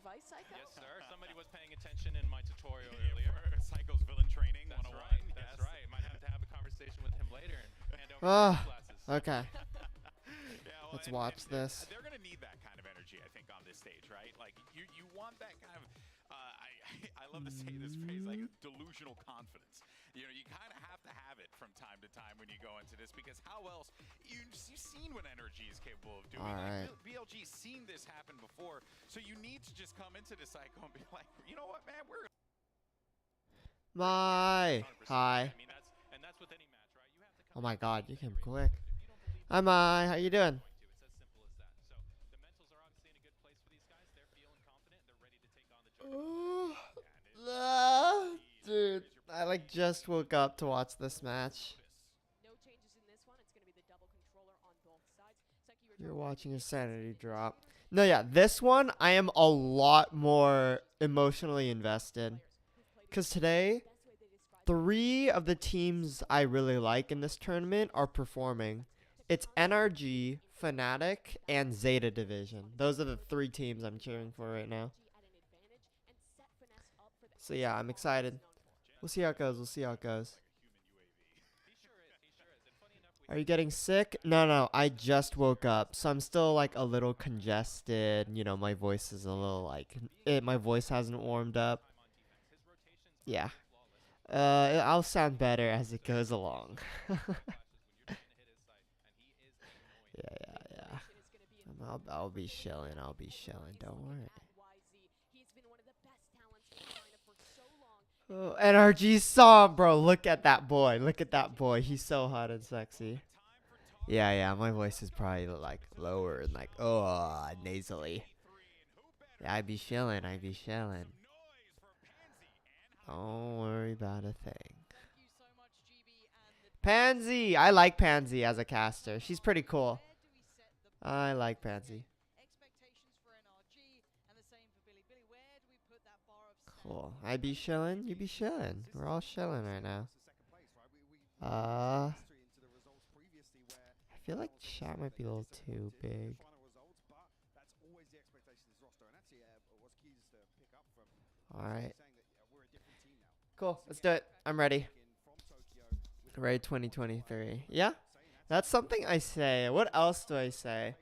advice, Psycho? Yes, sir. Somebody was paying attention in my tutorial earlier. Psycho's villain training That's 101. right. Yes. That's right. Might have to have a conversation with him later and hand over Ah, his glasses. okay. Yeah, well, Let's watch this. They're going to need that kind of energy, I think, on this stage, right? Like, you want that kind of, I love to say this phrase, like delusional confidence. You know, you kind of have to have it from time to time when you go into this, because how else? You've seen what NRG is capable of doing. All right. BLG's seen this happen before, so you need to just come into this Psycho and be like, you know what, man, we're My 100%. hi. I mean, that's with any match, right? You have to Oh come my in God, you with came your quick. If you don't believe Hi, Mai. How you doing? It's as simple as that. So the mentals are obviously in a good place for these guys. They're feeling confident. They're ready to take on the judgment. Dude, I like just woke up to watch this match. No changes in this one. It's going to be the double controller on both sides. Psycho, You're watching a sanity drop. No, yeah, this one I am a lot more emotionally invested. Because today, 3 of the teams I really like in this tournament are performing. It's NRG, Fnatic, and ZETA Division. Those are the 3 teams I'm cheering for right now. So yeah, I'm excited. We'll see how it goes. We'll see how it goes. Are you getting sick? No, I just woke up. So I'm still like a little congested. You know, my voice is a little like, my voice hasn't warmed up. Yeah. I'll sound better as it goes along. Yeah. I'll be chilling. Don't worry. Oh, NRG song, bro. Look at that boy. He's so hot and sexy. Yeah. My voice is probably like lower and like, oh, nasally. Yeah, I be chilling. Don't worry about a thing. Pansy! I like Pansy as a caster. She's pretty cool. I like Pansy. Cool. I be chilling. You be chilling. We're all chilling right now. I feel like chat might be a little too big. Alright. Cool. Let's do it. I'm ready. Ready 2023. Yeah? That's something I say. What else do I say?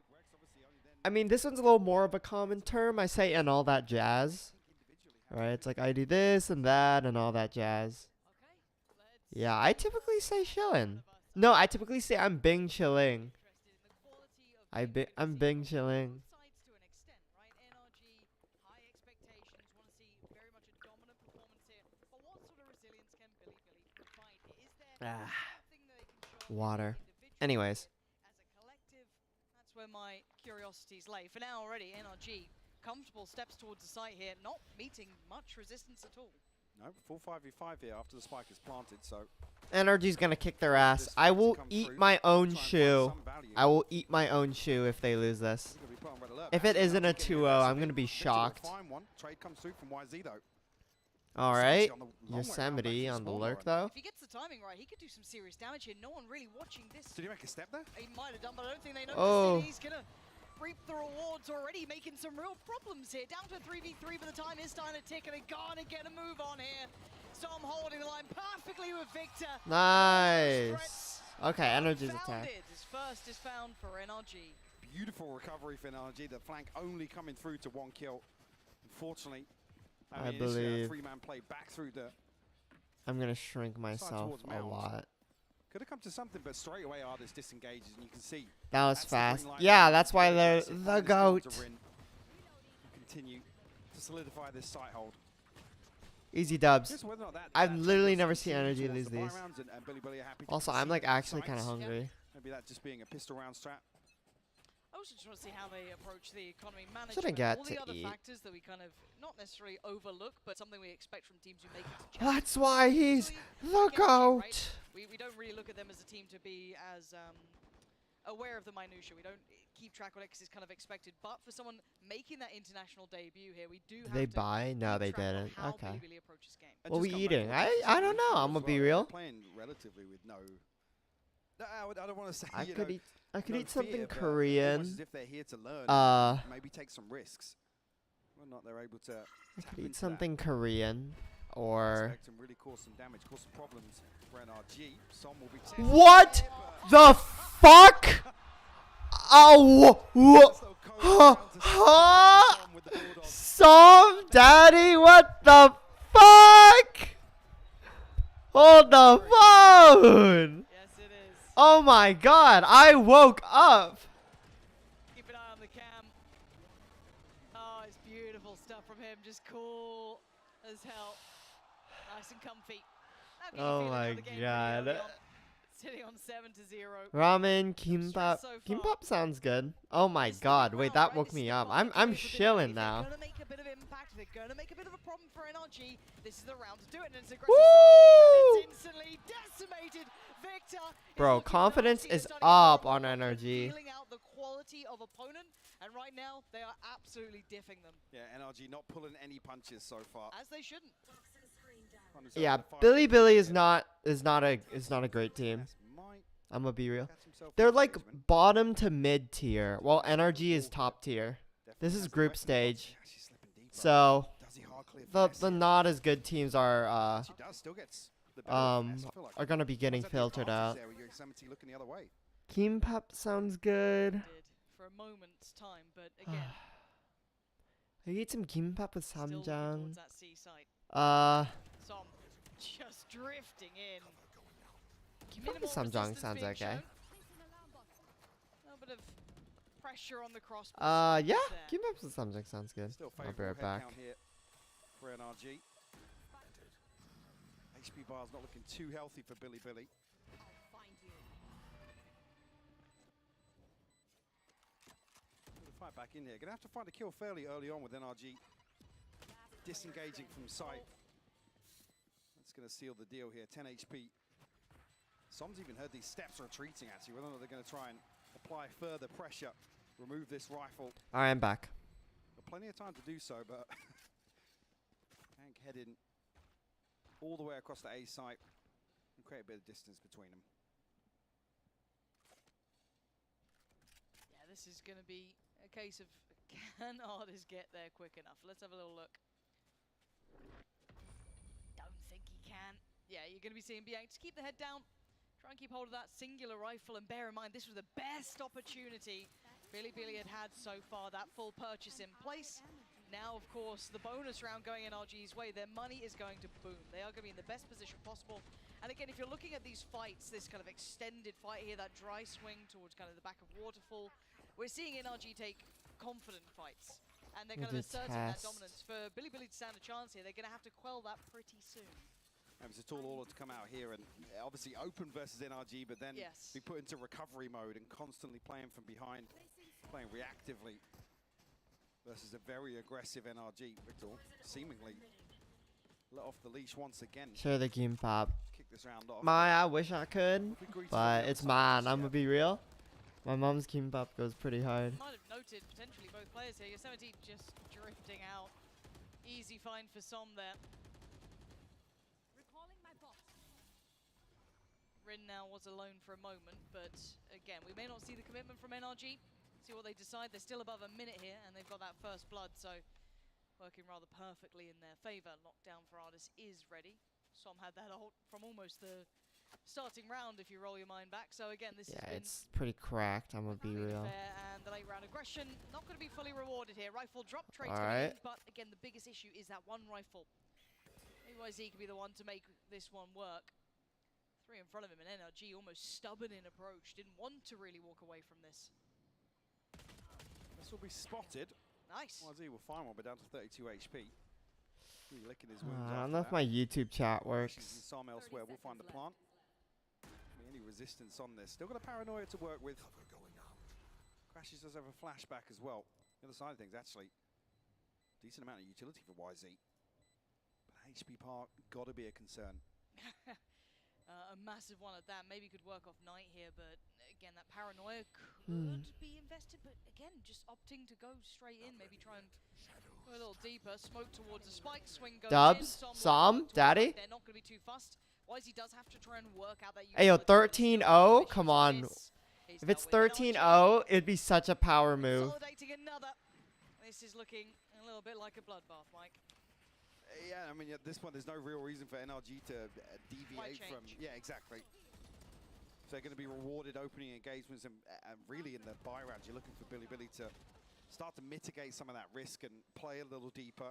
I mean, this one's a little more of a common term. I say and all that jazz. Right? It's like I do this and that and all that jazz. Yeah, I typically say chillin'. No, I typically say I'm bing chilling. I'm bing chilling. Water. Anyways. That's where my curiosities lay. For now already, NRG comfortable steps towards the site here, not meeting much resistance at all. No, full 5v5 here after the spike is planted, so NRG's gonna kick their ass. I will eat my own shoe. I will eat my own shoe if they lose this. If it isn't a 2-0, I'm gonna be shocked. Trade comes through from YZ though. Alright. Yosemite on the lurk though. If he gets the timing right, he could do some serious damage here. No one really watching this. Did he make a step there? He might have done, but I don't think they noticed Oh. it. He's gonna reap the rewards already, making some real problems here. Down to a 3v3, but the time is starting to tick, and they gotta get a move on here. Storm holding the line perfectly with Victor. Nice. Okay, NRG's attack. His first is found for NRG. Beautiful recovery for NRG. The flank only coming through to 1 kill. Unfortunately, I believe. 3-man play back through the. I'm gonna shrink myself towards a Mount. lot. Could have come to something, but straight away Artis disengages, and you can see. That was that's the fast. green light. Yeah, that's why Very they're aggressive. the Artis GOAT. going to Rin. Continue to solidify this site hold. Easy dubs. Just whether or not that- I've that literally was never seen seen NRG towards lose the buy these. rounds, and Billy Billy are happy to Also, I'm concede like actually sites. kind of hungry. Maybe that just being a pistol round strat. I also just want to see how they approach the economy management. Should've got all the to other eat. factors that we kind of not necessarily overlook, but something we expect from teams who make it to That's why he's the Again, GOAT. right? We don't really look at them as a team to be as aware of the minutiae. We don't keep track of it because it's kind of expected. But for someone making that international debut here, we do have They to buy? No, keep they track of didn't. how Okay. Billy Billy approaches game. And What just we come back eating? to I don't know. I'm gonna be real. Playing relatively with no. I don't want to say. I you could know, eat. I could no eat something fear, but Korean. almost as if they're here to learn. Maybe take some risks. Whether or not they're able to I tap could eat into that something Korean or. aspect and really cause some damage, cause some problems for NRG. Som will be tested What here, the fuck? Oh, but still huh, down to huh? Som with the Bulldogs. Some daddy, what the fuck? Hold the phone. Yes, it is. Oh my god, I woke up. Keep an eye on the cam. Oh, it's beautiful stuff from him. Just cool as hell. Nice and comfy. How can you Oh feel my about the game god. really early on? Sitting on 7-0. Ramen, kimbap. so far. Kimbap sounds good. Oh my This is the god, big wait, round, that right? woke This is me the up. bargaining I'm with Billy. chilling If now. they're gonna make a bit of impact, they're gonna make a bit of a problem for NRG. This is the round to do it, and it's aggressive. Woo! And it's instantly decimated. Victor is Bro, looking confidence nasty. They're is starting to up throw on more, they're NRG. feeling out the quality of opponent, and right now they are absolutely diffing them, Yeah, NRG not pulling any punches so far. as they shouldn't. Yeah, Billy is not a great team. I'm gonna be real. They're like bottom to mid tier. Well, NRG is top tier. This is group stage. So the not as good teams are gonna be getting filtered out. Kimbap sounds good. Did for a moment's time, but again, I eat some kimbap with still looking samjang. towards that seaside. Uh, Som just drifting in. Probably Minimal samjang resistance sounds being okay. shown. A little bit of pressure on the cross. Yeah, there. kimbap with samjang sounds good. Still I'll be right back. here for NRG. HP bar's not looking too healthy for Billy. Fight back in here. Gonna have to find a kill fairly early on with NRG disengaging from sight. That's gonna seal the deal here. 10 HP. Som's even heard these steps retreating actually. Whether or not they're gonna try and apply further pressure, remove this rifle. Alright, I'm back. Got plenty of time to do so, but Hank heading all the way across the A site and create a bit of distance between them. Yeah, this is going to be a case of can artists get there quick enough? Let's have a little look. Don't think he can. Yeah, you're going to be seeing BLG. Just keep the head down. Try and keep hold of that singular rifle, and bear in mind this was the best opportunity Billy had so far. That full purchase in place. Now, of course, the bonus round going NRG's way. Their money is going to boom. They are going to be in the best position possible. And again, if you're looking at these fights, this kind of extended fight here, that dry swing towards kind of the back of Waterfall, we're seeing NRG take confident fights. And they're kind of asserting that dominance. For Billy to stand a chance here, they're going to have to quell that pretty soon. It's a tall order to come out here and obviously open versus NRG, but then be put into recovery mode and constantly playing from behind, playing reactively versus a very aggressive NRG. Victor seemingly let off the leash once again. Share the kimbap. Kick this round off. I wish I could, but it's mine. I'm gonna be real. My mom's kimbap goes pretty hard. Might have noted potentially both players here. Yosemite just drifting out. Easy find for Som there. Rin now was alone for a moment, but again, we may not see the commitment from NRG. See what they decide. They're still above a minute here, and they've got that first blood, so working rather perfectly in their favor. Lockdown for Artis is ready. Som had that ult from almost the starting round, if you roll your mind back. So again, this has been it's pretty cracked. I'm gonna be real. fair, and the late round aggression not going to be fully rewarded here. Rifle drop traits Alright. but again, the biggest issue is that one rifle. Maybe YZ could be the one to make this one work. Three in front of him, and NRG almost stubborn in approach. Didn't want to really walk away from this. This will be spotted. Nice. YZ will find one, but down to 32 HP. He's licking his wounds. I don't know if my YouTube chat works. Some elsewhere. We'll find the plant. Any resistance on this? Still got a paranoia to work with. Crashes does have a flashback as well. The other side of things, actually, decent amount of utility for YZ. But HP Park got to be a concern. A massive one at that. Maybe could work off Knight here, but again, that paranoia could be invested. But again, just opting to go straight in. Maybe try and go a little deeper. Smoke towards the spike. Swing goes Dubs, in. Som, Daddy. They're not going to be too fussed. YZ does have to try and work out that. Hey, yo, utility. 13-0? Come on. Is If it's that with NRG 13-0, it'd be such a power move. consolidating another. This is looking a little bit like a bloodbath, Mike. Yeah, I mean, at this point, there's no real reason for NRG to deviate from... Yeah, exactly. So they're going to be rewarded opening engagements, and really in the buy round, you're looking for Billy to start to mitigate some of that risk and play a little deeper.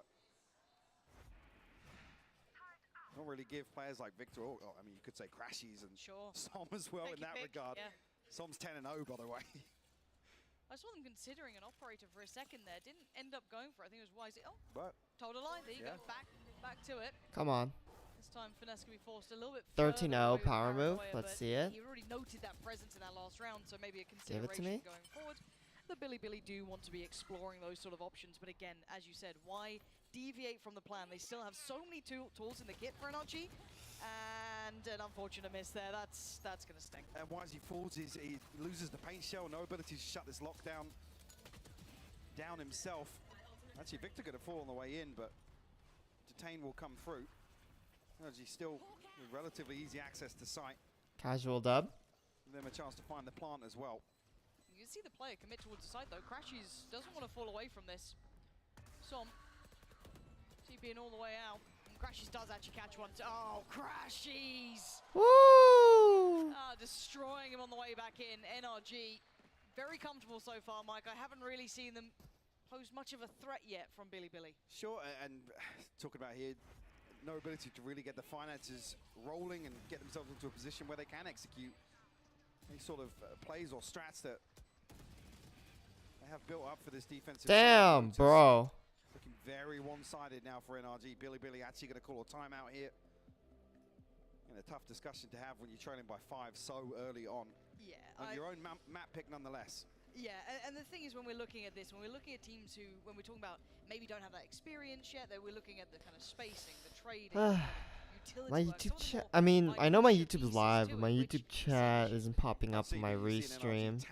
Not really give players like Victor, I mean, you could say Crashies and Som as well in that regard. Yeah. Som's 10-0, by the way. I saw them considering an operator for a second there. Didn't end up going for it. I think it was Wise. Oh, but told a lie. There you go. Back to it. Come on. This time, Finesse can be forced a little bit 13-0 power move. Let's see it. He already noted that presence in that last round, so maybe a consideration going forward. The Billy do want to be exploring those sort of options, but again, as you said, why deviate from the plan? They still have so many tools in the kit for NRG, and an unfortunate miss there. That's going to sting. And Wise, he falls, he loses the paint shell, no ability to shut this lockdown down himself. Actually, Victor going to fall on the way in, but Detain will come through. NRG still with relatively easy access to site. Casual dub. Give them a chance to find the plant as well. You can see the player commit towards the side though. Crashies doesn't want to fall away from this. Som TPing all the way out. And Crashies does actually catch one. Oh, Crashies! Woo! Destroying him on the way back in. NRG, very comfortable so far, Mike. I haven't really seen them pose much of a threat yet from Billy. Sure, and talking about here, no ability to really get the finances rolling and get themselves into a position where they can execute any sort of plays or strats that they have built up for this defensive. Damn, bro. Looking very one-sided now for NRG. Billy actually going to call a timeout here. And a tough discussion to have when you're trailing by 5 so early on. Yeah. On your own map pick nonetheless. Yeah, and the thing is, when we're looking at this, when we're looking at teams who, when we're talking about maybe don't have that experience yet, that we're looking at the kind of spacing, the trading, my YouTube chat. I mean, I know my YouTube is live, but my YouTube chat isn't popping up on my restream,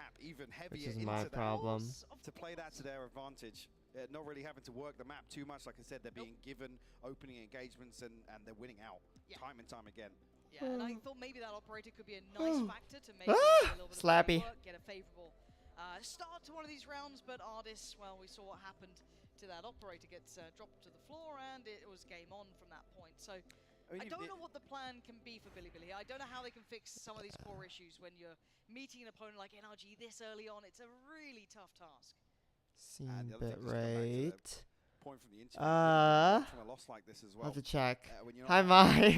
which is my problem. To play that to their advantage, not really having to work the map too much. Like I said, they're being given opening engagements and they're winning out time and time again. Yeah, and I thought maybe that operator could be a nice factor to make a little bit Slappy. of work, get a favorable start to one of these rounds, but Ardis, well, we saw what happened to that operator. Gets dropped to the floor, and it was game on from that point. So I don't know what the plan can be for Billy. I don't know how they can fix some of these core issues when you're meeting an opponent like NRG this early on. It's a really tough task. Scene bit rate. Point from the interview, from a loss like this as well. I'll have to check. Hi, Mai.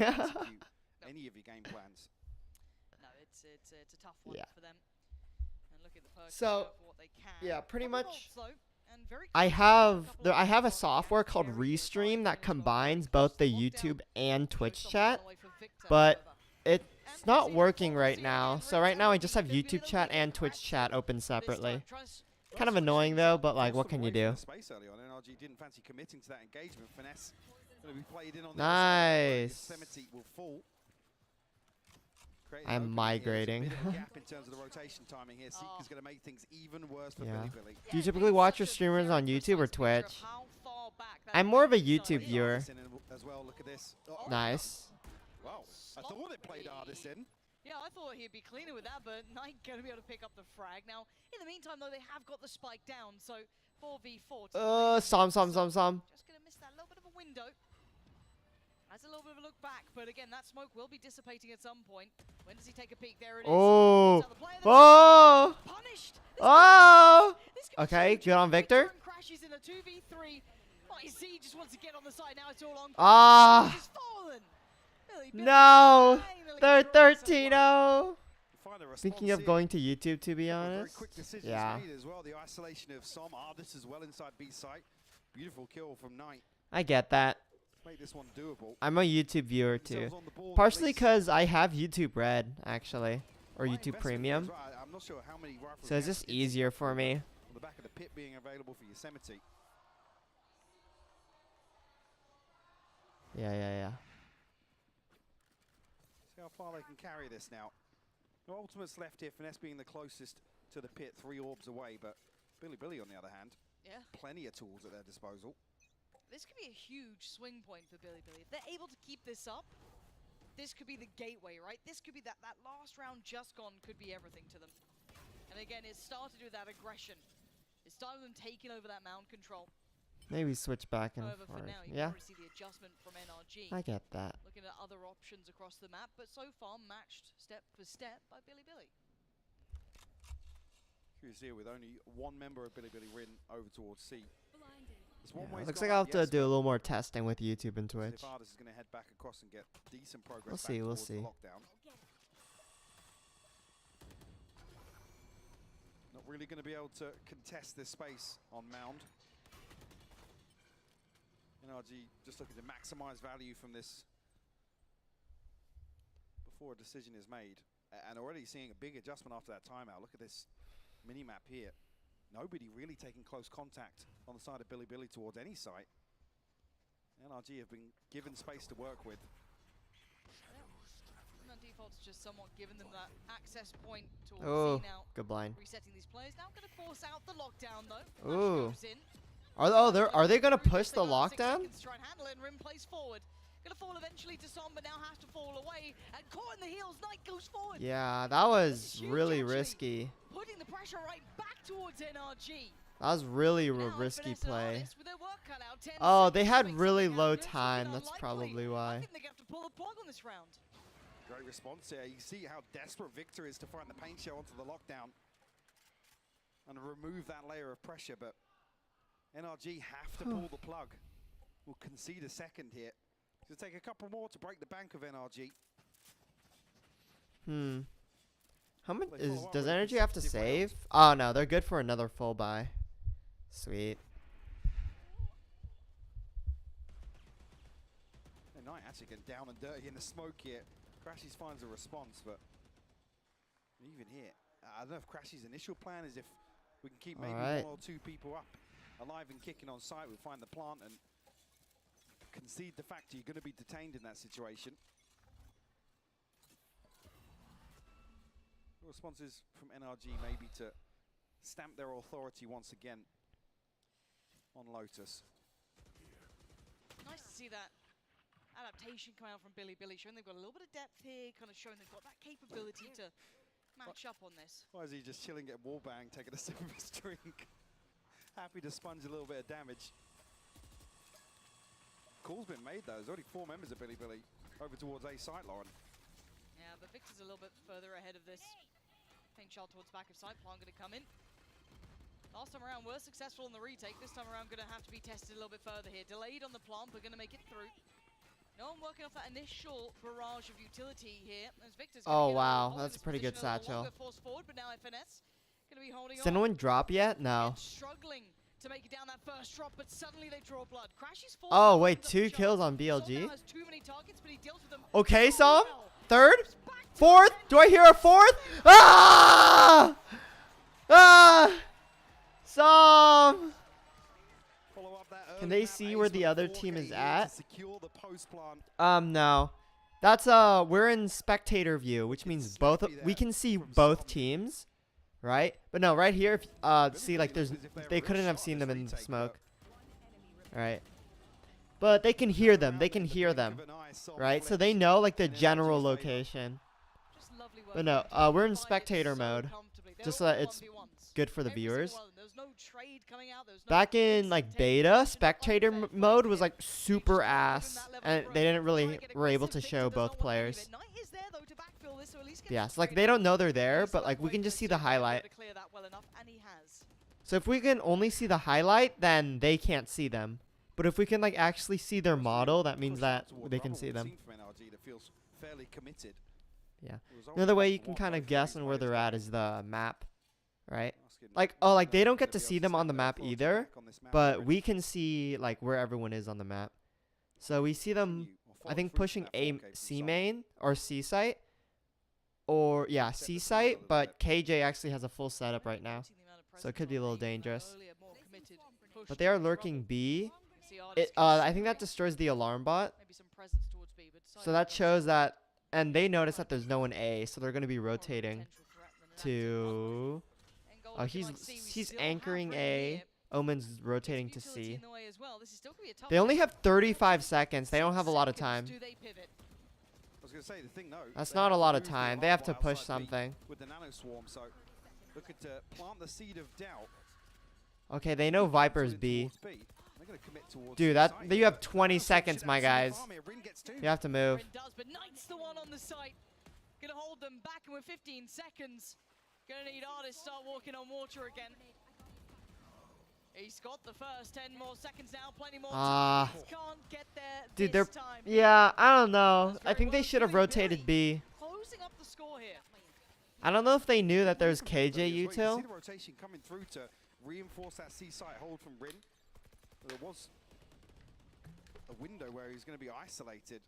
Any of your game plans. No, it's a tough one for them. And look at the perks So, for what they can. yeah, pretty much. I have a software called Restream that combines both the YouTube and Twitch chat, but it's not working right now. So right now I just have YouTube chat and Twitch chat open separately. Kind of annoying though, but like, what can you do? Nice. I'm migrating. Yeah. Do you typically watch your streamers on YouTube or Twitch? I'm more of a YouTube viewer. Nice. Wow, I thought it played Ardis in. Yeah, I thought he'd be cleaner with that, but Knight going to be able to pick up the frag. Now, in the meantime, though, they have got the spike down, so 4v4. Some. Just going to miss that little bit of a window. That's a little bit of a look back, but again, that smoke will be dissipating at some point. When does he take a peek? There it is. Oh! Oh! Punished. Oh! Okay, good on Victor. Crashes in a 2v3. YZ just wants to get on the side. Now it's all on. Ah! No! They're 13-0. Thinking of going to YouTube, to be honest. Yeah. As well. The isolation of Som. Ardis as well inside B site. Beautiful kill from Knight. I get that. Make this one doable. I'm a YouTube viewer too. Partially because I have YouTube Red, actually. Or YouTube Premium. I'm not sure how many so it's just easier for me. On the back of the pit being available for Yosemite. Yeah. See how far they can carry this now. No ultimates left here. Finesse being the closest to the pit, 3 orbs away, but Billy on the other hand, plenty of tools at their disposal. This could be a huge swing point for Billy. If they're able to keep this up, this could be the gateway, right? This could be that last round just gone could be everything to them. And again, it started with that aggression. It started with them taking over that mound control. Maybe switch back and However, forth. for now, you Yeah, can already see the adjustment from NRG. I get that. Looking at other options across the map, but so far matched step for step by Billy. Curious here with only one member of Billy ridden over towards C. There's one Yeah, way it's looks gone like I'll up, have to yes, do a but little more testing with YouTube and Twitch. Nevada's is going to head back across and get decent progress. We'll back see, we'll towards the see. lockdown. Not really going to be able to contest this space on Mound. NRG just looking to maximize value from this before a decision is made. And already seeing a big adjustment after that timeout. Look at this mini-map here. Nobody really taking close contact on the side of Billy towards any site. NRG have been given space to work with. On default's just somewhat given them that access point towards Oh, C now. good blind. Resetting these players. Now going to force out the lockdown though. Ooh. Goes in. Are they gonna push the They got 6 lockdown? seconds to try and handle it, and Rim plays forward. Gonna fall eventually to Som, but now has to fall away. And caught in the heels, Knight goes forward. Yeah, that was Huge, really actually. risky. Putting the pressure right back towards NRG. That was really a Now risky FNC and play. Artists with their work cut out, 10 Oh, they seconds had to make really something low happen. It's looking time. That's unlikely. probably I why. think they're gonna have to pull the plug on this round. Great response here. You see how desperate Victor is to find the paint shell onto the lockdown and remove that layer of pressure, but NRG have to pull the plug. We'll concede a second here. It'll take a couple more to break the bank of NRG. How much They follow up does with a NRG have to consecutive save? Oh no, they're good for another full buy. Sweet. And Knight actually getting down and dirty in the smoke here. Crashies finds a response, but even here, I don't know if Crashy's initial plan is if we can keep maybe Alright. 1 or 2 people up, alive and kicking on site, we'll find the plant and concede the fact you're going to be detained in that situation. The responses from NRG maybe to stamp their authority once again on Lotus. Nice to see that adaptation come out from Billy, showing they've got a little bit of depth here, kind of showing they've got that capability to match up on this. Why is he just chilling at wallbang, taking a sip of his drink? Happy to sponge a little bit of damage. Call's been made though. There's already 4 members of Billy over towards A site, Lauren. Yeah, but Victor's a little bit further ahead of this. Paint shot towards back of site, Plant going to come in. Last time around, we're successful in the retake. This time around, going to have to be tested a little bit further here. Delayed on the plant, but going to make it through. No one working off that initial barrage of utility here. As Victor's Oh wow, that's a pretty good satchel. Forward, but now FNS going to be holding Does on. anyone drop yet? No. And struggling to make it down that first drop, but suddenly they draw blood. Crashes forward. Oh wait, opens up the 2 shot. kills on Som BLG. now has too many targets, but he deals with them Okay, so Som. well. 3rd, Back to 4th. Do I hear a 4th? Ah! Ah! Som. Follow up that Can early they map see ace where with the a other 4K team is here at? to secure the post plant. No. That's we're in spectator view, which means both we can see both teams, right? But no, right here, if see like there's they couldn't have seen them in the smoke, right? But they can hear them. They can hear them, right? So they know like the general location. Just lovely work. But no, we're in Find it spectator so mode, comfortably. They're just so all that it's 1v1s. good for the Every single viewers. one of them. There was no trade coming out. There was no Back in instant like take. beta, It was spectator unfair mode fighting was here. like super Just ass, that level and of they didn't growth. really Try and get were able aggressive. to Victor show does not both wanna leave players. it. Knight is there though to backfill this, so at least get Yeah, some so like trade they in. don't know they're there, He's but still like we waiting can just for see it the to be able highlight. to clear that well enough, and he has. So if we can only see the highlight, then they can't see them. But if we can like actually see their model, that means that they can see them. Yeah. Another way you can kind of guess on where they're at is the map, right? Like, oh, like they don't get to see them on the map either, but we can see like where everyone is on the map. So we see them, I think, pushing A C main or C site, or yeah, C site. But KJ actually has a full setup right now, so it could be a little dangerous. But they are lurking B. I think that destroys the alarm bot. So that shows that, and they notice that there's no one A, so they're going to be rotating to. Oh, he's anchoring A. Omen's rotating to C. They only have 35 seconds. They don't have a lot of time. That's not a lot of time. They have to push something. With the nano swarm, so looking to plant the seed of doubt. Okay, they know Viper's B. gonna commit towards Dude, the that site you here, have but 20 Alpha seconds, should my absolutely guys. farm it. Rin gets two. You have to move. Rin does, but Knight's the one on the site. Gonna hold them back, and with 15 seconds, gonna need Artist start walking on water again. He's got the first 10 more seconds now, plenty more time. Can't get there Dude, this time. yeah, I don't know. Does I think very they should have Billy rotated B. Closing up the score here. I don't know if they knew that there's As well, KJ you can see util. the rotation coming through to reinforce that C site hold from Rin. There was a window where he's going to be isolated.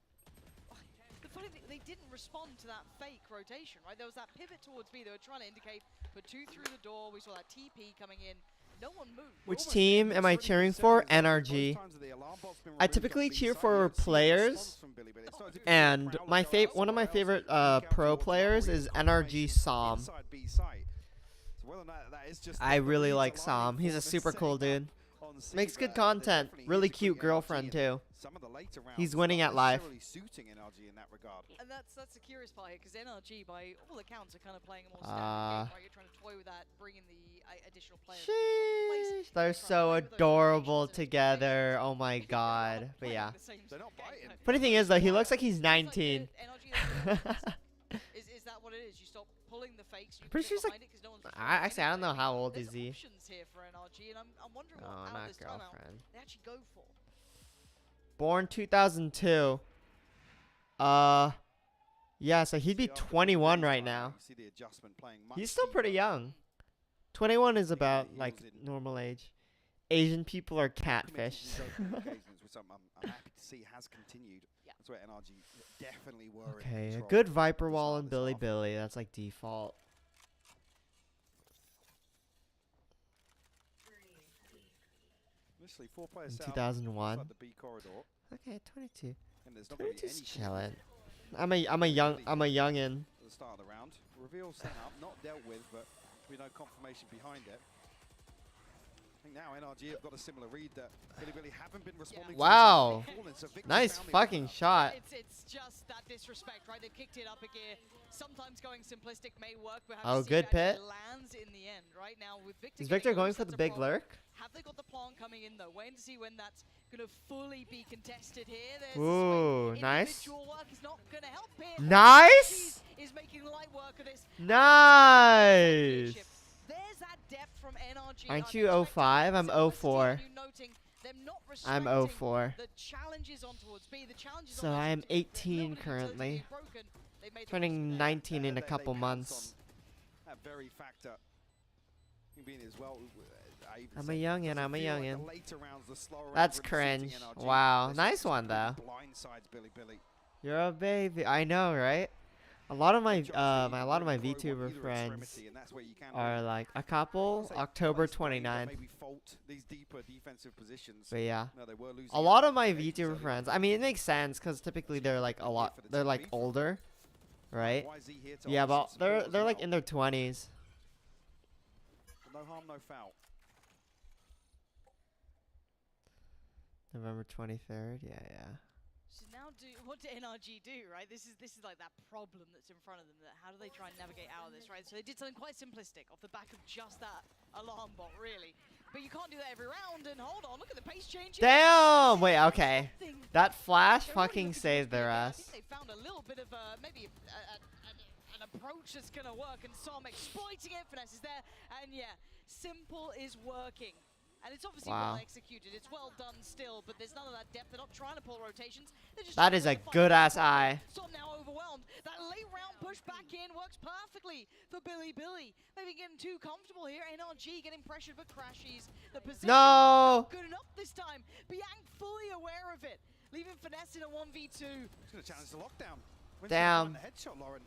The funny thing, they didn't respond to that fake rotation, right? There was that pivot towards B. They were trying to indicate, put two through the door. We saw that TP coming in. No one moved. Which team am I cheering for? NRG. I typically cheer for players, and one of my favorite pro players is NRG Som. I really like Som. He's a super cool dude. Makes good content. Really cute girlfriend too. He's winning at life. And that's the curious part here, because NRG, by all accounts, are kind of playing a more standard game, right? You're trying to toy with that, bring in the additional players. Sheesh, they're so adorable together. Oh my god. But yeah. Funny thing is though, he looks like he's 19. Is that what it is? You stop pulling the fakes. You Pretty sure he's like. Actually, I don't know how old is he. Here for NRG, and I'm wondering Oh, what not this timeout girlfriend. they actually go for. Born 2002. Yeah, so he'd be 21 right now. He's still pretty young. 21 is about like normal age. Asian people are catfish. Which I'm happy to see has continued. That's where NRG definitely were. Okay, a good Viper wall and Billy Billy. That's like default. Initially, 4 players In 2001. the B corridor. Okay, 22. And there's not going to be 22's any chillin'. I'm a youngin. at the start of the round. Reveal set up, not dealt with, but we know confirmation behind it. I think now NRG have got a similar read that Billy haven't been responding Wow. to. Nice fucking shot. It's just that disrespect, right? They've kicked it up a gear. Sometimes going simplistic may work, but Oh, good pit. lands in the end. Right now with Victor. Is Victor going close, for that's the a big problem. lurk? Have they got the plant coming in though? Waiting to see when that's gonna fully be contested here. There's Ooh, nice. individual work is not gonna help here. Nice. Is making light work of this. Nice. There's that depth from NRG. Aren't you 05? I'm 04. I'm 04. The challenges on towards B, the challenges So on I am towards B, 18 nobody currently. totally broken. They made the Turning 19 in a couple months. That very factor. Being as well, I'm a youngin', I'm a youngin'. youngin'. That's cringe. Wow, nice one though. You're a baby. I know, right? A lot of my VTuber friends are like a couple October 29th. But yeah, a lot of my VTuber friends. I mean, it makes sense because typically they're like they're like older, right? Yeah, but they're like in their 20s. No harm, no foul. November 23rd. Yeah. So now, what do NRG do, right? This is like that problem that's in front of them. That how do they try and navigate out of this, right? So they did something quite simplistic off the back of just that alarm bot, really. But you can't do that every round. And hold on, look at the pace change. Damn! Wait, okay. That flash fucking saved their I ass. think they found a little bit of maybe an approach that's gonna work, and Som exploiting it. Finesse is there, and yeah, simple is working. And it's obviously well executed. It's well done still, but there's none of that depth. They're not trying to pull rotations. Just that is a good ass eye. Som now overwhelmed. That late round push back in works perfectly for Billy. Maybe getting too comfortable here. NRG getting pressured, but crashes. The position not good enough this time. Biang fully aware of it, leaving Finesse in a 1v2. He's going to challenge the lockdown. Damn. The headshot, Lauren.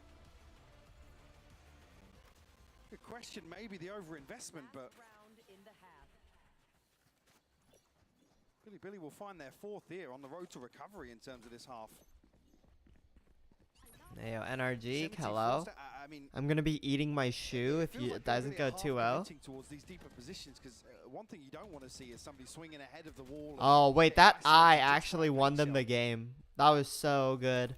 Good question, maybe the overinvestment, but Billy will find their fourth here on the road to recovery in terms of this half. Hey, yo, NRG, hello. I'm gonna be eating my shoe if it doesn't go 2-0. Towards these deeper positions, because one thing you don't want to see is somebody swinging ahead of the wall. Oh wait, that eye actually won them the game. That was so good.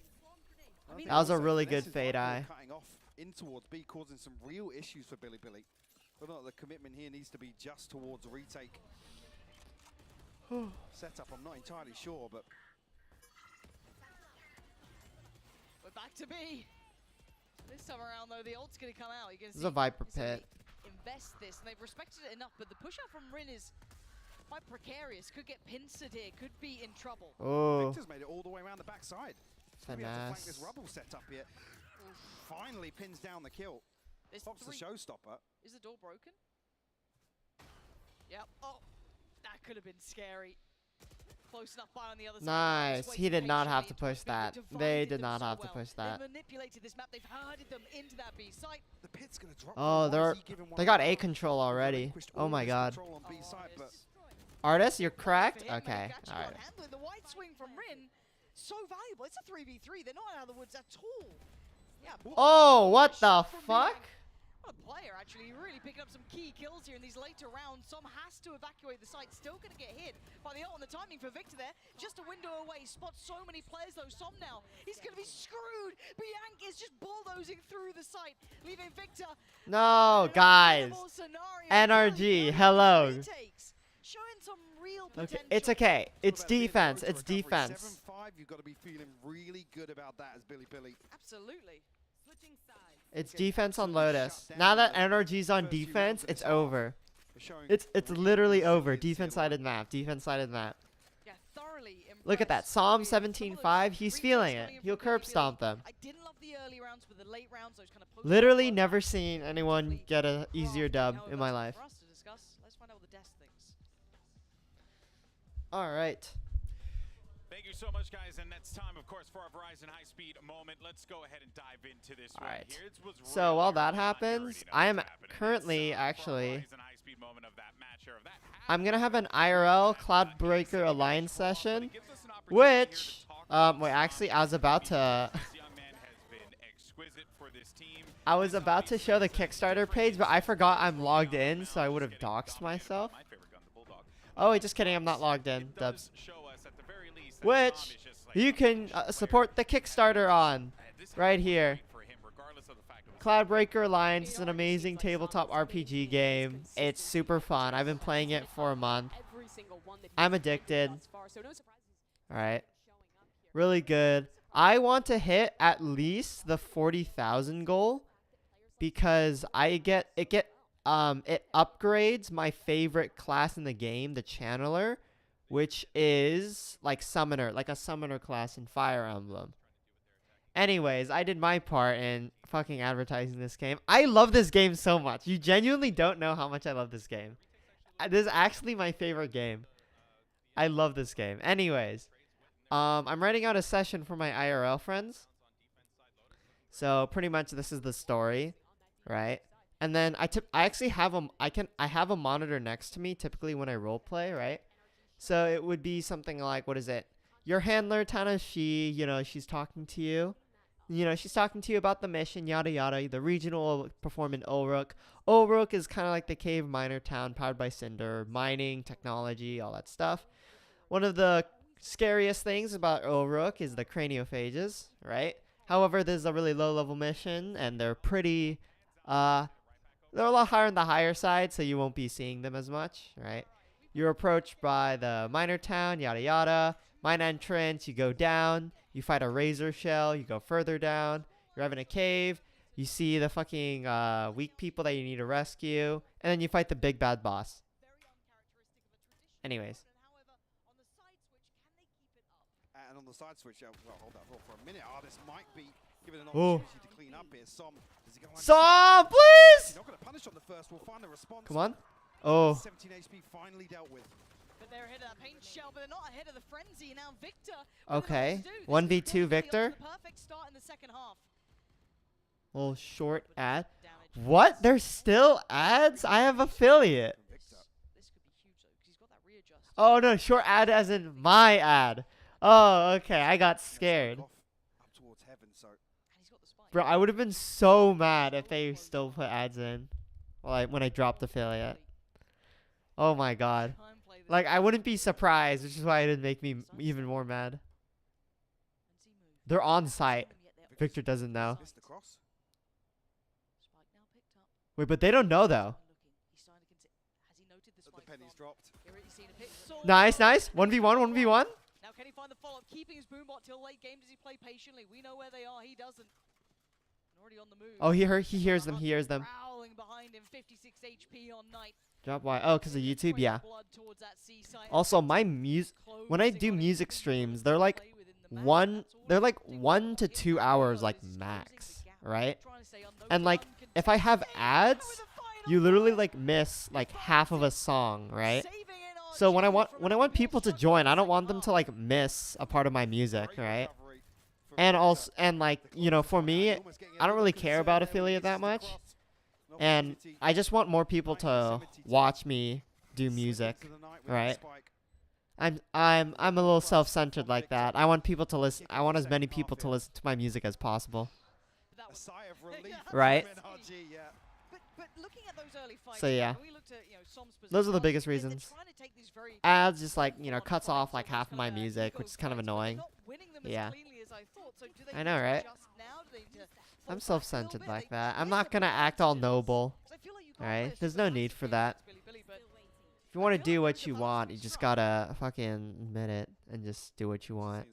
That was a really good fade eye. Cutting off in towards B, causing some real issues for Billy. But not the commitment here needs to be just towards retake. setup, I'm not entirely sure, but We're back to B. This time around, though, the ult's going to come out. You're going to This is a Viper instantly pit. invest this, and they've respected it enough, but the push out from Rin is quite precarious. Could get pincered here, could be in trouble. Oh, Victor's made it all the way around the backside. We have to flank this finesse. rubble setup here. Finally pins down the kill. There's Pops the showstopper. Is the door broken? Yep. Oh, that could have been scary. Close enough by on the other side. Nice. Just He waiting did not have patiently to push until that. Victor They divided did them not so have to well. push that. They've manipulated this map. They've herded them into that B site. The pit's gonna drop. Oh, though. Why is he giving one they got of A them? control already. Relinquished Oh all my his god. control on B side, but Artist, you're For correct? him, Okay. they've actually Alright. got handling. The white swing from Rin, so valuable. It's a 3v3. They're not out of the woods at all. Yeah. Oh, what the From fuck? behind. What a player, actually. Really picking up some key kills here in these later rounds. Som has to evacuate the site. Still going to get hit by the ult, and the timing for Victor there. Just a window away. Spots so many players, though. Som now, he's going to be screwed. Bianc is just bulldozing through the site, leaving Victor. No, guys. NRG, hello. Showing some real Okay, potential. it's okay. It's Talk about being defense. close to It's recovery. defense. 7-5, you've got to be feeling really good about that as Billy. Absolutely. It's defense on Lotus. Now that NRG's on defense, it's over. Showing It's literally over. Defense-sided map. Defense-sided map. Yeah, thoroughly Look at that. impressed Psalm with some of those 17.5. He's replays feeling it. coming in He'll from curb Billy. stomp them. I didn't love the early rounds, but the late rounds, those kind of post- Literally never seen anyone get a easier dub in my life. For us to discuss, let's find out what the desk thinks. All right. Thank you so much, guys, and it's time, of course, for our Verizon high-speed moment. Let's go ahead and dive into this All right right. here. It was So really while that early on. You happens, already know I am what's happening. currently It's, for our actually. Verizon high-speed moment of that match or of that I'm gonna have an half. IRL Cloudbreaker Alliance session, which wait, actually, I was about to. I was about to show the Kickstarter page, but I forgot I'm logged in, so I would have doxed myself. Oh, wait, just kidding. I'm not logged in. Dubs. Which you can support the Kickstarter on right here. Cloudbreaker Alliance is an amazing tabletop RPG game. It's super fun. I've been playing it for a month. I'm addicted. Alright. Really good. I want to hit at least the 40,000 goal because it upgrades my favorite class in the game, the Channeler, which is like summoner, like a summoner class in Fire Emblem. Anyways, I did my part in fucking advertising this game. I love this game so much. You genuinely don't know how much I love this game. This is actually my favorite game. I love this game. Anyways, I'm writing out a session for my IRL friends. So pretty much this is the story, right? And then I actually have I have a monitor next to me typically when I roleplay, right? So it would be something like, what is it? Your handler Tanashi, she's talking to you. She's talking to you about the mission, yada yada. The regional will perform in Ulruk. Ulruk is kind of like the cave miner town powered by Cinder, mining, technology, all that stuff. One of the scariest things about Ulruk is the craniophages, right? However, this is a really low-level mission, and they're pretty, they're a lot higher on the higher side, so you won't be seeing them as much, right? You're approached by the miner town, yada yada. Mine entrance, you go down, you fight a razor shell, you go further down, you're having a cave, you see the fucking weak people that you need to rescue, and then you fight the big bad boss. Anyways. And on the side switch, well, hold that thought for a minute. This might be given an Oh. opportunity to clean up here. Som, does he go on? Som, please! He's not going to punish on the first. We'll find a response. Come on. Oh. 17 HP finally dealt with. But they're ahead of that paint shell, but they're not ahead of the frenzy. Now Victor. Okay. What are they 1v2 supposed to do? This is Victor. the perfect start in the second half. Little short ad. Damage. What? There's still ads? I have affiliate. Victor. This could be huge though, because he's got that readjust. Oh, no. Short ad as in my ad. Oh, okay. I got scared. Up towards heaven, so And he's got the spike. Bro, I would have been so mad if they still put ads in when I dropped affiliate. Oh my god. Time play this. Like, I wouldn't be surprised, which is why it didn't make me even more mad. NC move. They're on site. Yet they're Victor doesn't know. missed the cross. Spike now picked up. Wait, but they don't know, though. Looking. He's starting to has he noted the The spike penny's from? dropped. Here it is seen a pick. Nice, nice. 1v1, 1v1. Now can he find the follow-up? Keeping his boombot till late game. Does he play patiently? We know where they are. He doesn't. Already on the move. Oh, he hears them. He hears them. Prowling behind him. 56 HP on Knight. Drop Y. Oh, because of YouTube, yeah. Also, my when I do music streams, they're like 1 to 2 hours like max, right? And like if I have ads, you literally like miss like half of a song, right? So when I want people to join, I don't want them to like miss a part of my music, right? And also, and like, you know, for me, I don't really care about affiliate that much. And I just want more people to watch me do music, right? I'm a little self-centered like that. I want people to listen. I want as many people to listen to my music as possible. Right? But looking at those early fights, so yeah, we looked at, you know, those are the biggest reasons. Ads just like, you know, cuts off like half of my music, which is kind of annoying. Yeah. I know, right? I'm self-centered like that. I'm not gonna act all noble. Alright? There's no need for that. If you want to do what you want, you just gotta fucking admit it and just do what you want.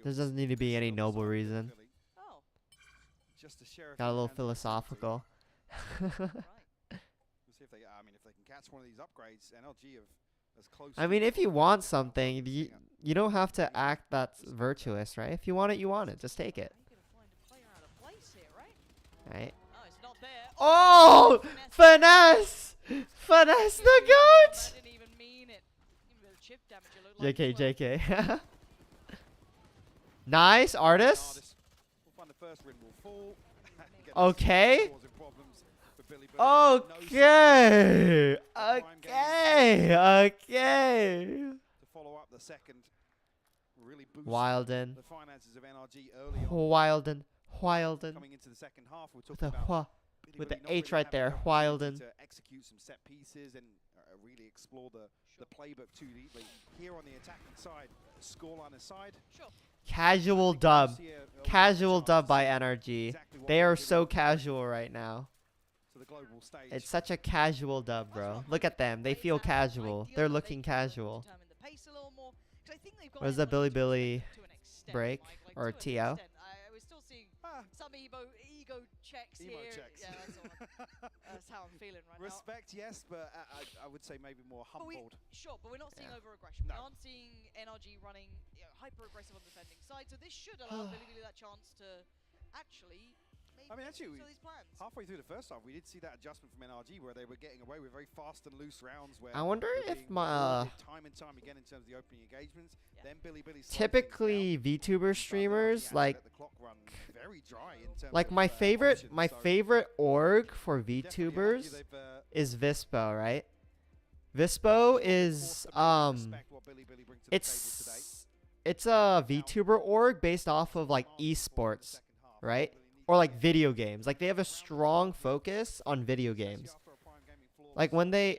There doesn't need to be any noble reason. Got a little philosophical. I mean, if you want something, you don't have to act that's virtuous, right? If you want it, you want it. Just take it. Right? Oh! Finesse! Finesse the goat! JK, JK. Nice, artist. Okay. Okay. Okay. Okay. Wilden. Wilden. Wilden. Coming into the second half, we're With talking with the H right there, Wilden. To execute some set pieces and really explore the playbook too deeply. Here on the attacking side, scoreline aside. Casual dub. Casual dub by NRG. They are so casual right now. It's such a casual dub, bro. Look at them. They feel casual. They're looking casual. What is that Billy break? Or TO? Some ego checks here. Checks. Yeah, that's how I'm feeling right Respect, now. yes, but I would say maybe more humbled. But we're not seeing over-aggression. We aren't seeing NRG running hyper-aggressive on the defending side, so this should allow Billy that chance to actually actually, halfway through the first half, we did see that adjustment from NRG where they were getting away with very fast and loose rounds. Where I wonder if time and time again in terms of the opening engagements. Then Billy typically VTuber streamers like my favorite org for VTubers is Vispo, right? Vispo is it's a VTuber org based off of like esports, right? Or like video games. Like they have a strong focus on video games. Like when they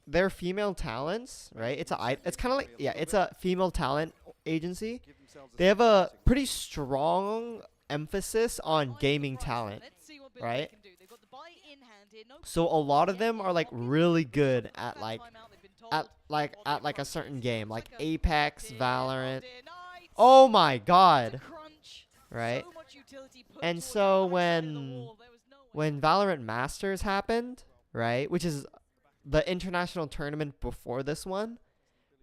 their female talents, right? It's kind of like it's a female talent agency. They have a pretty strong emphasis on gaming talent, right? So a lot of them are like really good at a certain game, like Apex, Valorant. Oh my god. Right? And so when Valorant Masters happened, right, which is the international tournament before this one,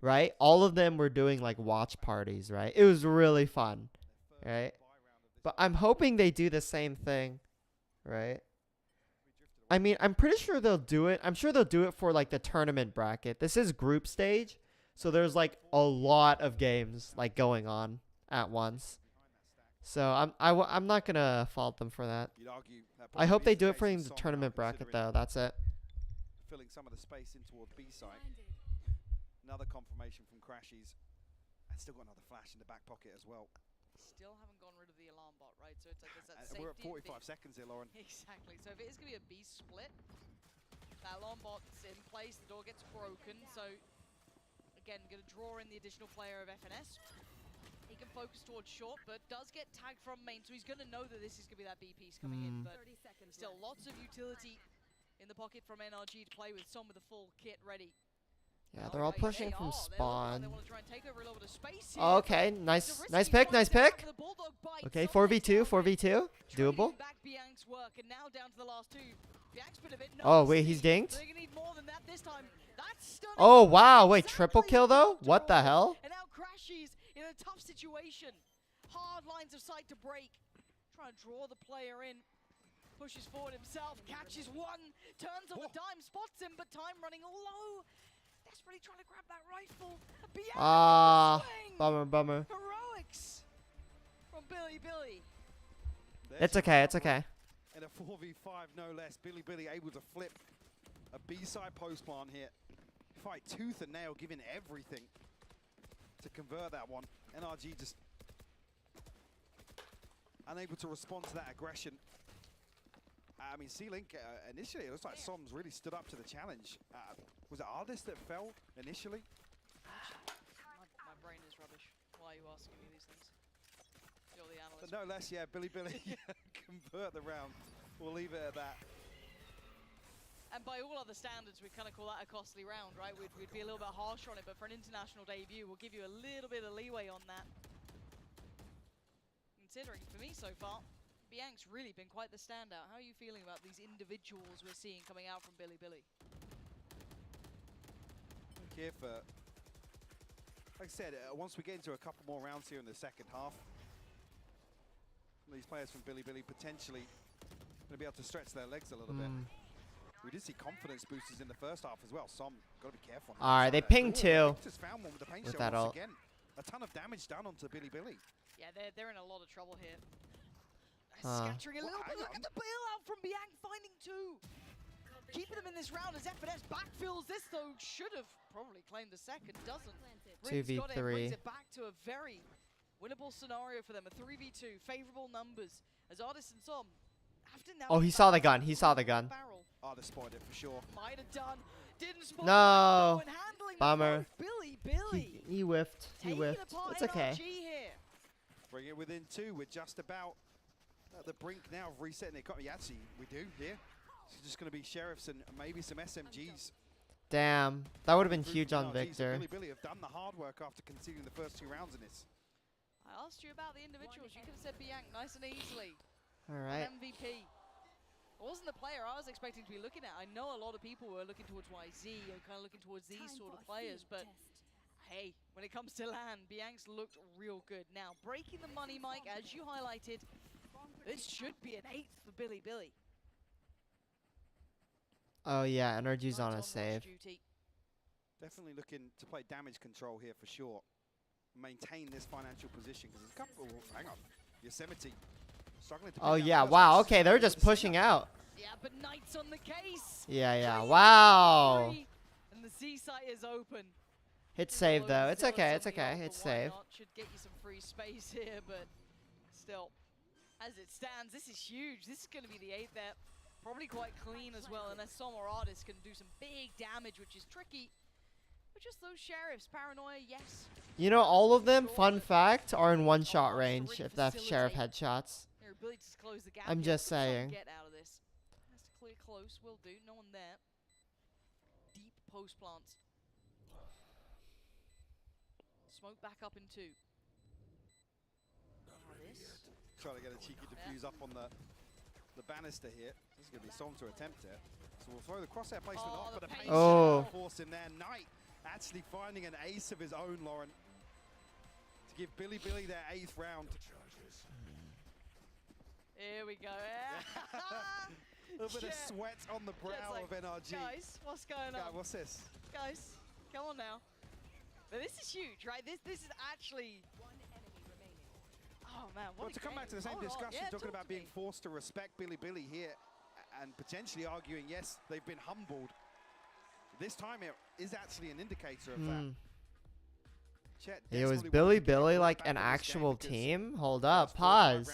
right, all of them were doing like watch parties, right? It was really fun, right? But I'm hoping they do the same thing, right? I mean, I'm pretty sure they'll do it. I'm sure they'll do it for like the tournament bracket. This is group stage, so there's like a lot of games like going on at once. So I'm not gonna fault them for that. I hope they do it for the tournament bracket though. That's it. Filling some of the space in towards B side. Another confirmation from Crashies, and still got another flash in the back pocket as well. Still haven't gone rid of the alarm bot, right? So it's like there's that safety. We're at 45 seconds here, Lauren. Exactly. So if it is gonna be a B split, that alarm bot's in place. The door gets broken. So again, gonna draw in the additional player of FNS. He can focus towards short, but does get tagged from main, so he's going to know that this is going to be that B piece coming in. But still, lots of utility in the pocket from NRG to play with, some with the full kit ready. Yeah, they're all pushing from They spawn. want to try and take over a little bit of space here. Okay, nice pick, nice pick. Okay, 4v2, 4v2, doable. Back Bian's work, and now down to the last two. Bian's been a bit Oh wait, nasty. he's dinked. They're gonna need more than that this time. That's stunning. Oh wow, wait, Exactly triple kill though? after What the all. hell? And now Crashies in a tough situation. Hard lines of sight to break. Trying to draw the player in. Pushes forward himself, catches one, turns on the dime, spots him, but time running all low. Desperately trying to grab that rifle. Ah, bummer. Heroics from Billy. It's okay, it's okay. And a 4v5, no less. Billy able to flip a B-side post plant here. Fight tooth and nail, giving everything to convert that one. NRG just unable to respond to that aggression. I mean, C-Link, initially, it looks like Som's really stood up to the challenge. Was it Ardis that fell initially? My brain is rubbish. Why are you asking me these things? You're the analyst. But no less, yeah, Billy convert the round. We'll leave it at that. And by all other standards, we kind of call that a costly round, right? We'd be a little bit harsher on it, but for an international debut, we'll give you a little bit of leeway on that. Considering, for me so far, Biank's really been quite the standout. How are you feeling about these individuals we're seeing coming out from Billy? Here for, like I said, once we get into a couple more rounds here in the second half, these players from Billy potentially going to be able to stretch their legs a little bit. We did see confidence boosters in the first half as well. Some got to be careful. All right, they pinged two. Just found one with the paint with shell that once ult. again. A ton of damage done onto Billy. Yeah, they're in a lot of trouble here. Scattering a little bit. Look at the bailout from Biank, finding two. Keeping them in this round as FNS backfills this, though. Should have probably claimed the second, doesn't. 2v3. Brings it back to a very winnable scenario for them. A 3v2, favorable numbers. As Ardis and Som have to now. Oh, he saw the gun. He saw the gun. Ardis spotted it for sure. Might have done. Didn't spot No. it, and handling Bummer. Billy. He whiffed. He whiffed. It's okay. Here. Bring it within two. We're just about at the brink now of resetting the economy. Actually, we do here. It's just going to be Sheriffs and maybe some SMGs. Damn, that would have been huge on Victor. Billy have done the hard work after conceding the first 2 rounds in this. I asked you about the individuals. You could have said Biank nice and easily. All right. MVP. It wasn't the player I was expecting to be looking at. I know a lot of people were looking towards YZ and kind of looking towards these sort of players, but hey, when it comes to LAN, Biank's looked real good. Now, breaking the money, Mike, as you highlighted, this should be an 8th for Billy. Oh yeah, NRG's on a save. Definitely looking to play damage control here for sure. Maintain this financial position because there's a couple. Hang on, Yosemite struggling to. Oh yeah, wow. Okay, they're just pushing out. Yeah, but Knight's on the case. Yeah. Wow. And the Z site is open. Hit save though. It's okay. It's okay. It's safe. Should get you some free space here, but still, as it stands, this is huge. This is going to be the 8th there. Probably quite clean as well, unless some or artists can do some big damage, which is tricky. But just those Sheriffs, Paranoia, yes. You know, all of them, fun fact, are in one-shot range if that Sheriff headshots. Their ability to close the gap. I'm just saying. Get out of this. Has to clear close, will do. No one there. Deep post plants. Smoke back up in 2. Trying to get a cheeky defuse up on the banister here. This is going to be Som to attempt it. So we'll throw the crosshair placement off, but a paint force in there. Knight actually finding an ace of his own, Lauren, to give Billy their 8th round. Here we go. A little bit of sweat on the brow of NRG. Guys, what's going on? What's this? Guys, come on now. But this is huge, right? This is actually. Oh man, what well, to come back to the same discussion, talking about being forced to respect Billy here and potentially arguing, yes, they've been humbled. This time it is actually an indicator of that. It was Billy like an actual team? Hold up, pause.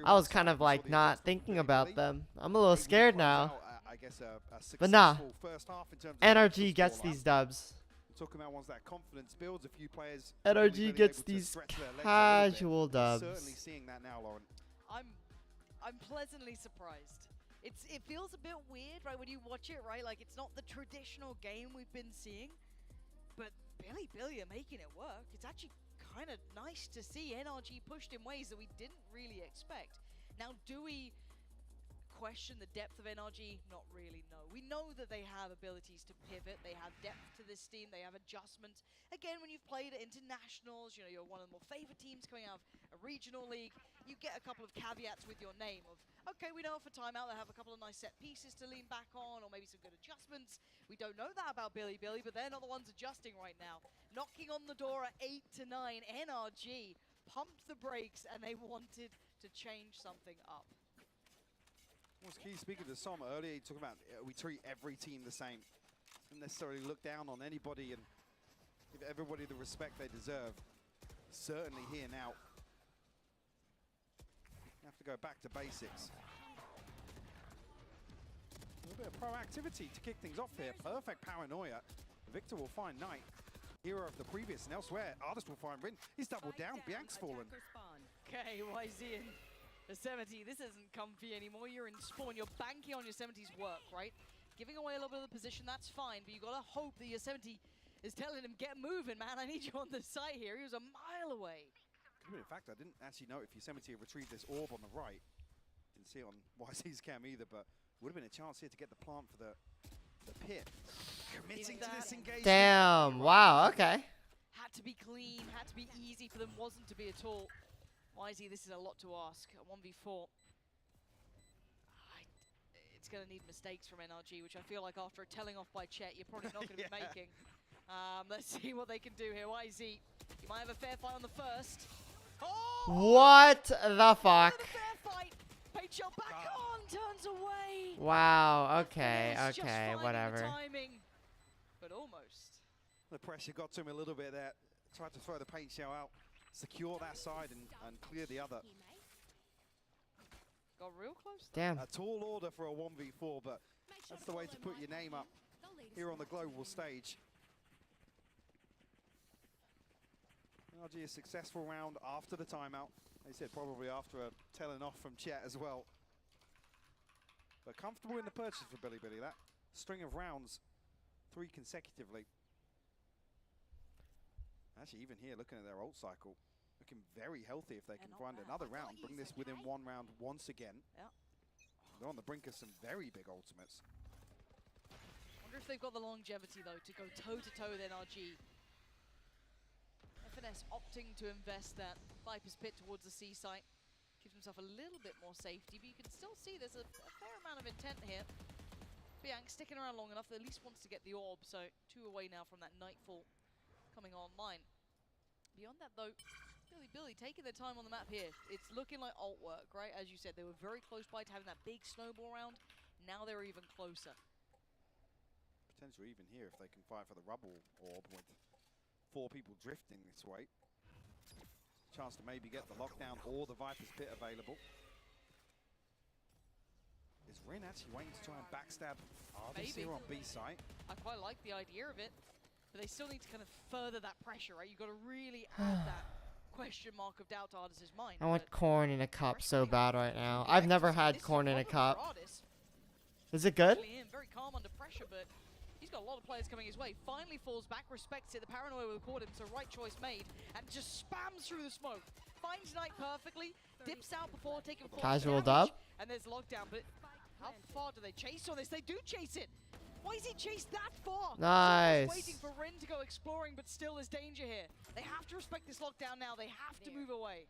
I was kind of like not thinking about them. I'm a little scared now. But nah, NRG gets these dubs. Talking about once that confidence builds, a few players. NRG gets these casual dubs. Certainly seeing that now, Lauren. I'm pleasantly surprised. It feels a bit weird, right, when you watch it, right? Like it's not the traditional game we've been seeing. but Billy are making it work. It's actually kind of nice to see NRG pushed in ways that we didn't really expect. Now, do we question the depth of NRG? Not really, no. We know that they have abilities to pivot, they have depth to this team, they have adjustments. Again, when you've played at internationals, you know, you're one of the more favored teams coming out of a regional league, you get a couple of caveats with your name of, okay, we know for timeout they have a couple of nice set pieces to lean back on, or maybe some good adjustments. We don't know that about Billy, but they're not the ones adjusting right now. Knocking on the door at 8 to 9, NRG pumped the brakes and they wanted to change something up. What's key, speaking to Som earlier, he talked about we treat every team the same. Don't necessarily look down on anybody and give everybody the respect they deserve. Certainly here now. You have to go back to basics. A little bit of proactivity to kick things off here. Perfect paranoia. Victor will find Knight, hero of the previous, and elsewhere, Artist will find Rin. He's doubled down, Biank's fallen. Okay, YZ and the 70, this isn't comfy anymore. You're in spawn, you're banking on your 70's work, right? Giving away a little bit of the position, that's fine, but you gotta hope that your 70 is telling him, get moving, man, I need you on the site here. He was a mile away. In fact, I didn't actually know if Yosemite had retrieved this orb on the right. Didn't see it on YZ's cam either, but would have been a chance here to get the plant for the pit. Committing to this engagement. Damn, wow, okay. Had to be clean, had to be easy for them, wasn't to be at all. YZ, this is a lot to ask. A 1v4. It's going to need mistakes from NRG, which I feel like after a telling off by Chet, you're probably not going to be making. Let's see what they can do here. YZ, you might have a fair fight on the first. Oh! What the fuck? Fair fight. Pageshell back on, turns away. Wow, okay, Just okay, finding the whatever. timing, but almost. The pressure got to him a little bit there. Tried to throw the paint shell out, secure that side and clear the other. Got real close. Damn. A tall order for a 1v4, but that's the way to put your name up here on the global stage. NRG a successful round after the timeout. They said probably after a telling off from Chet as well. But comfortable in the purchase for Billy. That string of rounds, 3 consecutively. Actually, even here, looking at their ult cycle, looking very healthy if they can find another round. Bring this within 1 round once again. Yeah. They're on the brink of some very big ultimates. Wonder if they've got the longevity, though, to go toe-to-toe with NRG. FNS opting to invest that Viper's Pit towards the C site. Gives himself a little bit more safety, but you can still see there's a fair amount of intent here. Biank sticking around long enough that at least wants to get the orb, so 2 away now from that Nightfall coming online. Beyond that, though, Billy taking their time on the map here. It's looking like ult work, right? As you said, they were very close by to having that big snowball round. Now they're even closer. Potentially even here if they can fight for the rubble orb with 4 people drifting this way. Chance to maybe get the lockdown or the Viper's Pit available. Is Rin actually waiting to try and backstab Artis here on B site? I quite like the idea of it, but they still need to kind of further that pressure, right? You've got to really add that question mark of doubt to Artis' mind. I want corn in a cup so bad right now. I've never had corn in a cup. Is it good? Very calm under pressure, but he's got a lot of players coming his way. Finally falls back, respects it. The paranoia will have caught him, so right choice made. And just spams through the smoke. Finds Knight perfectly. Dips out before taking full Casual damage. dub. And there's lockdown, but how far do they chase on this? They do chase it. Why is he chased that far? Nice. Waiting for Rin to go exploring, but still there's danger here. They have to respect this lockdown now. They have to move away.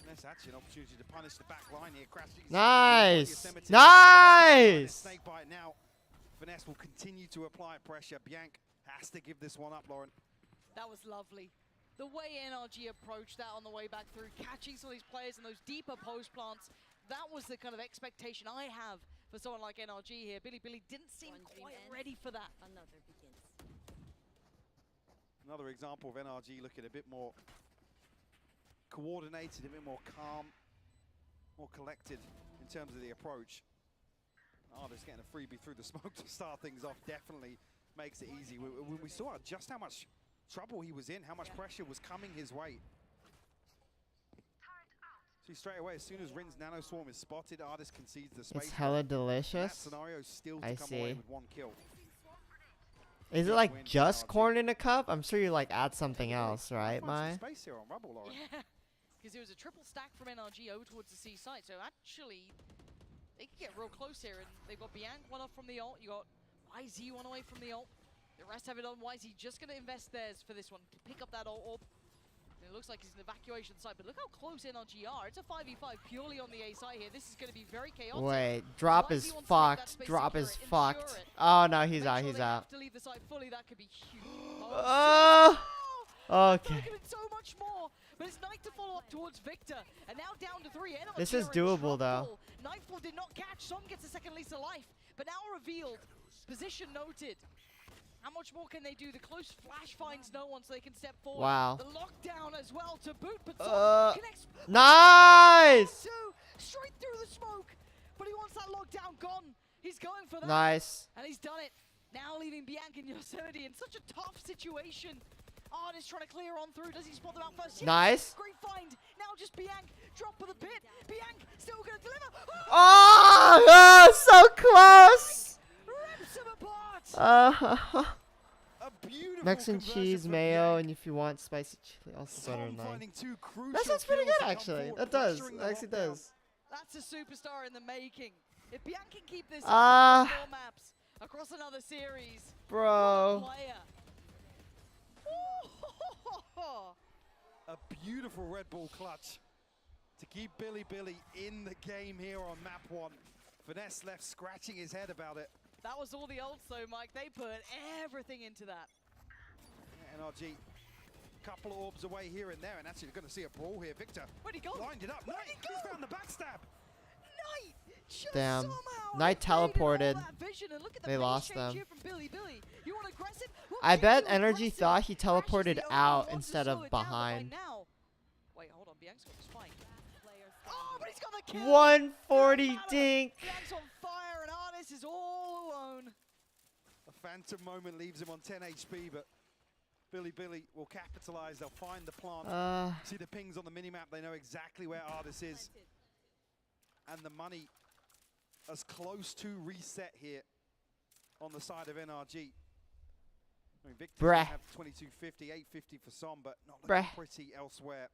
And that's actually an opportunity to punish the back line here. Crashing. Nice. Nice. Snake bite now. Finesse will continue to apply pressure. Biank has to give this one up, Lauren. That was lovely. The way NRG approached that on the way back through, catching some of these players in those deeper post plants, that was the kind of expectation I have for someone like NRG here. Billy didn't seem quite ready for that. Another begins. Another example of NRG looking a bit more coordinated, a bit more calm, more collected in terms of the approach. Just getting a freebie through the smoke to start things off definitely makes it easy. We saw just how much trouble he was in, how much pressure was coming his way. See, straight away, as soon as Rin's Nano Swarm is spotted, Artist concedes the space. It's hella delicious. That scenario still to I come away see. with 1 kill. Is it like just corn in a cup? I'm sure you like add something else, right, Mai? Space here on Rubble, Lauren. Yeah, because it was a triple stack from NRG over towards the C side. So actually, they can get real close here. And they've got Bianc one off from the ult. You got YZ one away from the ult. The rest have it on YZ. Just going to invest theirs for this one. Pick up that ult orb. It looks like he's in the evacuation site, but look how close NRG are. It's a 5v5 purely on the A side here. This is going to be very chaotic. Wait, drop is fucked. Drop is fucked. Oh no, he's out. He's out. To leave the site fully. That could be huge. Okay. So much more, but it's Knight to follow up towards Victor, and now down to 3. NRG This is are in doable, though. trouble. Nightfall did not catch. Som gets a second lease of life, but now revealed. Position noted. How much more can they do? The close flash finds no one, so they can step forward. Wow. The lockdown as well to boot, but Som connects. Nice! Straight through the smoke, but he wants that lockdown gone. He's going for that. Nice. And he's done it. Now leaving Bianc and Yosemite in such a tough situation. Artist trying to clear on through. Does he spot them out first? Yes. Nice. Great find. Now just Bianc. Drop of the pit. Bianc still going to deliver. Oh, so close. Rips him apart. A beautiful Mac and conversion cheese, from mayo, Bianc. and if you want spicy chili, also better than mine. Finding two crucial That sounds pretty kills good, to come actually. forward, That does. pressuring It the actually lockdown. does. That's a superstar in the making. If Bianc can keep this Ah. 4 maps across another series, Bro. what a player. A beautiful Red Bull clutch to keep Billy in the game here on map 1. Finesse left scratching his head about it. That was all the ults though, Mike. They put everything into that. NRG, couple of orbs away here and there, and actually you're going to see a brawl here. Victor Where'd he go? lined it up. Where'd Knight, he go? he's found the backstab. Knight just Damn. somehow Knight evaded all teleported. that vision, and look at the They pace lost change them. here from Billy. You want aggressive? Well, I bet Billy NRG aggressive. thought he Crashes teleported the out overall, wants to instead slow of it down, but by behind. now- Wait, hold on. Bianc's got the spike. Oh, but he's got the kill. 140 Doesn't matter. dink. Bianc's on fire, and Artis is all alone. A phantom moment leaves him on 10 HP, but Billy will capitalize. They'll find the plant. See the pings on the minimap. They know exactly where Artis is. And the money as close to reset here on the side of NRG. I mean, Victor Bruh. have 2250, 850 for Som, but not looking Bruh. pretty elsewhere.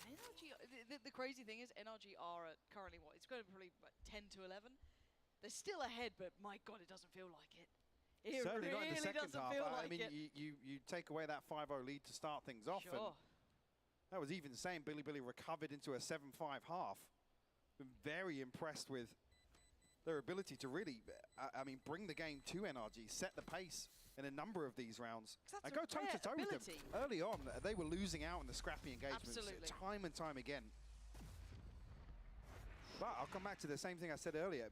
NRG, the crazy thing is NRG are at currently what? It's going to be probably what, 10 to 11. They're still ahead, but my God, it doesn't feel like it. It Certainly really not in the second doesn't half. feel I like mean, it. you take away that 5-0 lead to start things off. And Sure. that was even saying Billy recovered into a 7-5 half. Been very impressed with their ability to really, I mean, bring the game to NRG, set the pace in a number of these rounds, and go toe-to-toe with them. Early on, they were losing out in the scrappy engagements time and time again. But I'll come back to the same thing I said earlier.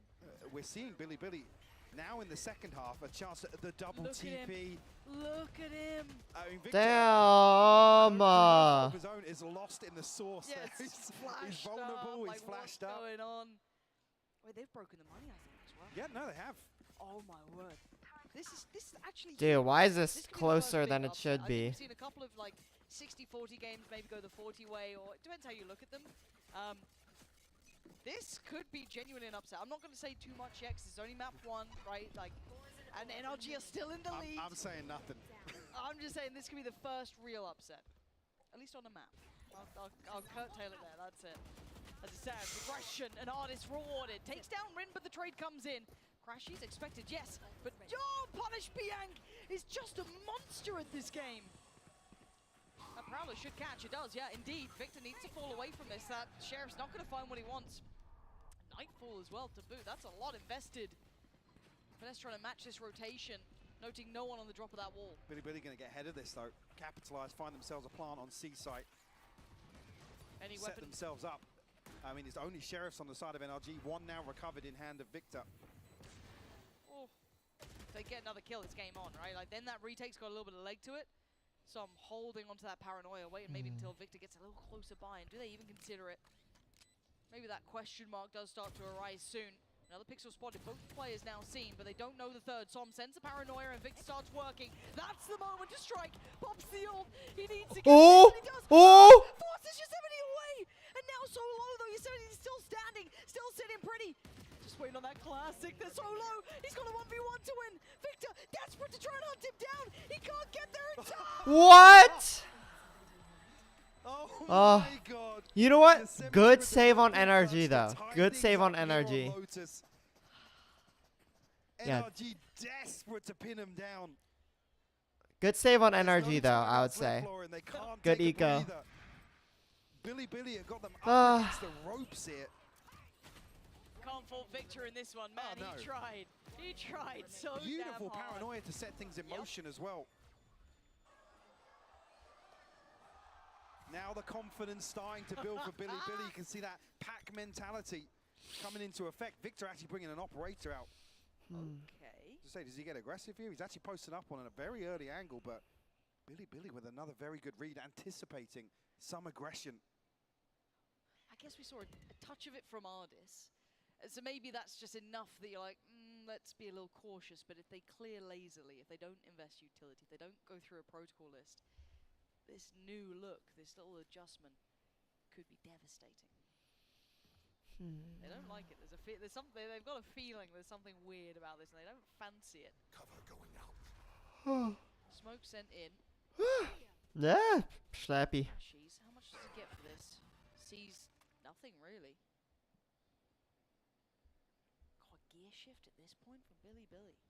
We're seeing Billy now in the second half, a chance at the double TP. Look at him. I mean, Victor, Damn. of his own is lost in the source. Yes, There. He's vulnerable, up, he's like, flashed what's up. going on? Wait, they've broken the money, I think, as well. Yeah, no, they have. Oh my word. This is actually Dude, why is this this could be the closer first than big it should upset. I think be? we've seen a couple of like 60-40 games, maybe go the 40 way, or it depends how you look at them. This could be genuinely an upset. I'm not going to say too much yet, 'cause it's only map 1, right? Like, and NRG are still in the lead. I'm saying nothing. I'm just saying this could be the first real upset, at least on the map. I'll curtail it there. That's it. As it stands, aggression, an artist rewarded. Takes down Rin, but the trade comes in. Crashies expected, yes, but punish Bianc is just a monster at this game. That Prowler should catch. It does, yeah, indeed. Victor needs to fall away from this. That Sheriff's not going to find what he wants. Nightfall as well to boot. That's a lot invested. Finesse trying to match this rotation, noting no one on the drop of that wall. Billy going to get ahead of this though. Capitalize, find themselves a plant on C site. Any Set weapon themselves up. I mean, it's only Sheriffs on the side of NRG. One now recovered in hand of Victor. Oh, if they get another kill, it's game on, right? Like then that retake's got a little bit of leg to it. So I'm holding onto that paranoia, waiting maybe until Victor gets a little closer by. And do they even consider it? Maybe that question mark does start to arise soon. Another pixel spotted, both players now seen, but they don't know the third. Som sends a paranoia and Victor starts working. That's the moment to strike. Pops the ult. He needs to get it, but he does. Forces Yosemite away. And now so low though, Yosemite's still standing, still sitting pretty. Just just waiting on that classic. They're so low. He's got a 1v1 to win. Victor, desperate to try and hunt him down. He can't get there in time. What? Oh my God. You know what? Good save on NRG though. Good save on NRG. Yeah. NRG desperate to pin him down. Good save on NRG though, I would say. Good eco. Billy have got them up against the ropes here. Can't fault Victor in this one, man. Oh, no. He tried. He tried so Beautiful damn hard. paranoia to set things in motion as well. Now the confidence starting to build for Billy. You can see that pack mentality coming into effect. Victor actually bringing an operator out. Okay. To say, does he get aggressive here? He's actually posting up on a very early angle, but Billy with another very good read, anticipating some aggression. I guess we saw a touch of it from Ardis. So maybe that's just enough that you're like, let's be a little cautious. But if they clear lazily, if they don't invest utility, if they don't go through a protocol list, this new look, this little adjustment could be devastating. They don't like it. There's something. They've got a feeling there's something weird about this, and they don't fancy it. Cover going out. Smoke sent in. Yeah, slappy. She's. How much does he get for this? Sees nothing really. God, gear shift at this point from Billy.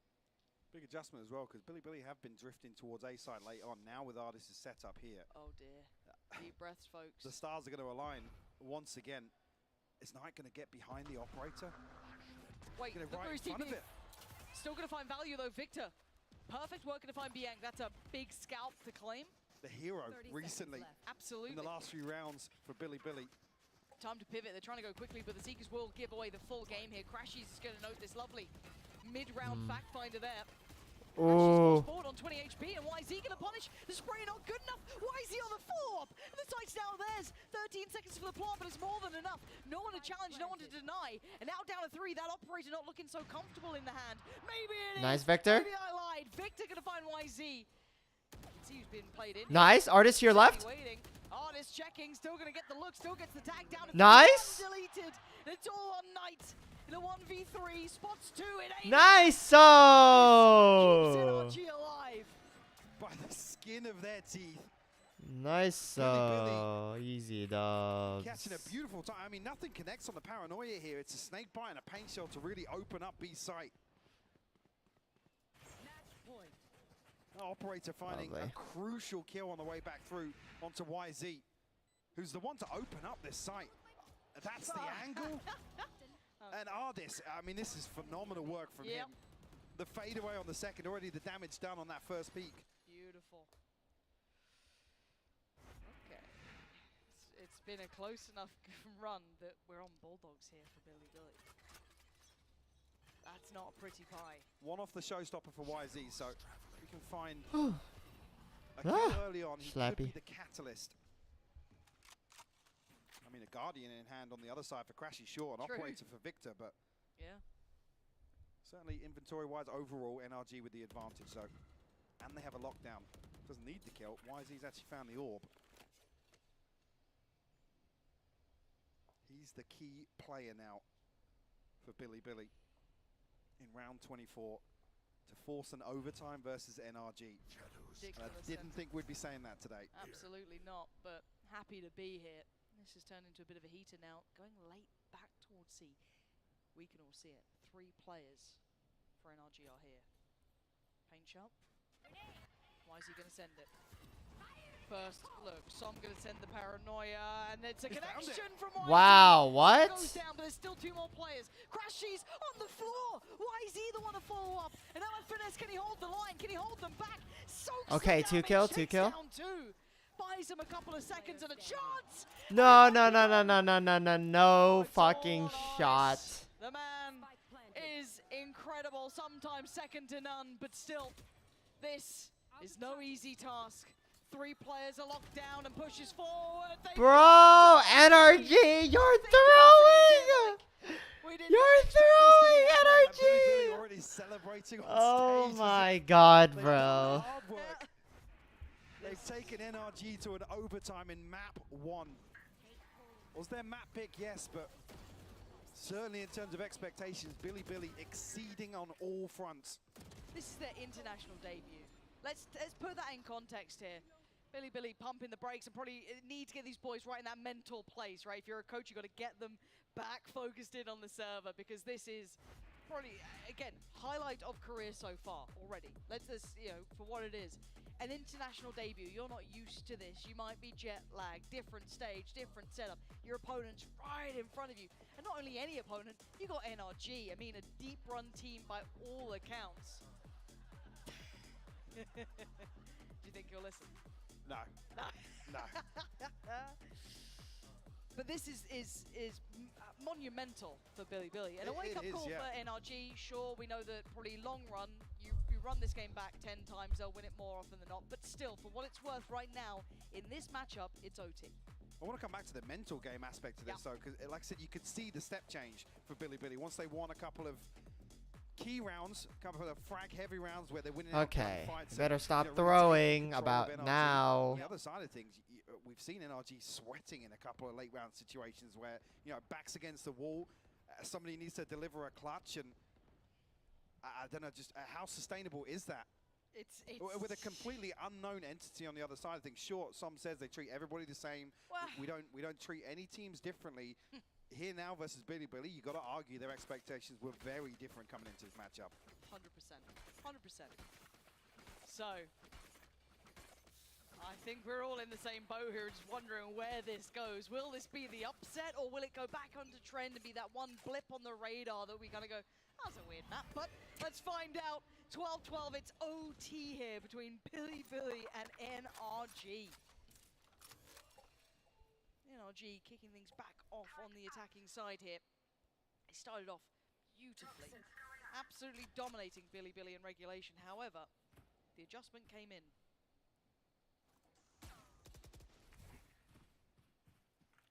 Big adjustment as well, because Billy have been drifting towards A side late on. Now with Ardis' setup here. Oh dear. Deep breaths, folks. The stars are going to align once again. Is Knight going to get behind the operator? Wait, Get it look right where in he's front of TP. it. Still going to find value though, Victor. Perfect work to find Bianc. That's a big scalp to claim. The hero recently Absolutely. in the last few rounds for Billy. Time to pivot. They're trying to go quickly, but the Seekers will give away the full game here. Crashies is going to note this lovely mid-round fact finder there. Oh. Forward on 20 HP, and YZ going to punish. The spray not good enough. YZ on the follow-up. And the site's now theirs. 13 seconds for the plant, but it's more than enough. No one to challenge, no one to deny. And now down to 3. That operator not looking so comfortable in the hand. Maybe it is. Nice, Victor. Maybe I lied. Victor going to find YZ. You can see who's been played in. Nice. Artist to your left. Waiting. Artist checking. Still going to get the look. Still gets the tag down. Nice. Deleted. It's all on Knight. In a 1v3, spots 2, it ain't. Nice. So. Keeps NRG alive. By the skin of their teeth. Nice. So. Easy dubs. Catching a beautiful time. I mean, nothing connects on the paranoia here. It's a snake bite and a paint shell to really open up B site. Operator finding a crucial kill on the way back through onto YZ, who's the one to open up this site. That's the angle. And Ardis, I mean, this is phenomenal work from him. The fadeaway on the second, already the damage done on that first peak. Beautiful. Okay. It's been a close enough run that we're on Bulldogs here for Billy. That's not a pretty pie. One off the showstopper for YZ, so we can find a kill early on. He could be the catalyst. I mean, a Guardian in hand on the other side for Crashy, sure, an operator for Victor, but yeah, certainly inventory-wise, overall, NRG with the advantage, so. And they have a lockdown. Doesn't need the kill. YZ's actually found the orb. He's the key player now for Billy in round 24 to force an overtime versus NRG. I didn't think we'd be saying that today. Absolutely not, but happy to be here. This has turned into a bit of a heater now. Going late back towards C. We can all see it. 3 players for NRG are here. Paint shop. Why is he going to send it? First, look, so I'm going to send the paranoia, and it's a connection from YZ. Wow, what? Goes down, but there's still 2 more players. Crashies on the floor. YZ the one to follow up. And now FNC, can he hold the line? Can he hold them back? Okay, 2 kill, 2 kill. Buys him a couple of seconds and a chance. No fucking shot. The man is incredible, sometimes second to none, but still, this is no easy task. 3 players are locked down and pushes forward. Bro, NRG, you're throwing! You're throwing, NRG! Already celebrating on Oh stage. my god, bro. They've taken NRG to an overtime in map 1. Was their map pick? Yes, but Certainly in terms of expectations, Billy exceeding on all fronts. This is their international debut. Let's put that in context here. Billy pumping the brakes and probably need to get these boys right in that mental place, right? If you're a coach, you've got to get them back focused in on the server, because this is probably, again, highlight of career so far already. Let's just, you know, for what it is. An international debut, you're not used to this. You might be jet lagged, different stage, different setup. Your opponent's right in front of you. And not only any opponent, you got NRG. I mean, a deep run team by all accounts. Do you think you'll listen? No. No. But this is monumental for Billy. And a wake-up call for NRG. Sure, we know that probably long run, you run this game back 10 times, they'll win it more often than not. But still, for what it's worth right now, in this matchup, it's OT. I want to come back to the mental game aspect of this, though, because like I said, you could see the step change for Billy. Once they won a couple of key rounds, a couple of frag-heavy rounds where they're winning. Okay, fights, better stop really throwing about now. On the other side of things, we've seen NRG sweating in a couple of late round situations where, you know, backs against the wall, somebody needs to deliver a clutch, and I don't know, just how sustainable is that? It's with a completely unknown entity on the other side of things. Sure, some says they treat everybody the same. Well, we don't treat any teams differently. Here now versus Billy, you got to argue their expectations were very different coming into this matchup. 100%. So, I think we're all in the same boat here, just wondering where this goes. Will this be the upset, or will it go back onto trend and be that one blip on the radar that we kind of go, that's a weird map, but let's find out. 12-12, it's OT here between Billy and NRG. NRG kicking things back off on the attacking side here. He started off beautifully, absolutely dominating Billy in regulation. However, the adjustment came in.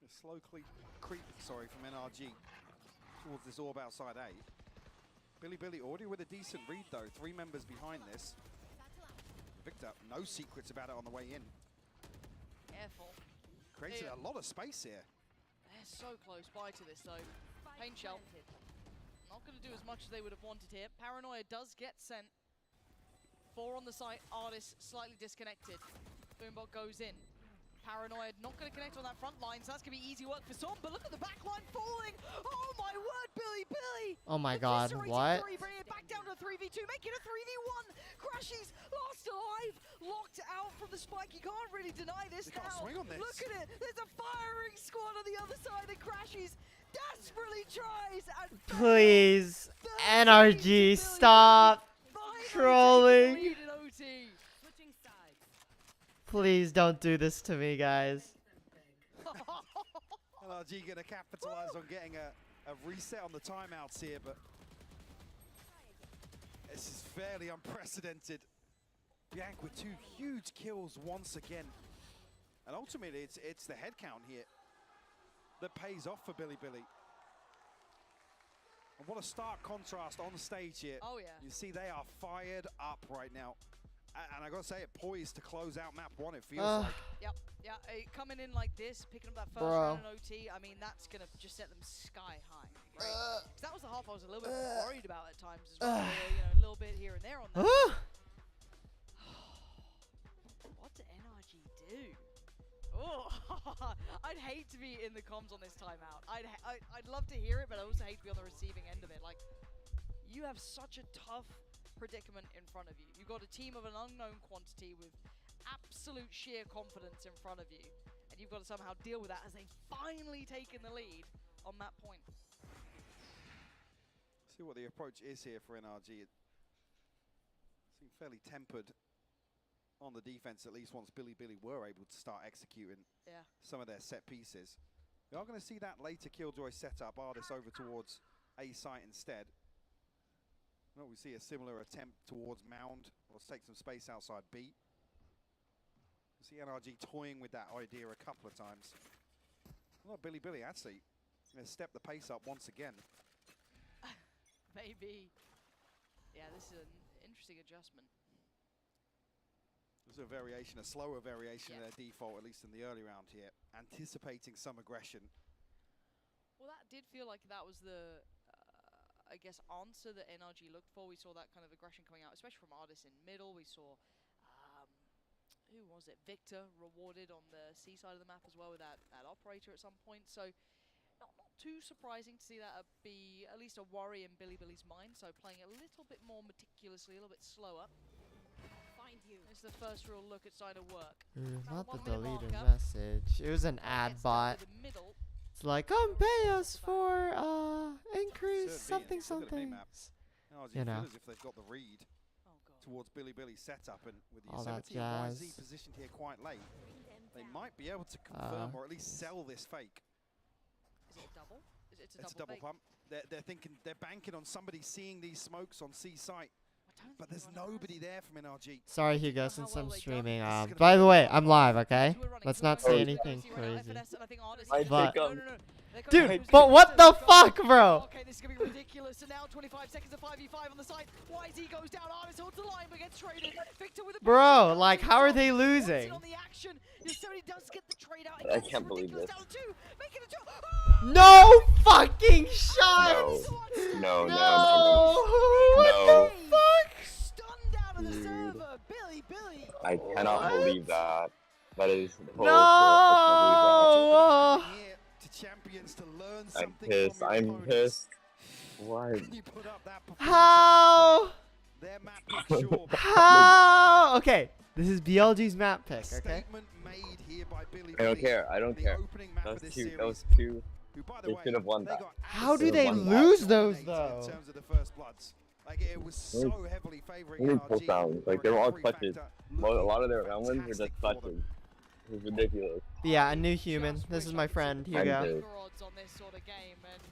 A slow creep, from NRG towards this orb outside A. Billy already with a decent read, though. 3 members behind this. Victor, no secrets about it on the way in. Careful. Creates a lot of space here. They're so close by to this, though. Pain Shell. Not going to do as much as they would have wanted here. Paranoia does get sent. 4 on the site. Artist slightly disconnected. Boombot goes in. Paranoid not going to connect on that front line, so that's going to be easy work for Som, but look at the back line falling! Oh my word, Billy! Oh my god, what? 3, bringing it back down to a 3v2, making a 3v1! Crashies lost alive, locked out from the spike. You can't really deny this now. Swing on this. Look at it, there's a firing squad on the other side, and Crashies desperately tries and please, NRG, stop trolling. Please don't do this to me, guys. NRG going to capitalize on getting a reset on the timeouts here, but this is fairly unprecedented. Bianc with 2 huge kills once again. And ultimately, it's the head count here that pays off for Billy. And what a stark contrast on stage here. Oh, yeah. You see they are fired up right now. And I gotta say, it poised to close out map 1, it feels like. Yep, yeah, coming in like this, picking up that first round in OT, I mean, that's gonna just set them sky high, right? 'Cause that was the half I was a little bit worried about at times as well, you know, a little bit here and there on that. What did NRG do? Oh, I'd hate to be in the comms on this timeout. I'd love to hear it, but I also hate to be on the receiving end of it. Like, you have such a tough predicament in front of you. You've got a team of an unknown quantity with absolute sheer confidence in front of you, and you've got to somehow deal with that as they've finally taken the lead on that point. See what the approach is here for NRG. It seemed fairly tempered on the defense, at least once Billy were able to start executing some of their set pieces. We are going to see that later Killjoy setup, Artis over towards A site instead. Well, we see a similar attempt towards Mound. Let's take some space outside B. We see NRG toying with that idea a couple of times. Well, Billy actually going to step the pace up once again. Maybe. Yeah, this is an interesting adjustment. There's a variation, a slower variation of their default, at least in the early round here. Anticipating some aggression. Well, that did feel like that was the, I guess, answer that NRG looked for. We saw that kind of aggression coming out, especially from Artis in middle. We saw, who was it? Victor rewarded on the C side of the map as well with that operator at some point. So not too surprising to see that be at least a worry in Billy's mind. So playing a little bit more meticulously, a little bit slower. Find you. It's the first real look at side of work. Not the 1 minute deleted marker. message. It was an ad bot. It's like, come pay us for increase something something. You You know. As if they've got the read towards Billy's setup, and with the All that Yosemite and YZ jazz. positioned here quite late, they might be able to confirm or at least sell this fake. Is it a double? It's a double fake. pump. They're thinking, they're banking on somebody seeing these smokes on C site, but there's nobody there from NRG. Sorry, Hugo, since I'm streaming. This is gonna By be the a way, lot. I'm live, okay? Two are running, Let's two are not running. say Oh, anything see right now, crazy. FNS and I think Artis I is- But- think, They're Dude, going but what the fuck, bro? Okay, this is going to be ridiculous. So now 25 seconds of 5v5 on the side. YZ goes down. Artis holds the line, but gets traded. Victor with a Bro, big like, shot. how are they Wants it losing? on the action. Yosemite does get the trade out. I It's can't believe ridiculous. this. Down to two. Making it two. No fucking shot! No. No! What the fuck? Stunned out of the Dude. server. Billy. I cannot believe that. That is No! Here to champions to learn I'm something pissed. from your I'm opponents. pissed. What? You put up that performance. How? Their map pick, sure. How? Okay, this is BLG's map pick, okay? Statement made here by Billy. I don't care. I don't The care. opening map That of was this two. series, That was two. who, by the They way, should have won they that. got How do Should've they won that. lose those, dominated though? In terms of the first bloods. Like, it was so heavily favoring Only NRG. pull rounds. Like, they were all Recovery clutches. factor A lot of their looking round wins were just fantastic for them. clutches. It was ridiculous. Yeah, a new human. This is my friend, Hugo. Dude. Odds on this sort of game, and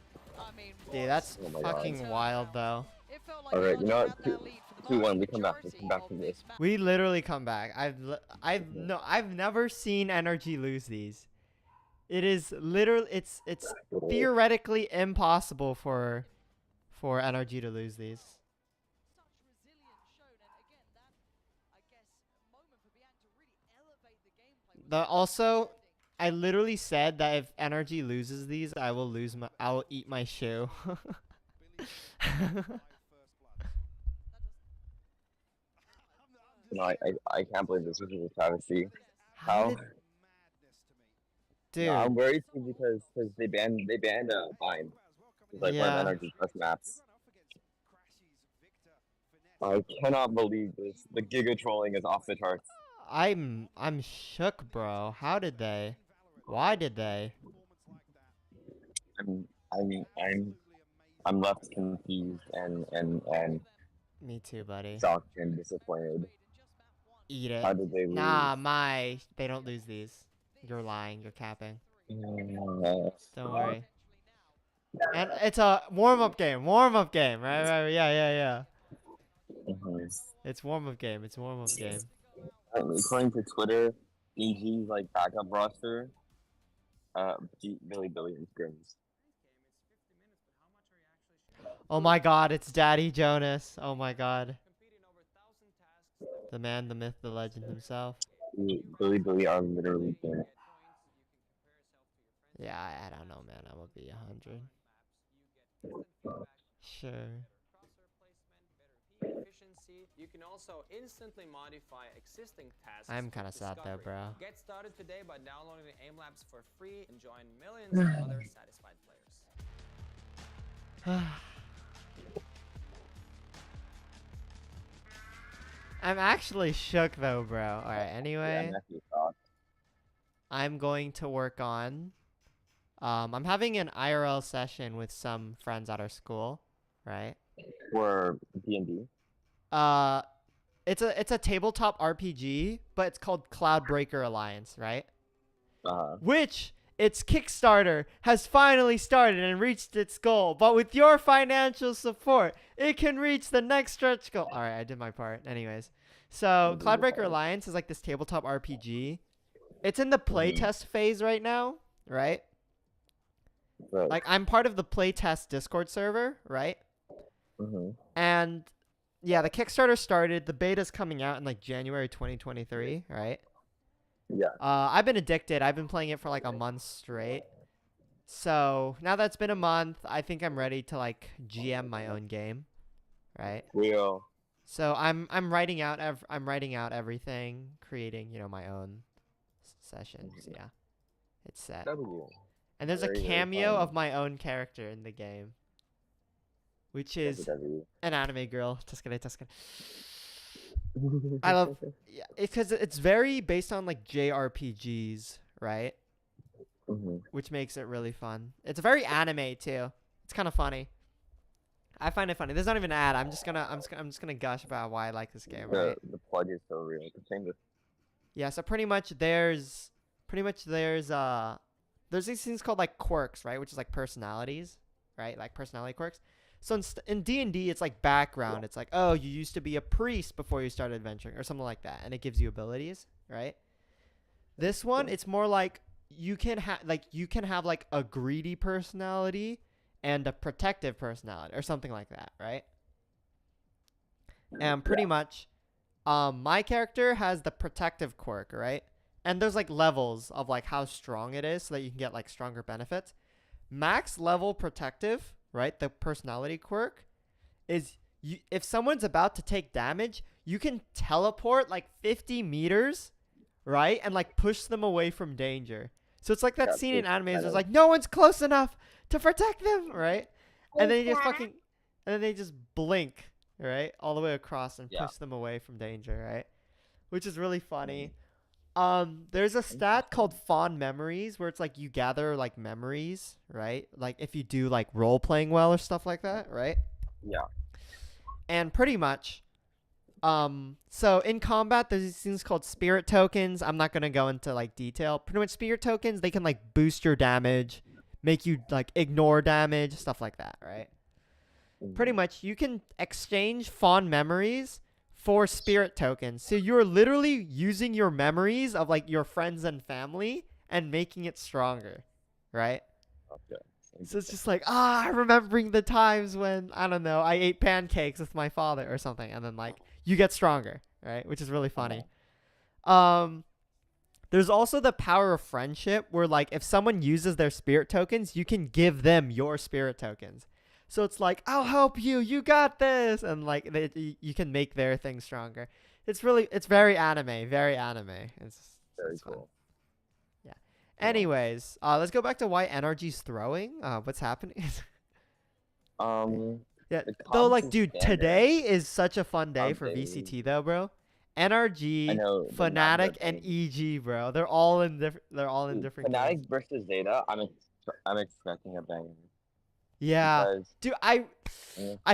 I mean, Dude, that's Oh my God. fucking wild, though. it felt like Alright, NRG you know what? had that lead for the 2-1, vast we come back. Let's majority come back to of this. match. We literally come back. I've never seen NRG lose these. It is literally it's theoretically impossible for NRG to lose these. Such resilience shown, and again, that, I guess, moment for Bianc to really elevate the gameplay. was Also, outstanding. I literally said that if NRG loses these, I will eat my shoe. No, I can't believe this. This is a travesty. How? Dude, No, I'm worried too because they banned Bind. It's like one Yeah. of NRG's best maps. I cannot believe this. The giga trolling is off the charts. I'm shook, bro. How did they? Why did they? I'm left confused and Me too, buddy. shocked and disappointed. Eat it. How did they lose? Nah, they don't lose these. You're lying. You're capping. Don't worry. And it's a warm-up game. Warm-up game. Right. Yeah. Mhm. It's warm-up game. It's warm-up game. According to Twitter, EG's like backup roster, Billy and Scrims. Oh my God! It's Daddy Jonas. Oh my God. The man, the myth, the legend himself. Billy are literally good. Yeah, I don't know, man. I'm gonna be 100. Sure. Efficiency. You can also instantly modify existing tasks. I'm kind of with sad though, Discovery. bro. Get started today by downloading the Aim Labs for free and join millions of other satisfied players. I'm actually shook though, bro. All right. Yeah, Anyway, I'm actually shocked. I'm going to work on. I'm having an IRL session with some friends at our school, right? For D&D. It's a tabletop RPG, but it's called Cloudbreaker Alliance, right? Which its Kickstarter has finally started and reached its goal, but with your financial support, it can reach the next stretch goal. All right, I did my part. Anyways, so Cloudbreaker Alliance is like this tabletop RPG. It's in the playtest phase right now, right? Right. Like I'm part of the playtest Discord server, right? And yeah, the Kickstarter started. The beta's coming out in like January 2023, right? Yeah. I've been addicted. I've been playing it for like a month straight. So now that's been a month, I think I'm ready to like GM my own game, right? Real. So I'm writing out everything, creating my own sessions. Yeah, it's set. W. And there's a Very, very cameo fun. of my own character in the game, which is W. an anime girl. Just kidding. I love, yeah, because it's very based on like JRPGs, right? Which makes it really fun. It's very anime too. It's kind of funny. I find it funny. There's not even an ad. I'm just gonna gush about why I like this game, right? The plug is so real. Yeah. So pretty much there's these things called like quirks, right? Which is like personalities, right? Like personality quirks. So in D&D, it's like background. It's like, oh, you used to be a priest before you started adventuring, or something like that, and it gives you abilities, right? This one, it's more like you can have like a greedy personality and a protective personality, or something like that, right? And pretty much, my character has the protective quirk, right? And there's like levels of like how strong it is, so that you can get like stronger benefits. Max level protective, right? The personality quirk is if someone's about to take damage, you can teleport like 50 meters, right? And like push them away from danger. So it's like that scene in animes where it's like no one's close enough to protect them, right? And then they just blink, right? All the way across and push them away from danger, right? Which is really funny. There's a stat called fond memories where it's like you gather like memories, right? Like if you do like role playing well or stuff like that, right? Yeah. And pretty much, so in combat, there's these things called spirit tokens. I'm not gonna go into like detail. Pretty much spirit tokens, they can like boost your damage, make you like ignore damage, stuff like that, right? Pretty much, you can exchange fond memories for spirit tokens. So you're literally using your memories of like your friends and family and making it stronger, right? Okay. So it's just like, remembering the times when, I don't know, I ate pancakes with my father or something, and then like you get stronger, right? Which is really funny. There's also the power of friendship where like if someone uses their spirit tokens, you can give them your spirit tokens. So it's like, I'll help you. You got this. And like you can make their thing stronger. It's very anime. Very anime. It's Very fun. cool. Yeah. Anyways, let's go back to why NRG's throwing. What's happening? Yeah. Though, like, dude, today is such a fun day for VCT, though, bro. NRG, Fnatic, and EG, bro. They're all in different. Fnatic games. versus ZETA. I'm expecting a banger. Yeah, dude, I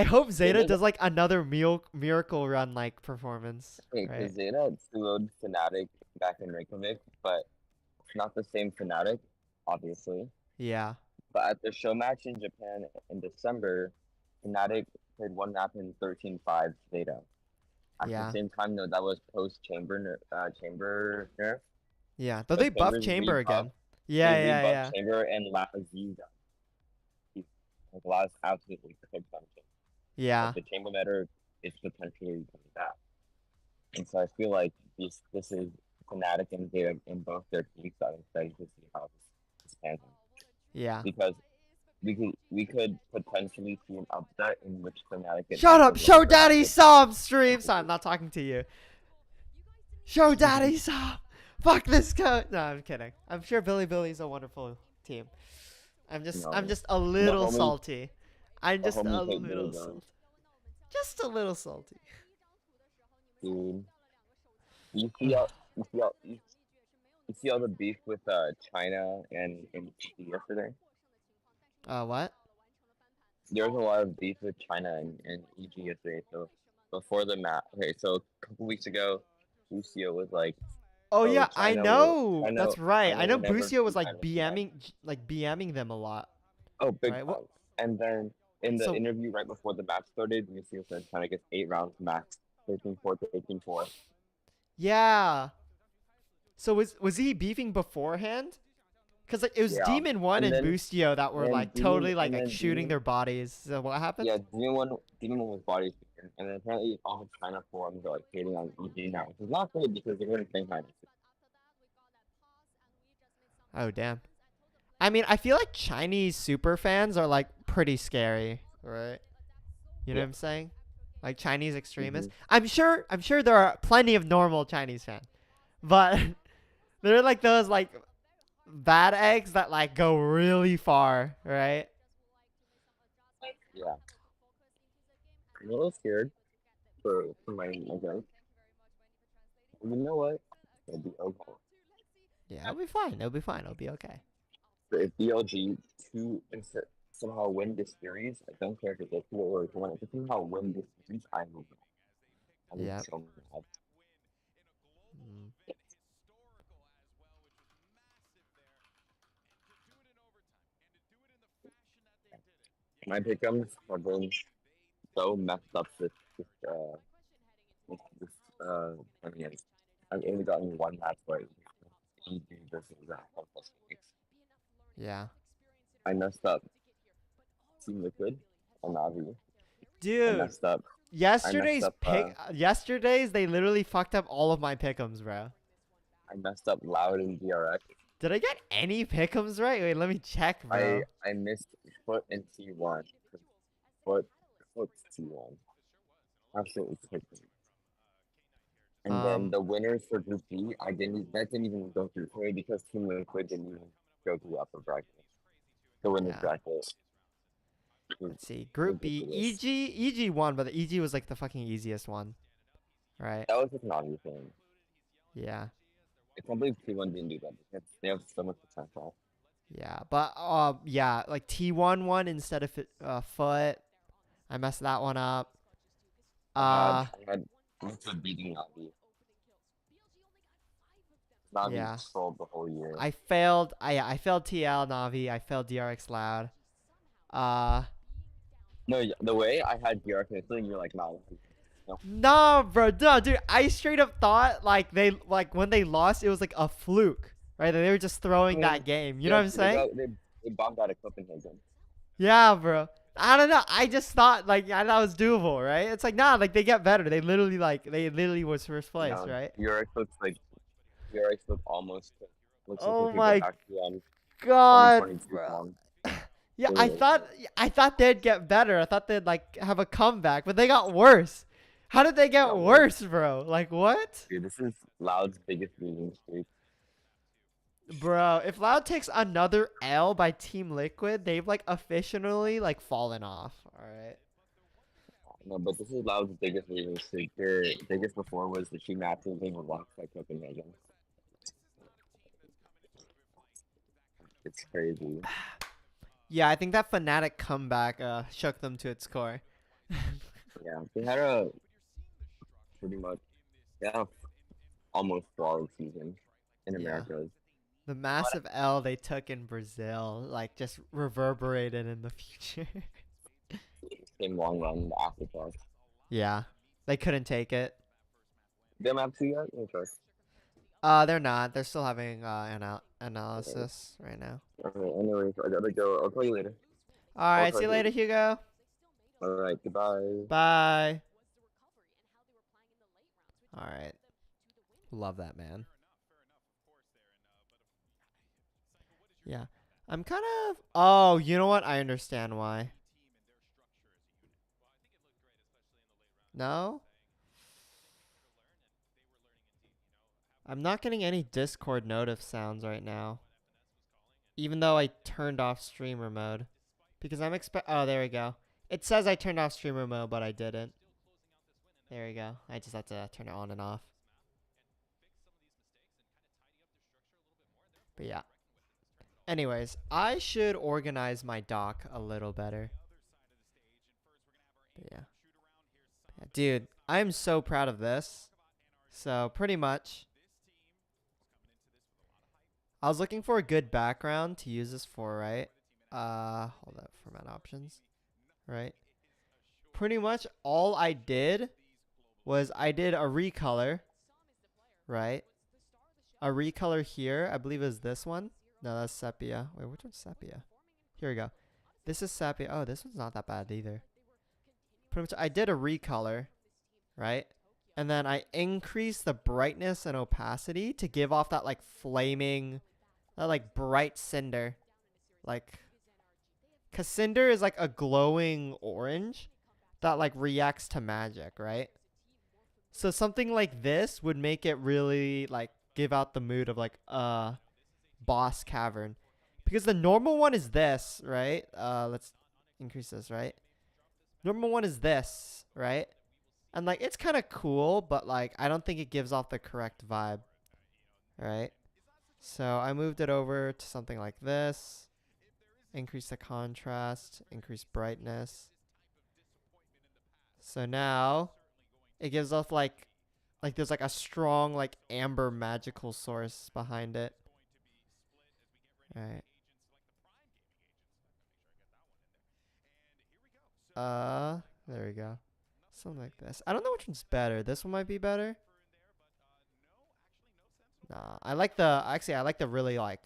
hope ZETA does like another miracle run like performance. Okay, because ZETA slowed Fnatic back in Reykjavik, but it's not the same Fnatic, obviously. Yeah. But at the show match in Japan in December, Fnatic played one map in 13-5 ZETA. At the same time, though, that was post Chamber nerf. Yeah, though they buffed Chamber again. Yeah. Chamber and Laziza. Like Laz absolutely perfect function. Yeah. But the Chamber meta is potentially coming back. And so I feel like this is Fnatic and ZETA in both their teams, so I'm excited to see how this pans out. Yeah. Because we could potentially see an upset in which Fnatic gets. Shut up! Show Daddy some stream. Sorry, I'm not talking to you. Show Daddy some. Fuck this code. No, I'm kidding. I'm sure Billy's a wonderful team. I'm just a little salty. I'm just a little salty. Just a little salty. Dude, you see all the beef with China and yesterday? What? There was a lot of beef with China and EG yesterday. So before the match, okay, so a couple weeks ago, Lucio was like, "Oh yeah, China I know. That's right. I know will never Busio was be like BMing them a lot. Oh, big right? time. And then in the interview right before the match started, Lucio said China gets 8 rounds max, 13-4 to 18-4. Yeah. So was he beefing beforehand? Because like it was Demon 1 and Busio that were like totally like shooting their bodies. So what happened? Yeah, Demon 1 was body shooting, and then apparently all the China forums are like hating on EG now, which is not good because they're going to think China. Oh damn. I mean, I feel like Chinese super fans are like pretty scary, right? You know what I'm saying? Like Chinese extremists. I'm sure there are plenty of normal Chinese fans, but they're like those like bad eggs that like go really far, right? Yeah. I'm a little scared for my guys. You know what? It'll be okay. Yeah, it'll be fine. It'll be fine. It'll be okay. But if BLG somehow win this series, I don't care if it's a 2 or a 1. If they somehow win this series, I'm Yeah. so mad. My pick'ems have been so messed up I mean, I've only gotten one match right. EG versus that. Yeah. I messed up Team Liquid on Navi. Dude. I messed up. Yesterday's they literally fucked up all of my pick'ems, bro. I messed up Loud and DRX. Did I get any pick'ems right? Wait, let me check, bro. I missed Foot and T1. Foot's T1. Absolutely crazy. And then the winners for Group B, that didn't even go through play because Team Liquid didn't even go through the upper bracket. The winners bracket. Let's see. Group B, EG won, but the EG was like the fucking easiest one, right? That was just an obvious thing. Yeah. I can't believe T1 didn't do that because they have so much potential. Yeah, but yeah, like T1 won instead of Foot. I messed that one up. I had Liquid beating Navi. Navi trolled the whole year. I failed TL Navi. I failed DRX Loud. No, the way I had DRX initially, you're like, no. Nah, bro, no, dude. I straight up thought like when they lost, it was like a fluke, right? They were just throwing that game. You know what I'm saying? They bombed out of Copenhagen. Yeah, bro. I don't know. I just thought like I thought it was doable, right? It's like nah, like they get better. They literally was first place, right? DRX looks almost. Oh my god, bro. Yeah, I thought they'd get better. I thought they'd like have a comeback, but they got worse. How did they get worse, bro? Like what? Dude, this is Loud's biggest losing streak. Bro, if Loud takes another L by Team Liquid, they've like officially like fallen off. All right. No, but this is Loud's biggest losing streak. Their biggest before was the 2 matches they were lost by Copenhagen. It's crazy. Yeah, I think that Fnatic comeback shook them to its core. Yeah, they had pretty much almost flawless season in America. The massive L they took in Brazil, like, just reverberated in the future. Same long run in the afterpark. Yeah, they couldn't take it. They don't have 2 yet? Okay. They're not. They're still having analysis right now. Okay, anyways, I gotta go. I'll call you later. Alright, see you later, Hugo. Alright, goodbye. Bye. Alright. Love that, man. Yeah. I'm kind of... Oh, you know what? I understand why. No? I'm not getting any Discord notif sounds right now. Even though I turned off streamer mode. Because I'm oh, there we go. It says I turned off streamer mode, but I didn't. There we go. I just have to turn it on and off. But yeah. Anyways, I should organize my dock a little better. But yeah. Dude, I'm so proud of this. So, pretty much. I was looking for a good background to use this for, right? Hold up, format options. Right? Pretty much all I did was I did a recolor. Right? A recolor here, I believe is this one. No, that's sepia. Wait, which one's sepia? Here we go. This is sepia. Oh, this one's not that bad either. Pretty much I did a recolor. Right? And then I increased the brightness and opacity to give off that like flaming, that like bright cinder. Like, Cassandra is like a glowing orange that like reacts to magic, right? So something like this would make it really like give out the mood of like boss cavern. Because the normal one is this, right? Let's increase this, right? Normal one is this, right? And like it's kind of cool, but like I don't think it gives off the correct vibe, right? So I moved it over to something like this. Increase the contrast, increase brightness. So now it gives off like there's like a strong like amber magical source behind it. Right. There we go. Something like this. I don't know which one's better. This one might be better. Nah, I like the really like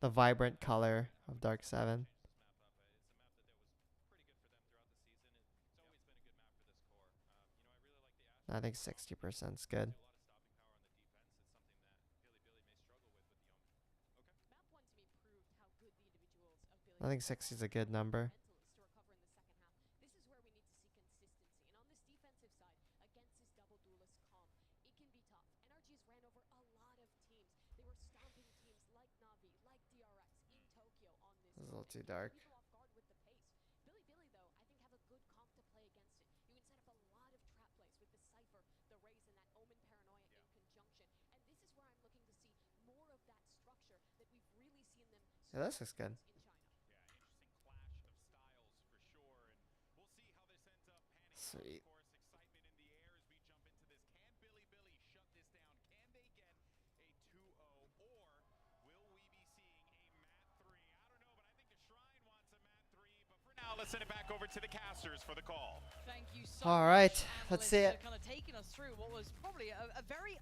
the vibrant color of Dark 7. I think 60% is good. I think 60 is a good number. It's a little too dark. Yeah, this looks good. Sweet. Let's send it back over to the casters for the call. Thank you so All right, much, let's see it. kind of taking us through what was probably a very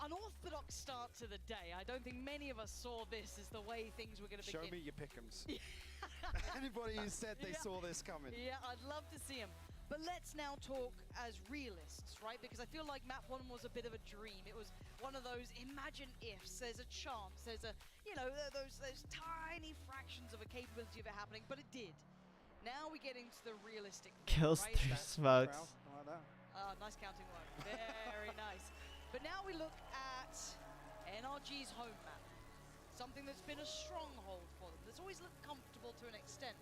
unorthodox start to the day. I don't think many of us saw this as the way things were going to begin. Show me your pick'ems. Anybody who said they saw this coming. Yeah, I'd love to see him. But let's now talk as realists, right? Because I feel like map 1 was a bit of a dream. It was one of those imagine ifs. There's a chance. There's a, you know, those tiny fractions of a capability of it happening, but it did. Now we get into the realistic thing, Kills right? through smokes. Nice counting work. Very nice. But now we look at NRG's home map. Something that's been a stronghold for them. That's always looked comfortable to an extent.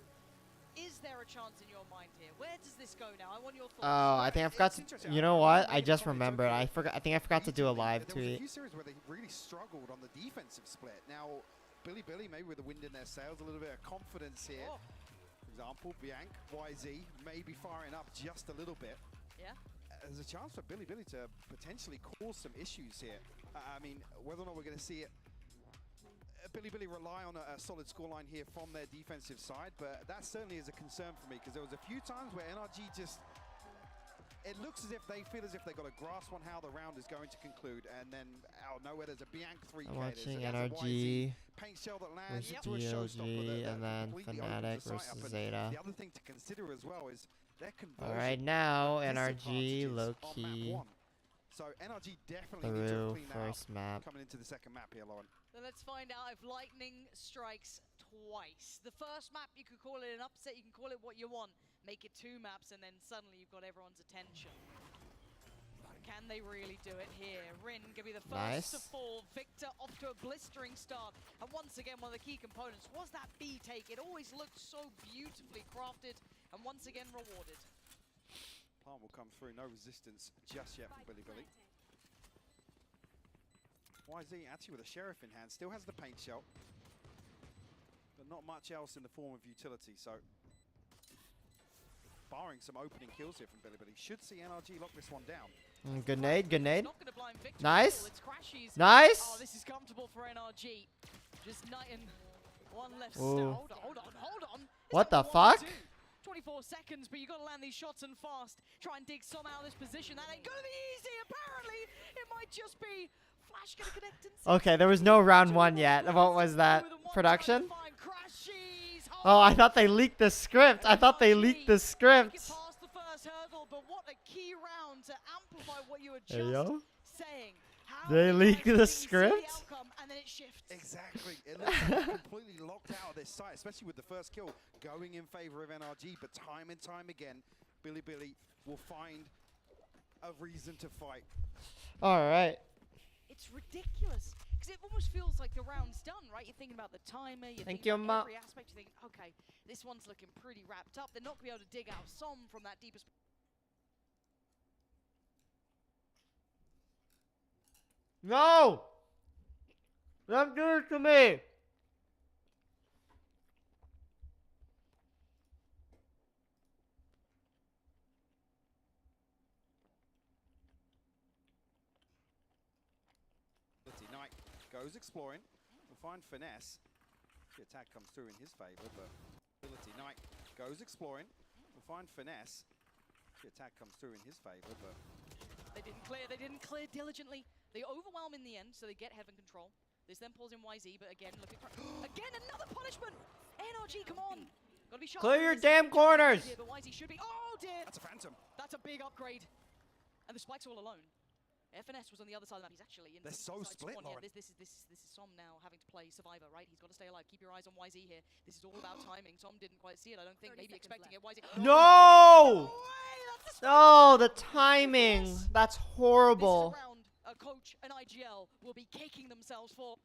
Is there a chance in your mind here? Where does this go now? I want your thoughts. Oh, I think I forgot to. You know what? I just remembered. I think I forgot to do a live tweet. There was a few series where they really struggled on the defensive split. Now, Billy, maybe with the wind in their sails, a little bit of confidence here. Oh. For example, Bianc, YZ, maybe firing up just a little bit. Yeah. There's a chance for Billy to potentially cause some issues here. I mean, whether or not we're going to see it, Billy rely on a solid scoreline here from their defensive side, but that certainly is a concern for me because there was a few times where NRG just, it looks as if they feel as if they got a grasp on how the round is going to conclude, and then out of nowhere there's a Bianc 3K. I'm watching NRG paint shell that lands versus BLG, and then Fnatic versus ZETA. The other thing to consider as well is their conversion. All right, now NRG low key. So NRG definitely needs to clean that first map. Coming into the second map here, Lauren. So let's find out if lightning strikes twice. The first map, you could call it an upset, you can call it what you want. Make it 2 maps and then suddenly you've got everyone's attention. Can they really do it here? Rin gonna be the first to fall. Victor off to a blistering start. And once again, one of the key components was that B take. It always looked so beautifully crafted and once again rewarded. Plant will come through, no resistance just yet from Billy. YZ actually with a sheriff in hand, still has the paint shell, but not much else in the form of utility. So, barring some opening kills here from Billy, should see NRG lock this one down. Good nade. Nice. Nice. Oh, this is comfortable for NRG. Just knighting one left. Hold on. What the fuck? 24 seconds, but you got to land these shots and fast. Try and dig somehow this position. That ain't gonna be easy. Apparently, it might just be Flash gonna connect. Okay, there was no round 1 yet. What was that? Production? Oh, I thought they leaked the script. Past the first hurdle, but what a key round to amplify what you were just saying. They leaked the script? And then it shifts. Exactly. It looks like they're completely locked out of this site, especially with the first kill going in favor of NRG. But time and time again, Billy will find a reason to fight. All right. It's ridiculous. Because it almost feels like the round's done, right? You're thinking about the timer, you're Thank thinking you, about Ma. every aspect. You're thinking, okay, this one's looking pretty wrapped up. They're not going to be able to dig out some from that deepest. No! Don't do this to me! Knight goes exploring. We'll find Finesse. The attack comes through in his favor, but Ability Knight goes exploring. We'll find Finesse. The attack comes through in his favor, but They didn't clear diligently. They overwhelm in the end, so they get heaven control. This then pulls in YZ, but again, looking for again another punishment. NRG, come on, gotta be sharp. Clear your damn corners. Here, but YZ should be. Oh dear, that's a Phantom. that's a big upgrade. And the Spike's all alone. FNS was on the other side of the map. He's actually in. They're so split, Lauren. Lauren. This is Som now having to play Survivor, right? He's got to stay alive. Keep your eyes on YZ here. This is all about timing. Som didn't quite see it. I don't think. Maybe expecting it. YZ. No! No, the timing. That's horrible. This is a round a coach and IGL will be kicking themselves for.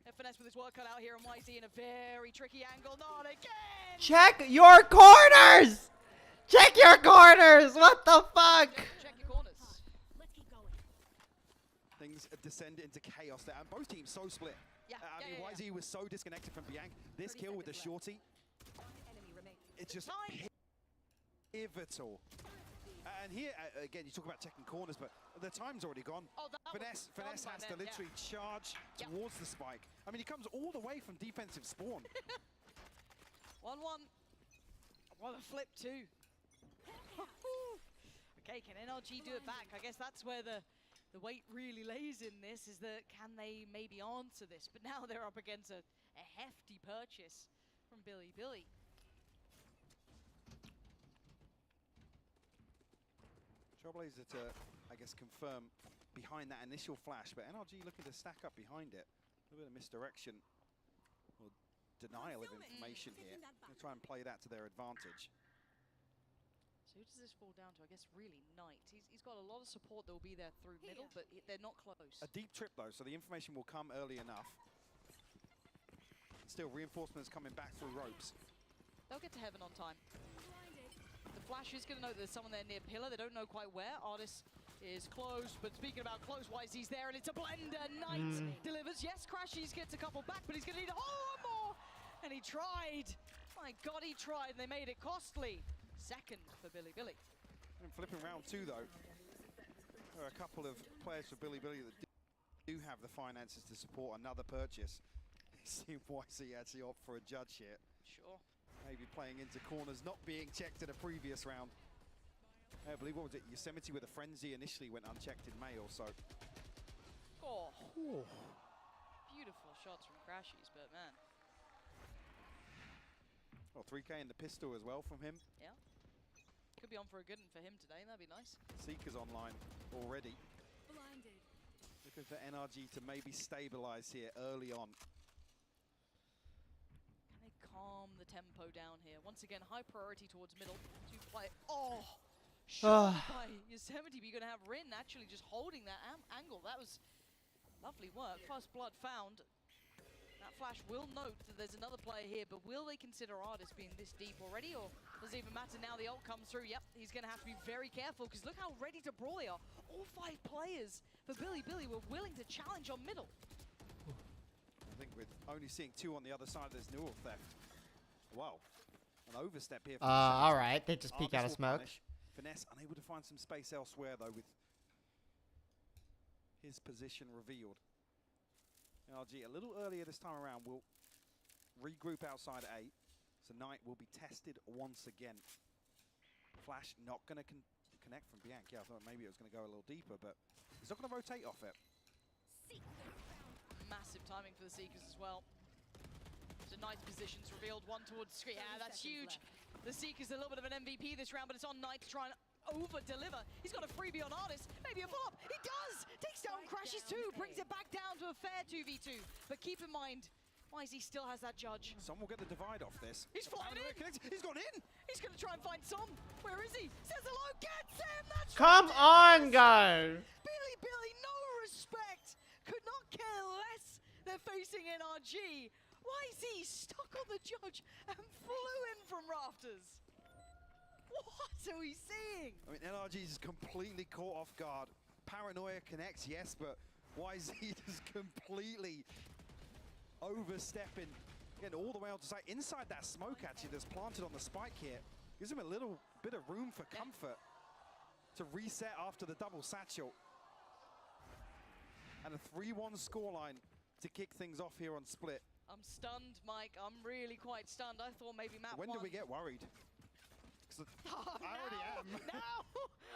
FNS with his work cut out here, and YZ in a very tricky angle. Not again. Check your corners. Check your corners. What the fuck? Check your corners. Things descend into chaos there, and both teams so split. Yeah, I mean, YZ was so disconnected from Bianc. This kill with the shorty, it's just pivotal. And here, again, you talk about checking corners, but the time's already gone. Oh, Finesse has to literally charge towards the spike. I mean, he comes all the way from defensive spawn. 1-1. What a flip too. Okay, can NRG do it back? I guess that's where the weight really lays in this, is that can they maybe answer this? But now they're up against a hefty purchase from Billy. Trailblazer to, I guess, confirm behind that initial flash, but NRG looking to stack up behind it. A little bit of misdirection or denial of information here. They'll try and play that to their advantage. So who does this fall down to? I guess really Knight. He's got a lot of support that will be there through middle, but they're not close. A deep trip though, so the information will come early enough. Still, reinforcements coming back through ropes. They'll get to heaven on time. The Flash is going to know that there's someone there near pillar. They don't know quite where. Artist is close, but speaking about close, YZ's there, and it's a blender. Knight delivers. Yes, Crashies gets a couple back, but he's going to need one more. And he tried. My God, he tried, and they made it costly. Second for Billy. And flipping round two, though, there are a couple of players for Billy that do have the finances to support another purchase. See YZ actually opt for a judge here. Sure. Maybe playing into corners, not being checked in a previous round. I believe, what was it, Yosemite with a Frenzy initially went unchecked in May or so. Oh. Beautiful shots from Crashies, but man. Well, 3K in the pistol as well from him. Yeah. Could be on for a good one for him today, that'd be nice. Seeker's online already. Blinded. Looking for NRG to maybe stabilize here early on. Can they calm the tempo down here? Once again, high priority towards middle to play. Oh! Shot by Yosemite, but you're going to have Rin actually just holding that angle. That was lovely work. First blood found. That Flash will note that there's another player here, but will they consider Artist being this deep already, or does it even matter now the ult comes through? Yep, he's going to have to be very careful, because look how ready to brawl they are. All 5 players for Billy were willing to challenge on middle. I think with only seeing 2 on the other side, there's Newell theft. Wow, an overstep here. All right, they just peek out of smoke. Finesse unable to find some space elsewhere, though, with his position revealed. NRG a little earlier this time around will regroup outside A, so Knight will be tested once again. Flash not going to connect from Bianc. Yeah, I thought maybe it was going to go a little deeper, but he's not going to rotate off it. Massive timing for the Seekers as well. So Knight's positions revealed, one towards screen. Yeah, that's huge. The Seekers a little bit of an MVP this round, but it's on Knight to try and over-deliver. He's got a freebie on Artist. Maybe a follow-up. He does! Takes down Crashies too. 2 brings it back down to a fair 2v2. But keep in mind, YZ still has that judge. Some will get the divide off this. He's flying in. He's gone in. He's going to try and find some. Where is he? Says hello, gets him. That's Come on, guys. Billy, no respect. Could not care less. They're facing NRG. YZ stuck on the judge and flew in from rafters. What are we seeing? I mean, NRG is completely caught off guard. Paranoia connects, yes, but YZ is completely overstepping, getting all the way onto site. Inside that smoke, actually, that's planted on the spike here. Gives him a little bit of room for comfort to reset after the double satchel. And a 3-1 scoreline to kick things off here on Split. I'm stunned, Mike. I'm really quite stunned. I thought maybe map When one. do we get worried? I already am. Now,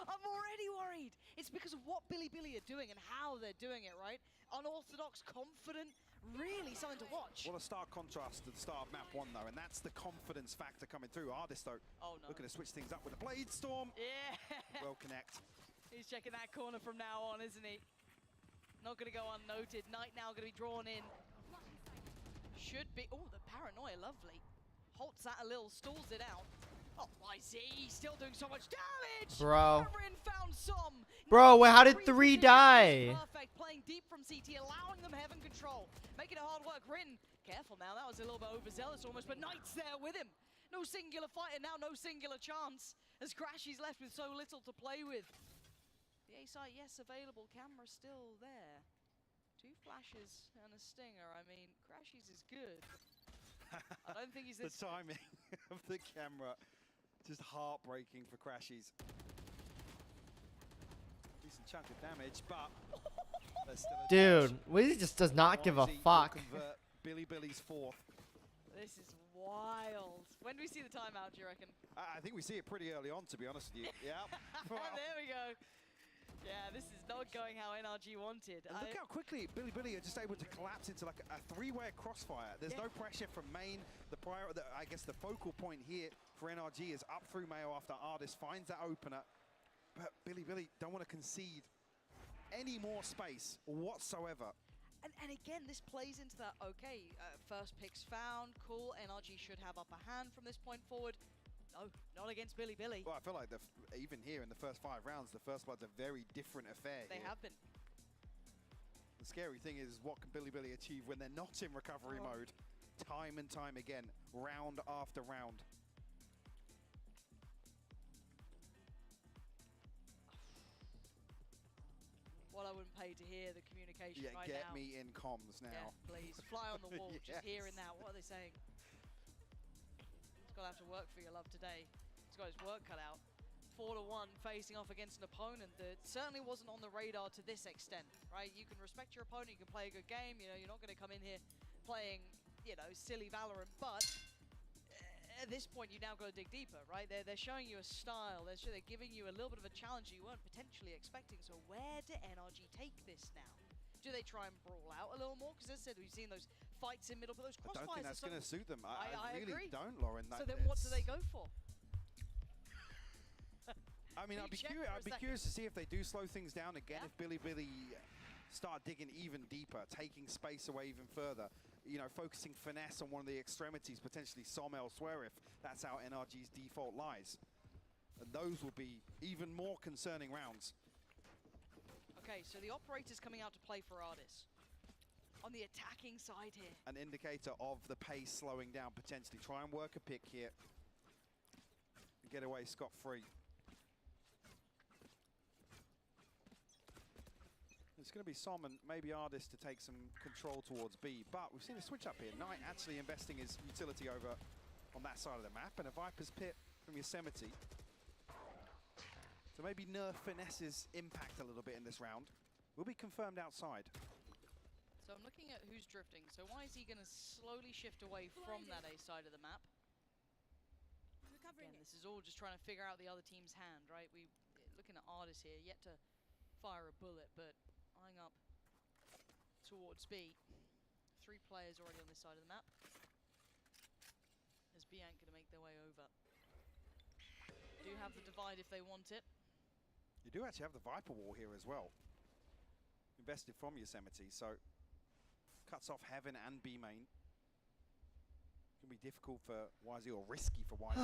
I'm already worried. It's because of what Billy are doing and how they're doing it, right? Unorthodox, confident, really something to watch. What a stark contrast to the start of map 1, though, and that's the confidence factor coming through. Artist, though, looking to switch things up with a Blade Storm. Yeah. Well connect. He's checking that corner from now on, isn't he? Not going to go unnoted. Knight now going to be drawn in. Should be. Oh, the paranoia, lovely. Halts that a little, stalls it out. Oh, YZ still doing so much damage. Bro. Rin found some. Bro, how did 3 die? Perfect, playing deep from CT, allowing them heaven control. Making it hard work. Rin, careful now. That was a little bit overzealous almost, but Knight's there with him. No singular fighter now, no singular chance. As Crashy's left with so little to play with. The A site, yes, available. Camera still there. 2 flashes and a stinger. I mean, Crashy's is good. I don't think he's this. The timing of the camera, just heartbreaking for Crashies. Decent chunk of damage, but there's still a Dude, Wizzy just does not give a YZ will fuck. convert Billy's 4th. This is wild. When do we see the timeout, do you reckon? I think we see it pretty early on, to be honest with you. Yeah. Wow. There we go. Yeah, this is not going how NRG wanted. And look how quickly Billy are just able to collapse into like a 3-way crossfire. There's no pressure from main. I guess the focal point here for NRG is up through Mayo after Artist finds that opener. But Billy don't want to concede any more space whatsoever. And again, this plays into that, okay, first picks found, cool, NRG should have upper hand from this point forward. No, not against Billy. Well, I feel like even here in the first 5 rounds, the first blood's a very different affair. They have been. The scary thing is, what can Billy achieve when they're not in recovery mode? Time and time again, round after round. What I wouldn't pay to hear the communication right now. Get me in comms now. Yeah, please. Fly on the wall, just hearing that. What are they saying? He's got to have to work for your love today. He's got his work cut out. 4-1 facing off against an opponent that certainly wasn't on the radar to this extent, right? You can respect your opponent, you can play a good game, you know, you're not going to come in here playing, you know, silly Valorant, but at this point you now got to dig deeper, right? They're showing you a style, they're giving you a little bit of a challenge you weren't potentially expecting, so where do NRG take this now? Do they try and brawl out a little more? Because as I said, we've seen those fights in middle, but those crossfires... I don't think that's going to suit them. I really agree. don't, Lauren. So then what do they go for? I mean, I'd be curious to see if they do slow things down again, if Billy start digging even deeper, taking space away even further, you know, focusing finesse on one of the extremities, potentially Som elsewhere, if that's how NRG's default lies. And those will be even more concerning rounds. Okay, so the operator's coming out to play for Ardis. On the attacking side here. An indicator of the pace slowing down, potentially. Try and work a pick here. And get away scot-free. It's going to be Som and maybe Ardis to take some control towards B, but we've seen a switch up here. Knight actually investing his utility over on that side of the map, and a Viper's Pit from Yosemite. So maybe nerf Finesse's impact a little bit in this round. Will be confirmed outside. So I'm looking at who's drifting. So why is he going to slowly shift away from that A side of the map? Again, this is all just trying to figure out the other team's hand, right? We're looking at Ardis here, yet to fire a bullet, but eyeing up towards B. 3 players already on this side of the map. As B ain't going to make their way over. Do have the divide if they want it. You do actually have the Viper wall here as well. invested from Yosemite, so cuts off Heaven and B main. Can be difficult for YZ, or risky for YZ.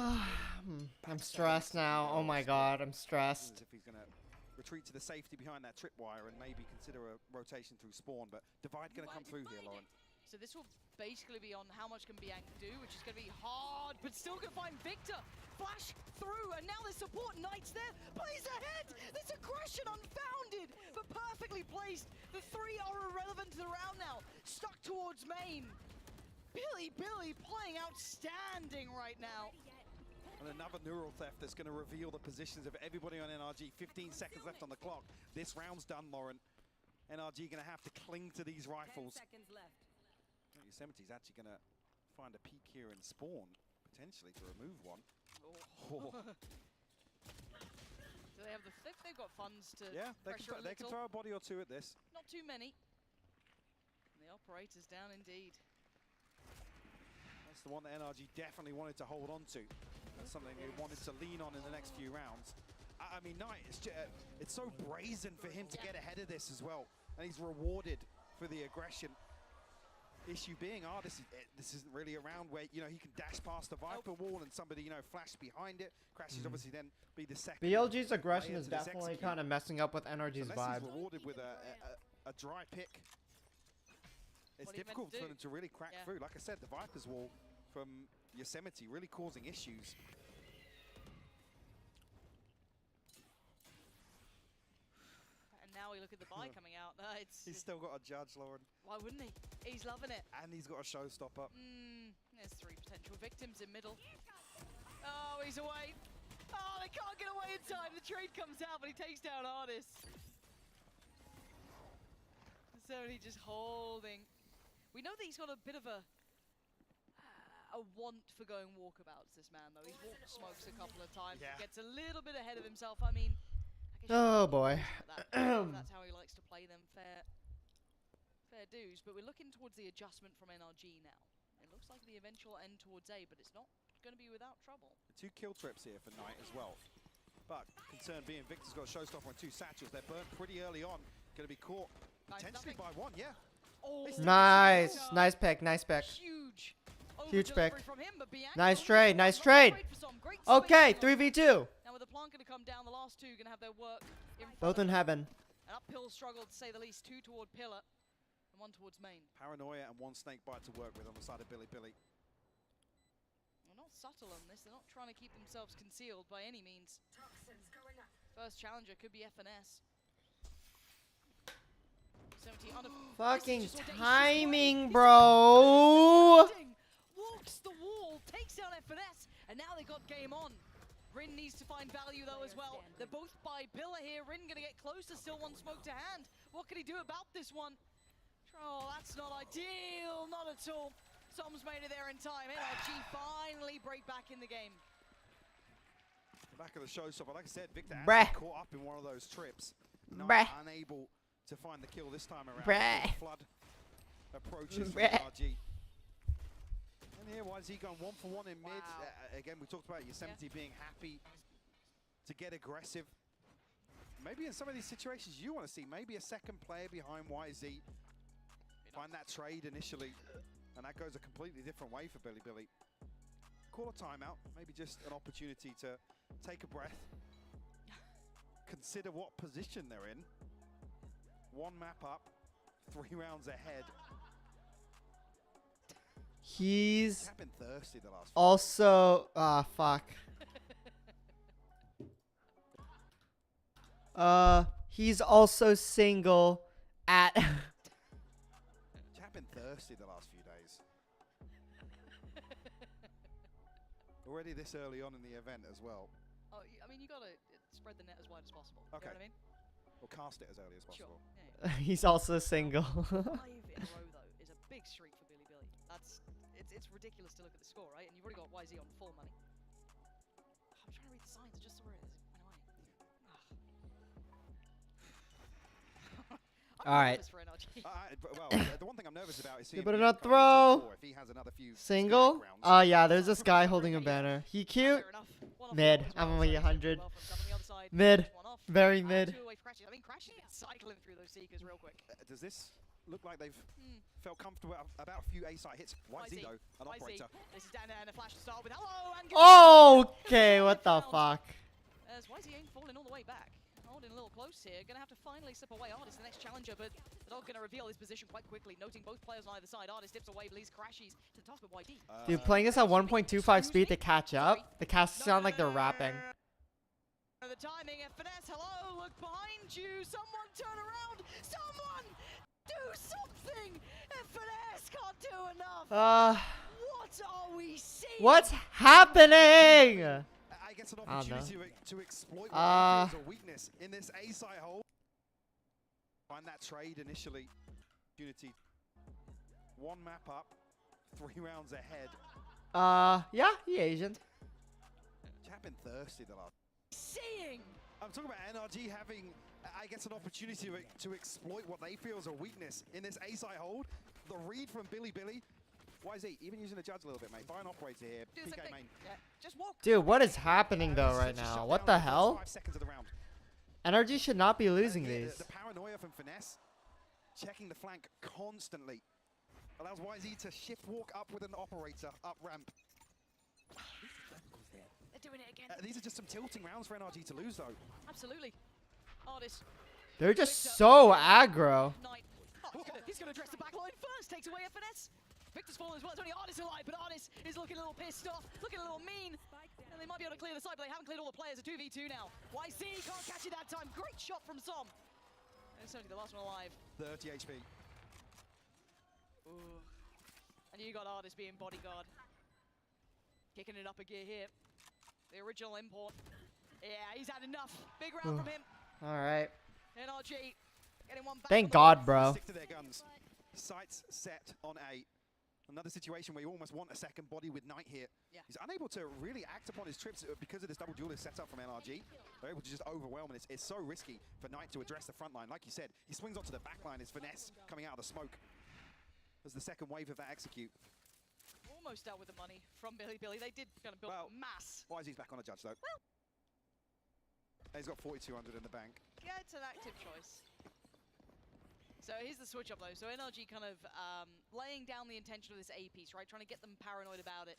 I'm stressed now. Oh my god, I'm stressed. As if he's going to retreat to the safety behind that tripwire and maybe consider a rotation through spawn, but Divide going to come through here, Lauren. So this will basically be on how much can Bianca do, which is going to be hard, but still going to find Victor. Flash through, and now the support Knight's there. Plays ahead! This aggression unfounded, but perfectly placed. The three are irrelevant to the round now. Stuck towards main. Billy playing outstanding right now. And another neural theft that's going to reveal the positions of everybody on NRG. 15 seconds left on the clock. This round's done, Lauren. NRG going to have to cling to these rifles. 10 seconds left. Yosemite's actually going to find a peek here and spawn, potentially, to remove one. Oh. Do they have the flip? They've got funds to pressure they can throw a body or two at this. Not too many. And the operator's down indeed. That's the one that NRG definitely wanted to hold on to. That's something they wanted to lean on in the next few rounds. I mean, Knight, it's so brazen for him to get ahead of this as well. And he's rewarded for the aggression. Issue being, this isn't really a round where, you know, he can dash past the Viper wall and somebody, you know, flash behind it. Crashes obviously then be the second. BLG's aggression is definitely kind of messing up with NRG's vibe. He's rewarded with a dry pick. It's difficult for them to really crack through. Like I said, the Viper's wall from Yosemite really causing issues. Now we look at the buy coming out. He's still got a judge, Lauren. Why wouldn't he? He's loving it. And he's got a showstopper. There's 3 potential victims in middle. Oh, he's away. Oh, they can't get away in time. The trade comes out, but he takes down Artis. So he's just holding. We know that he's got a bit of a want for going walkabouts, this man, though. He's walked smokes a couple of times. He gets a little bit ahead of himself. I mean, oh boy. That's how he likes to play them, fair dues. But we're looking towards the adjustment from NRG now. It looks like the eventual end towards A, but it's not going to be without trouble. 2 kill trips here for Knight as well. But concern being Victor's got a showstopper and 2 satchels. They're burnt pretty early on. Going to be caught potentially by one, Oh, nice. Nice pick, nice pick. Huge pick. Nice trade, nice trade. Okay, 3v2. Now with the plant going to come down, the last 2 going to have their work in both in heaven. An uphill struggle, to say the least. 2 toward Pillar and 1 towards main. Paranoia and 1 snake bite to work with on the side of Billy. They're not subtle on this. They're not trying to keep themselves concealed by any means. First challenger could be FNS. Fucking timing, bro. Walks the wall, takes down FNS, and now they got game on. Rin needs to find value though as well. They're both by Pillar here. Rin gonna get closer, still 1 smoke to hand. What can he do about this one? Oh, that's not ideal, not at all. Tom's made it there in time. NRG finally break back in the game. The back of the showstopper, like I said, Victor caught up in one of those trips. Not unable to find the kill this time around. Flood approaches from NRG. And here, YZ going 1 for 1 in mid. Again, we talked about Yosemite being happy to get aggressive. Maybe in some of these situations you want to see maybe a second player behind YZ. Find that trade initially, and that goes a completely different way for Billy. Call a timeout, maybe just an opportunity to take a breath. Consider what position they're in. 1 map up, 3 rounds ahead. He's been thirsty the last also fuck. He's also single at been thirsty the last few days. Already this early on in the event as well. Oh, I mean, you gotta spread the net as wide as possible. Okay. You know what I mean? Or cast it as early as possible. Sure. Yeah. He's also single. 5 in a row though is a big streak for Billy. It's ridiculous to look at the score, right? And you've already got YZ on full money. I'm trying to read the signs. I just saw it. All right. Well, the one thing I'm nervous about is seeing but not throw. If he has another few single. Oh yeah, there's this guy holding a banner. He cute. Mid. I'm only 100. side. Mid. One off. Very mid. Two away for Crashes. I mean, Crashes been cycling through those Seekers real quick. Does this look like they've felt comfortable about a few A-side hits? YZ though, an operator. This is down there and a flash to start with. Hello and Okay, what the fuck? As YZ ain't falling all the way back. Holding a little close here. Gonna have to finally slip away. Artist, the next challenger, but the dog gonna reveal his position quite quickly. Noting both players on either side. Artist dips away, leaves Crashies to the task with YD. Dude, playing this at 1.25 speed to catch up. The casts sound like they're rapping. The timing, FNS, hello, look behind you. Someone turn around. Someone do something. FNS can't do enough. What are we seeing? What's happening? I guess an opportunity to exploit a weakness in this A-side hole. Find that trade initially. Opportunity. One map up, 3 rounds ahead. Yeah, he Asian. Chap been thirsty the last. Seeing. I'm talking about NRG having, I guess, an opportunity to exploit what they feel is a weakness in this A-side hold. The read from Billy. YZ, even using the judge a little bit, mate. Buy an operator here. PK main. Yeah, just walk. Dude, what is happening though right now? What the hell? 5 seconds of the round. NRG should not be losing these. The paranoia from Finesse, checking the flank constantly, allows YZ to shift walk up with an operator up ramp. They're doing it again. These are just some tilting rounds for NRG to lose, though. Absolutely. Artist. They're just so aggro. He's going to address the back line first. Takes away FNS. Victor's fallen as well. It's only Artist alive, but Artist is looking a little pissed off, looking a little mean. And they might be able to clear the side, but they haven't cleared all the players. A 2v2 now. YZ can't catch it that time. Great shot from Som. And it's only the last one alive. 30 HP. Ooh. And you got Artist being bodyguard. Kicking it up a gear here. The original import. Yeah, he's had enough. Big round from him. All right. NRG getting one back. Thank God, bro. Stick to their guns. Sights set on A. Another situation where you almost want a second body with Knight here. Yeah. He's unable to really act upon his trips because of this double duelist setup from NRG. They're able to just overwhelm, and it's so risky for Knight to address the front line. Like you said, he swings onto the back line. His finesse coming out of the smoke as the second wave of that execute. Almost out with the money from Billy. They did kind of build mass. YZ's back on a judge, though. Well, he's got 4,200 in the bank. yeah, it's an active choice. So here's the switch up though. So NRG kind of laying down the intention of this A piece, right? Trying to get them paranoid about it.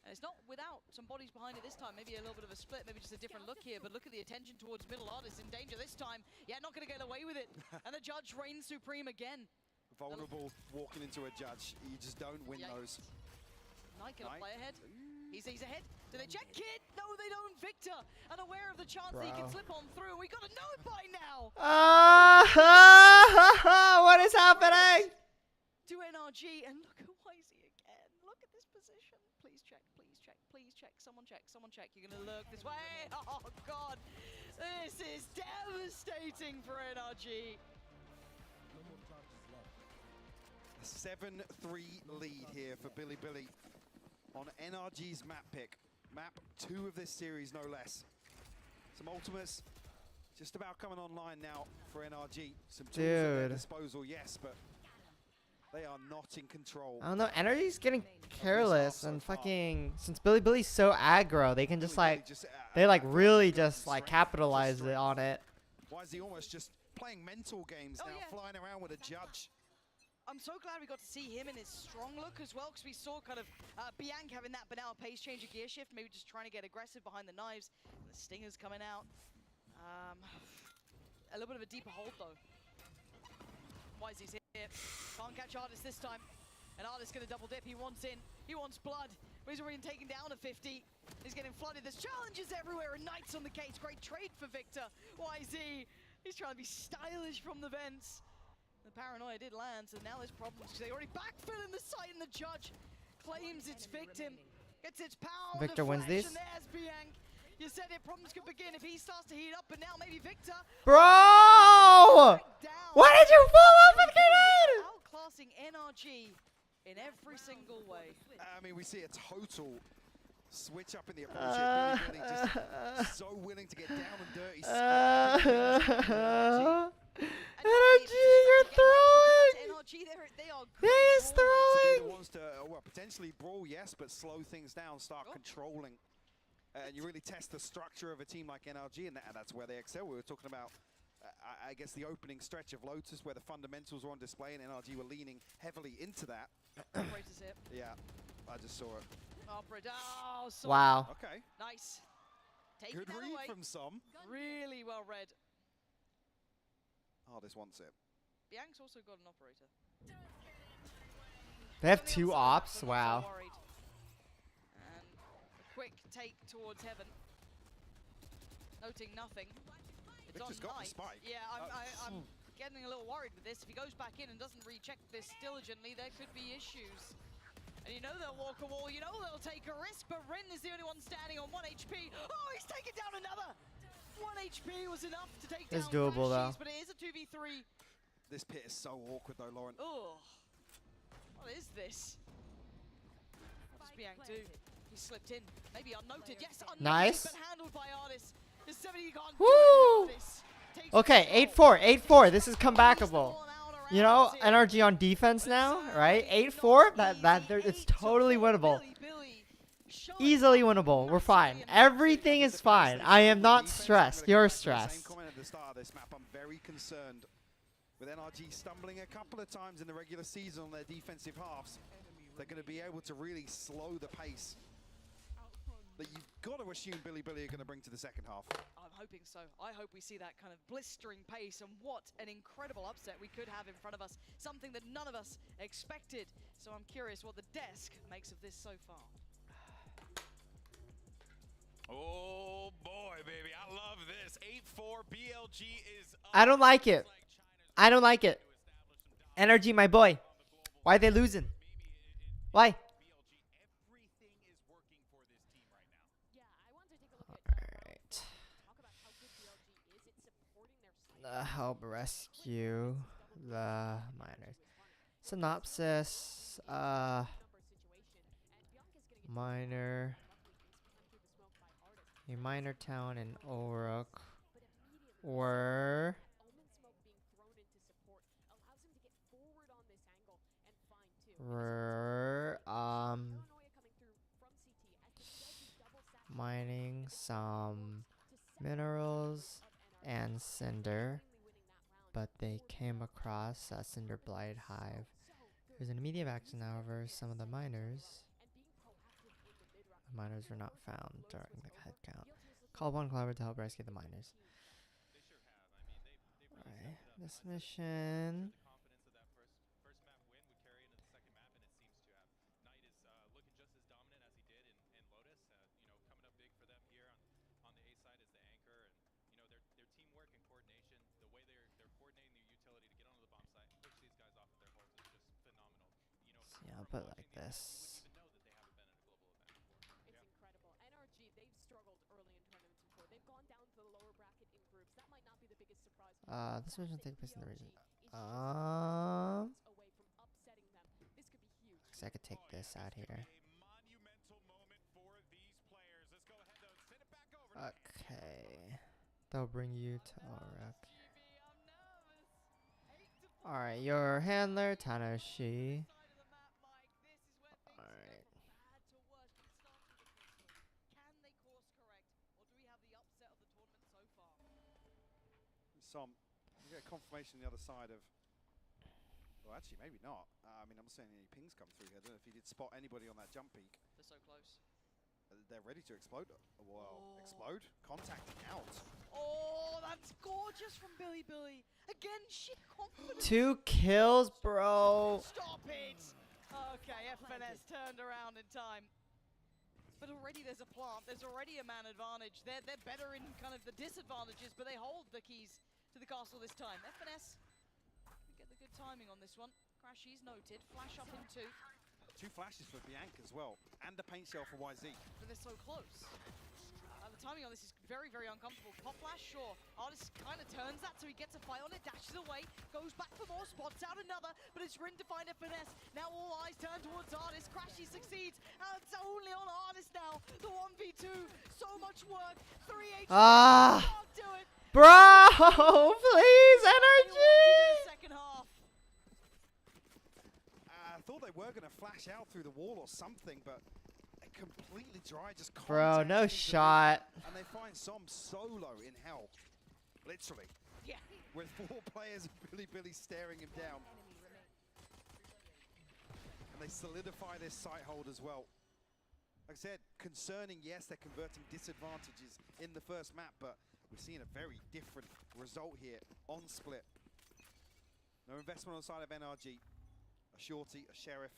And it's not without some bodies behind it this time. Maybe a little bit of a split, maybe just a different look here. But look at the attention towards middle. Artist in danger this time. Yeah, not going to get away with it. And the judge reigns supreme again. Vulnerable, walking into a judge. You just don't win those. Knight gonna play ahead. He's ahead. Do they check Kid? No, they don't. Victor, unaware of the chance that he can slip on through. We gotta know it by now. What is happening? To NRG, and look at YZ again. Look at this position. Please check, please check, please check. Someone check, someone check. You're gonna lurk this way. Oh God, this is devastating for NRG. A 7-3 lead here for Billy on NRG's map pick. Map 2 of this series, no less. Some ultimates just about coming online now for NRG. Some tools at their disposal, yes, but they are not in control. I don't know. NRG's getting careless and fucking. Since Billy's so aggro, they can just like, they like really just like capitalize on it. Why is he almost just playing mental games now, flying around with a judge? I'm so glad we got to see him in his strong look as well, because we saw kind of Bianc having that banal pace change, a gear shift, maybe just trying to get aggressive behind the knives. And the stingers coming out. A little bit of a deeper hold though. YZ's here. Can't catch Artist this time. And Artist gonna double dip. He wants in. He wants blood. But he's already taken down a 50. He's getting flooded. There's challenges everywhere and Knights on the gates. Great trade for Victor. YZ, he's trying to be stylish from the vents. The paranoia did land, so now there's problems because they already backfill in the site, and the judge claims its victim. Gets its power. Victor wins these. And there's Bianc. You said it, problems could begin if he starts to heat up, but now maybe Victor. Bro! Why did you fall off again? Outclassing NRG in every single way. I mean, we see a total switch up in the approach. Billy just so willing to get down and dirty. NRG, you're throwing! NRG, they are he is throwing! Wants to potentially brawl, yes, but slow things down, start controlling. and you really test the structure of a team like NRG, and that's where they excel. We were talking about, I guess, the opening stretch of Lotus, where the fundamentals were on display, and NRG were leaning heavily into that. Operator's hit. Yeah, I just saw it. Operator. Oh, Wow. Okay. Nice. Taking Good that read away. from Som. Really well read. Oh, this wants it. Biank's also got an operator. They have On the 2 other side, ops. but not so Wow. worried. And a quick take towards heaven. Noting nothing. It's on Victor's got the Knight. spike. Yeah, I'm getting a little worried with this. If he goes back in and doesn't recheck this diligently, there could be issues. And you know they'll walk a wall, you know they'll take a risk, but Rin is the only one standing on 1 HP. Oh, he's taken down another! 1 HP was enough to take It's down doable, though. But it is a 2v3. This pit is so awkward, though, Lauren. Oh, what is this? What does Biank do? He slipped in, maybe unnoted. Yes, unnoted, Nice. but handled by Artis. The 70 gone. Woo! Okay, 8-4, 8-4. This is comebackable. You know, NRG on defense now, right? 8-4. It's totally winnable. Easily winnable. We're fine. Everything is fine. I am not stressed. You're stressed. Same comment at the start of this map. I'm very concerned with NRG stumbling a couple of times in the regular season on their defensive halves. They're going to be able to really slow the pace that you've got to assume Billy are going to bring to the second half. I'm hoping so. I hope we see that kind of blistering pace, and what an incredible upset we could have in front of us. Something that none of us expected. So I'm curious what the desk makes of this so far. Oh boy, baby, I love this. 8-4 BLG is up. I don't like it. I don't like it. NRG, my boy. Why are they losing? Why? Help rescue the miners. Synopsis. Miner. A miner town in Oruk were mining some minerals and cinder, but they came across a cinder blight hive. There's an immediate action, however. Some of the miners were not found during the head count. Call one collaborator to help rescue the miners. Alright, this mission. Yeah, I'll put it like this. This mission takes place in the region. I could take this out here. Okay. They'll bring you to Oruk. Alright, your handler, Tanashi. Alright. Som, you get confirmation on the other side of... Well, actually, maybe not. I mean, I'm not seeing any pings come through here. I don't know if he did spot anybody on that jump peak. They're so close. They're ready to explode. Well, explode? Contacting out. Oh, that's gorgeous from Billy. Again, sheer confidence. 2 kills, bro. Stop it. Okay, FNS turned around in time. But already there's a plant. There's already a man advantage. They're better in kind of the disadvantages, but they hold the keys to the castle this time. FNS, we get the good timing on this one. Crashy's noted. Flash up in 2. 2 flashes for Biank as well, and the paint shell for YZ. But they're so close. The timing on this is very, very uncomfortable. Pop flash, sure. Artist kind of turns that, so he gets a fight on it, dashes away, goes back for more, spots out another, but it's Rin to find FNS. Now all eyes turn towards Artist. Crashy succeeds, and it's only on Artist now. The 1v2, so much work. 3 HP, can't do it. Bro, please, NRG! Second half. I thought they were going to flash out through the wall or something, but completely dry, just Bro, contact no into shot. mid, and they find some solo in hell, literally. Yeah. With 4 players of Billy staring him down. And they solidify this site hold as well. Like I said, concerning, yes, they're converting disadvantages in the first map, but we're seeing a very different result here on split. No investment on the side of NRG. A shorty, a sheriff.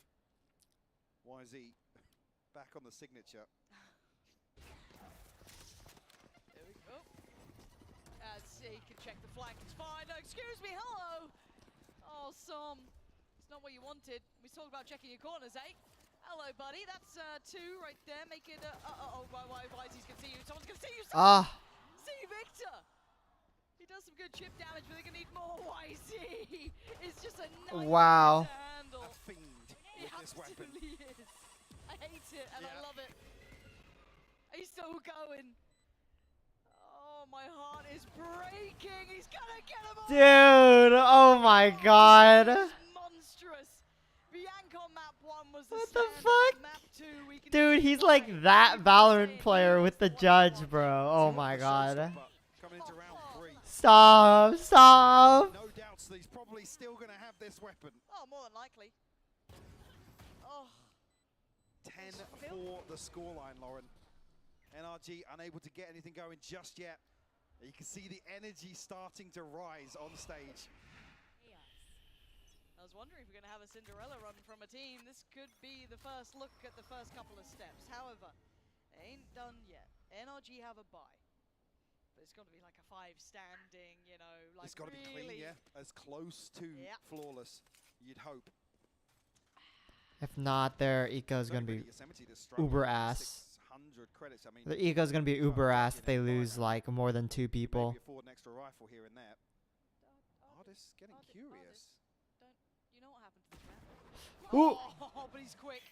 YZ back on the signature. There we go. He can check the flank. It's fine. No, excuse me. Hello. Oh, Som. It's not what you wanted. We talked about checking your corners, eh? Hello, buddy. That's 2 right there. Make it. Why is he's gonna see you? Someone's gonna see you. See Victor. He does some good chip damage, but they're gonna need more. YZ. It's just a nightmare to handle. A fiend with this weapon. He absolutely is. I hate it and I love it. He's still going. Oh, my heart is breaking. He's gonna get him all. Dude, oh my god. Monstrous. Bianca map 1 was the What the standard. fuck? Map 2, we can Dude, see he's why. like that Valorant player with the judge, One bro. Oh my god. Coming into round 3. Stop, stop. No doubts that he's probably still going to have this weapon. Oh, more than likely. Oh. 10 for the scoreline, Lauren. NRG unable to get anything going just yet. You can see the energy starting to rise on stage. I was wondering if we're going to have a Cinderella run from a team. This could be the first look at the first couple of steps. However, they ain't done yet. NRG have a bye. But it's got to be like a 5 standing, you know, like It's got to be clean, really. yeah. As close to flawless, you'd hope. If not, their eco's gonna be uber ass. 600 credits. I mean, The eco's gonna be uber ass if they lose like more than 2 people. maybe afford an extra rifle here and there. Artist getting curious. You know what happened to this man? Ooh. Oh, but he's quick.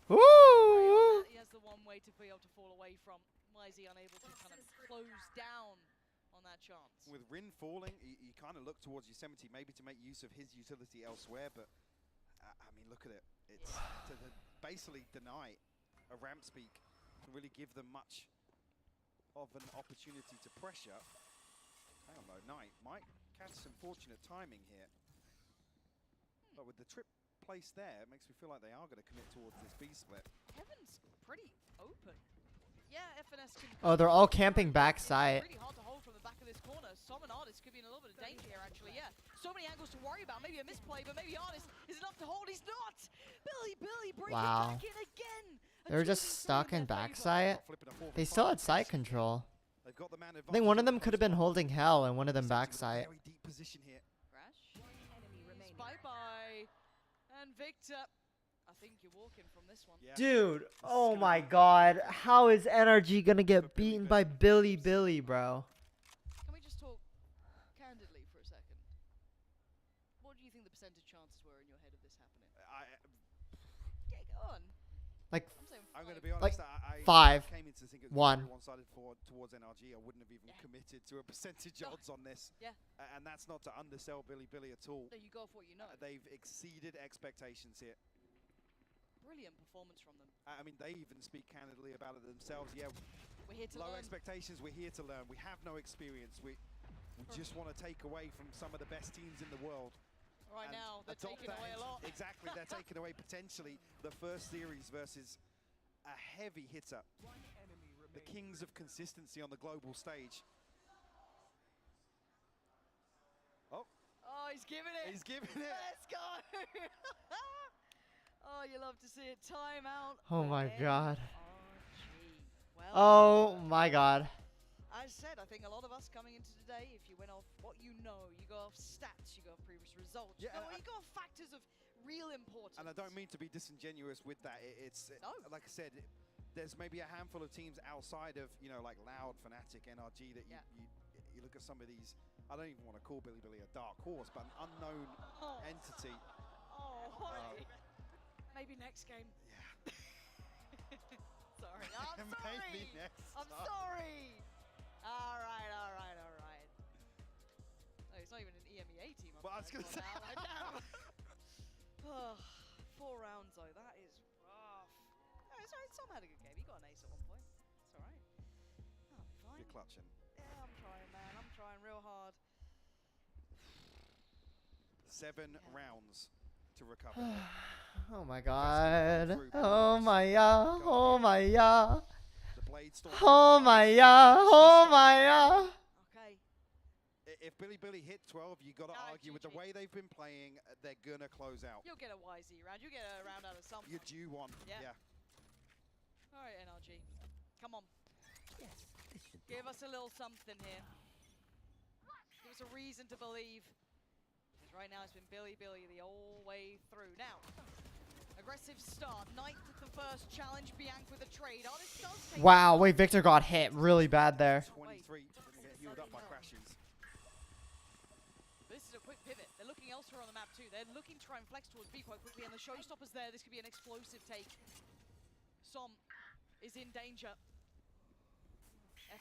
Ooh. He has the one way to be able to fall away from. Why is he unable to kind of close down on that chance? With Rin falling, you kind of look towards Yosemite maybe to make use of his utility elsewhere, but I mean, look at it. It's to basically deny a ramp speak to really give them much of an opportunity to pressure. Hang on though, Knight might catch some fortunate timing here. But with the trip placed there, it makes me feel like they are going to commit towards this B split. Heaven's pretty open. Yeah, FNS can. Oh, they're all camping backside. It's really hard to hold from the back of this corner. Som and Artist could be in a little bit of danger here, actually. Yeah, so many angles to worry about. Maybe a misplay, but maybe Artist is enough to hold. He's not. Billy breaking back in again. They were just stuck in backside. They still had side control. They've got the man I think one of them could have been holding hell and one of them backside. Very deep position here. Crash. Bye-bye. And Victor. I think you're walking from this one. Yeah. Dude, oh my god. How is NRG gonna get beaten by Billy, bro? Can we just talk candidly for a second? What do you think the percentage chances were in your head of this happening? Yeah, go on. Like, I'm going to be honest. I 5, came into think it was 1. one-sided towards NRG. I wouldn't have even committed to a percentage odds on this. Yeah. And that's not to undersell Billy at all. No, you go for what you know. They've exceeded expectations here. Brilliant performance from them. I mean, they even speak candidly about it themselves. Yeah, we're here to low learn. expectations. We're here to learn. We have no experience. We just want to take away from some of the best teams in the world. Right now, they're adopt taking that away a lot. Exactly, they're taking away potentially the first series versus a heavy hitter. The kings of consistency on the global stage. Oh, he's giving it. He's giving it. Let's go. Oh, you love to see it. Timeout. Oh my god. Well, Oh my god. as said, I think a lot of us coming into today, if you went off what you know, you go off stats, you go off previous results, Yeah, you go off factors of real importance. And I don't mean to be disingenuous with that. Like I said, there's maybe a handful of teams outside of, you know, like Loud, Fnatic, NRG that you look at some of these. I don't even want to call Billy a dark horse, but an unknown entity. Maybe next game. Yeah. Sorry. I'm sorry. Maybe next I'm time. sorry. All right. Oh, it's not even an EMEA team. Well, I was going to say. Oh, 4 rounds though. That is rough. That's all right. Sam had a good game. He got an ace at one point. It's all right. That'll be fine. You're clutching. Yeah, I'm trying, man. I'm trying real hard. 7 rounds to recover. Oh my god. Oh my yeah. Oh my yeah. The blade storm. Oh my yeah. Oh my yeah. Okay. If Billy hit 12, you got to argue with the way they've been playing, they're going to close out. You'll get a YZ round. You'll get a round out of something. You're due one. Yeah. All right, NRG. Come on. Give us a little something here. Give us a reason to believe. Because right now it's been Billy the whole way through. Now, aggressive start. 9th at the first challenge. Bianc with a trade. Artist does take Wow, wait, Victor got hit really bad there. 23. Gonna get healed up by crashes. This is a quick pivot. They're looking elsewhere on the map too. They're looking to try and flex towards B quite quickly, and the showstoppers there. This could be an explosive take. Som is in danger.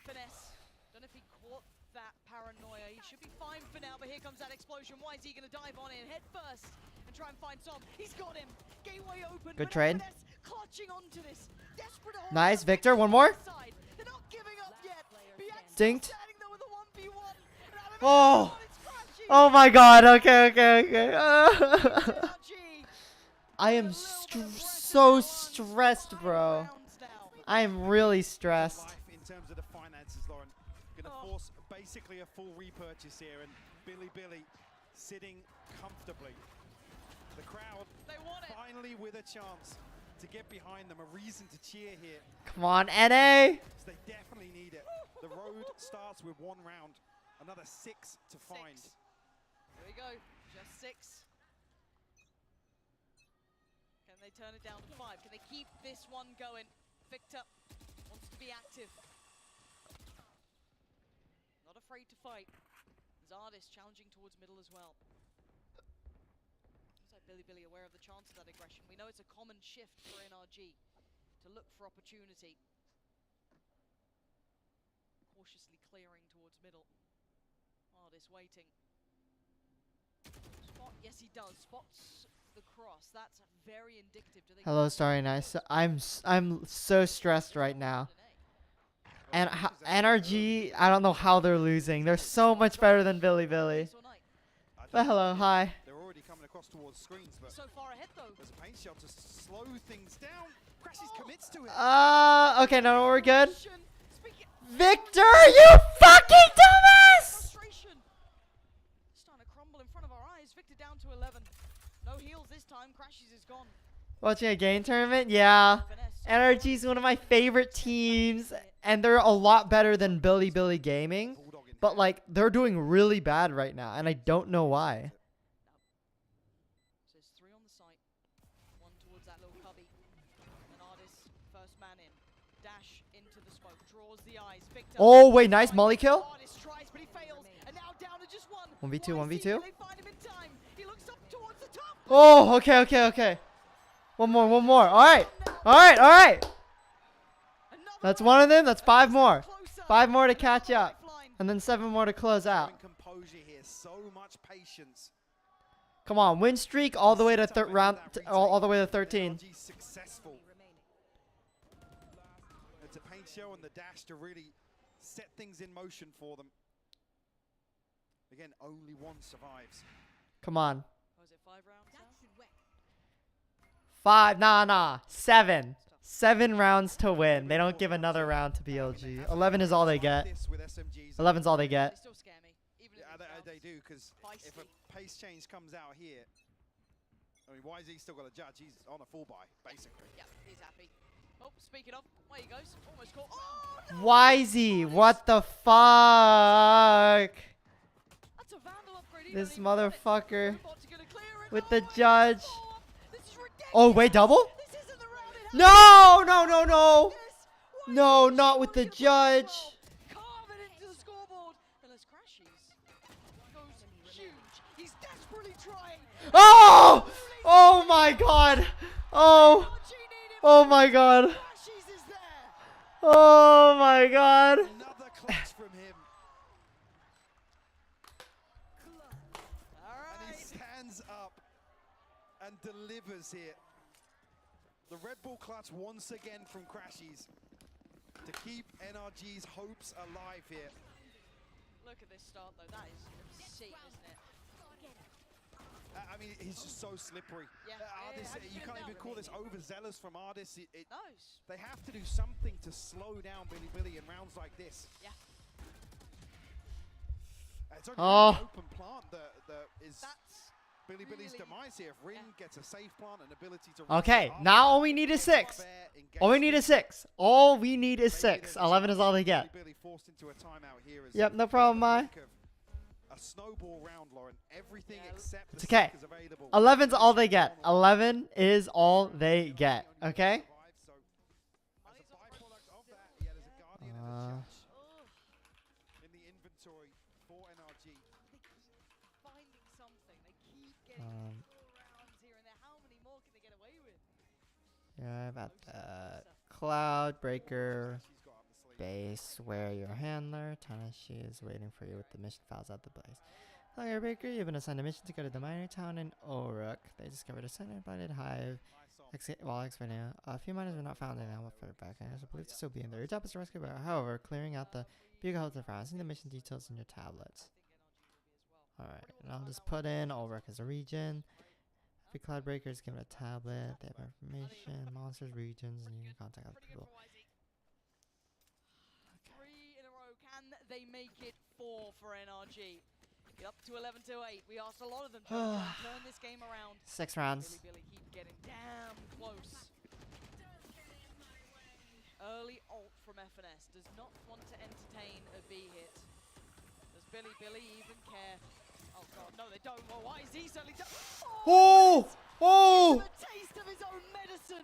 FNS, don't know if he caught that paranoia. He should be fine for now, but here comes that explosion. Why is he gonna dive on in head first and try and find Som? He's got him. Gateway open. Good trade. FNS clutching onto this. Desperate to hold Nice, up Victor. One more. side. They're not giving up yet. Bianc Dinked. standing there with a 1v1. Oh. Oh my god. Okay. I am so stressed, bro. I am really stressed. In terms of the finances, Lauren, going to force basically a full repurchase here, and Billy sitting comfortably. The crowd finally with a chance to get behind them, a reason to cheer here. Come on, NA. They definitely need it. The road starts with 1 round, another 6 to find. There we go, just 6. Can they turn it down to 5? Can they keep this one going? Victor wants to be active. Not afraid to fight. Zardis challenging towards middle as well. Looks like Billy aware of the chance of that aggression. We know it's a common shift for NRG to look for opportunity. Cautiously clearing towards middle. Zardis waiting. Spot, yes he does. Spots the cross. That's very indicative. Hello, Starry Nice. I'm so stressed right now. And NRG, I don't know how they're losing. They're so much better than Billy. But hello, hi. They're already coming across towards screens, but so far ahead though. There's a paint shell to slow things down. Crashes commits to it. Okay, no, we're good. Victor, you fucking dumbass! Starting to crumble in front of our eyes. Victor down to 11. No heals this time. Crashes is gone. Watching a game tournament? Yeah. NRG is one of my favorite teams, and they're a lot better than Billy Gaming. But, like, they're doing really bad right now, and I don't know why. So there's 3 on the site. 1 towards that little cubby. An artist, first man in. Dash into the smoke. Draws the eyes. Victor. Oh, wait, nice molly kill. Artist tries, but he fails. And now down to just 1. 1v2, 1v2. They find him in time. He looks up towards the top. Oh, okay. One more. All right. That's 1 of them. That's 5 more. 5 more to catch up. And then 7 more to close out. Composure here, so much patience. Come on, win streak all the way to all the way to 13. Successful. It's a paint show and the dash to really set things in motion for them. Again, only 1 survives. Come on. Was it 5 rounds now? 5, nah. 7. 7 rounds to win. They don't give another round to BLG. 11 is all they get. 11's all they get. They still scare me. Even they do, because if a pace change comes out here, I mean, why is he still got a judge? He's on a full buy, basically. Yeah, he's happy. Oh, speaking of, away he goes. Almost caught. Oh, no! YZ, what the fuck? That's a Vandal upgrade. This motherfucker with the judge. Oh, wait, double? No! No, not with the judge. Carve it into the scoreboard. Unless Crashes goes huge. He's desperately trying. Oh! Oh my god. Oh my god. Crashes is there. Oh my god. Another clutch from him. All right. And he stands up and delivers here. The Red Bull clutch once again from Crashies to keep NRG's hopes alive here. Look at this start though, that is obscene, isn't it? I mean, he's just so slippery. Yeah. Ardis, you can't even call this overzealous from Ardis. Nice. They have to do something to slow down Billy in rounds like this. Yeah. It's only an open plant that is Billy's demise here. If Rin gets a safe plant and ability to... Okay, now all we need is 6. All we need is 6. All we need is 6. 11 is all they get. Billy forced into a timeout here. Yep, no problem, Mai. A snowball round, Lauren. Everything except it's okay. is available. 11's all they get. 11 is all they get. Okay? In the inventory for NRG. Finding something. They keep getting rounds here and there. How many more can they get away with? Yeah, about that. Cloud Breaker. Base, where your handler, Tanashi is waiting for you with the mission files at the base. Cloud Breaker, you've been assigned a mission to go to the minor town in Oruk. They discovered a center-blighted hive while expanding. A few miners were not found in the for back. I believe to still be in there. Your job is to rescue, but however, clearing out the Bugle Hotel France. See the mission details in your tablets. Alright, and I'll just put in Oruk as a region. Every Cloud Breaker is given a tablet. They have information, monsters, regions, and you can contact other people. Can they make it 4 for NRG? Get up to 11-8. We asked a lot of them to turn this game around. 6 rounds. Billy keep getting damn close. Early ult from FNS does not want to entertain a B hit. Does Billy even care? Oh god, no they don't. Well, why is he certainly Oh! A taste of his own medicine.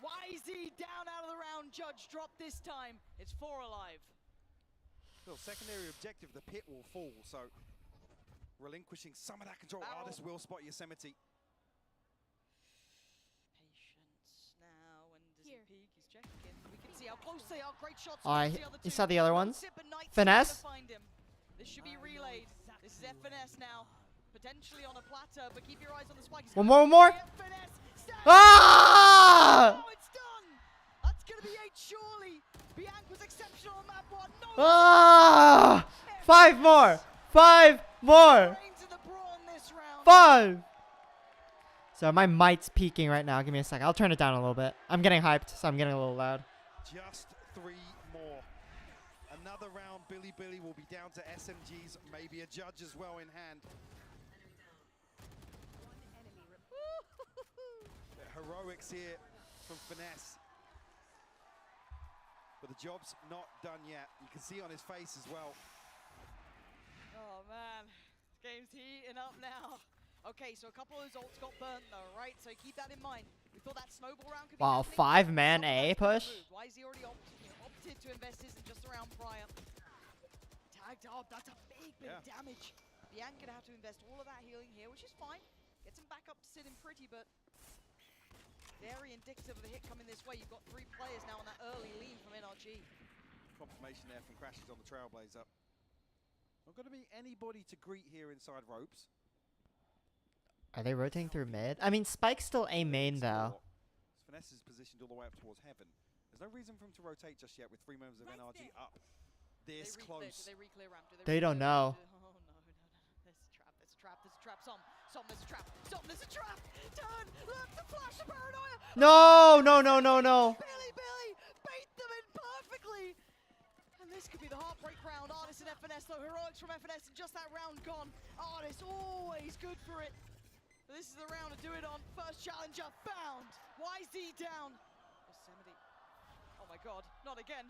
Why is he down out of the round? Judge dropped this time. It's 4 alive. Well, secondary objective, the pit will fall, so relinquishing some of that control. Ardis will spot Yosemite. Patience now, and does he peek? He's checking. We can see how close they are. Great shots. You saw the other ones? Finesse? This should be relayed. This is FNS now. Potentially on a platter, but keep your eyes on the spike. One more. Ah! Oh, it's done. That's going to be 8 surely. Bianc was exceptional on map 1. No, Ah! 5 more. 5 more. 5. So my mic's peaking right now. Give me a second. I'll turn it down a little bit. I'm getting hyped, so I'm getting a little loud. Just 3 more. Another round, Billy will be down to SMGs, maybe a judge as well in hand. The heroics here from Finesse. But the job's not done yet. You can see on his face as well. Oh man, this game's heating up now. Okay, so a couple of those ults got burnt though, right? So keep that in mind. We thought that snowball round could be happening. 5-man A push. Why is he already opted to invest his in just a round prior? Tagged up, that's a big damage. Bianc gonna have to invest all of that healing here, which is fine. Gets him back up to sit in pretty, but very indicative of the hit coming this way. You've got 3 players now on that early lead from NRG. Confirmation there from Crashes on the Trailblazer. Not going to be anybody to greet here inside ropes. Are they rotating through mid? I mean, Spike's still A main though. Finesse is positioned all the way up towards heaven. There's no reason for him to rotate just yet with 3 members of NRG up this close. Do they reclear ramp? They don't know. Oh no. There's a trap. There's a trap. There's a trap. Some. There's a trap. There's a trap. Turn. Look, the flash of paranoia. No. Billy, bait them in perfectly. And this could be the heartbreak round. Ardis and FNS though. Heroics from FNS and just that round gone. Ardis always good for it. But this is the round to do it on. First challenger found. YZ down. Yosemite. Oh my god. Not again.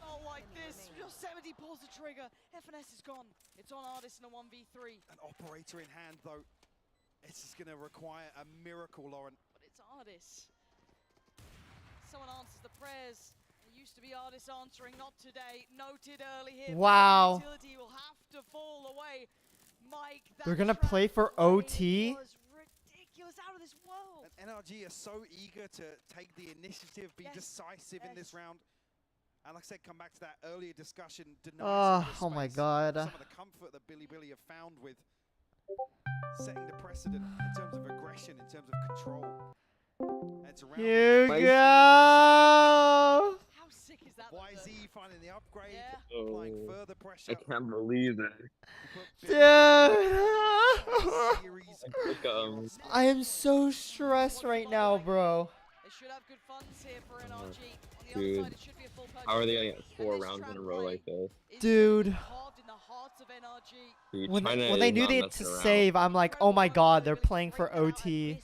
Not like this. Yosemite pulls the trigger. FNS is gone. It's on Ardis in a 1v3. An operator in hand though. This is going to require a miracle, Lauren. But it's Ardis. Someone answers the prayers. It used to be Ardis answering, not today. Noted early here. Wow. Utility will have to fall away. Mike, they're going to play for OT? Was ridiculous, out of this world. And NRG are so eager to take the initiative, be decisive in this round. And like I said, come back to that earlier discussion. Oh my god. Some of the comfort that Billy have found with setting the precedent in terms of aggression, in terms of control. It's around Hugo! How sick is that? YZ finding the upgrade, Yeah. applying Oh, further pressure. I can't believe it. Dude! I am so stressed right now, bro. They should have good funds here for NRG. On the Dude. other side, it should be a full How are they purchase. gonna get 4 rounds in a row like this? Dude. Carved in the hearts of NRG. Dude, When China they is knew not they had messing to around. save, I'm like, oh my god, they're playing for OT.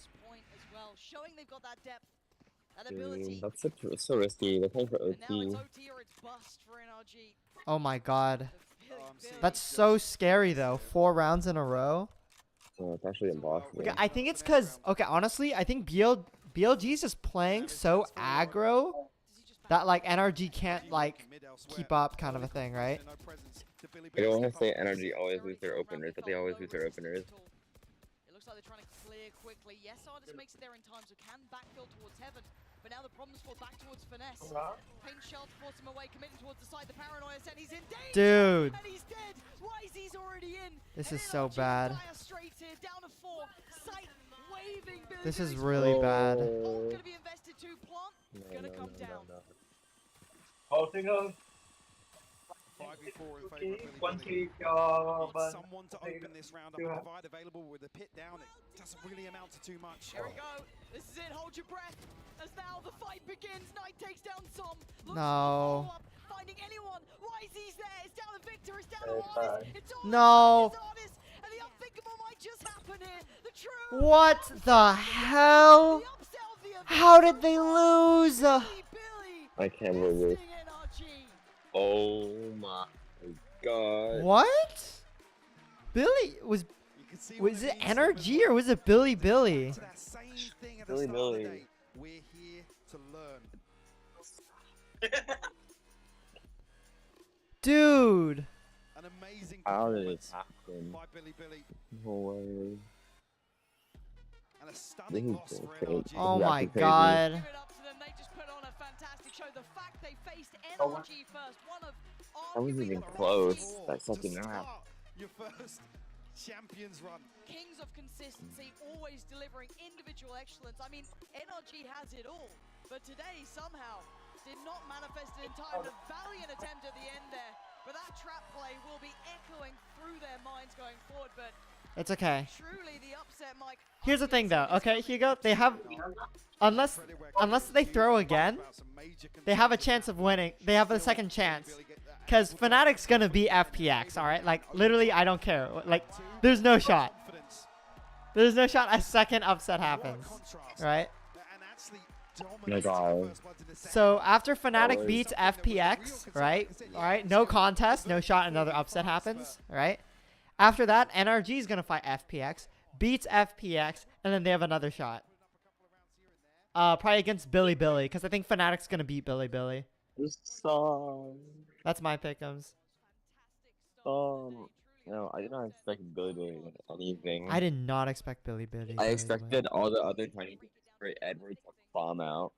Showing they've got that depth, that Dude, ability. that's so risky. They're playing for And now it's OT. OT or it's bust for NRG. Oh my god. Billy. That's so scary though. 4 rounds in a row. Oh, it's actually impossible. Okay, I think it's because, okay, honestly, I think BLG is just playing so aggro that, like, NRG can't, like, keep up kind of a thing, right? I don't want to say NRG always lose their openers, but they always lose their openers. It looks like they're trying to clear quickly. Yes, Artist makes it there in time, so can backfill towards Heaven. But now the problem's fought back towards Finesse. Pain Shell to force him away, committing towards the side. The Paranoia said he's in danger. Dude. And he's dead. YZ's already in. This And is so NRG bad. dire straits here, down to 4. Sight waving. Billy This is Billy's really bad. Ult gonna be invested to Plant. Gonna come down. Holding on. 5v4 in favor of One Billy kick, Billy. Needs someone to open this round up. The divide available with the pit down. It doesn't really amount to too much. Here we go. This is it. Hold your breath. As now the fight begins. Knight takes down Tom. Looks No. for follow-up, finding anyone. YZ's there. It's down to Victor. It's down to Artist. It's Artist. No. It's Artist. And the unthinkable might just happen here. The true. What the hell? The upset of the event. How did they lose? Billy I can't believe it. besting NRG. Oh my god. What? Billy was it NRG or was it Billy? To that same thing at the Billy start of the Billy. day. We're here to learn. Dude. An amazing How did it performance happen? by Billy Billy. No way. And a This stunning is loss for bullshit. NRG. Oh Yeah, my crazy. god. Give it up to them. They just put on a fantastic show. The fact they faced NRG first, one of That wasn't arguably even the close. best That To second half. start your first champions run. kings of consistency, always delivering individual excellence. I mean, NRG has it all, but today somehow did not manifest it in time. A valiant attempt at the end there, but that trap play will be echoing through their minds going forward. But It's okay. truly the upset, Mike. Here's the thing though, okay, Hugo, they have unless they throw again, they have a chance of winning. They have a second chance. Cause Fnatic's gonna beat FPX, alright? Like literally I don't care. Like there's no shot. There's no shot a second upset happens. Right? My god. So after Fnatic beats FPX, right? Alright, no contest, no shot, another upset happens, right? After that, NRG is gonna fight FPX, beats FPX, and then they have another shot. Probably against Billy Billy, because I think Fnatic's gonna beat Billy Billy. This song. That's my pick'ems. No, I did not expect Billy Billy to win anything. I did not expect Billy Billy. I expected all the other tiny for Edward to bomb out.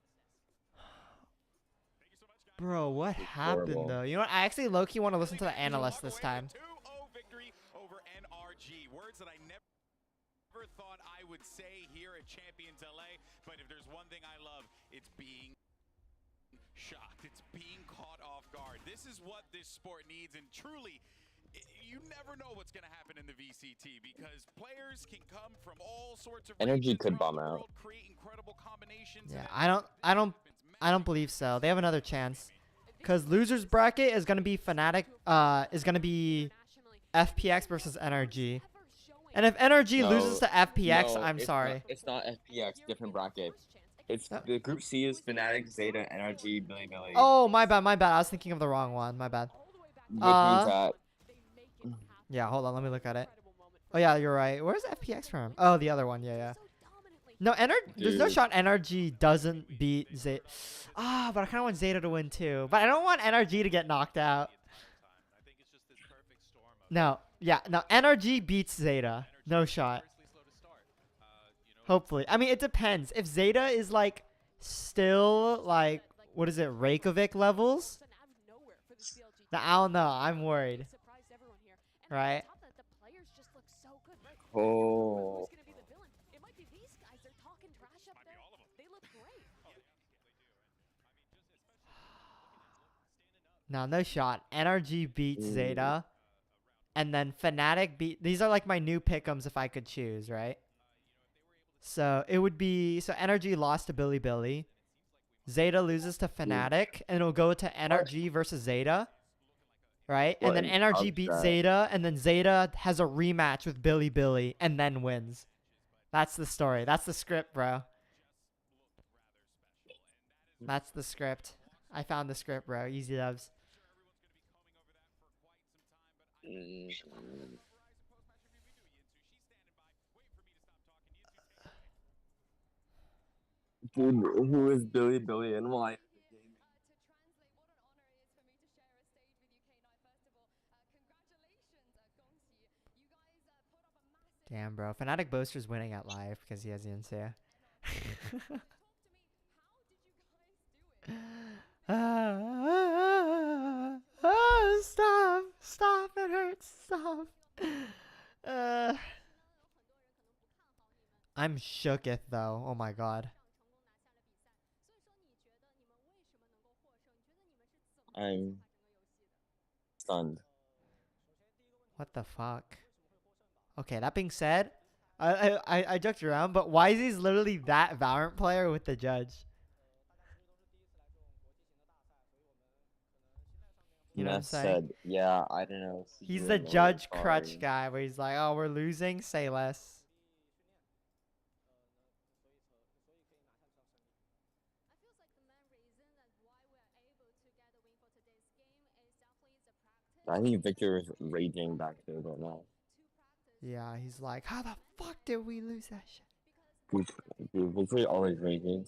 Bro, what happened horrible. though? You know what? I actually low-key want to listen to the analyst this time. 2-0 victory over NRG. Words that I never thought I would say here at Champions LA. But if there's one thing I love, it's being shocked. It's being caught off guard. This is what this sport needs, and truly, you never know what's going to happen in the VCT because players can come from all sorts of Energy regions could around bomb the out. world, create incredible combinations. Yeah, and I don't believe so. They have another chance. Cause losers bracket is gonna be Fnatic. Is gonna be FPX versus NRG. And if NRG No, loses to FPX, no, I'm it's sorry. Not, it's not FPX, different bracket. It's the group C is Fnatic, ZETA, NRG, Billy Billy. Oh, my bad, my bad. I was thinking of the wrong one. My bad. Which means that Yeah, hold on. Let me look at it. Oh yeah, you're right. Where's FPX from? Oh, the other one. Yeah, yeah. No, there's no Dude. shot NRG doesn't beat Zeta. Ah, but I kind of want Zeta to win too. But I don't want NRG to get knocked out. I think it's just this perfect storm of No, yeah, no. NRG beats Zeta. No shot. seriously slow to start. Hopefully. I mean, it depends. If Zeta is like still like what is it, Reykjavik levels? Now, I don't know. I'm worried. Right? oh, No, no shot. NRG beats Ooh. ZETA. And then Fnatic beat... These are like my new pick'ems if I could choose, right? So it would be... So NRG lost to Billy. ZETA loses to Fnatic. And it'll go to NRG versus ZETA. Right? What And then an NRG beats upset. ZETA. And then ZETA has a rematch with Billy. And then wins. That's the story. That's the script, bro. That's the script. I found the script, bro. Easy dubs. Dude, who is Billy and why? Damn, bro. Fnatic Boaster's winning at live because he has the NCA. Stop. Stop. It hurts. Stop. I'm shooketh though. Oh my god. I'm stunned. What the fuck? Okay, that being said, I joked around, but YZ's literally that Valorant player with the judge. You know what I'm saying? Said, yeah, I don't know. He's the judge crutch guy where he's like, oh, we're losing, say less. I think Victor is raging back there right now. Yeah, he's like, how the fuck did we lose that shit? Dude, Victor always raging.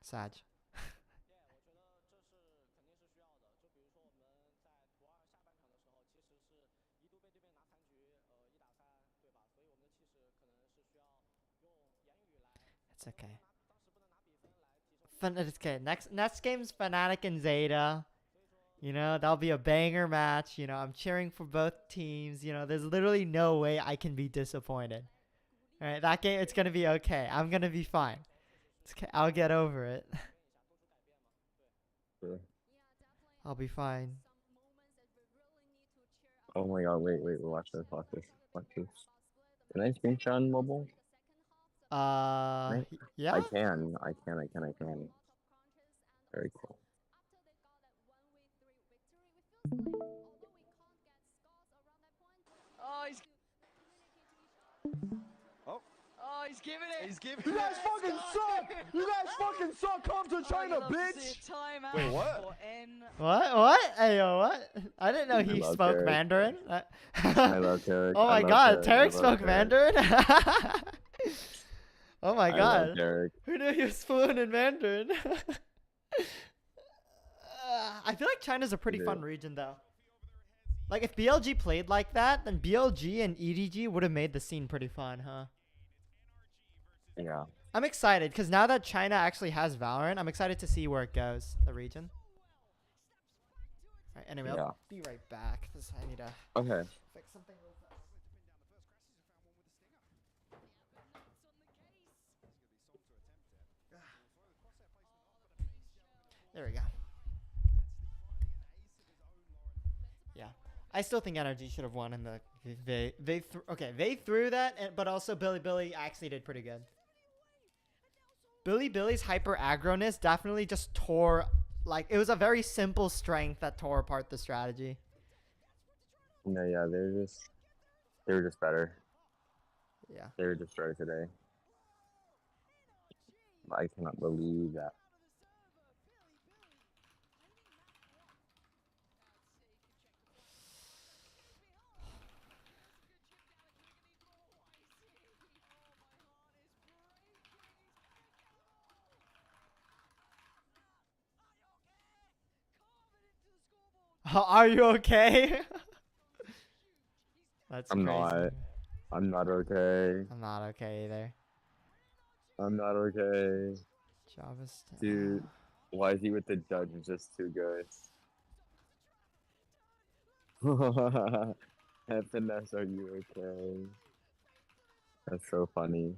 Sag. It's okay. It's okay. Next game's Fnatic and ZETA. You know, that'll be a banger match. You know, I'm cheering for both teams. You know, there's literally no way I can be disappointed. All right, that game, it's going to be okay. I'm going to be fine. It's okay. I'll get over it. Sure. I'll be fine. Oh my god, wait, watch this. Can I screenshot on mobile? Yeah? I can. Very cool. He's giving it. He's giving You guys fucking suck! You guys fucking suck! Come to China, bitch! Wait, what? What? Hey, yo, what? I didn't know he spoke Tarek. Mandarin. I love Tarek. Oh my god, Tarek spoke Mandarin? Oh my god. Who knew he was fluent in Mandarin? I feel like China's a pretty fun region, though. Like, if BLG played like that, then BLG and EDG would have made the scene pretty fun, huh? Yeah. I'm excited, because now that China actually has Valorant, I'm excited to see where it goes, the region. Alright, anyway, Yeah. I'll be right back, because I need to Okay. fix something real fast. There we go. Yeah. I still think NRG should have won in the... They threw that, but also Billy actually did pretty good. Billy's hyper aggroness definitely just tore... Like, it was a very simple strength that tore apart the strategy. No, yeah, they were just better. Yeah. They were just better today. I cannot believe that. Are you okay? That's I'm crazy. not. I'm not okay. I'm not okay either. I'm not okay. Jarvis. Dude, why is he with the judge? It's just too good. FNS, are you okay? That's so funny.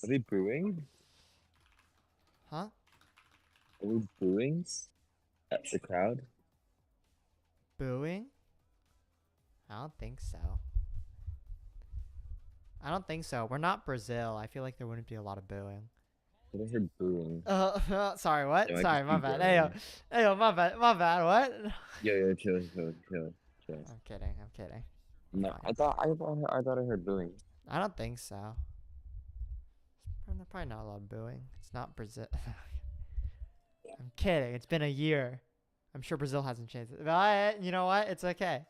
Are they booing? Huh? Are we booing at the crowd? Booing? I don't think so. I don't think so. We're not Brazil. I feel like there wouldn't be a lot of booing. I heard booing. Sorry, what? Yeah, Sorry, my bad. Hey, my bad, what? Yeah, chill. I'm kidding. No, Fine. I thought I heard booing. I don't think so. Probably not a lot of booing. It's not Brazil. I'm kidding. It's been a year. I'm sure Brazil hasn't changed it. But you know what? It's okay.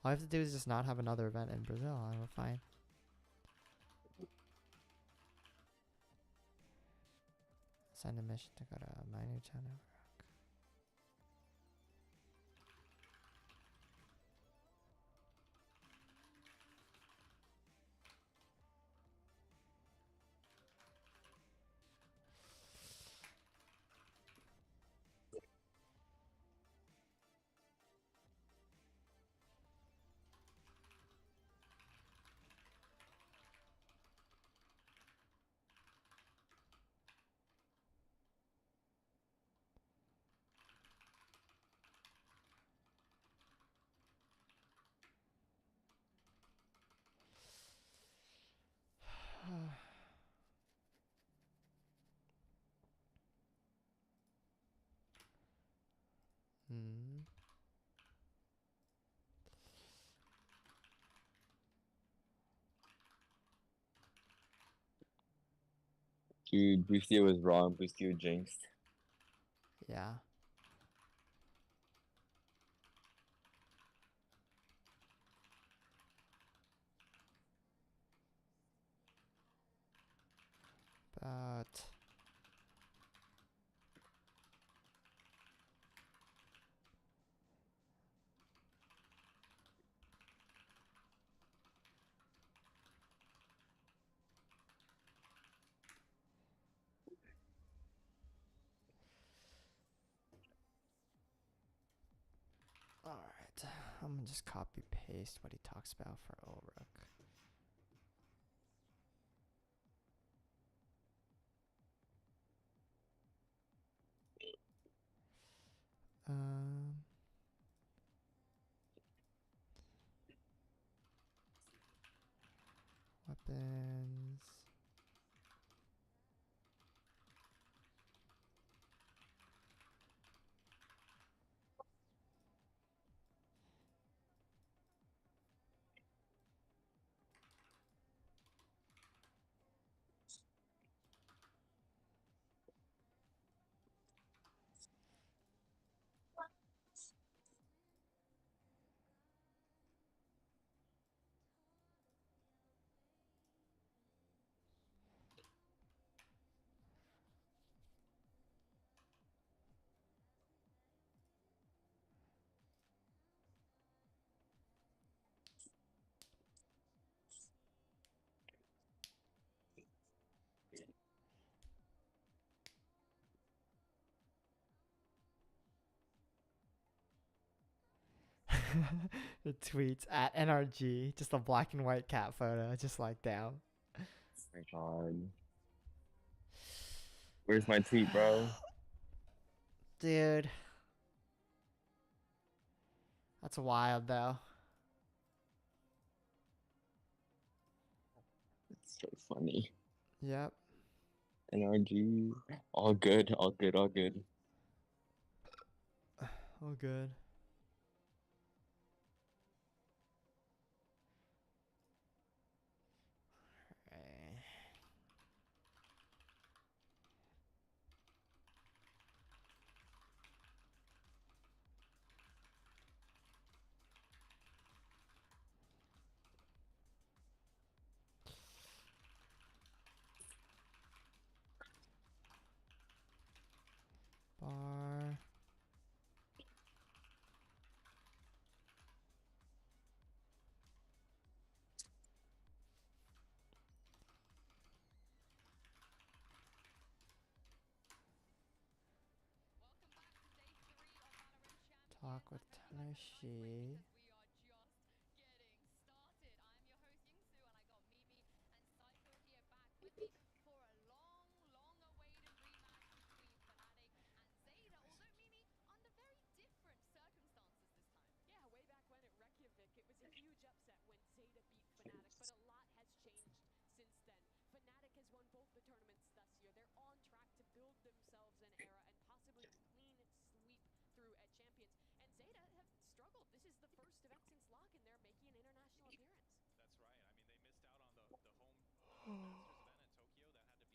All I have to do is just not have another event in Brazil. I'm fine. Send a mission to go to my new town. Dude, Boostia was wrong. Boostia jinxed. Yeah. But alright. I'm gonna just copy paste what he talks about for Ulrich. Weapons. The tweets at NRG, just a black and white cat photo, just like down. Oh my god. Where's my tweet, bro? Dude. That's wild, though. So funny. Yep. NRG. All good, all good, all good. Oh, good. Bar. Talk with Tanashi. Yeah, way back when at Reykjavik, it was a huge upset when ZETA beat Fnatic, but a lot has changed since then. Fnatic has won both the tournaments this year. They're on track to build themselves an era and possibly clean sweep through at Champions. And ZETA have struggled. This is the first event since lock, and they're making an international appearance. That's right. I mean, they missed out on the home Masters event in Tokyo. That had to be a huge, huge letdown for them. I'm sure they're coming in here with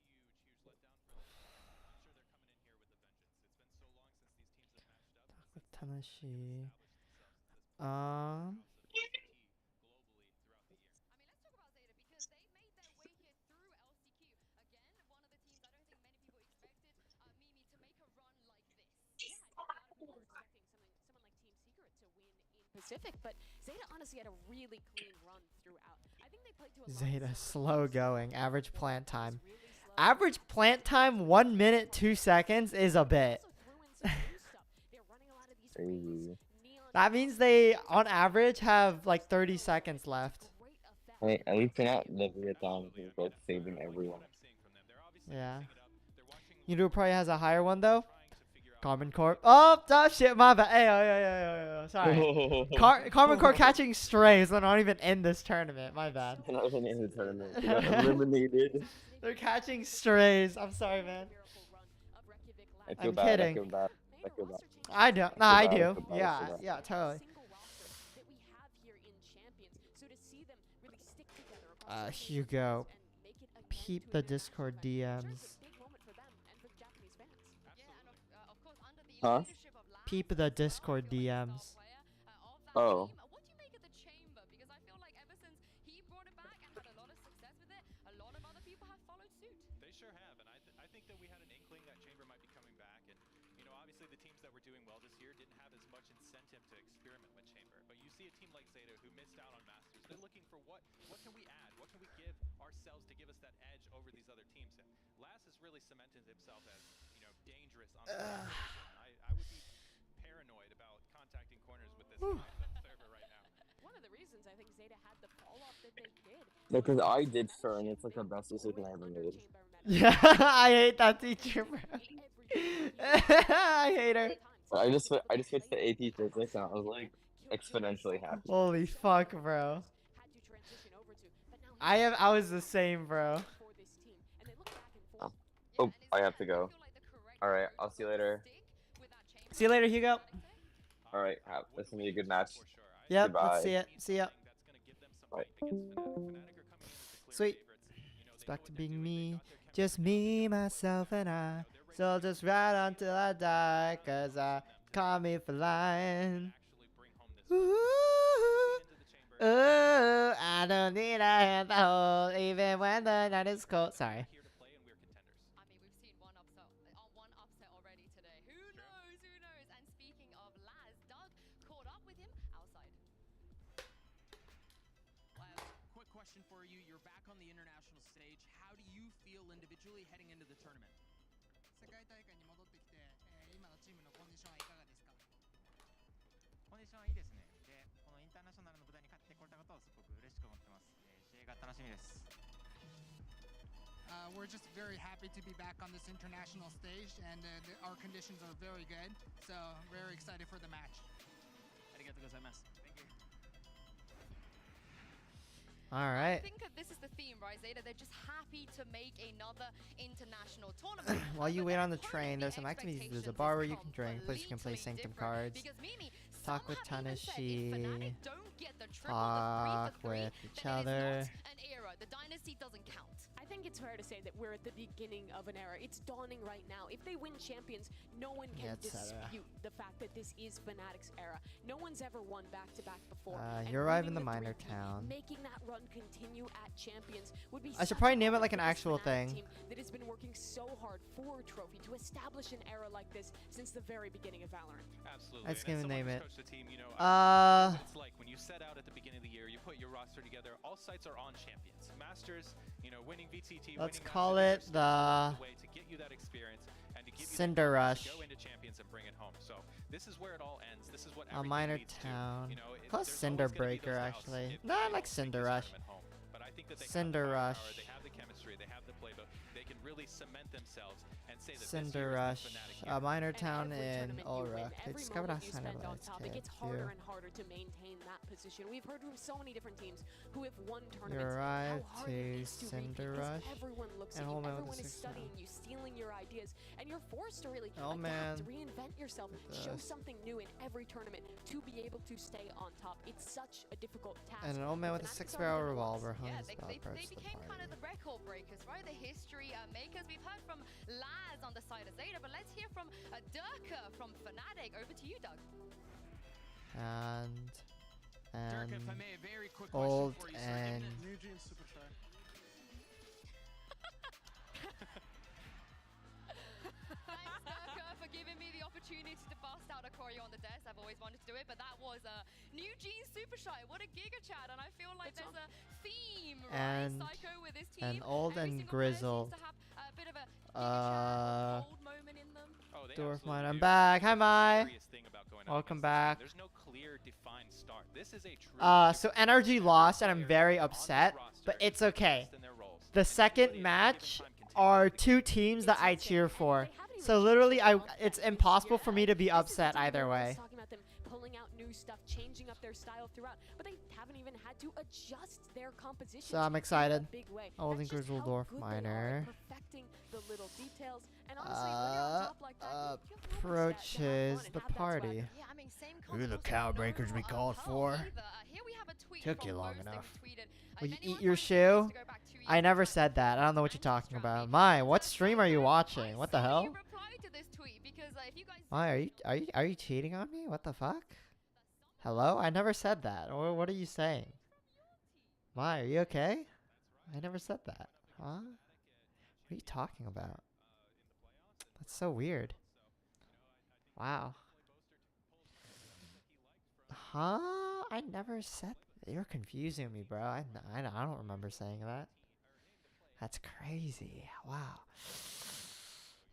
a vengeance. It's been so long since these teams have matched up. Talk with Tanashi. Globally throughout the year. I mean, let's talk about ZETA because they made their way here through LCQ. Again, one of the teams I don't think many people expected Mimi to make a run like this. Yeah, I think a lot of people were expecting someone like Team Secret to win in Pacific, but ZETA honestly had a really clean run throughout. I think they played to a ZETA slow going. Average plant time. Average plant time 1 minute 2 seconds is a bit. That means they, on average, have like 30 seconds left. I mean, at least they're not Leviathan, who's both saving everyone. Yeah. You know who probably has a higher one though? Carmen Corp. Oh, shit, my bad. Hey, sorry. Carmen Corp catching strays. They're not even in this tournament. My bad. They're not even in the tournament. They got eliminated. They're catching strays. I'm sorry, man. I'm kidding. I feel bad. I feel bad. I do. No, I do. Yeah, totally. Hugo. Peep the Discord DMs. Huh? Peep the Discord DMs. Oh. What do you make of the chamber? Because I feel like ever since he brought it back and had a lot of success with it, a lot of other people have followed suit. They sure have, and I think that we had an inkling that chamber might be coming back, and you know, obviously the teams that were doing well this year didn't have as much incentive to experiment with chamber. But you see a team like ZETA who missed out on Masters. They're looking for what can we add? What can we give ourselves to give us that edge over these other teams? And Laz has really cemented himself as, you know, dangerous on the I would be paranoid about contacting corners with this guy on the server right now. One of the reasons I think ZETA had the fall off that they did. Because I did Fur, and it's like the best decision I ever made. Yeah, I hate that teacher, bro. I hate her. So I just switched to AP Physics, and I was like exponentially happy. Holy fuck, bro. I was the same, bro. Oh, I have to go. Alright, I'll see you later. See you later, Hugo. Alright, this is gonna be a good match. Yep, Goodbye. let's see it. See ya. Bye. Sweet. It's back to being me. Just me, myself, and I. So I'll just ride on till I die, cause I call me for lying. Ooh, I don't need a hand to hold, even when the night is cold. Sorry. I mean, we've seen one upset already today. Who knows? Who knows? And speaking of Laz, Doug caught up with him outside. Laz, quick question for you. You're back on the international stage. How do you feel individually heading into the tournament? 世界大会に戻ってきて、今のチームのコンディションはいかがですか？コンディションはいいですね。で、このインターナショナルの舞台に勝ってこれたことをすごく嬉しく思ってます。試合が楽しみです。We're just very happy to be back on this international stage, and our conditions are very good. So very excited for the match. ありがとうございます。Thank you. All right. I think that this is the theme, right, Zeta? They're just happy to make another international tournament. While you wait on the train, there's some activities. There's a bar where you can drink, place you can play Sanctum cards, talk with Tanashi, talk with each other. The dynasty doesn't count. I think it's fair to say that we're at the beginning of an era. It's dawning right now. If they win champions, no one can dispute the fact that this is Fnatic's era. No one's ever won back-to-back before. You arrive in the minor town. Making that run continue at champions would be I should probably name it like an actual thing. Team that has been working so hard for a trophy to establish an era like this since the very beginning of Valorant. Absolutely. Let's give name it. The team, you know, it's like when you set out at the beginning of the year, you put your roster together, all sights are on champions. Masters, you know, winning VTT, let's winning call it the way to get you that experience and to give Cinder Rush. Go into champions and bring it home. So this is where it all ends. This is what a minor town. You know, plus Cinder Breaker actually. No, I like Cinder Rush. But I think that they Cinder Rush. They have the chemistry, they have the playbook. They can really cement themselves and say that Cinder Rush, a minor town in Ulruk. They discovered a sign of lights. It's harder and harder to maintain that position. We've heard from so many different teams who have won tournaments. You arrive to Cinder Rush. Everyone looks at you. Everyone is studying you, stealing your ideas, and you're forced to really adapt, reinvent yourself, show something new in every tournament to be able to stay on top. It's such a difficult task. And an old man with a 6-barrel revolver. Yeah, they became kind of the record breakers, right? The history makers. We've heard from Laz on the side of Zeta, but let's hear from Durka from Fnatic. Over to you, Doug. And Durka, if I may, a very quick old question for you, and NRG and Super Shy. Thanks, Durka, for giving me the opportunity to bust out a choreo on the desk. I've always wanted to do it, but that was New Jeans Super Shy. What a giga chat, and I feel like there's a theme, right? Psycho with his team. And old and grizzled. Dwarfmine, I'm back. Hi, Mai. Welcome back. There's no clear defined start. This is a so NRG lost, and I'm very upset, but it's okay. The second match are two teams that I cheer for. So literally, it's impossible for me to be upset either way. Pulling out new stuff, changing up their style throughout, but they haven't even had to adjust their composition. So I'm excited. Old and grizzled dwarf miner. Perfecting the little details, and honestly, approaches the party. Who are the cow breakers we called for? Took you long enough. Will you eat your shoe? I never said that. I don't know what you're talking about. Mai, what stream are you watching? What the hell? Mai, are you cheating on me? What the fuck? Hello? I never said that. What are you saying? Mai, are you okay? I never said that. Huh? What are you talking about? That's so weird. Wow. Huh? I never said that. You're confusing me, bro. I don't remember saying that. That's crazy. Wow.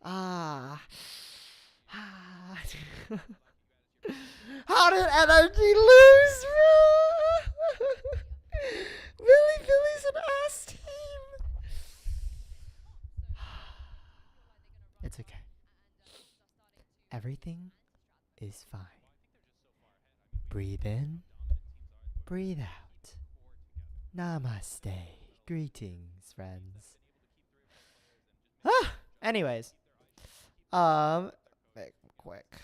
How did NRG lose, bro? Billy's an ass team. It's okay. Everything is fine. Breathe in. Breathe out. Namaste. Greetings, friends. Anyways. Quick.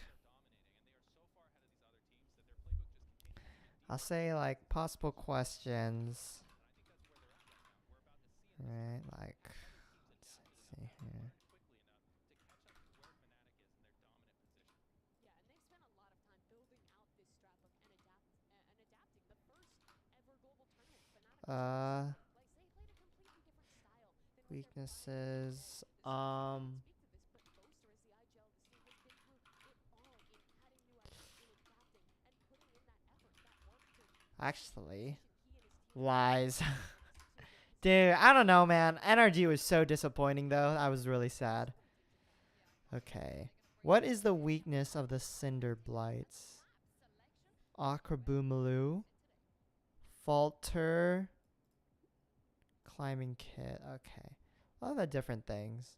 I'll say like possible questions. Right, like let's see here. Weaknesses. Actually, lies. Dude, I don't know, man. NRG was so disappointing, though. I was really sad. Okay. What is the weakness of the Cinder Blights? Akrabumalu. Falter. Climbing kit. Okay. A lot of different things.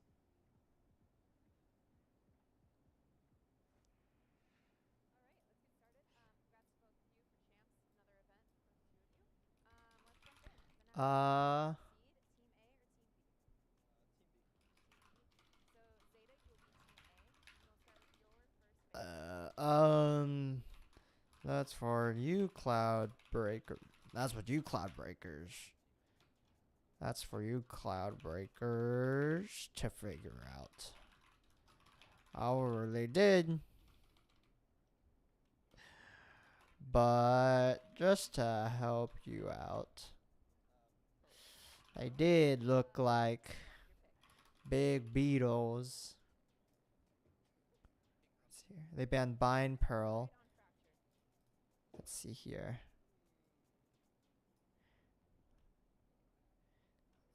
That's for you, Cloud Breaker. That's what you, Cloud Breakers. That's for you, Cloud Breakers, to figure out. However, they did. But just to help you out, they did look like big beetles. Let's see. They banned Bind Pearl. Let's see here.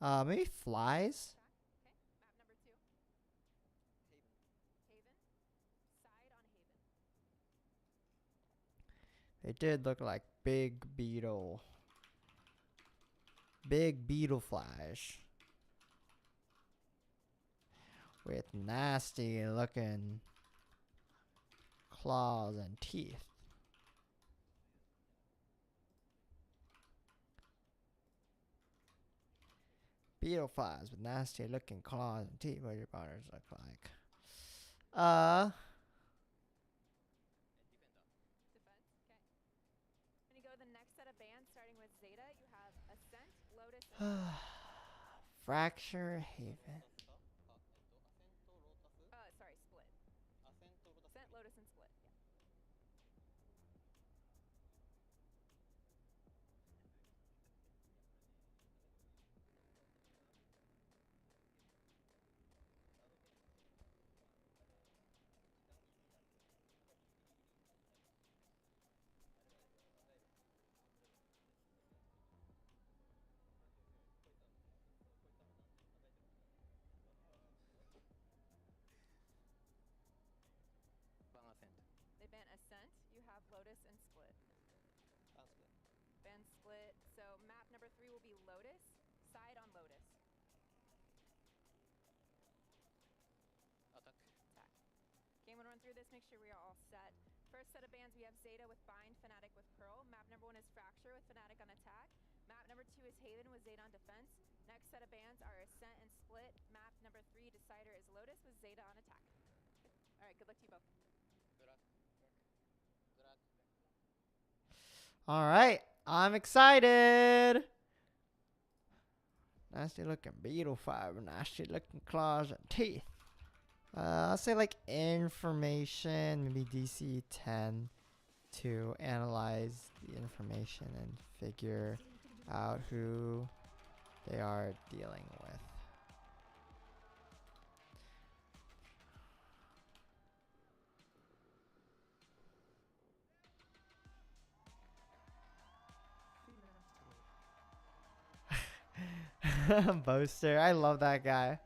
Maybe flies? They did look like big beetle flies. With nasty looking claws and teeth. Beetle flies with nasty looking claws and teeth. What do your bars look like? Defense, okay. When you go to the next set of bands, starting with Zeta, you have Ascent, Lotus, and Fracture Haven. sorry, Split. Ascent, Lotus, and Split. Yeah. They ban Ascent, you have Lotus and Split. Ban Split. So map number 3 will be Lotus, side on Lotus. Attack. Okay, I'm gonna run through this, make sure we are all set. First set of bans, we have Zeta with Bind, Fnatic with Pearl. Map number 1 is Fracture with Fnatic on attack. Map number 2 is Haven with Zeta on defense. Next set of bans are Ascent and Split. Map number 3, Decider, is Lotus with Zeta on attack. Okay. Alright, good luck to you both. Alright, I'm excited. Nasty looking beetle fiber, nasty looking claws and teeth. I'll say like information, maybe DC 10 to analyze the information and figure out who they are dealing with. Boaster, I love that guy.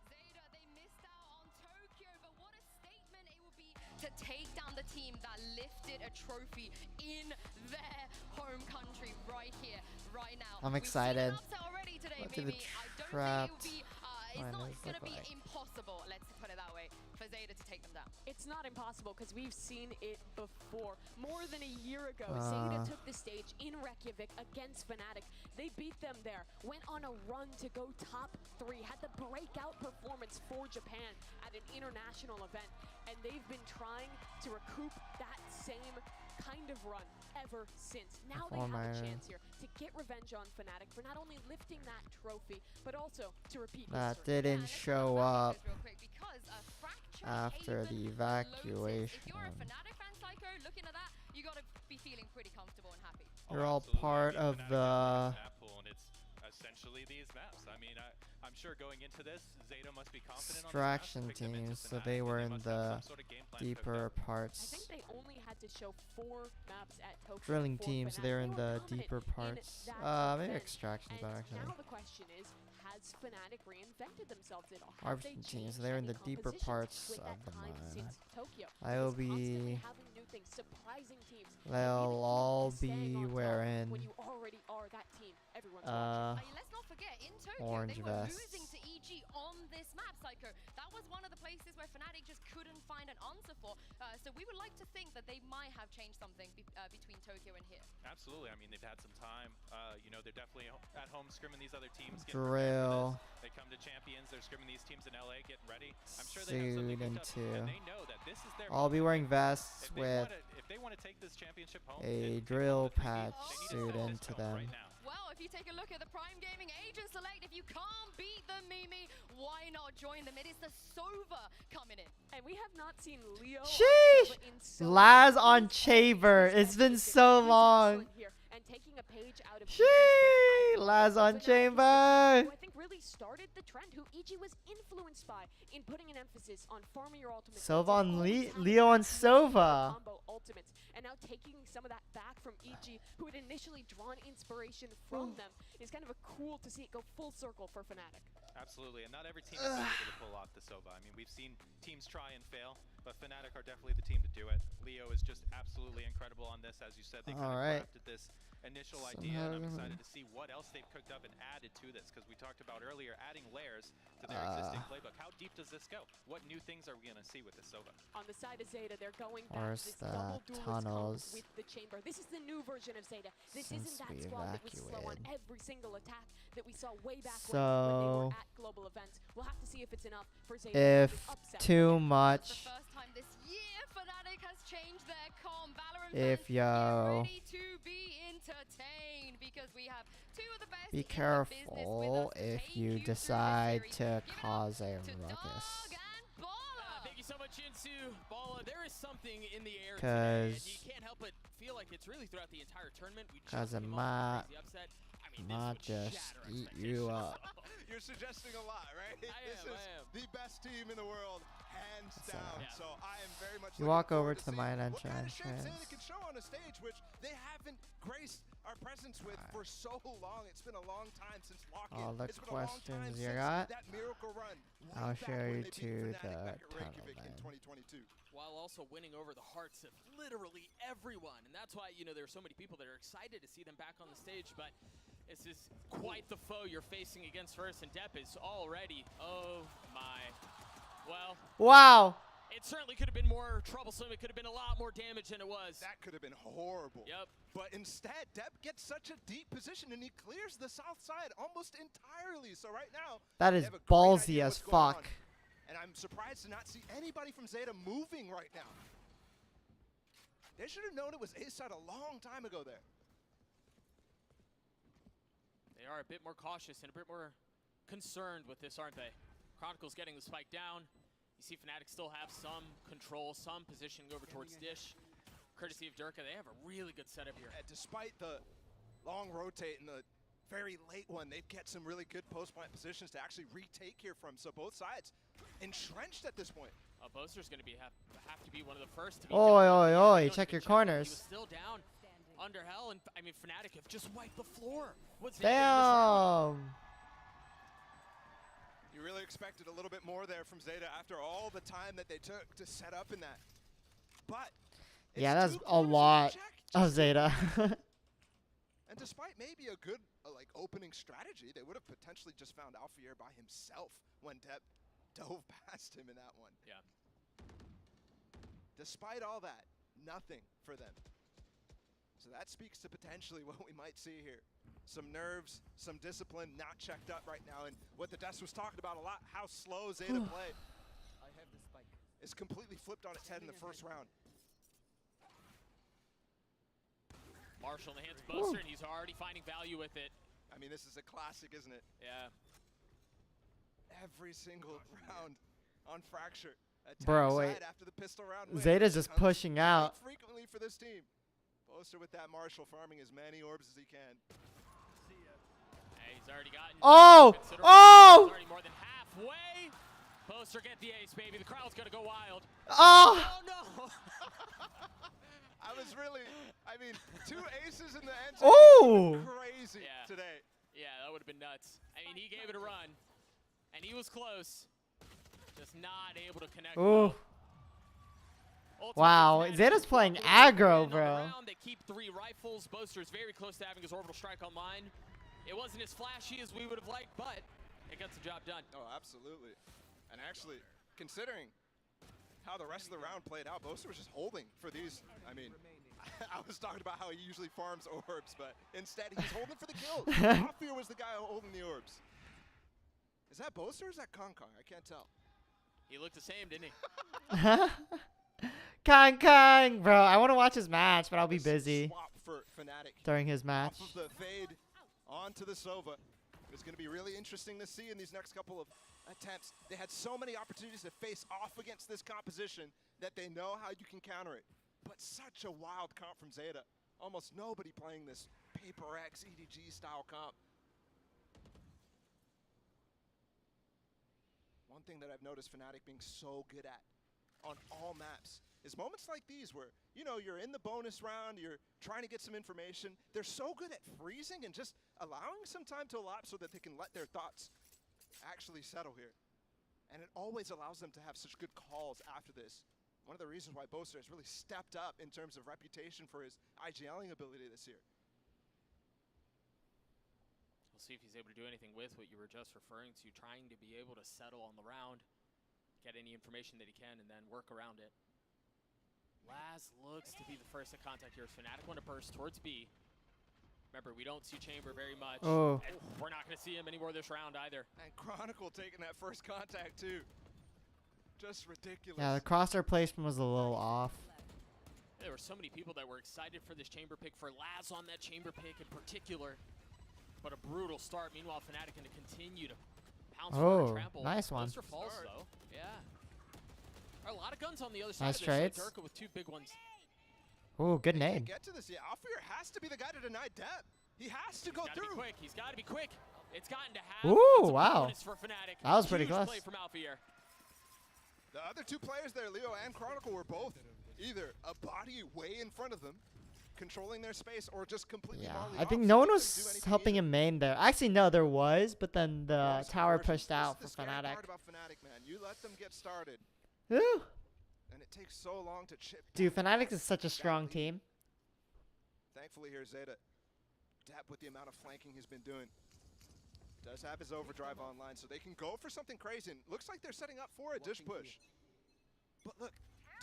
Zeta, they missed out on Tokyo, but what a statement it would be to take down the team that lifted a trophy in their home country right here, right now. I'm excited. We've seen an upset already today, What did Mimi. the I don't trapped think it's not going to be impossible, let's put it that way, for Zeta to take them down. It's not impossible because we've seen it before. More than a year ago, Zeta took the stage in Reykjavik against Fnatic. They beat them there, went on a run to go top 3, had the breakout performance for Japan at an international event, and they've been trying to recoup that same kind of run ever since. Now they have a chance here to get revenge on Fnatic for not only lifting that trophy, but also to repeat that history. didn't show up Because after the evacuation. If you're a Fnatic fan, Psycho, looking at that, you got to be feeling pretty comfortable and happy. You're all part of the map pool, and it's essentially these maps. I mean, I'm sure going into this, Zeta must be confident extraction teams, so they were in the deeper I parts. think they only had to show 4 maps at Tokyo. Drilling for teams, Fnatic. they're They in were the confident deeper in parts. that Maybe event. extractions, but And actually. now the question is, has Fnatic reinvented themselves at all? Have Harvesting they teams, changed they're in any the deeper compositions parts with of that the time mine. since Tokyo? I will It's constantly be. having new things, surprising teams. They'll all be when wearing you already are that team everyone's watching. Let's not forget, in Tokyo, orange they were vests. losing to EG on this map, Psycho. That was one of the places where Fnatic just couldn't find an answer for. So we would like to think that they might have changed something between Tokyo and here. Absolutely. I mean, they've had some time. You know, they're definitely at home scrimming these other teams. Drill. They come to Champions. They're scrimming these teams in LA, getting ready. I'm sure they have something cooked up, and they know that this is their I'll be wearing vests with if they want to take this championship home, a drill patch suit into them. Right now. Well, if you take a look at the Prime Gaming Agent Select, if you can't beat the Mimi, why not join them? It is the Sova coming in. And we have not seen Leo. Sheesh! Laz on Chamber. It's been so long. And taking a page out of Sheesh! Laz on Chamber. I think really started the trend, who EG was influenced by in putting an emphasis on farming your ultimates. Sova on Leo on Sova. Combo ultimates. And now taking some of that back from EG, who had initially drawn inspiration from them, is kind of a cool to see it go full circle for Fnatic. Absolutely, and not every team has been able to pull off the Sova. I mean, we've seen teams try and fail, but Fnatic are definitely the team to do it. Leo is just absolutely incredible on this. As you said, they kind of crafted this initial idea, and I'm excited to see what else they've cooked up and added to this, because we talked about earlier adding layers to their existing playbook. How deep does this go? What new things are we going to see with the Sova? On the side of ZETA, they're going back to this double duelist with the chamber. This is the new version of ZETA. This isn't that squad that we slow on every single attack that we saw way back when they were at global events. We'll have to see if it's enough for ZETA. If too much. The first time this year, Fnatic has changed their comp. Valorant if yo. ready to be entertained, because we have two of the best. Be careful if you decide to cause a ruckus. Thank you so much, Insu. Bala, there is something in the air today, and you can't help but feel like it's really throughout the entire tournament. Because it might just eat you up. You're suggesting a lot, right? This is the best team in the world, hands down. So I am very much. You walk over to the main entrance. They can show on a stage which they haven't graced our presence with for so long. It's been a long time since lock-in. All the questions you got, I'll show you to the tunnel in 2022. While also winning over the hearts of literally everyone. And that's why, you know, there are so many people that are excited to see them back on the stage. But this is quite the foe you're facing against first. And Depp is already, oh my. Well. Wow. It certainly could have been more troublesome. It could have been a lot more damage than it was. That could have been horrible. Yep. But instead, Depp gets such a deep position, and he clears the south side almost entirely. So right now, that is ballsy as fuck. And I'm surprised to not see anybody from ZETA moving right now. They should have known it was A side a long time ago there. They are a bit more cautious and a bit more concerned with this, aren't they? Chronicle's getting the spike down. You see Fnatic still have some control, some positioning over towards Dish. Courtesy of Durka, they have a really good setup here. And despite the long rotate and the very late one, they get some really good post-plant positions to actually retake here from. So both sides entrenched at this point. Boaster's going to have to be one of the first to be Oi, check your corners. He was still down under hell, and I mean, Fnatic have just wiped the floor. Damn. You really expected a little bit more there from ZETA after all the time that they took to set up in that. But yeah, that's a lot of ZETA. And despite maybe a good like opening strategy, they would have potentially just found Alfier by himself when Depp dove past him in that one. Yeah. Despite all that, nothing for them. So that speaks to potentially what we might see here. Some nerves, some discipline, not checked up right now. And what the Des was talking about a lot, how slow ZETA play. I have the spike. It's completely flipped on its head in the first round. Marshall in the hands of Boaster, and he's already finding value with it. I mean, this is a classic, isn't it? Yeah. Every single round on Fracture. Bro, wait. After the pistol round ZETA's just pushing out. Frequently for this team. Boaster with that Marshall farming as many orbs as he can. Hey, he's already gotten He's already more than halfway. Boaster get the ace, baby. The crowd's gonna go wild. Oh no. I was really, I mean, 2 aces in the end zone. Crazy today. Yeah, that would have been nuts. I mean, he gave it a run, and he was close. Just not able to connect. Wow, ZETA's playing aggro, bro. They keep 3 rifles. Boaster's very close to having his orbital strike online. It wasn't as flashy as we would have liked, but it got the job done. Oh, absolutely. And actually, considering how the rest of the round played out. Boaster was just holding for these. I mean, I was talking about how he usually farms orbs, but instead he's holding for the kill. Alfir was the guy holding the orbs. Is that Boaster or is that Kong? I can't tell. He looked the same, didn't he? Kong, bro. I want to watch his match, but I'll be busy Swap for Fnatic during his match. Off of the fade onto the Sova. It's going to be really interesting to see in these next couple of attempts. They had so many opportunities to face off against this composition that they know how you can counter it. But such a wild comp from ZETA. Almost nobody playing this Paper X EDG style comp. One thing that I've noticed Fnatic being so good at on all maps is moments like these where, you know, you're in the bonus round, you're trying to get some information. They're so good at freezing and just allowing some time to elapse so that they can let their thoughts actually settle here. And it always allows them to have such good calls after this. One of the reasons why Boaster has really stepped up in terms of reputation for his IGLing ability this year. We'll see if he's able to do anything with what you were just referring to, trying to be able to settle on the round, get any information that he can, and then work around it. Laz looks to be the first to contact here. Fnatic want to burst towards B. Remember, we don't see Chamber very much. Oh. And we're not going to see him anymore this round either. And Chronicle taking that first contact too. Just ridiculous. Yeah, the crosshair placement was a little off. There were so many people that were excited for this Chamber pick, for Laz on that Chamber pick in particular. But a brutal start. Meanwhile, Fnatic going to continue to pounce for and trample. Nice one. Boaster falls, though. Yeah. A lot of guns on the other side Nice of this. trades. Durka with two big ones. Ooh, good nade. Get to this. Yeah, Alfir has to be the guy to deny depth. He has to go through. Quick. He's got to be quick. It's gotten to happen. Ooh, wow. For Fnatic. That was pretty Huge close. Play from Alfir. The other two players there, Leo and Chronicle, were both either a body way in front of them, controlling their space, or just completely. Yeah, I think no one was helping him main there. Actually, no, there was, but then the tower pushed out for Fnatic. Part about Fnatic, man. You let them get started. Ooh. And it takes so long to chip. Dude, Fnatic is such a strong team. Thankfully, here ZETA, Depp with the amount of flanking he's been doing, does have his overdrive online, so they can go for something crazy. And looks like they're setting up for a dish push. But look,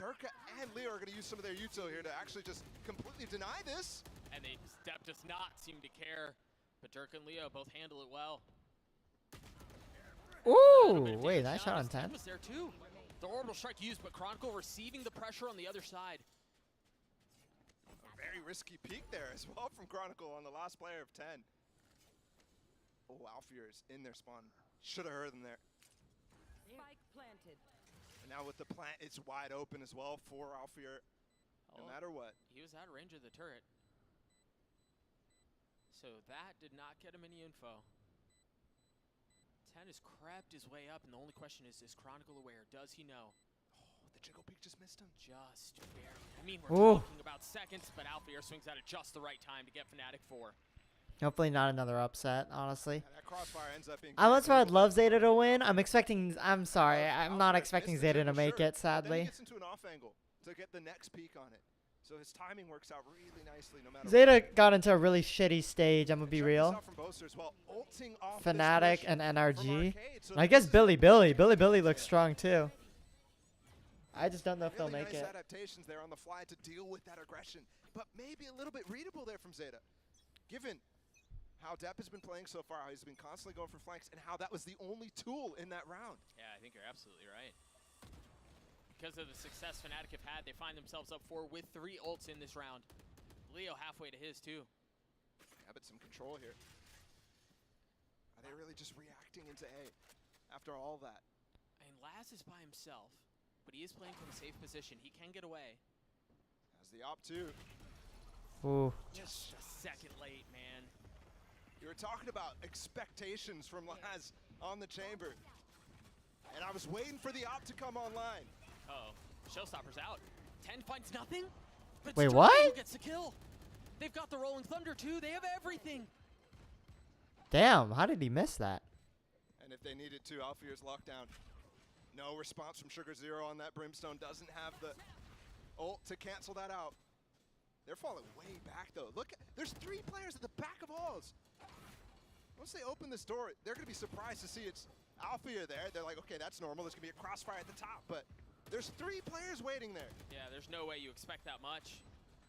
Durka and Leo are going to use some of their util here to actually just completely deny this. And Depp does not seem to care, but Durka and Leo both handle it well. Ooh, wait, nice shot on 10. Was there too. The orbital strike used, but Chronicle receiving the pressure on the other side. A very risky peek there as well from Chronicle on the last player of 10. Oh, Alfir is in their spawn. Should have heard them there. Spike planted. And now with the plant, it's wide open as well for Alfir, no matter what. He was out of range of the turret. So that did not get him any info. 10 has crept his way up, and the only question is Chronicle aware? Does he know? Oh, the jiggle peek just missed him. Just barely. I mean, we're talking about seconds, but Alfir swings out at just the right time to get Fnatic 4. Hopefully not another upset, honestly. And that crossfire ends up being I'd love ZETA to win. I'm sorry, I'm not expecting ZETA to make it, sadly. Then he gets into an off angle to get the next peek on it. So his timing works out really nicely no matter ZETA got into a really shitty stage, I'm gonna be real. Well. Fnatic and NRG. And I guess Billy looks strong too. I just don't know if they'll make it. Adaptations there on the fly to deal with that aggression, but maybe a little bit readable there from ZETA, given how Depp has been playing so far, how he's been constantly going for flanks, and how that was the only tool in that round. Yeah, I think you're absolutely right. Because of the success Fnatic have had, they find themselves up 4 with 3 ults in this round. Leo halfway to his too. Yeah, but some control here. Are they really just reacting into A after all that? I mean, Laz is by himself, but he is playing from a safe position. He can get away. As the op 2. Ooh. Just a second late, man. You were talking about expectations from Laz on the chamber. And I was waiting for the op to come online. Uh-oh. Showstopper's out. 10 finds nothing? But wait, what? Gets the kill. They've got the Rolling Thunder too. They have everything. Damn, how did he miss that? And if they needed to, Alfir's lockdown. No response from Sugar Zero on that Brimstone. Doesn't have the ult to cancel that out. They're falling way back though. Look, there's 3 players at the back of halls. Once they open this door, they're going to be surprised to see it's Alfir there. They're like, okay, that's normal. There's going to be a crossfire at the top, but There's 3 players waiting there. Yeah, there's no way you expect that much.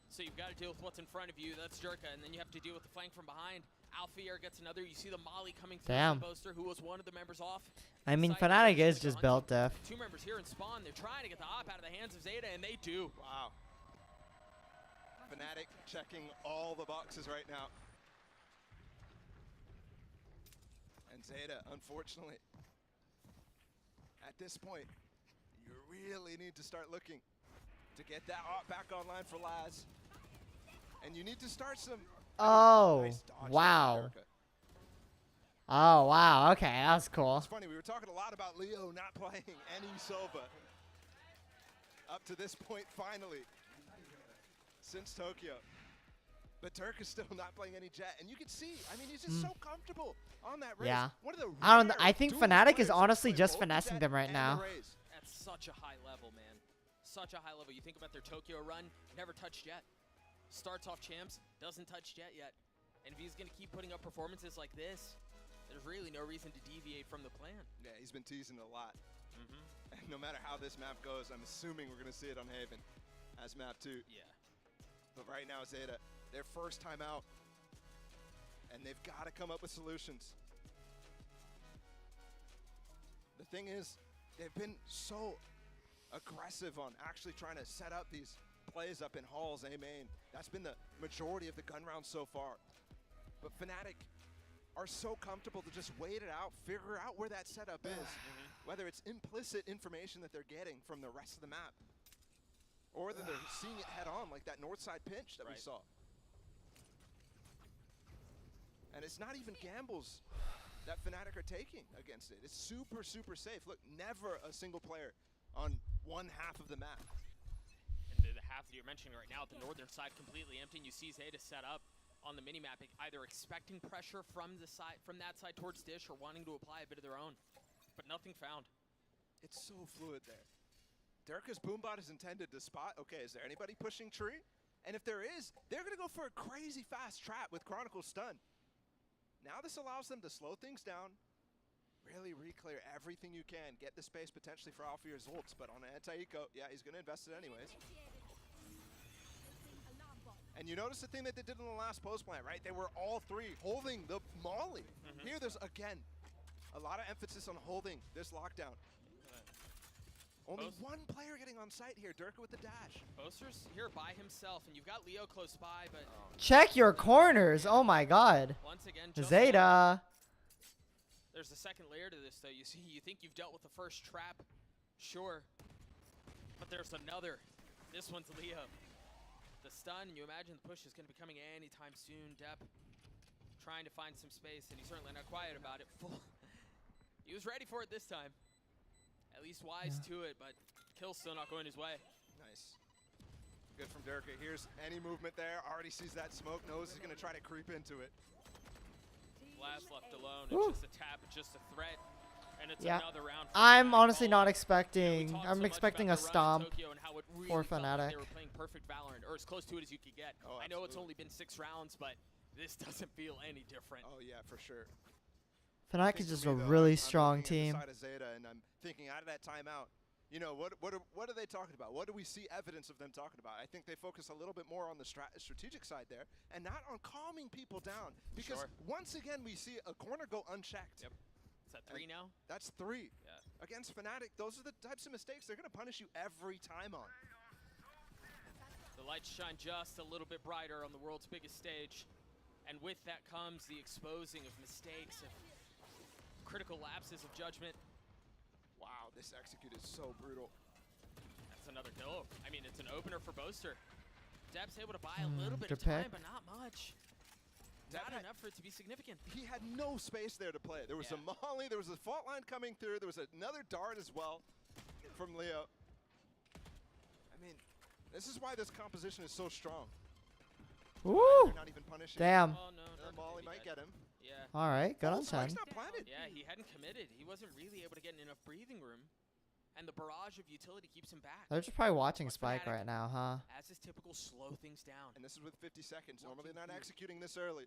So you've got to deal with what's in front of you. That's Jerka, and then you have to deal with the flank from behind. Alfier gets another. You see the molly coming through from Boaster, who was one of the members off. I mean, Fnatic is just built diff. 2 members here in spawn. They're trying to get the op out of the hands of ZETA, and they do. Wow. Fnatic checking all the boxes right now. And ZETA, unfortunately, at this point, you really need to start looking to get that op back online for Laz. And you need to start some... Oh, nice dodge wow. from Durka. Oh, wow. Okay, that's cool. It's funny, we were talking a lot about Leo not playing any Sova. Up to this point, finally, since Tokyo. But Turk is still not playing any Jet, and you can see, I mean, he's just so comfortable on that race. Yeah. One of the I don't know. rare I think dual Fnatic is players honestly to play just both finessing Jet them right and now. the Raze. That's such a high level, man. Such a high level. You think about their Tokyo run, never touched Jet. Starts off champs, doesn't touch Jet yet. And if he's going to keep putting up performances like this, there's really no reason to deviate from the plan. Yeah, he's been teasing a lot. And no matter how this map goes, I'm assuming we're going to see it on Haven as map 2. Yeah. But right now, ZETA, their first time out, and they've got to come up with solutions. The thing is, they've been so aggressive on actually trying to set up these plays up in halls, A main. That's been the majority of the gun rounds so far. But Fnatic are so comfortable to just wait it out, figure out where that setup is. Whether it's implicit information that they're getting from the rest of the map, or that they're seeing it head on, like that north side pinch that we saw. And it's not even gambles that Fnatic are taking against it. It's super, super safe. Look, never a single player on one half of the map. And the half that you're mentioning right now, the northern side completely empty, and you see ZETA set up on the minimap, either expecting pressure from the side, from that side towards Dish, or wanting to apply a bit of their own. But nothing found. It's so fluid there. Durka's boombot is intended to spot, okay, is there anybody pushing tree? And if there is, they're going to go for a crazy fast trap with Chronicle stun. Now this allows them to slow things down, really re-clear everything you can, get the space potentially for Alfier's ults, but on an anti-eco, yeah, he's going to invest it anyways. And you notice the thing that they did in the last post plant, right? They were all 3 holding the molly. Here there's, again, a lot of emphasis on holding this lockdown. Only one player getting on site here, Durka with the dash. Boaster's here by himself, and you've got Leo close by, but... Check your corners. Oh, my God. Once again, ZETA. There's a second layer to this, though. You see, you think you've dealt with the first trap, sure. But there's another. This one's Leo. The stun, you imagine the push is going to be coming anytime soon. Depp trying to find some space, and he's certainly not quiet about it. He was ready for it this time. At least wise to it, but kill's still not going his way. Nice. Good from Durka. Here's any movement there. Already sees that smoke, knows he's going to try to creep into it. Last left alone. It's just a tap, it's just a threat. And it's another round. I'm honestly not expecting. I'm expecting a stomp for Fnatic. They were playing perfect Valorant, or as close to it as you could get. I know it's only been 6 rounds, but this doesn't feel any different. Oh yeah, for sure. Fnatic is just a really strong team. Of ZETA, and I'm thinking out of that timeout, you know, what are they talking about? What do we see evidence of them talking about? I think they focus a little bit more on the strategic side there, and not on calming people down. Because once again, we see a corner go unchecked. Yep. Is that 3 now? That's 3. Yeah. Against Fnatic, those are the types of mistakes they're going to punish you every time on. The lights shine just a little bit brighter on the world's biggest stage. And with that comes the exposing of mistakes, of critical lapses of judgment. Wow, this execute is so brutal. That's another kill. I mean, it's an opener for Boaster. Depp's able to buy a little bit of time, but not much. Not enough for it to be significant. He had no space there to play. There was a molly, there was a fault line coming through, there was another dart as well from Leo. I mean, this is why this composition is so strong. Woo! Not even punishing. Damn. Oh, no, molly might get him. Yeah. All right, good on 10. Not planted. Yeah, he hadn't committed. He wasn't really able to get enough breathing room. And the barrage of utility keeps him back. They're just probably watching Spike right now, huh? As is typical, slow things down. And this is with 50 seconds. Normally they're not executing this early.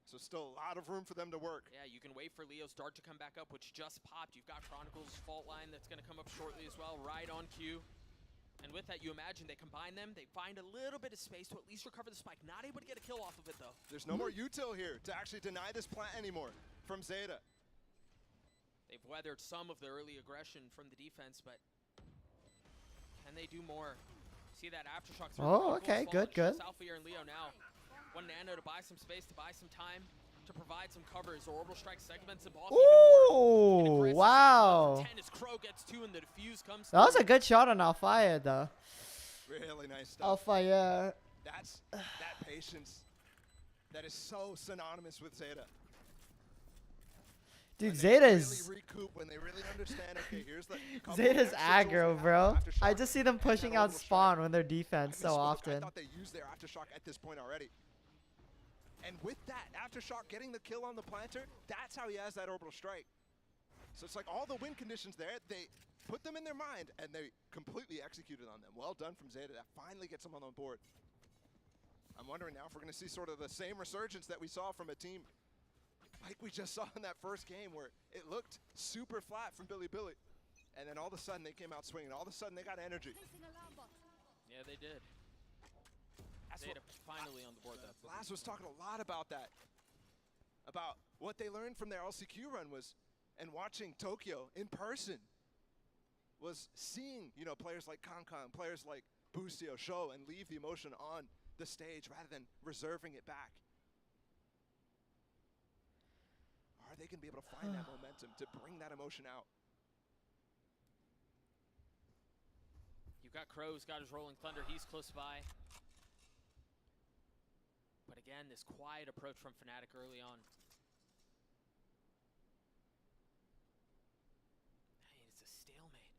So still a lot of room for them to work. Yeah, you can wait for Leo's dart to come back up, which just popped. You've got Chronicles' fault line that's going to come up shortly as well, right on cue. And with that, you imagine they combine them. They find a little bit of space to at least recover the spike. Not able to get a kill off of it, though. There's no more util here to actually deny this plant anymore from ZETA. They've weathered some of the early aggression from the defense, but can they do more? See that aftershock. Oh, okay, good. Alpha and Leo now. 1 nano to buy some space, to buy some time, to provide some cover as orbital strike segments him off even more. Wow. 10 as Crow gets 2 and the defuse comes. That was a good shot on Alfire, though. Really nice stuff. Alfire. That's that patience that is so synonymous with ZETA. Dude, ZETA's really recoup when they really understand. Okay, here's the ZETA's aggro, bro. I just see them pushing out spawn when they're defense so often. I thought they used their aftershock at this point already. And with that aftershock getting the kill on the planter, that's how he has that orbital strike. So it's like all the win conditions there, they put them in their mind and they completely executed on them. Well done from ZETA. That finally gets them on the board. I'm wondering now if we're going to see sort of the same resurgence that we saw from a team like we just saw in that first game where it looked super flat from Billy. And then all of a sudden they came out swinging. All of a sudden they got energy. Yeah, they did. ZETA finally on the board, though. Laz was talking a lot about that. About what they learned from their LCQ run was, and watching Tokyo in person, was seeing, you know, players like Kankan, players like Boostio show and leave the emotion on the stage rather than reserving it back. Are they going to be able to find that momentum to bring that emotion out? You've got Crow's got his Rolling Thunder. He's close by. But again, this quiet approach from Fnatic early on. I mean, it's a stalemate.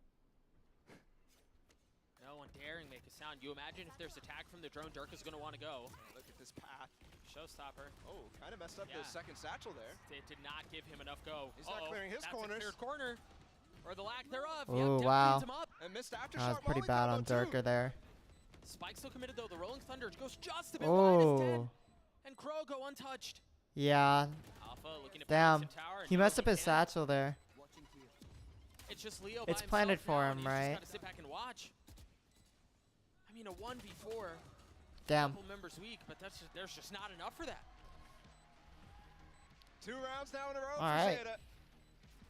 No one daring make a sound. You imagine if there's attack from the drone, Dirk is going to want to go. Look at this path. Showstopper. Oh, kind of messed up the second satchel there. It did not give him enough go. He's not clearing his corners. That's a cleared corner. Or the lack thereof. Oh, yep, wow. Him up. And missed That was pretty bad on Durka there. Spike still committed, though. The Rolling Thunder goes just a bit wide. And Crow go untouched. Yeah. Alpha looking to damn. tower, He messed up his satchel there. It's just Leo it's by planted himself for now, him, and right? He's just gotta sit back and watch. I mean, a 1v4. Damn. Couple members weak, but there's just not enough for that. 2 rounds now in a row All for right. ZETA.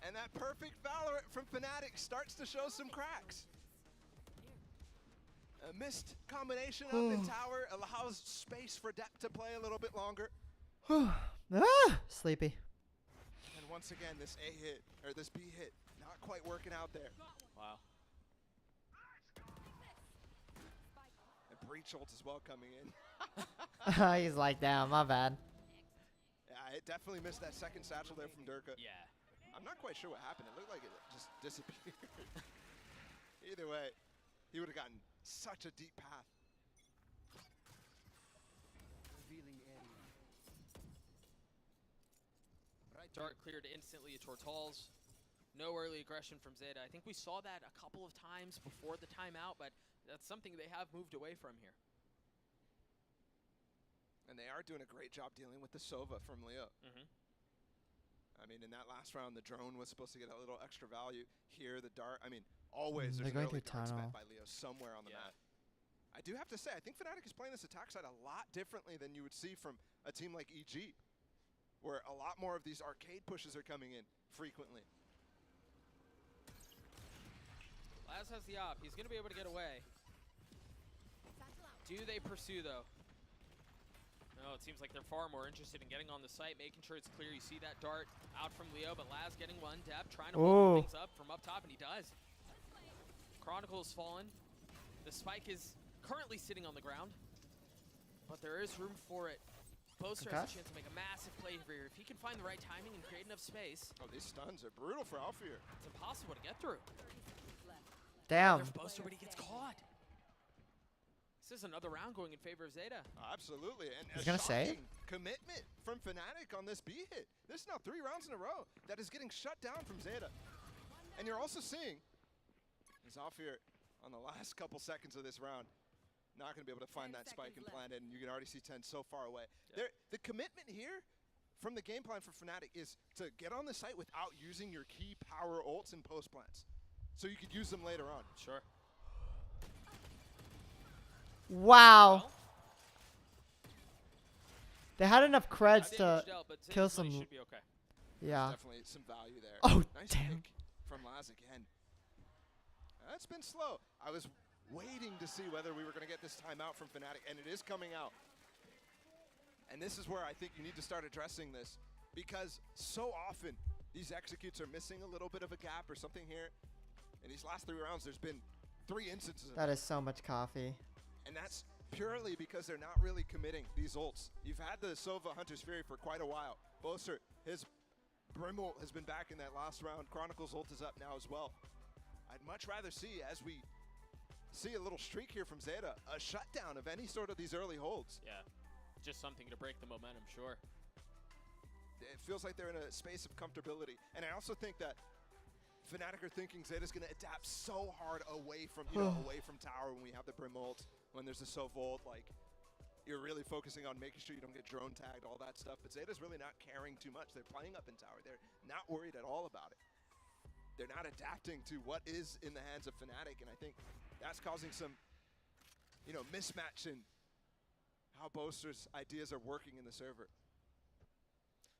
And that perfect Valorant from Fnatic starts to show some cracks. A missed combination up in tower allows space for depth to play a little bit longer. Sleepy. And once again, this A hit, or this B hit, not quite working out there. Wow. And Breach ult as well coming in. He's like, damn, my bad. Yeah, it definitely missed that second satchel there from Durka. Yeah. I'm not quite sure what happened. It looked like it just disappeared. Either way, he would have gotten such a deep path. Revealing area. Dart cleared instantly towards Halls. No early aggression from ZETA. I think we saw that a couple of times before the timeout, but that's something they have moved away from here. And they are doing a great job dealing with the Sova from Leo. I mean, in that last round, the drone was supposed to get a little extra value. Here, the dart, I mean, always there's an early dart spent by Leo somewhere on the map. I do have to say, I think Fnatic is playing this attack side a lot differently than you would see from a team like EG, where a lot more of these arcade pushes are coming in frequently. Laz has the op. He's going to be able to get away. Do they pursue, though? No, it seems like they're far more interested in getting on the site, making sure it's clear. You see that dart out from Leo, but Laz getting one. Deb trying to blow things up from up top, and he does. Chronicle's fallen. The spike is currently sitting on the ground, but there is room for it. Boaster has a chance to make a massive play here. If he can find the right timing and create enough space. Oh, these stuns are brutal for Alfir. It's impossible to get through. Damn. There's Boaster, but he gets caught. This is another round going in favor of ZETA. Absolutely, and He's a gonna shocking commitment from Fnatic on this B hit. This is now 3 rounds in a row that is getting shut down from ZETA. And you're also seeing, as Alfir on the last couple seconds of this round, not going to be able to find that spike and plant it, and you can already see 10 so far away. The commitment here from the game plan for Fnatic is to get on the site without using your key power ults and post plants. So you could use them later on. Sure. Wow. They had enough creds to kill some. Should be okay. Yeah. Definitely some value there. Oh, nice damn. pick from Laz again. That's been slow. I was waiting to see whether we were going to get this timeout from Fnatic, and it is coming out. And this is where I think you need to start addressing this, because so often these executes are missing a little bit of a gap or something here. In these last 3 rounds, there's been 3 instances of That is so much coffee. and that's purely because they're not really committing these ults. You've had the Sova Hunter's Fury for quite a while. Boaster, his Brim ult has been back in that last round. Chronicles ult is up now as well. I'd much rather see, as we see a little streak here from ZETA, a shutdown of any sort of these early holds. Yeah, just something to break the momentum, sure. It feels like they're in a space of comfortability. And I also think that Fnatic are thinking Zeta's going to adapt so hard away from, away from tower when we have the Brim ult, when there's the Sova ult, like, you're really focusing on making sure you don't get drone tagged, all that stuff. But Zeta's really not caring too much. They're playing up in tower. They're not worried at all about it. They're not adapting to what is in the hands of Fnatic, and I think that's causing some, mismatch in how Boaster's ideas are working in the server.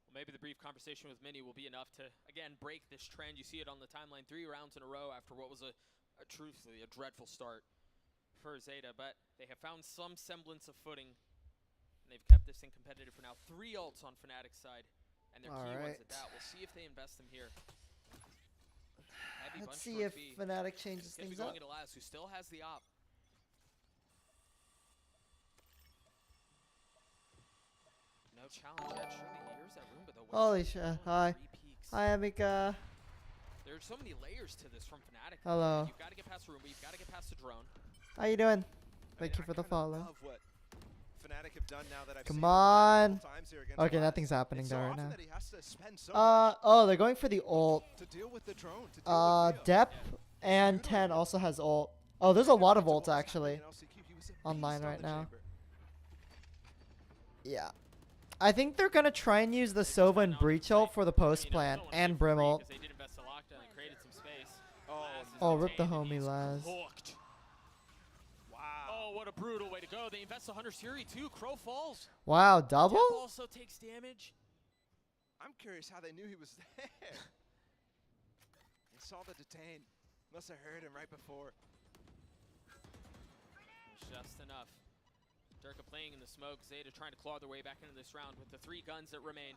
Well, maybe the brief conversation with Mini will be enough to, again, break this trend. You see it on the timeline 3 rounds in a row after what was truthfully a dreadful start for ZETA, but they have found some semblance of footing, and they've kept this thing competitive for now. 3 ults on Fnatic's side, and they're key ones at that. We'll see if they invest them here. Let's see if Fnatic changes things up. Going into Laz, who still has the op. No challenge yet. Surely he hears that room, but the Holy shit! Hi, hi, Amika. There's so many layers to this from Fnatic. Hello. You've got to get past the room, but you've got to get past the drone. How you doing? Thank you for the follow. Love what Fnatic have done now that I've Come seen on. times here against Okay, Laz. nothing's happening It's there so right often now. that he has to spend so much Oh, they're going for the ult. to deal with the drone, to deal with Dep and 10 also has ult. Oh, there's a lot of ults actually online right now. Yeah. I think they're gonna try and use the Sova and Breach ult for the post plant and Brim ult. They did invest a lockdown and created some space. Oh, rip the homie Laz. Hooked. Wow. Oh, what a brutal way to go. They invest the Hunter's Fury too. Crow falls. Wow, double? Dep also takes damage. I'm curious how they knew he was there. They saw the detain. Must have heard him right before. Just enough. Durka playing in the smoke. ZETA trying to claw their way back into this round with the 3 guns that remain.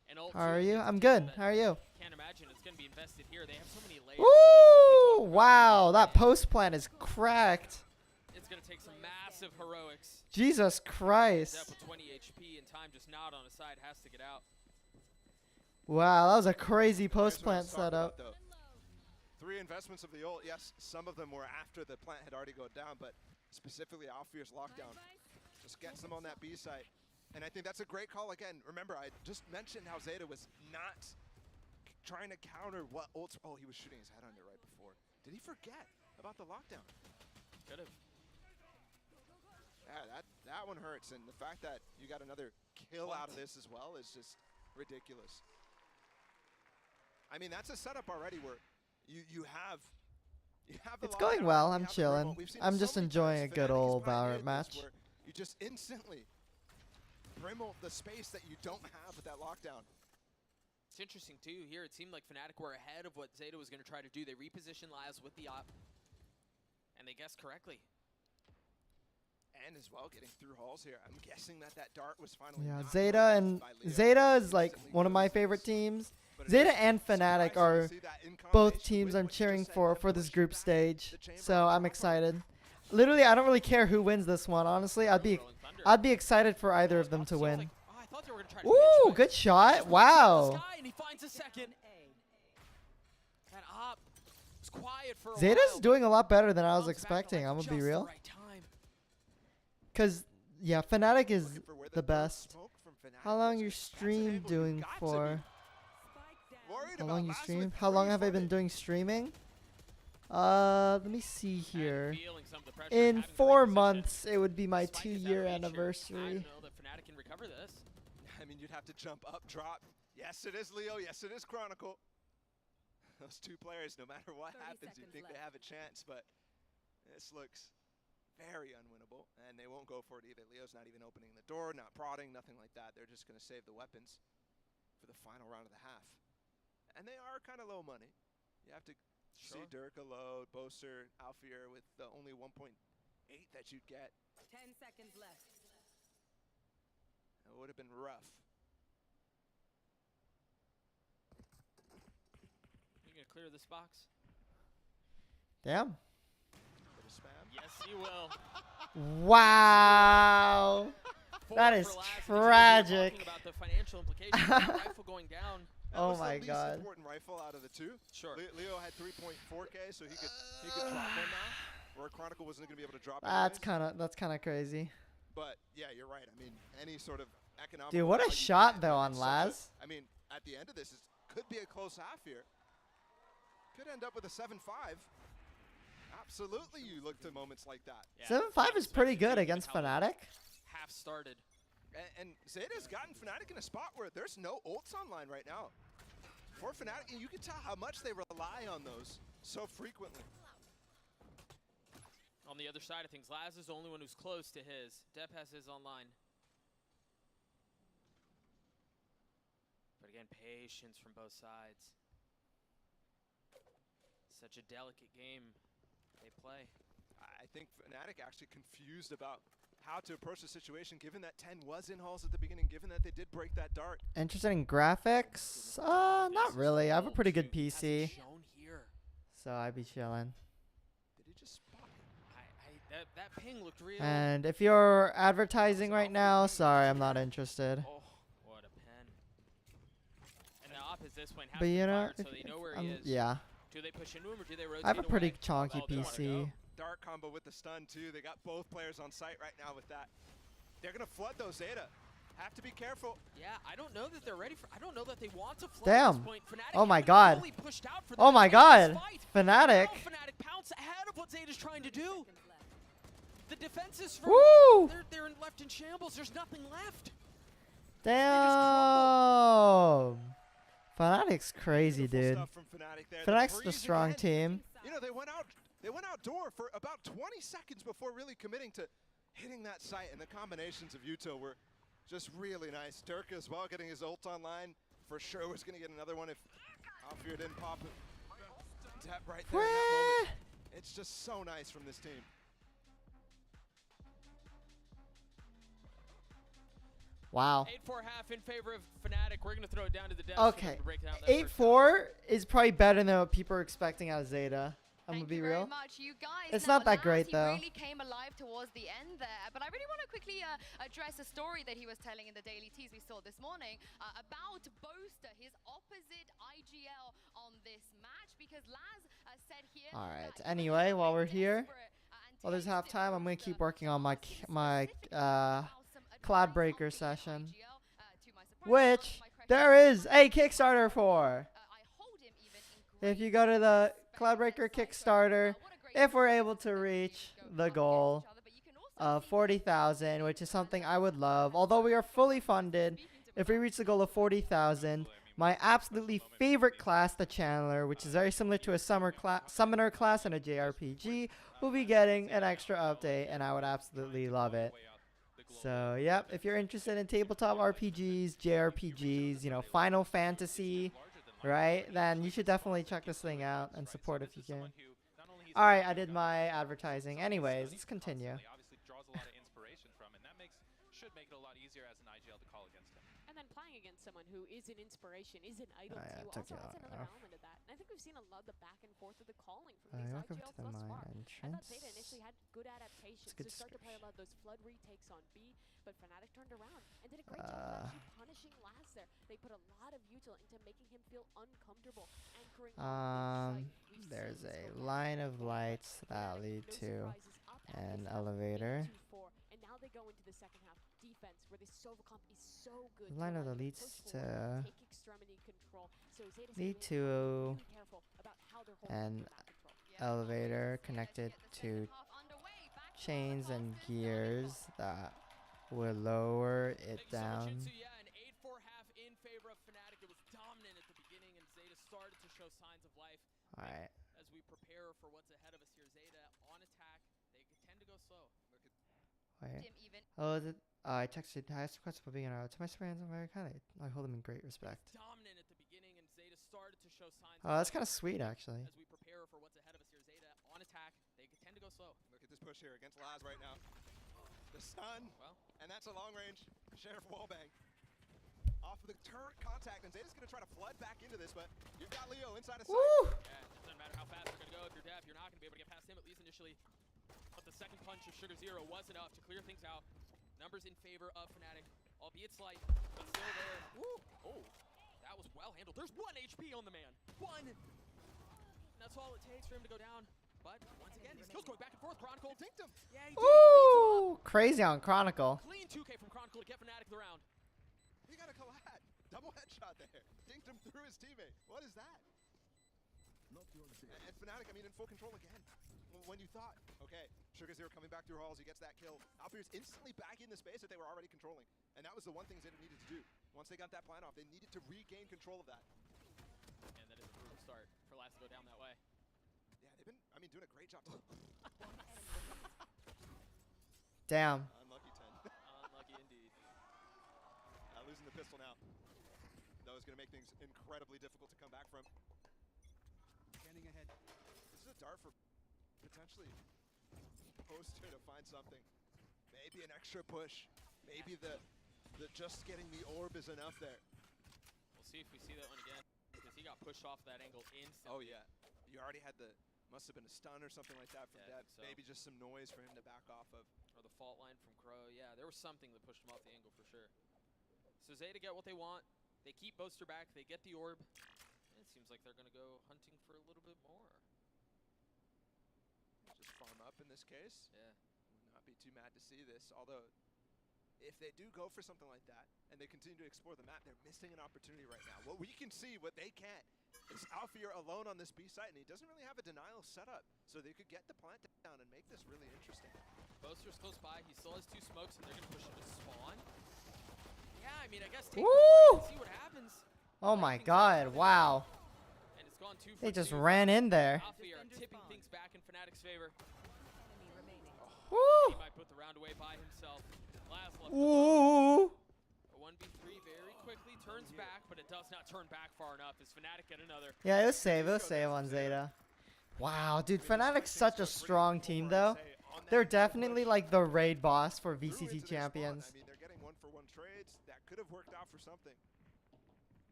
And How are you? I'm good. How are you? Can't imagine it's going to be invested here. They have so many layers. Woo! Wow, that post plant is cracked. It's going to take some massive heroics. Jesus Christ. Dep with 20 HP and time just not on his side, has to get out. Wow, that was a crazy post plant setup. 3 investments of the ult. Yes, some of them were after the plant had already gone down, but specifically Alfier's lockdown just gets them on that B site. And I think that's a great call again. Remember, I just mentioned how ZETA was not trying to counter what ults. Oh, he was shooting his head under right before. Did he forget about the lockdown? Could have. Yeah, that one hurts. And the fact that you got another kill out of this as well is just ridiculous. I mean, that's a setup already where you have It's going well. I'm chilling. I'm just enjoying a good old Valorant match. You just instantly brim ult the space that you don't have with that lockdown. It's interesting too. Here it seemed like Fnatic were ahead of what ZETA was going to try to do. They repositioned Laz with the op, and they guessed correctly. And as well, getting through halls here. I'm guessing that dart was finally. Yeah, ZETA is like one of my favorite teams. ZETA and Fnatic are both teams I'm cheering for this group stage. So I'm excited. Literally, I don't really care who wins this one. Honestly, I'd be excited for either of them to win. Ooh, good shot! Wow. ZETA's doing a lot better than I was expecting. I'm gonna be real. Cause yeah, Fnatic is the best. How long your stream doing for? How long you stream? How long have I been doing streaming? Let me see here. In 4 months, it would be my 2-year anniversary. mean, you'd have to jump up, drop. Yes, it is Leo. Yes, it is Chronicle. Those two players, no matter what happens, you think they have a chance, but this looks very unwinnable, and they won't go for it either. Leo's not even opening the door, not prodding, nothing like that. They're just going to save the weapons for the final round of the half. And they are kind of low money. You have to see Durka load, Boaster, Alfier with the only 1.8 that you'd get. 10 seconds left. It would have been rough. You gonna clear this box? Damn. Bit of spam. Yes, he will. Wow. That is tragic. About the financial implications of that rifle going down. Oh my God. That was the least important rifle out of the two. Sure. Leo had 3.4K, so he could drop one now, where Chronicle wasn't going to be able to drop. That's kind of crazy. But yeah, you're right. I mean, any sort of economic. Dude, what a shot though on Laz. I mean, at the end of this, it could be a close half here. Could end up with a 7-5. Absolutely, you look to moments like that. 7-5 is pretty good against Fnatic. Half started. And ZETA's gotten Fnatic in a spot where there's no ults online right now. For Fnatic, you can tell how much they rely on those so frequently. On the other side of things, Laz is the only one who's close to his. Depp has his online. But again, patience from both sides. Such a delicate game they play. I think Fnatic actually confused about how to approach the situation, given that 10 was in halls at the beginning, given that they did break that dart. Interested in graphics? Not really. I have a pretty good PC. So I'd be chilling. Did he just spot? That ping looked real. And if you're advertising right now, sorry, I'm not interested. Oh, what a pen. And the op is this point. But you know, so they know where he is. yeah. Do they push into him or do they rotate I have a pretty away? chonky PC. Dart combo with the stun too. They got both players on site right now with that. They're gonna flood those ZETA. Have to be careful. Yeah, I don't know that they're ready for. I don't know that they want to flood Damn. at this point. Fnatic Oh my God. fully pushed out for Oh my God. Fnatic. Now Fnatic pounce ahead of what ZETA's trying to do. The defenses for they're left in shambles. There's nothing left. Damn. Fnatic's crazy, dude. Fnatic's the strong team. You know, they went outdoor for about 20 seconds before really committing to hitting that site, and the combinations of Yuto were just really nice. Durka as well getting his ult online. For sure was going to get another one if Alfier didn't pop it. Tap right there in that moment. It's just so nice from this team. Wow. 8-4 half in favor of Fnatic. We're going to throw it down to the depths. Okay. 8-4 is probably better than what people are expecting out of ZETA. I'm going to be real. You guys. It's now, not that Laz, great, though. He really came alive towards the end there. But I really want to quickly address a story that he was telling in the Daily Tease we saw this morning about Boaster, his opposite IGL on this match. Because Laz said here. All right. Anyway, while we're here, while there's halftime, I'm going to keep working on my Cloud Breaker session, which there is a Kickstarter for. If you go to the Cloud Breaker Kickstarter, if we're able to reach the goal of 40,000, which is something I would love, although we are fully funded, if we reach the goal of 40,000, my absolutely favorite class, the Channeler, which is very similar to a summoner class in a JRPG, will be getting an extra update, and I would absolutely love it. So, yep, if you're interested in tabletop RPGs, JRPGs, you know, Final Fantasy, right, then you should definitely check this thing out and support if you can. All right, I did my advertising. Anyways, let's continue. Should make it a lot easier as an IGL to call against him. And then playing against someone who is an inspiration, is an idol to you, also adds another element of that. And I think we've seen a lot of the back and forth of the calling from these IGLs thus far. I thought ZETA initially had good adaptations to start to play a lot of those flood retakes on B, but Fnatic turned around and did a great job of actually punishing Laz there. They put a lot of util into making him feel uncomfortable, anchoring there's a line of lights that lead to an elevator. And now they go into the second half. Defense where this Sova comp is so good. Line of the leads to an elevator connected to chains and gears that will lower it down it was dominant at the beginning, and Zeta started to show signs of life. All right. As we prepare for what's ahead of us here, Zeta on attack, they tend to go slow. Wait. Hello, is it? I texted. I asked a question for being an to my friends. I'm very kindly. I hold them in great respect. Dominant at the beginning, and Zeta started to show signs. Oh, that's kind of sweet, actually. As we prepare for what's ahead of us here, Zeta on attack, they tend to go slow. Look at this push here against Laz right now. The stun, and that's a long range Sheriff wallbang. Off of the turret contact, and Zeta's going to try to flood back into this, but you've got Leo inside of sight. Yeah, it doesn't matter how fast they're going to go. If you're Def, you're not going to be able to get past him, at least initially. But the second punch of Sugar Zero was enough to clear things out. Numbers in favor of Fnatic, albeit slight, but still there. Woo! Oh, that was well handled. There's 1 HP on the man. 1! That's all it takes for him to go down. But once again, these kills going back and forth. Chronicle dinked him. Yeah, he did. Ooh, crazy on Chronicle. Clean 2K from Chronicle to get Fnatic the round. He got a collide. Double headshot there. Dinked him through his teammate. What is that? And Fnatic, I mean, in full control again. When you thought, okay, Sugar Zero coming back through halls, he gets that kill. Alfier's instantly back in the space that they were already controlling. And that was the one thing Zeta needed to do. Once they got that plan off, they needed to regain control of that. And that is a brutal start for Last to go down that way. Yeah, they've been, I mean, doing a great job. Damn. Unlucky 10. Unlucky indeed. Losing the pistol now. That was going to make things incredibly difficult to come back from. Scanning ahead. This is a dart for potentially Boaster to find something. Maybe an extra push. Maybe the just getting the orb is enough there. We'll see if we see that one again, because he got pushed off that angle instantly. Oh yeah. You already had the, must have been a stun or something like that from Deb. So. Maybe just some noise for him to back off of. Or the fault line from Crow. Yeah, there was something that pushed him off the angle for sure. So Zeta get what they want. They keep Boaster back. They get the orb. And it seems like they're going to go hunting for a little bit more. Just farm up in this case. Yeah. Would not be too mad to see this. Although, if they do go for something like that, and they continue to explore the map, they're missing an opportunity right now. What we can see, what they can't, is Alfier alone on this B site, and he doesn't really have a denial setup. So they could get the plant down and make this really interesting. Boaster's close by. He still has 2 smokes, and they're going to push him to spawn. Yeah, I mean, I guess take the fight and see what happens. Oh my god, wow. And it's gone 2 for 2. They just ran in there. Alfier tipping things back in Fnatic's favor. Woo! He might put the round away by himself. Last left. Ooh. A 1v3 very quickly turns back, but it does not turn back far enough as Fnatic get another. Yeah, it was save on Zeta. Wow, dude, Fnatic's such a strong team, though. They're definitely like the raid boss for VCT champions. I mean, they're getting 1-for-1 trades. That could have worked out for something.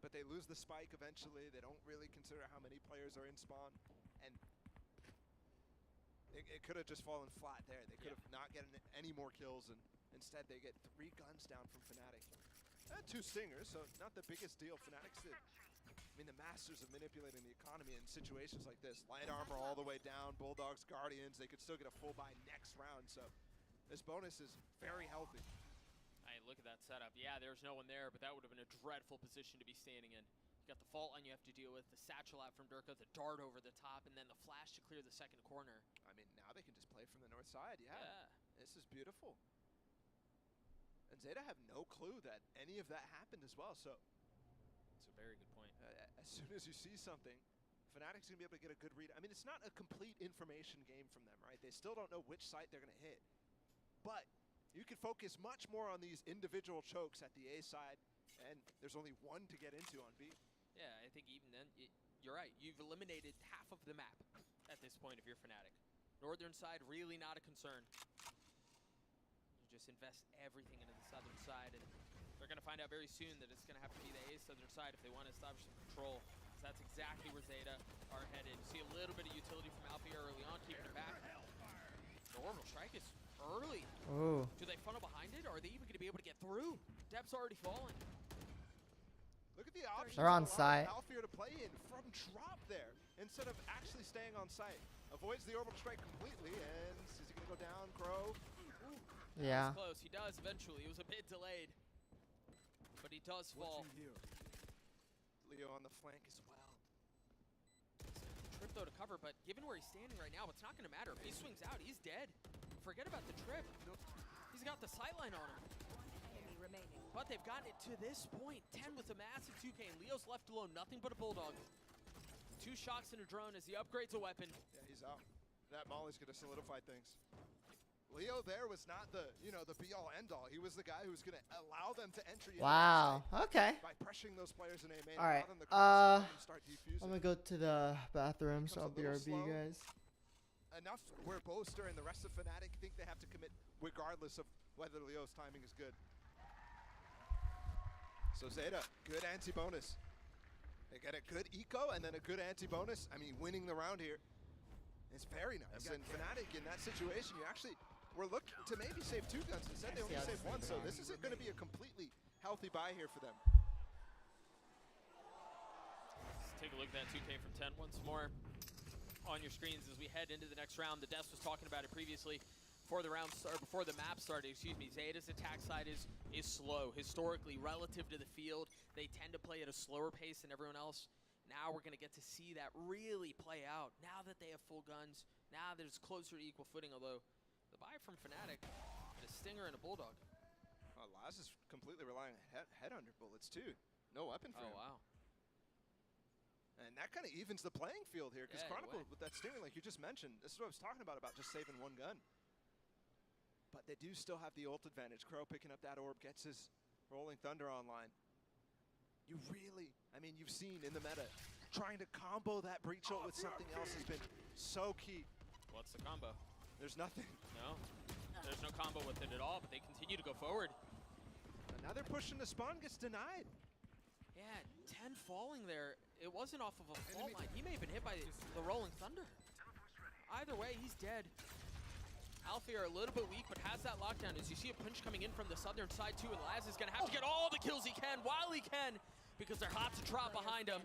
But they lose the spike eventually. They don't really consider how many players are in spawn. And it could have just fallen flat there. They could have not gotten any more kills, and instead they get 3 guns down from Fnatic. And 2 stingers, so not the biggest deal. Fnatic's I mean, the masters of manipulating the economy in situations like this. Light armor all the way down, Bulldogs, Guardians, they could still get a full buy next round, so this bonus is very healthy. Hey, look at that setup. Yeah, there's no one there, but that would have been a dreadful position to be standing in. You got the fault line you have to deal with, the satchel out from Durka, the dart over the top, and then the flash to clear the second corner. I mean, now they can just play from the north side, yeah. This is beautiful. And Zeta have no clue that any of that happened as well, so it's a very good point. As soon as you see something, Fnatic's going to be able to get a good read. I mean, it's not a complete information game from them, right? They still don't know which site they're going to hit. But you can focus much more on these individual chokes at the A side, and there's only 1 to get into on B. Yeah, I think even then, you're right. You've eliminated half of the map at this point if you're Fnatic. Northern side, really not a concern. You just invest everything into the southern side, and they're going to find out very soon that it's going to have to be the A southern side if they want to establish some control. So that's exactly where Zeta are headed. You see a little bit of utility from Alfier early on, keeping it back. The orbital strike is early. Ooh. Do they funnel behind it, or are they even going to be able to get through? Depth's already fallen. Look at the options. They're on site. Alfier to play in from drop there instead of actually staying on site. Avoids the orbital strike completely, and is he going to go down, Crow? Ooh. Yeah. Close. He does eventually. It was a bit delayed, but he does fall. Leo on the flank as well. Trip though to cover, but given where he's standing right now, it's not going to matter. If he swings out, he's dead. Forget about the trip. He's got the sightline on him. But they've gotten it to this point. 10 with a massive 2K, and Leo's left alone. Nothing but a Bulldog. 2 shocks and a drone as he upgrades a weapon. Yeah, he's out. That Molly's going to solidify things. Leo there was not the, the be-all, end-all. He was the guy who was going to allow them to enter. Wow. Okay. By pressuring those players in A main. All right. Start defusing. I'm gonna go to the bathroom, so I'll BRB, guys. Enough where Boaster and the rest of Fnatic think they have to commit regardless of whether Leo's timing is good. So ZETA, good anti-bonus. They get a good eco and then a good anti-bonus. I mean, winning the round here is very nice. And Fnatic in that situation, we're looking to maybe save 2 guns. Instead, they only save 1. So this isn't going to be a completely healthy buy here for them. Let's take a look at that 2K from 10 once more on your screens as we head into the next round. The Death was talking about it previously. Before the map started, ZETA's attack side is slow. Historically, relative to the field, they tend to play at a slower pace than everyone else. Now we're going to get to see that really play out. Now that they have full guns, now that it's closer to equal footing, although the buy from Fnatic, a Stinger and a Bulldog. Laz is completely relying on headhunter bullets too. No weapon for him. Wow. And that kind of evens the playing field here, because Chronicle with that Stinger, like you just mentioned, this is what I was talking about just saving 1 gun. But they do still have the ult advantage. Crow picking up that orb, gets his Rolling Thunder online. You've seen in the meta, trying to combo that breach ult with something else has been so key. What's the combo? There's nothing. No, there's no combo with it at all, but they continue to go forward. Another push into spawn gets denied. Yeah, 10 falling there. It wasn't off of a fault line. He may have been hit by the Rolling Thunder. Either way, he's dead. Alfie are a little bit weak, but has that lockdown. As you see a punch coming in from the southern side too, and Laz is going to have to get all the kills he can while he can, because they're hot to trot behind him.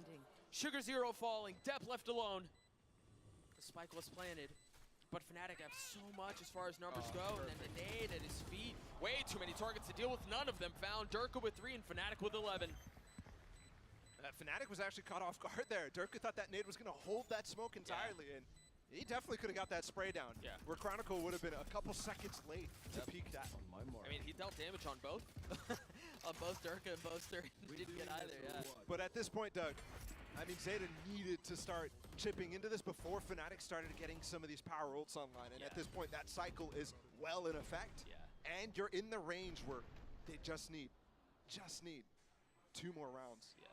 Sugar Zero falling, Depp left alone. The spike was planted, but Fnatic have so much as far as numbers go, and then the nade at his feet. Way too many targets to deal with, none of them found. Durka with 3 and Fnatic with 11. Fnatic was actually caught off guard there. Durka thought that nade was going to hold that smoke entirely, and he definitely could have got that spray down. Yeah. Where Chronicle would have been a couple seconds late to peek that. I mean, he dealt damage on both. On both Durka and Boaster. He didn't get either, But at this point, Doug, ZETA needed to start chipping into this before Fnatic started getting some of these power ults online. And at this point, that cycle is well in effect. Yeah. And you're in the range where they just need 2 more rounds. Yeah.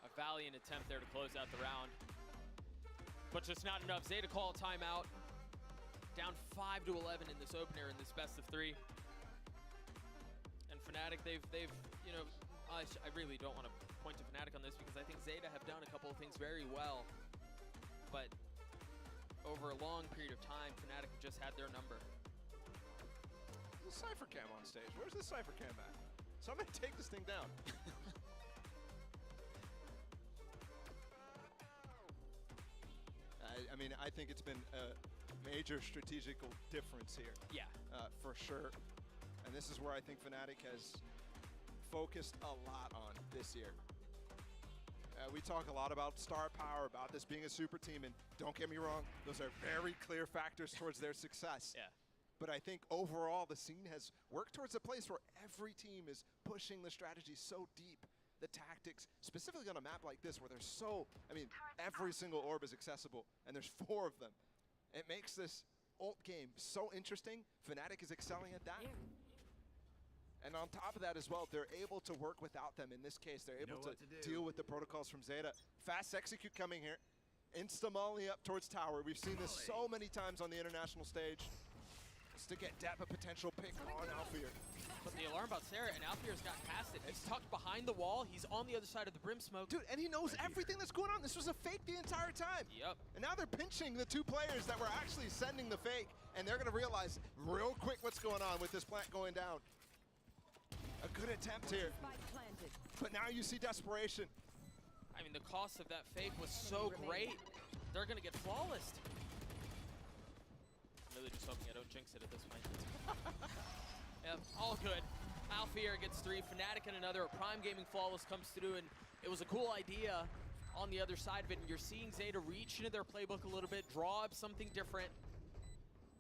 A valiant attempt there to close out the round. But just not enough. ZETA call a timeout. Down 5 to 11 in this opener in this best of 3. And Fnatic, they've I really don't want to point to Fnatic on this because I think ZETA have done a couple of things very well. But over a long period of time, Fnatic have just had their number. The Cypher Cam on stage. Where's the Cypher Cam at? Somebody take this thing down. I think it's been a major strategical difference here. Yeah. For sure. And this is where I think Fnatic has focused a lot on this year. We talk a lot about star power, about this being a super team, and don't get me wrong, those are very clear factors towards their success. Yeah. But I think overall the scene has worked towards a place where every team is pushing the strategy so deep. The tactics, specifically on a map like this where there's every single orb is accessible, and there's 4 of them. It makes this ult game so interesting. Fnatic is excelling at that. And on top of that as well, they're able to work without them. In this case, they're able to deal with the protocols from ZETA. Fast execute coming here. Insta-molly up towards tower. We've seen this so many times on the international stage. Just to get Depp a potential pick on Alfear. But the alarm about Sarah, and Alfear's got past it. He's tucked behind the wall. He's on the other side of the brim smoke. Dude, and he knows everything that's going on. This was a fake the entire time. Yep. And now they're pinching the 2 players that were actually sending the fake, and they're going to realize real quick what's going on with this plant going down. A good attempt here. But now you see desperation. I mean, the cost of that fake was so great. They're going to get flawless. I'm really just hoping I don't jinx it at this point. Yeah, all good. Alfear gets 3, Fnatic and another. A Prime Gaming flawless comes through, and it was a cool idea on the other side of it. And you're seeing ZETA reach into their playbook a little bit, draw up something different.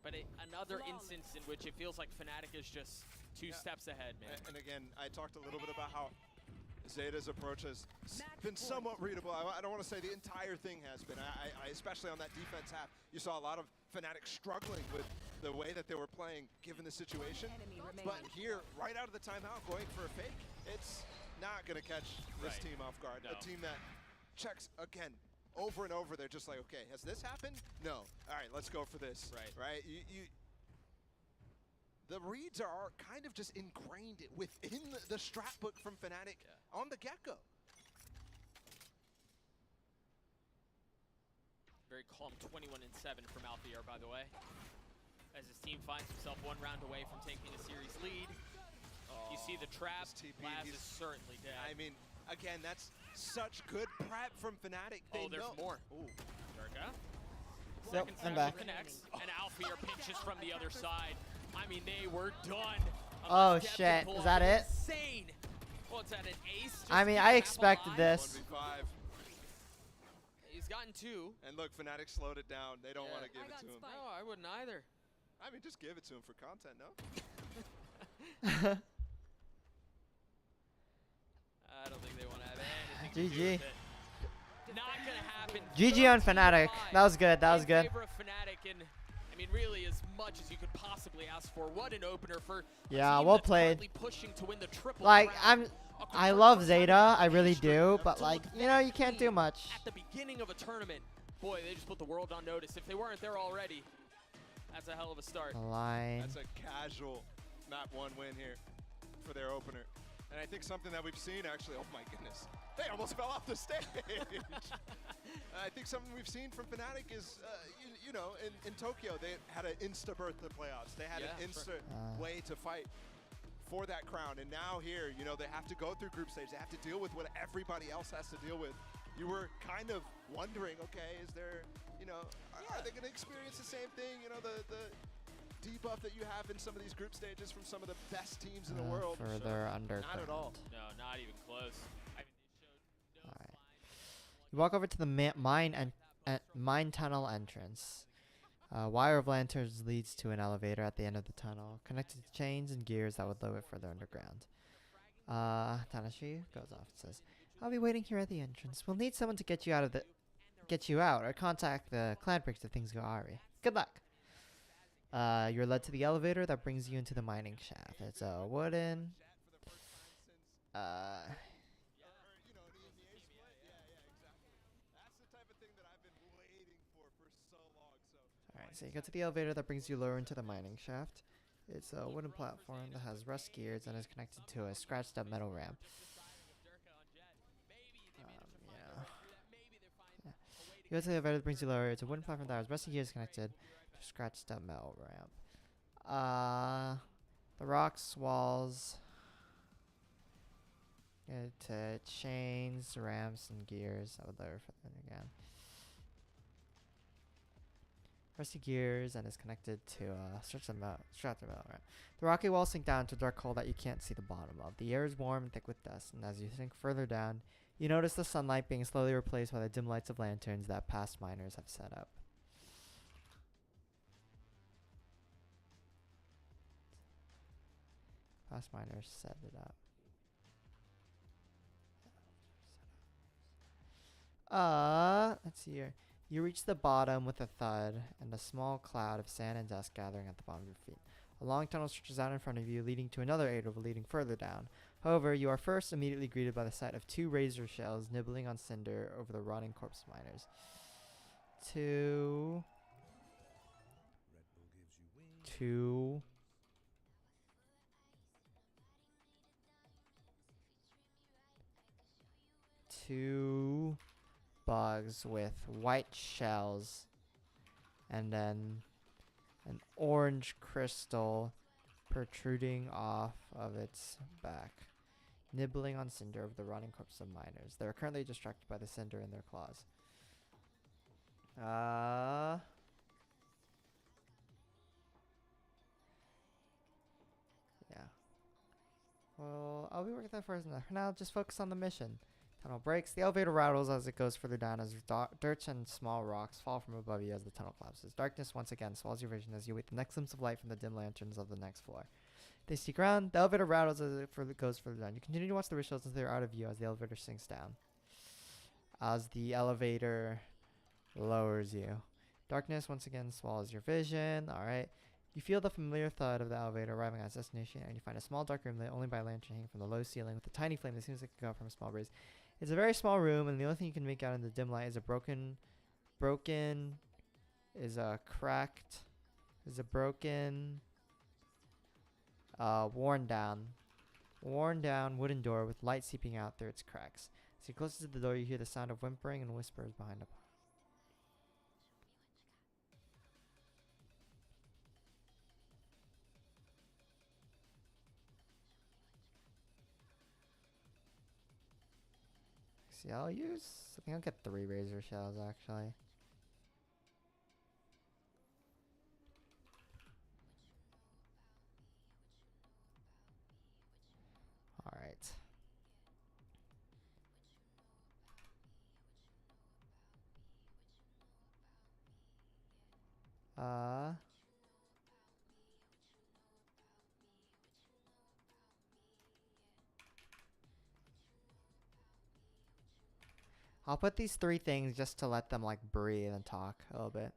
But another instance in which it feels like Fnatic is just two steps ahead, man. And again, I talked a little bit about how ZETA's approach has been somewhat readable. I don't want to say the entire thing has been. I especially on that defense half, you saw a lot of Fnatic struggling with the way that they were playing given the situation. But here, right out of the timeout, going for a fake, it's not going to catch this team off guard. A team that checks, again, over and over. They're just like, okay, has this happened? No. All right, let's go for this. Right? The reads are kind of just ingrained within the strat book from Fnatic on the get-go. Very calm 21-7 from Alfier, by the way, as his team finds himself one round away from taking a series lead. You see the trap, Laz is certainly dead. I mean, again, that's such good prep from Fnatic. There's more. Ooh, Durga. Yep, I'm back. Connects, and Alfier pinches from the other side. I mean, they were done. Oh shit, is that it? Insane. Well, it's at an ace. I mean, I expected this. 1v5. He's gotten 2. And look, Fnatic slowed it down. They don't want to give it to him. No, I wouldn't either. I mean, just give it to him for content, no? I don't think they want to have anything to do GG. with it. Not going to happen. GG on Fnatic. That was good. That was good. In favor of Fnatic, and I mean, really as much as you could possibly ask for. What an opener for yeah, well played. Pushing to win the triple like crown. I love ZETA, I really do, but like, you know, you can't do much. At the beginning of a tournament, boy, they just put the world on notice. If they weren't there already, that's a hell of a start. That's a casual map 1 win here for their opener. And I think something that we've seen actually, oh my goodness, they almost fell off the stage. I think something we've seen from Fnatic is, you know, in Tokyo, they had an insta-birth to the playoffs. They had an instant way to fight for that crown. And now here, you know, they have to go through group stage. They have to deal with what everybody else has to deal with. You were kind of wondering, okay, is there, you know, are they going to experience the same thing? You know, the debuff that you have in some of these group stages from some of the best teams in the world. Further underground. Not at all. No, not even close. I mean, they showed no signs. You walk over to the mine tunnel entrance. Wire of lanterns leads to an elevator at the end of the tunnel, connected to chains and gears that would lower it further underground. Tanashi goes off and says, "I'll be waiting here at the entrance. We'll need someone to get you out, or contact the clan breaks if things go awry. Good luck." You're led to the elevator that brings you into the mining shaft. It's a wooden. Alright, so you go to the elevator that brings you lower into the mining shaft. It's a wooden platform that has rust gears and is connected to a scratched up metal ramp. You go to the elevator that brings you lower. It's a wooden platform that has rusty gears connected to a scratched up metal ramp. The rocks, walls, to chains, ramps, and gears that would lower further again. Rusty gears and is connected to a stretched up metal ramp. The rocky walls sink down to a dark hole that you can't see the bottom of. The air is warm and thick with dust, and as you sink further down, you notice the sunlight being slowly replaced by the dim lights of lanterns that past miners have set up. Past miners set it up. Let's see here. You reach the bottom with a thud and a small cloud of sand and dust gathering at the bottom of your feet. A long tunnel stretches out in front of you, leading to another area leading further down. However, you are first immediately greeted by the sight of 2 razor shells nibbling on cinder over the rotting corpse miners. Two bugs with white shells and then an orange crystal protruding off of its back, nibbling on cinder of the rotting corpse of miners. They are currently distracted by the cinder in their claws. Yeah. Well, I'll be working that first now. For now, just focus on the mission. Tunnel breaks. The elevator rattles as it goes further down as dirt and small rocks fall from above you as the tunnel collapses. Darkness once again swallows your vision as you wait the next glimpse of light from the dim lanterns of the next floor. They seek around. The elevator rattles as it goes further down. You continue to watch the rituals until they're out of view as the elevator sinks down. As the elevator lowers you. Darkness once again swallows your vision. Alright. You feel the familiar thud of the elevator arriving at its destination, and you find a small dark room lit only by a lantern hanging from the low ceiling with a tiny flame that seems like it could go out from a small breeze. It's a very small room, and the only thing you can make out in the dim light is a worn down wooden door with light seeping out through its cracks. As you close to the door, you hear the sound of whimpering and whispers behind a bar. See, I think I'll get 3 razor shells actually. Alright. I'll put these 3 things just to let them like breathe and talk a little bit.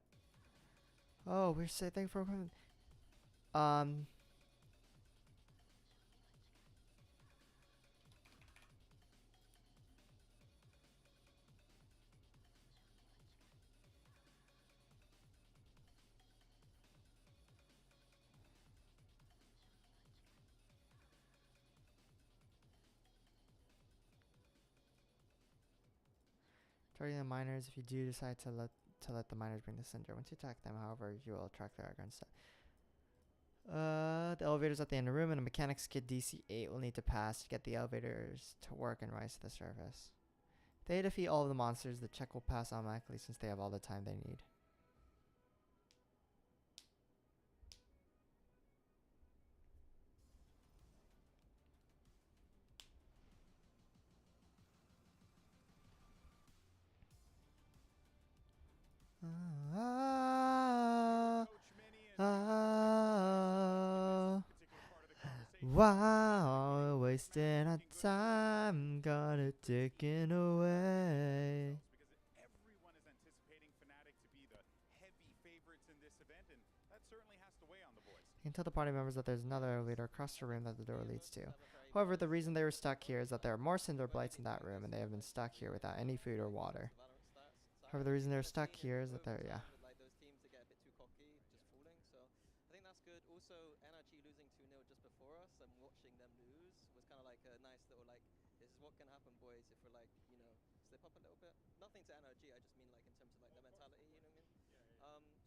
Oh, we're sitting for targeting the miners. If you do decide to let the miners bring the cinder, once you attack them, however, you will attract their aggro instead. The elevator's at the end of the room, and a mechanics kit DC-8 will need to pass to get the elevators to work and rise to the surface. If they defeat all of the monsters, the check will pass automatically since they have all the time they need. Wow, wasting our time, got it taken away. Everyone is anticipating Fnatic to be the heavy favorites in this event, and that certainly has to weigh on the boys. You can tell the party members that there's another elevator across the room that the door leads to. However, the reason they were stuck here is that there are more cinder blights in that room, and they have been stuck here without any food or water. However, the reason they're stuck here is that they're, Like those teams that get a bit too cocky, just falling. So I think that's good. Also, NRG losing 2-0 just before us and watching them lose was kind of like a nice little like, this is what can happen, boys, if we're like, you know, slip up a little bit. Nothing to NRG, I just mean like in terms of like the mentality, you know what I mean?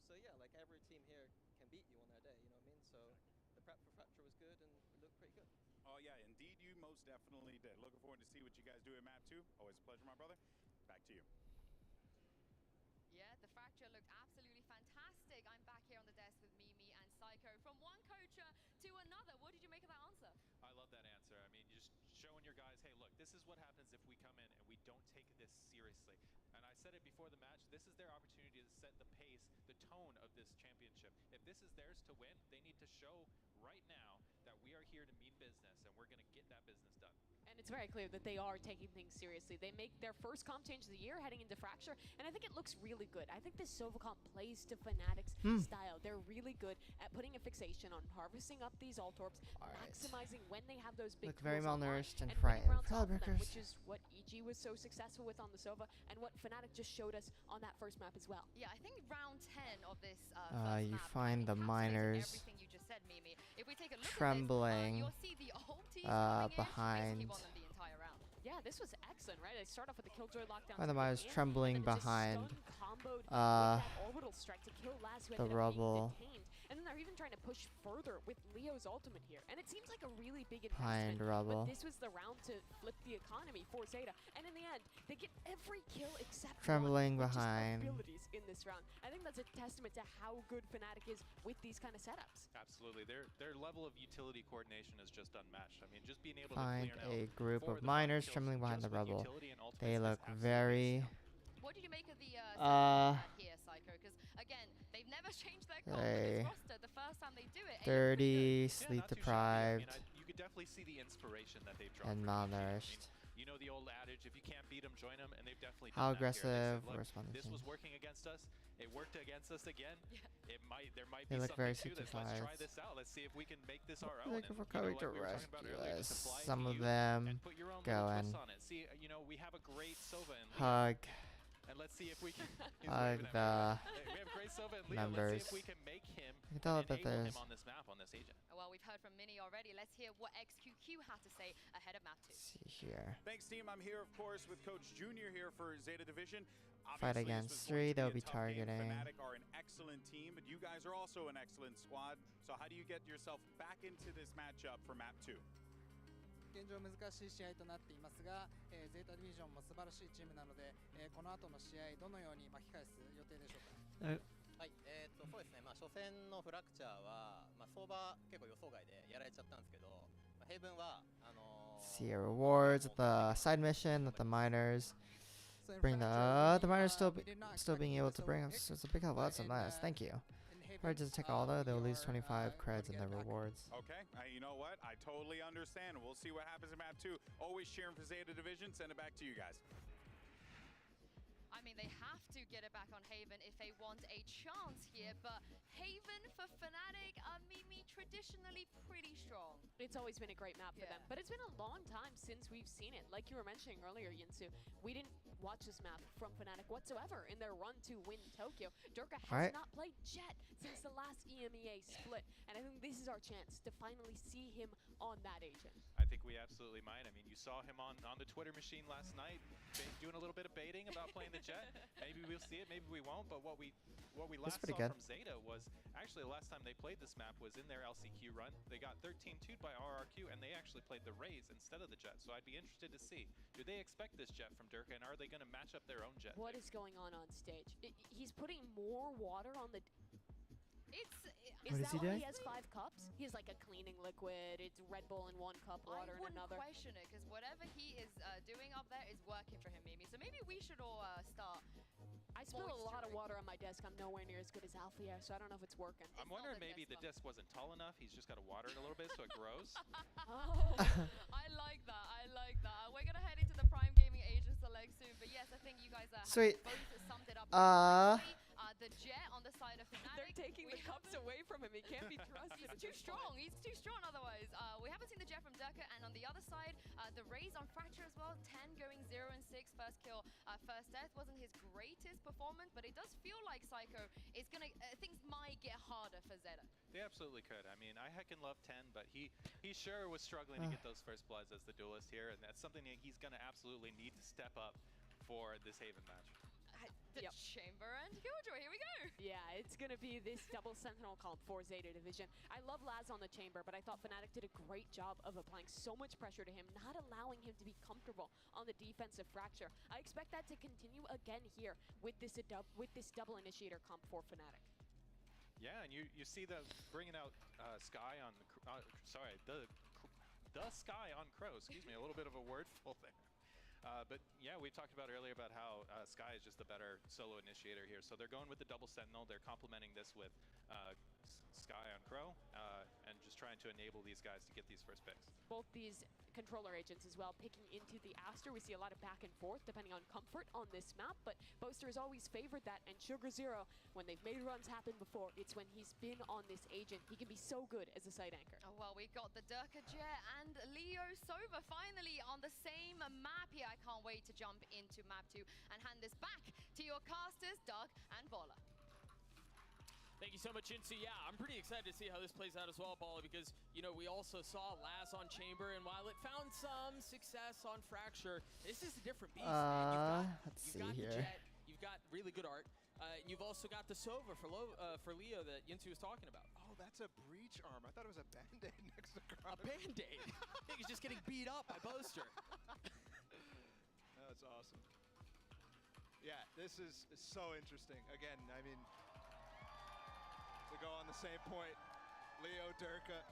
So yeah, like every team here can beat you on their day, you know what I mean? So the prep for Fracture was good and it looked pretty good. Oh yeah, indeed you most definitely did. Looking forward to see what you guys do in map 2. Always a pleasure, my brother. Back to you. Yeah, the Fracture looked absolutely fantastic. I'm back here on the desk with Mimi and Psycho. From one coacher to another, what did you make of that answer? I love that answer. I mean, just showing your guys, hey, look, this is what happens if we come in and we don't take this seriously. And I said it before the match, this is their opportunity to set the pace, the tone of this championship. If this is theirs to win, they need to show right now that we are here to mean business and we're going to get that business done. And it's very clear that they are taking things seriously. They make their first comp change of the year heading into Fracture, and I think it looks really good. I think this Sova comp plays to Fnatic's style. They're really good at putting a fixation on harvesting up these Altorps, maximizing when they have those big look very malnourished and frightened, Proudbreakers, which is what EG was so successful with on the Sova, and what Fnatic just showed us on that first map as well. Yeah, I think round 10 of this first you map find the miners everything you just said, Mimi. If we take a look trembling at this, you'll see the ulti behind. the entire round. Yeah, this was excellent, right? They start off with the Killjoy lockdown. The miners trembling behind orbital strike to kill Laz, who the ended up rubble. being detained. And then they're even trying to push further with Leo's ultimate here. And it seems like a really big Behind investment. rubble. But this was the round to flip the economy for ZETA. And in the end, they get every kill except Trembling one, behind. abilities in this round. I think that's a testament to how good Fnatic is with these kind of setups. Absolutely. Their level of utility coordination is just unmatched. I mean, just being able Find to clear a group of miners trembling firmly behind the just with Rebel. utility and ultimates They is look absolutely very. What did you make of the here, Psycho? Because again, they've never changed their comp with this roster. The first time they do it, 30, sleep deprived, you could definitely see the inspiration that they've drawn and from each team. malnourished. You know the old adage, if you can't beat them, join them, and they've definitely How done that here. They aggressive said, look, responding this was teams. working against us. It worked against us again. There might They be look something very to this. Let's try 65s. this out. Let's see if we can make this our own. Thank you for And, coming like to we were talking about earlier, rescue just us. apply it Some to of you them and put your own go little and twist on it. See, we have a great Sova and Leo. hug. And let's see if we can Hug the we have great Sova and Leo. members. Let's see if we can make him I can tell that enable there's. him on this map, on this agent. Well, we've heard from Mini already. Let's hear what XQQ had to say ahead of map 2. Let's see here. Thanks, team. I'm here, of course, with Coach Junior here for Zeta Division. Fight Obviously, against this was going 3, to they'll be a tough game. targeting. Fnatic are an excellent team, but you guys are also an excellent squad. So how do you get yourself back into this matchup for map 2? 現状難しい試合となっていますが、ゼータディビジョンも素晴らしいチームなので、この後の試合どのように巻き返す予定でしょうか。はい、そうですね、初戦のフラクチャーは、相場結構予想外でやられちゃったんですけど、ヘイブンはSee rewards, the side mission that the miners bring the miners still being able to bring us. It's a big help. That's nice. Thank you. Hard to take all though. They'll lose 25 creds in their rewards. Okay, you know what? I totally understand. We'll see what happens in map 2. Always cheering for Zeta Division. Send it back to you guys. I mean, they have to get it back on Haven if they want a chance here, but Haven for Fnatic are Mimi traditionally pretty strong. It's always been a great map for them, but it's been a long time since we've seen it. Like you were mentioning earlier, Yinsu, we didn't watch this map from Fnatic whatsoever in their run to win Tokyo. Durka has not played Jet since the last EMEA split, and I think this is our chance to finally see him on that agent. I think we absolutely might. I mean, you saw him on the Twitter machine last night, doing a little bit of baiting about playing the Jet. Maybe we'll see it, maybe we won't. But what we last saw from Zeta was actually the last time they played this map was in their LCQ run. They got 13-2'd by RRQ, and they actually played the Raze instead of the Jet. So I'd be interested to see, do they expect this Jet from Durka, and are they going to match up their own Jet? What is going on stage? He's putting more water on the... Is that why he has 5 cups? He has like a cleaning liquid, it's Red Bull in 1 cup, water in another. I wouldn't question it, because whatever he is doing up there is working for him, Mimi. So maybe we should all start. I spill a lot of water on my desk. I'm nowhere near as good as Alfia, so I don't know if it's working. I'm wondering maybe the disc wasn't tall enough. He's just got to water it a little bit so it grows. I like that. I like that. We're going to head into the Prime Gaming Agent Select soon. But yes, I think you guys have both summed it up. The Jet on the side of Fnatic. They're taking the cups away from him. He can't be trusted. He's too strong. He's too strong otherwise. We haven't seen the Jet from Durka. And on the other side, the Raze on Fracture as well. 10 going 0 and 6. First kill, first death. Wasn't his greatest performance, but it does feel like Psycho is going to... things might get harder for Zeta. They absolutely could. I mean, I heckin' love 10, but he sure was struggling to get those first bloods as the duelist here, and that's something that he's going to absolutely need to step up for this Haven match. The Chamber and Killjoy, here we go. Yeah, it's going to be this double Sentinel comp for Zeta Division. I love Laz on the Chamber, but I thought Fnatic did a great job of applying so much pressure to him, not allowing him to be comfortable on the defensive Fracture. I expect that to continue again here with this double initiator comp for Fnatic. Yeah, and you see the bringing out Sky on the Sky on Crow. Excuse me, a little bit of a wordful there. But yeah, we talked about earlier about how Sky is just the better solo initiator here. So they're going with the double Sentinel. They're complementing this with Sky on Crow and just trying to enable these guys to get these first picks. Both these controller agents as well picking into the Aster. We see a lot of back and forth depending on comfort on this map, but Boaster has always favored that, and Sugar Zero, when they've made runs happen before, it's when he's been on this agent. He can be so good as a side anchor. Oh, well, we've got the Durka Jet and Leo Sova finally on the same map here. I can't wait to jump into map 2 and hand this back to your casters, Doug and Vola. Thank you so much, Insu. Yeah, I'm pretty excited to see how this plays out as well, Bala, because, you know, we also saw Laz on Chamber, and while it found some success on Fracture, this is a different beast, man. You've got the Jet, you've got really good art, and you've also got the Sova for Leo that Yinsu was talking about. Oh, that's a breach arm. I thought it was a Band-Aid next to Crown. A Band-Aid? I think he's just getting beat up by Boaster. That's awesome. Yeah, this is so interesting. Again, I mean, to go on the same point, Leo, Durka,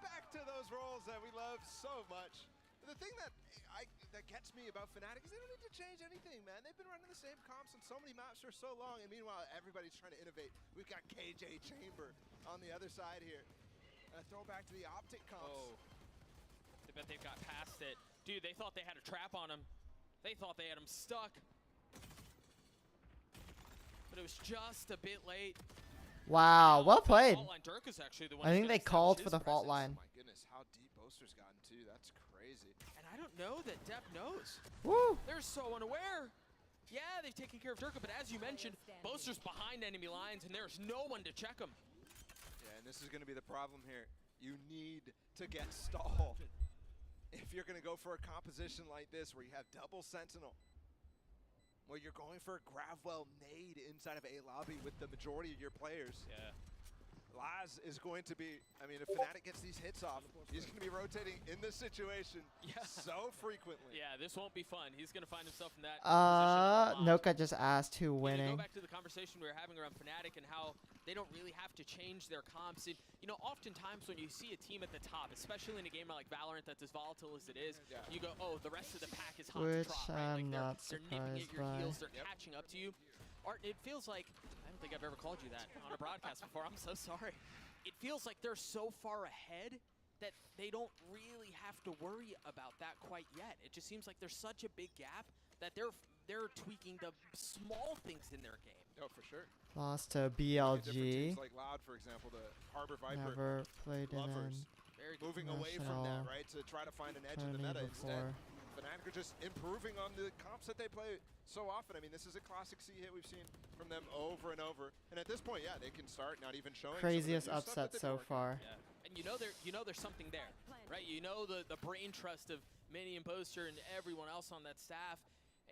back to those roles that we love so much. The thing that gets me about Fnatic is they don't need to change anything, man. They've been running the same comps on so many maps for so long, and meanwhile, everybody's trying to innovate. We've got KJ Chamber on the other side here. And a throwback to the Optic comps. Oh. I bet they've got past it. Dude, they thought they had a trap on him. They thought they had him stuck. But it was just a bit late. Wow, well played. I think they called for the fault line. My goodness, how deep Boaster's gotten too. That's crazy. And I don't know that Depp knows. Woo. They're so unaware. Yeah, they've taken care of Durka, but as you mentioned, Boaster's behind enemy lines, and there's no one to check him. Yeah, and this is going to be the problem here. You need to get stalled if you're going to go for a composition like this where you have double Sentinel, where you're going for a Gravwell nade inside of A lobby with the majority of your players. Yeah. Laz is going to be, I mean, if Fnatic gets these hits off, he's going to be rotating in this situation so frequently. Yeah, this won't be fun. He's going to find himself in that position. Noka just asked who winning. Go back to the conversation we were having around Fnatic and how they don't really have to change their comps. And, you know, oftentimes when you see a team at the top, especially in a game like Valorant that's as volatile as it is, you go, oh, the rest of the pack is hot to trot, right? I'm not they're nipping at your surprised heels, they're catching up to you. Art, it feels like, I don't think I've ever called you that on a broadcast before. I'm so sorry. It feels like they're so far ahead that they don't really have to worry about that quite yet. It just seems like there's such a big gap that they're tweaking the small things in their game. Oh, for sure. Lost to Teams BLG. like Loud, for example, the Harbor Viper. Never played Lovers. in Moving away from that, right, to try to find an edge in the meta instead. Fnatic are just improving on the comps that they play so often. I mean, this is a classic C hit we've seen from them over and over. And at this point, yeah, they can start not even showing craziest upset so far. Yeah. And you know there's something there, right? You know the brain trust of Manny and Boaster and everyone else on that staff.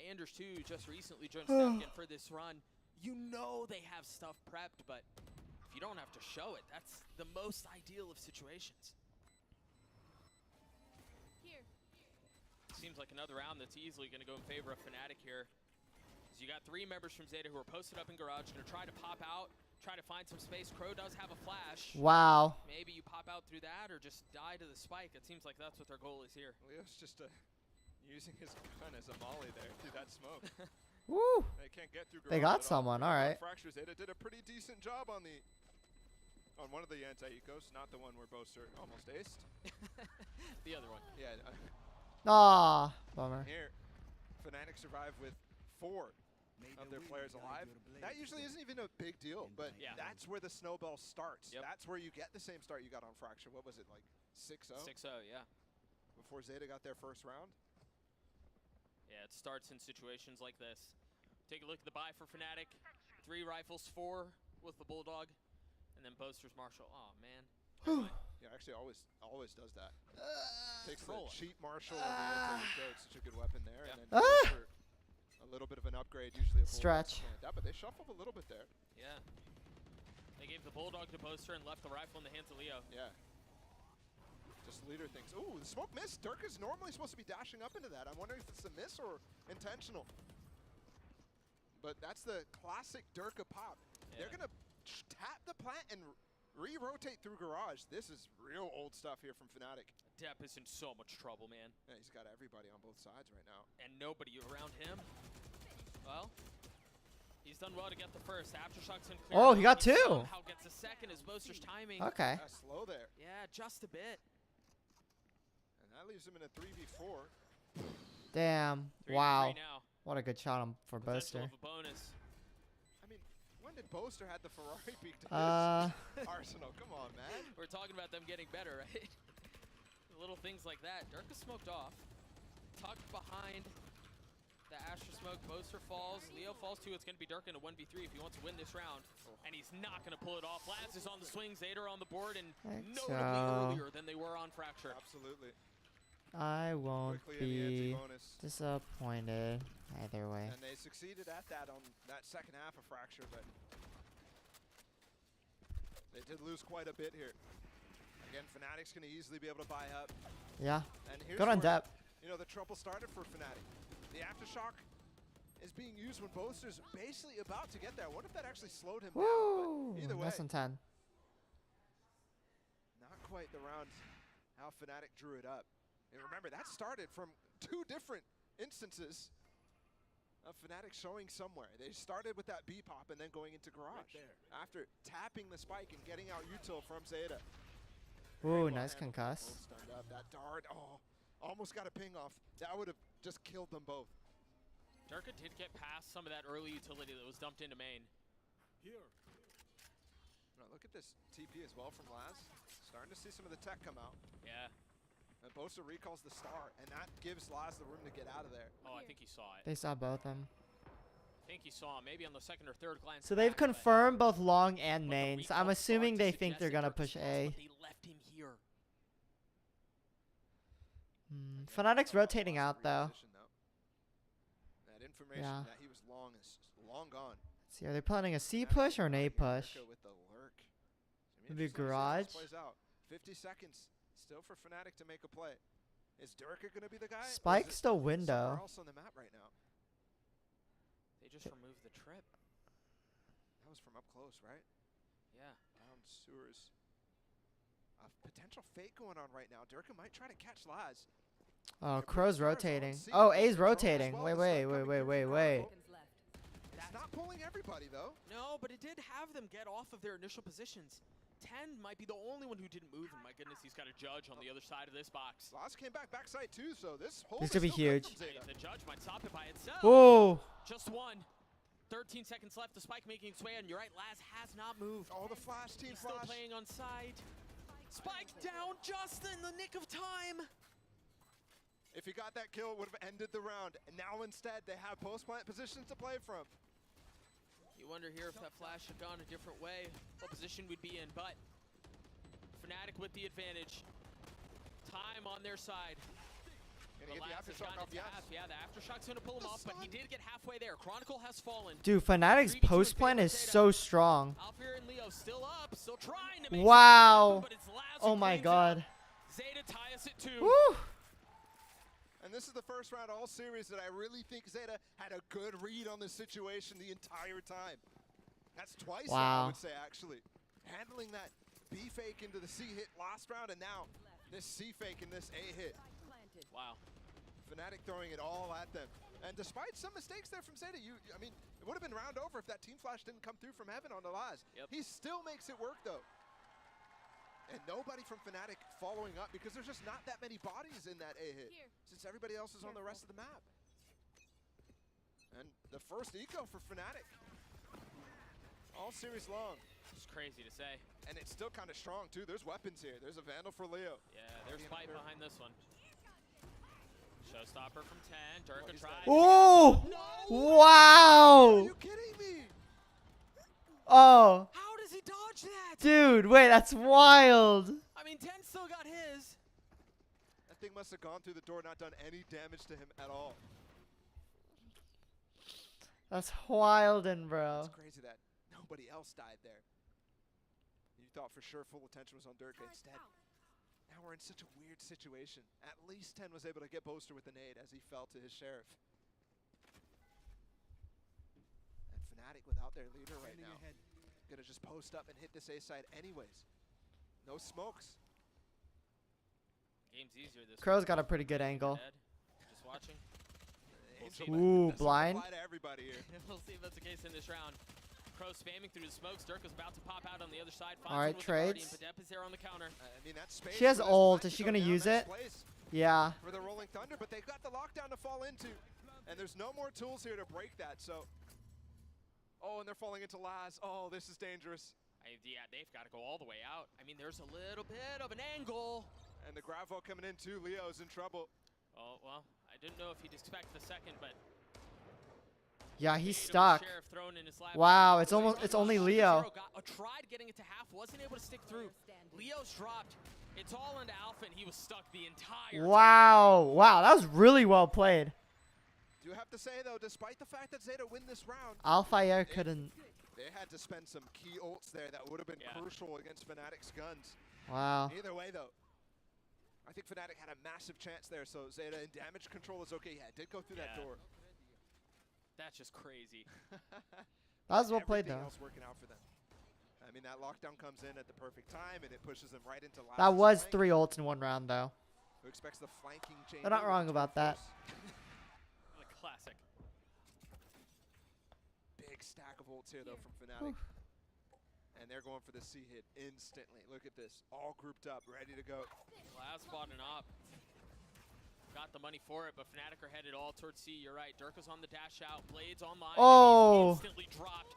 Anders too just recently joined staff again for this run. You know they have stuff prepped, but if you don't have to show it, that's the most ideal of situations. Seems like another round that's easily going to go in favor of Fnatic here. So you got 3 members from ZETA who are posted up in garage, going to try to pop out, try to find some space. Crow does have a flash. Wow. Maybe you pop out through that or just die to the spike. It seems like that's what their goal is here. Leo's just using his gun as a molly there through that smoke. Woo. They can't get through garage. They got someone, all right. Fracture ZETA did a pretty decent job on one of the anti-ecos, not the one where Boaster almost aced. The other one. Yeah. Aw, bummer. Here, Fnatic survive with 4 of their players alive. That usually isn't even a big deal, but that's where the snowball starts. Yep. That's where you get the same start you got on Fracture. What was it, like 6-0? 6-0, yeah. Before ZETA got their first round? Yeah, it starts in situations like this. Take a look at the buy for Fnatic. 3 rifles, 4 with the Bulldog, and then Boaster's Marshall. Oh, man. Yeah, actually always does that. Takes the cheap Marshall and the anti-eco. It's such a good weapon there. And then for a little bit of an upgrade, usually a stretch. Like that, but they shuffled a little bit there. Yeah. They gave the Bulldog to Boaster and left the rifle in the hands of Leo. Yeah. Just leader thinks, ooh, the smoke missed. Durka's normally supposed to be dashing up into that. I'm wondering if it's a miss or intentional. But that's the classic Durka pop. Yeah. They're going to tap the plant and re-rotate through garage. This is real old stuff here from Fnatic. Depp is in so much trouble, man. Yeah, he's got everybody on both sides right now. And nobody around him. Well, he's done well to get the first. Aftershocks and clear. Oh, he got 2. Somehow gets a second as Boaster's timing. Okay. Slow there. Yeah, just a bit. And that leaves him in a 3v4. Damn. Wow. What a good shot for Boaster. Of a bonus. When did Boaster had the Ferrari peak to his arsenal? Come on, man. We're talking about them getting better, right? Little things like that. Durka smoked off. Tucked behind the Astra smoke. Boaster falls. Leo falls too. It's going to be Durka in a 1v3 if he wants to win this round. And he's not going to pull it off. Laz is on the swing. ZETA on the board and notably earlier than they were on Fracture. Absolutely. I won't be disappointed either way. And they succeeded at that on that second half of Fracture, but they did lose quite a bit here. Again, Fnatic's going to easily be able to buy up. Yeah. And here's good on Depp. You know, the trouble started for Fnatic. The Aftershock is being used when Boaster's basically about to get there. What if that actually slowed him down? But either way. Less than 10. Not quite the round how Fnatic drew it up. And remember, that started from 2 different instances of Fnatic showing somewhere. They started with that B pop and then going into garage after tapping the spike and getting out util from ZETA. Ooh, nice concuss. Up. That dart, almost got a ping off. That would have just killed them both. Durka did get past some of that early utility that was dumped into main. Now look at this TP as well from Laz. Starting to see some of the tech come out. Yeah. And Boaster recalls the star, and that gives Laz the room to get out of there. Oh, I think he saw it. They saw both of them. I think he saw him, maybe on the second or third glance. So they've confirmed both long and main. So I'm assuming they think they're gonna push A. They left him here. Fnatic's rotating out though. That information that he was long is long gone. Let's see, are they planning a C push or an A push? With the lurk. Maybe garage. Plays out. 50 seconds still for Fnatic to make a play. Is Durka going to be the guy? Spike still window. Else on the map right now. They just removed the trip. That was from up close, right? Yeah. Down sewers. A potential fake going on right now. Durka might try to catch Laz. Oh, Crow's rotating. Oh, A's rotating. Wait. It's not pulling everybody, though. No, but it did have them get off of their initial positions. 10 might be the only one who didn't move, and my goodness, he's got a judge on the other side of this box. Laz came backside too, so this whole could be huge. The judge might stop it by itself. Whoa! Just one. 13 seconds left. The spike making its way, and you're right, Laz has not moved. Oh, the flash team He's still playing on side. Spike down just in the nick of time. If he got that kill, it would have ended the round. And now instead, they have post-plant positions to play from. You wonder here if that flash had gone a different way, what position we'd be in, but Fnatic with the advantage. Time on their side. Gonna get the aftershock off, yeah, the aftershock's gonna pull him off, but he did get halfway there. Chronicle has fallen. Dude, Fnatic's post plan is so strong. Alfir and Leo still up, still trying to make wow. but it's Laz Oh my god. ZETA tie us at 2. Woo. And this is the first round all series that I really think ZETA had a good read on the situation the entire time. That's twice now, I would say, actually. Handling that B fake into the C hit last round, and now this C fake and this A hit. Wow. Fnatic throwing it all at them. And despite some mistakes there from ZETA, I mean, it would have been round over if that team flash didn't come through from heaven on the Laz. He still makes it work, though. And nobody from Fnatic following up because there's just not that many bodies in that A hit since everybody else is on the rest of the map. And the first eco for Fnatic. All series long. It's crazy to say. And it's still kind of strong, too. There's weapons here. There's a Vandal for Leo. Yeah, there's fight behind this one. Showstopper from 10. Durka tries. Oh! No! Wow! Are you kidding me? Oh. How does he dodge that? Dude, wait, that's wild. I mean, 10 still got his. That thing must have gone through the door, not done any damage to him at all. That's wild, bro. It's crazy that nobody else died there. You thought for sure full attention was on Durka. Instead, now we're in such a weird situation. At least 10 was able to get Boaster with the nade as he fell to his sheriff. And Fnatic without their leader right now. Gonna just post up and hit this A side anyways. No smokes. Game's easier this Crow's got a pretty good angle. Just watching. Ooh, blind. Apply to everybody here. We'll see if that's the case in this round. Crow spamming through the smokes. Durka's about to pop out on the other side. All right, trades. Badep is there on the counter. I mean, that space she has ult. Is she gonna use it? Yeah. For the Rolling Thunder, but they've got the lockdown to fall into, and there's no more tools here to break that. So, oh, and they're falling into Laz. Oh, this is dangerous. Yeah, they've got to go all the way out. I mean, there's a little bit of an angle. And the Gravo coming in too. Leo's in trouble. Oh, well, I didn't know if he'd expect the second, but yeah, he's stuck. Wow, it's only Leo. Tried getting it to half, wasn't able to stick through. Leo's dropped. It's all into Alpha, and he was stuck the entire Wow, wow, that was really well played. Do have to say though, despite the fact that ZETA win this round, Alfire couldn't. They had to spend some key ults there that would have been crucial against Fnatic's guns. Wow. Either way though, I think Fnatic had a massive chance there, so ZETA in damage control is okay. Yeah, it did go through that door. That's just crazy. That was well played, though. Else working out for them. I mean, that lockdown comes in at the perfect time, and it pushes them right into last. That was 3 ults in 1 round, though. who expects the flanking chain. They're not wrong about that. The classic. Big stack of ults here, though, from Fnatic. And they're going for the C hit instantly. Look at this. All grouped up, ready to go. Last spotting up. Got the money for it, but Fnatic are headed all towards C. You're right. Dirka's on the dash out. Blades online. Oh! Instantly dropped.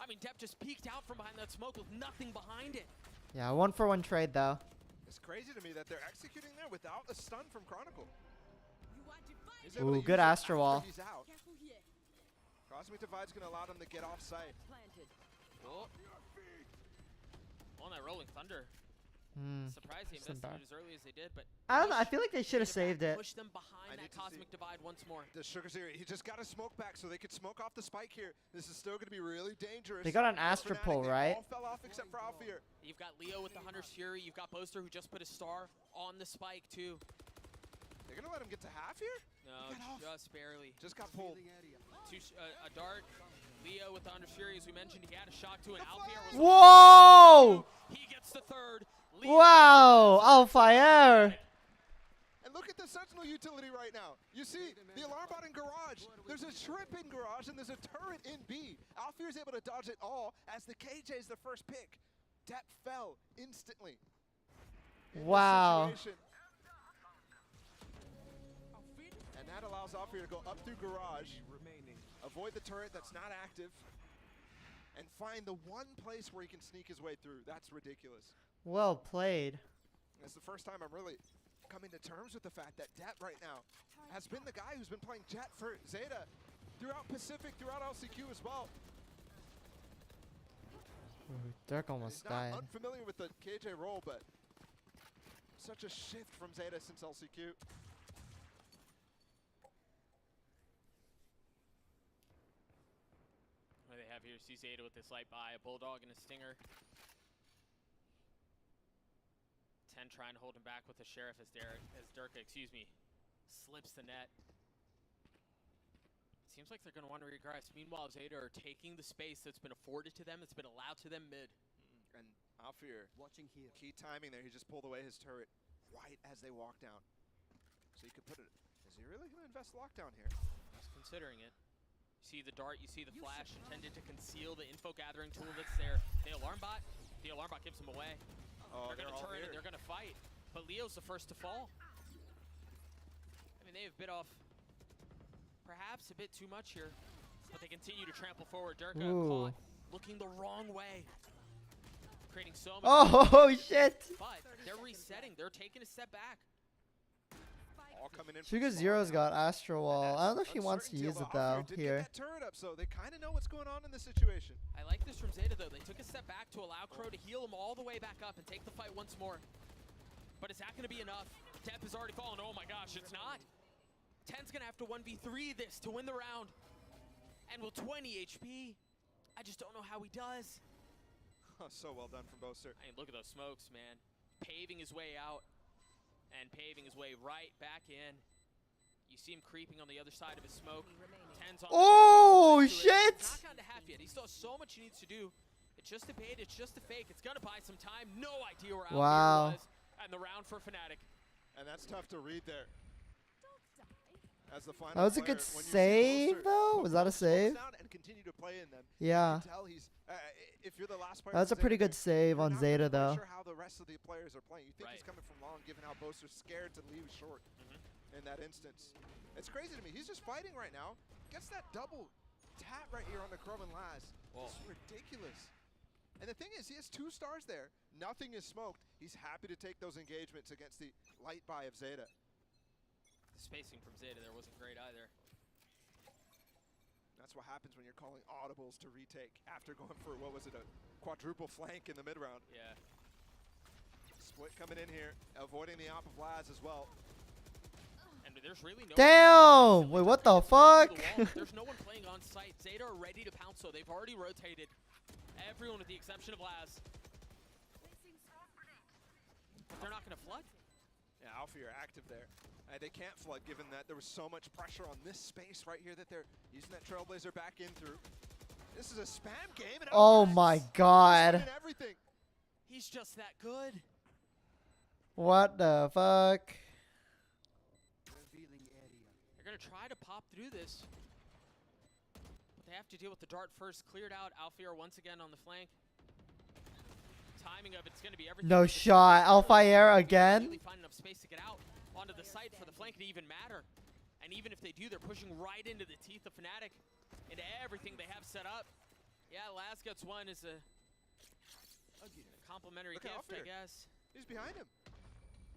I mean, Depp just peeked out from behind that smoke with nothing behind it. Yeah, 1-for-1 trade though. It's crazy to me that they're executing there without a stun from Chronicle. Ooh, good Astro Wall. He's out. Cosmic Divide's going to allow them to get off site. Oh. On that Rolling Thunder. Surprised they invested it as early as they did, but I don't know. I feel like they should have saved it. push them behind that Cosmic Divide once more. The Sugar Series, he just got a smoke back so they could smoke off the spike here. This is still going to be really dangerous. They got an Astra pull, right? All fell off except for Alfir. You've got Leo with the Hunter's Fury. You've got Boaster who just put a star on the spike too. They're going to let him get to half here? No, just barely. Just got pulled. A dart. Leo with the Hunter's Fury, as we mentioned, he had a shock to an Alfir. Whoa! He gets the third. Wow! Alfire! And look at the Sentinel utility right now. You see the alarm bot in Garage. There's a trip in Garage and there's a turret in B. Alfir is able to dodge it all as the KJ is the first pick. Depp fell instantly. Wow. And that allows Alfir to go up through Garage, avoid the turret that's not active, and find the one place where he can sneak his way through. That's ridiculous. Well played. It's the first time I'm really coming to terms with the fact that Depp right now has been the guy who's been playing Jet for Zeta throughout Pacific, throughout LCQ as well. Ooh, Dirk almost He's not died. unfamiliar with the KJ role, but such a shift from Zeta since LCQ. What do they have here? See Zeta with this light buy, a Bulldog and a Stinger. 10 trying to hold him back with the Sheriff as Dirka, slips the net. Seems like they're going to want to regress. Meanwhile, Zeta are taking the space that's been afforded to them, that's been allowed to them mid. And Alfir, watching here. Key timing there. He just pulled away his turret right as they walk down. So you could put it. Is he really going to invest lockdown here? Just considering it. You see the dart, you see the flash intended to conceal the info gathering tool that's there. The alarm bot gives him away. Oh, they're going to turn and they're going to fight. But Leo's the first to fall. I mean, they have bit off perhaps a bit too much here. But they continue to trample forward. Dirka caught looking the wrong way. Creating so much. Oh, shit. But they're resetting. They're taking a step back. All coming in. Sugar Zero's got Astro Wall. I don't know if he wants to use it though. Here. Get that turret up, so they kind of know what's going on in this situation. I like this from Zeta though. They took a step back to allow Crow to heal him all the way back up and take the fight once more. But is that going to be enough? Depp has already fallen. Oh my gosh, it's not. 10's going to have to 1v3 this to win the round. And with 20 HP, I just don't know how he does. So well done from Boaster. I mean, look at those smokes, man. Paving his way out. And paving his way right back in. You see him creeping on the other side of his smoke. 10's on shit! He's not gotten to half yet. He still has so much he needs to do. It's just a bait. It's just a fake. It's going to buy some time. No idea where Alfir was. And the round for Fnatic. And that's tough to read there. As the final That was a good save, though? Was that a save? And continue to play in them. Yeah. You can tell he's, if you're the last player, That's a pretty good save on Zeta, though. Not sure how the rest of the players are playing. You think he's coming from long, given how Boaster's scared to leave short in that instance. It's crazy to me. He's just fighting right now. Gets that double tap right here on the Crow and Laz. It's ridiculous. And the thing is, he has 2 stars there. Nothing is smoked. He's happy to take those engagements against the light buy of Zeta. The spacing from Zeta there wasn't great either. That's what happens when you're calling audibles to retake after going for, what was it, a quadruple flank in the mid-round. Yeah. Split coming in here, avoiding the op of Laz as well. And there's really no Damn! Wait, what the fuck? There's no one playing on site. Zeta are ready to pounce, so they've already rotated. Everyone with the exception of Laz. But they're not going to flood. Yeah, Alfir active there. They can't flood given that there was so much pressure on this space right here that they're using that Trailblazer back in through. This is a spam game. And Oh my god. He's just that good. What the fuck? They're going to try to pop through this. But they have to deal with the dart first. Cleared out. Alfier once again on the flank. Timing of it's going to be everything. No shot. Alfier again. Really find enough space to get out onto the site for the flank to even matter. And even if they do, they're pushing right into the teeth of Fnatic, into everything they have set up. Yeah, Laz gets one is a complimentary gift, I guess. He's behind him.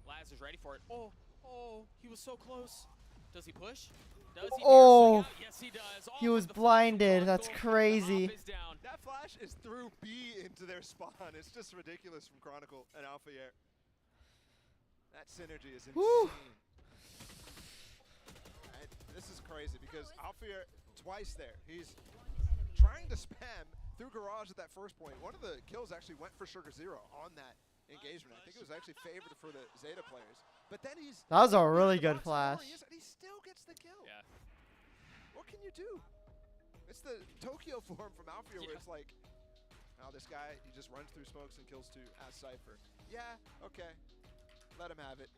Laz is ready for it. Oh, he was so close. Does he push? Does he? Oh, yes, he does. he was blinded. That's crazy. That flash is through B into their spawn. It's just ridiculous from Chronicle and Alfier. That synergy is insane. Woo. This is crazy because Alfier twice there. He's trying to spam through Garage at that first point. One of the kills actually went for Sugar Zero on that engagement. I think it was actually favored for the Zeta players. But then that was a really good flash. He still gets the kill. Yeah. What can you do? It's the Tokyo form from Alfier where it's like, oh, this guy, he just runs through smokes and kills two as Cypher. Yeah, okay. Let him have it.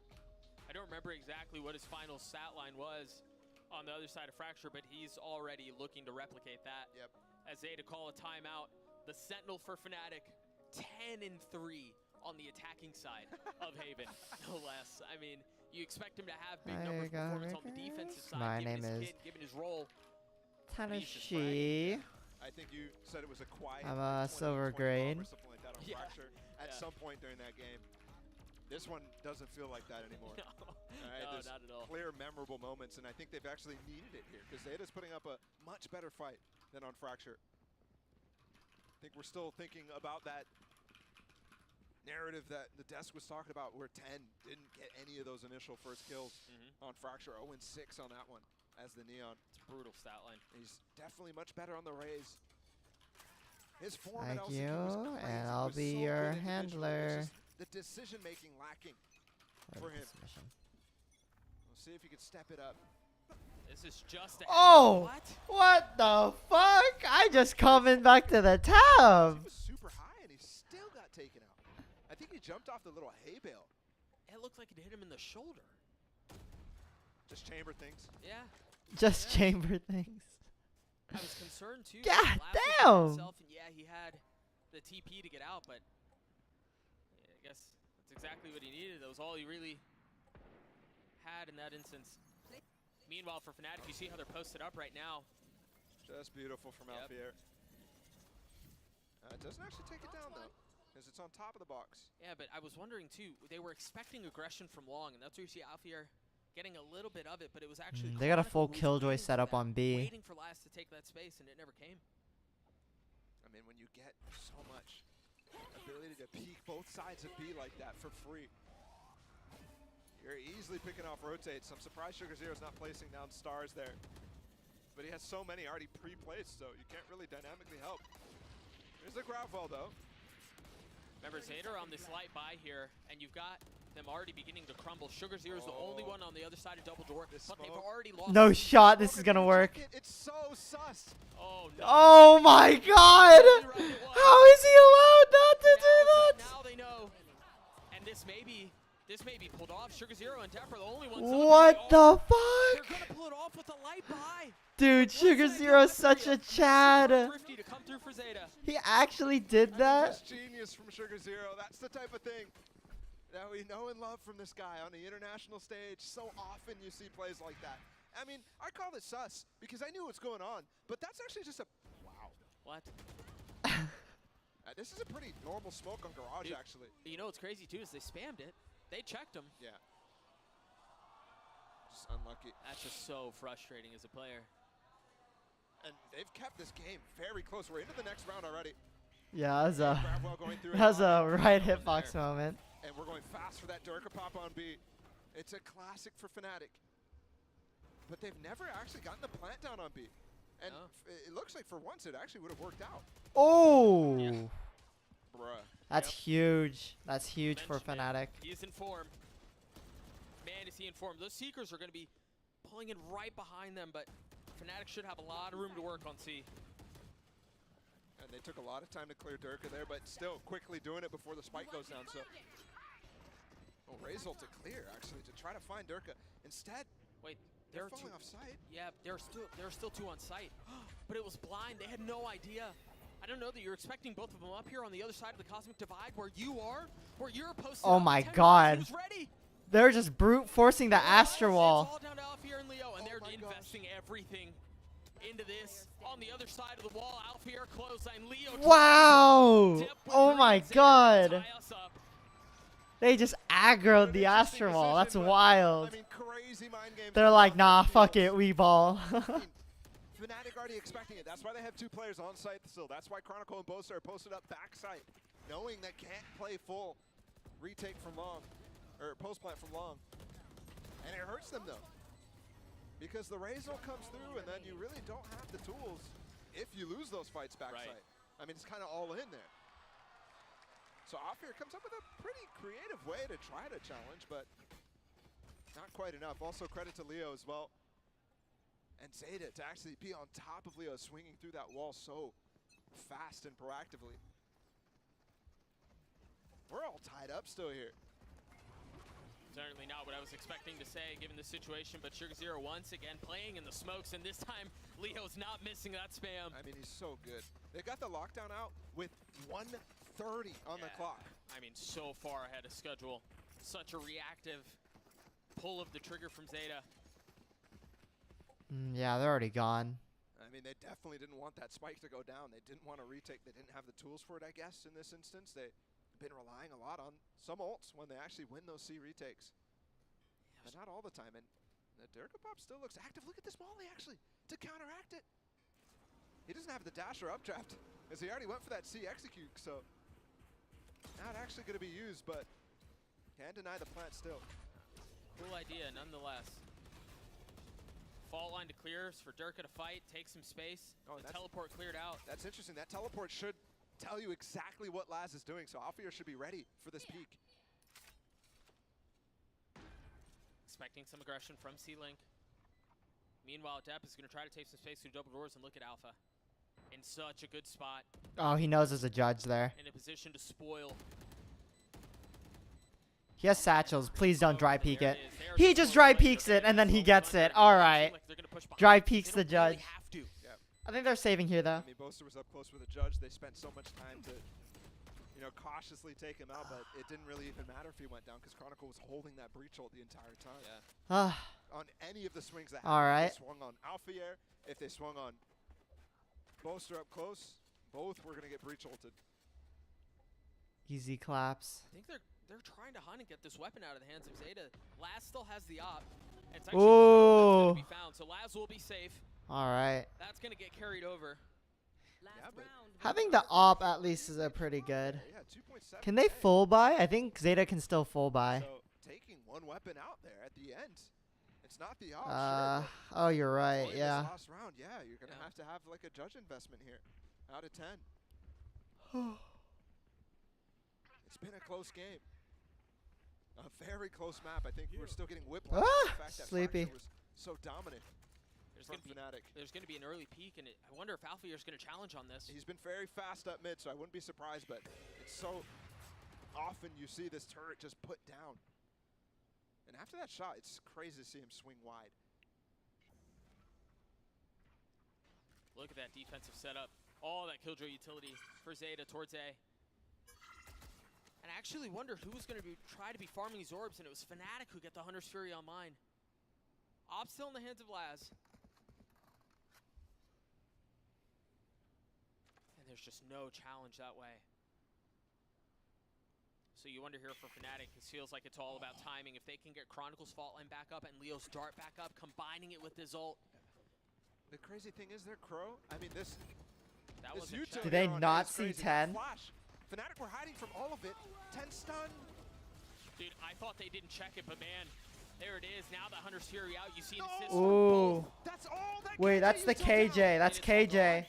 I don't remember exactly what his final stat line was on the other side of Fracture, but he's already looking to replicate that. Yep. As Zeta call a timeout, the Sentinel for Fnatic, 10-3 on the attacking side of Haven, no less. I mean, you expect him to have big numbers performance on the defensive side, My given name his is kid, given his role. Tanashi. I think you said it was a quiet. I'm a silver grade. Or something like that on Fracture at some point during that game. This one doesn't feel like that anymore. No, no, not at all. Clear, memorable moments, and I think they've actually needed it here because Zeta's putting up a much better fight than on Fracture. I think we're still thinking about that narrative that the desk was talking about where 10 didn't get any of those initial first kills on Fracture. 0-6 on that one as the Neon. It's a brutal stat line. He's definitely much better on the Raze. His form Thank at LCQ you, was crazy. and I'll be so your good handler. the decision-making lacking for him. We'll see if he can step it up. This is just a Oh! What the fuck? I just coming back to the tab. He was super high, and he still got taken out. I think he jumped off the little hay bale. It looked like it hit him in the shoulder. Just chamber things. Yeah. Just chamber things. I was concerned too. God damn! Himself, and yeah, he had the TP to get out, but yeah, I guess that's exactly what he needed. That was all he really had in that instance. Meanwhile, for Fnatic, you see how they're posted up right now. Just beautiful from Alfier. It doesn't actually take it down, though, because it's on top of the box. Yeah, but I was wondering, too, they were expecting aggression from Long, and that's where you see Alfier getting a little bit of it, but it was actually They got a full Killjoy setup on B. Waiting for Laz to take that space, and it never came. I mean, when you get so much ability to peek both sides of B like that for free, you're easily picking off rotates. I'm surprised Sugar Zero's not placing down stars there. But he has so many already pre-placed, so you can't really dynamically help. There's the grab wall, though. Remember, Zeta on this light buy here, and you've got them already beginning to crumble. Sugar Zero's the only one on the other side of double door, but they've already lost. No shot. This is gonna work. It's so sus. Oh no. Oh my god! How is he allowed not to do that? Now they know. And this may be pulled off. Sugar Zero and Dapper are the only ones. What the fuck? They're gonna pull it off with a light buy. Dude, Sugar Zero's such a Chad. Thrifty to come through for Zeta. He actually did that? Just genius from Sugar Zero. That's the type of thing that we know and love from this guy on the international stage. So often you see plays like that. I mean, I call it sus because I knew what's going on, but that's actually just a wow. What? This is a pretty normal smoke on Garage, actually. You know what's crazy too is they spammed it. They checked him. Yeah. Just unlucky. That's just so frustrating as a player. And they've kept this game very close. We're into the next round already. Yeah, that was a right hitbox moment. And we're going fast for that Durka pop on B. It's a classic for Fnatic. But they've never actually gotten the plant down on B. And it looks like for once it actually would have worked out. Oh! Yeah. Bruh. That's huge. That's huge for Fnatic. He's in form. Man, is he in form. Those Seekers are going to be pulling in right behind them, but Fnatic should have a lot of room to work on C. And they took a lot of time to clear Durka there, but still quickly doing it before the spike goes down. So, Razel to clear, actually, to try to find Durka. Instead, Wait, They're falling off site. Yeah, there are still two on site. But it was blind. They had no idea. I don't know that you're expecting both of them up here on the other side of the Cosmic Divide where you are, where you're posted. Oh my god. They're just brute forcing the Astra Wall. All down to Alfier and Leo, and they're investing everything into this. On the other side of the wall, Alfier clothesline, Leo. Wow! Oh my god. They just aggroed the Astra Wall. That's wild. I mean, crazy mind games. They're like, nah, fuck it, we ball. Fnatic already expecting it. That's why they have two players on site still. That's why Chronicle and Boaster are posted up backside, knowing they can't play full retake from long, or post plant from long. And it hurts them though, because the Razor comes through and then you really don't have the tools if you lose those fights backside. Right. I mean, it's kind of all in there. So Alfier comes up with a pretty creative way to try to challenge, but not quite enough. Also credit to Leo as well. And ZETA to actually be on top of Leo, swinging through that wall so fast and proactively. We're all tied up still here. Certainly not what I was expecting to say given the situation, but Sugar0 once again playing in the smokes, and this time Leo's not missing that spam. I mean, he's so good. They got the lockdown out with 1:30 on the clock. I mean, so far ahead of schedule. Such a reactive pull of the trigger from ZETA. Yeah, they're already gone. I mean, they definitely didn't want that spike to go down. They didn't want to retake. They didn't have the tools for it, I guess, in this instance. They've been relying a lot on some ults when they actually win those C retakes. But not all the time. And Durkapop still looks active. Look at this Molly, actually, to counteract it. He doesn't have the dash or updraft, as he already went for that C execute, so not actually going to be used, but can't deny the plant still. Cool idea, nonetheless. Fault line to clear for Durka to fight, take some space. The teleport cleared out. That's interesting. That teleport should tell you exactly what Laz is doing, so Alfier should be ready for this peak. Expecting some aggression from C-Link. Meanwhile, Depp is going to try to take some space through double doors, and look at Alpha. In such a good spot. Oh, he knows there's a judge there. In a position to spoil. He has satchels. Please don't dry peek it. He just dry peeks it, and then he gets it. All right. Dry peeks the judge. I think they're saving here, though. I mean, Boaster was up close with the judge. They spent so much time to, you know, cautiously take him out, but it didn't really even matter if he went down because Chronicle was holding that breach ult the entire time. On any of the swings that happened, if they swung on Alfier, if they swung on Boaster up close, both were going to get breach ulted. Easy claps. I think they're trying to hunt and get this weapon out of the hands of ZETA. Laz still has the op. It's actually going to be found, so Laz will be safe. All right. That's going to get carried over. Having the op at least is a pretty good. Yeah, can they full buy? I think ZETA can still full buy. So taking one weapon out there at the end. It's not the op. Sure, oh, you're right. Yeah. This last round, yeah, you're going to have like a judge investment here. Out of 10. It's been a close game. A very close map. I think we're still getting whiplash. The fact that Sleepy. Fracture was so dominant. There's going to be an early peak, and I wonder if Alfier is going to challenge on this. He's been very fast up mid, so I wouldn't be surprised, but it's so often you see this turret just put down. And after that shot, it's crazy to see him swing wide. Look at that defensive setup. All that killjoy utility for ZETA towards A. And I actually wondered who was going to try to be farming these orbs, and it was Fnatic who got the Hunter's Fury online. Op still in the hands of Laz. And there's just no challenge that way. So you wonder here for Fnatic, this feels like it's all about timing. If they can get Chronicle's fault line back up and Leo's dart back up, combining it with his ult. The crazy thing is they're Crow. I mean, this Did they not see 10? Fnatic were hiding from all of it. 10 stun. Dude, I thought they didn't check it, but man, there it is. Now the Hunter's Fury out. You see an assist from both. That's all that Wait, that's the KJ. That's KJ.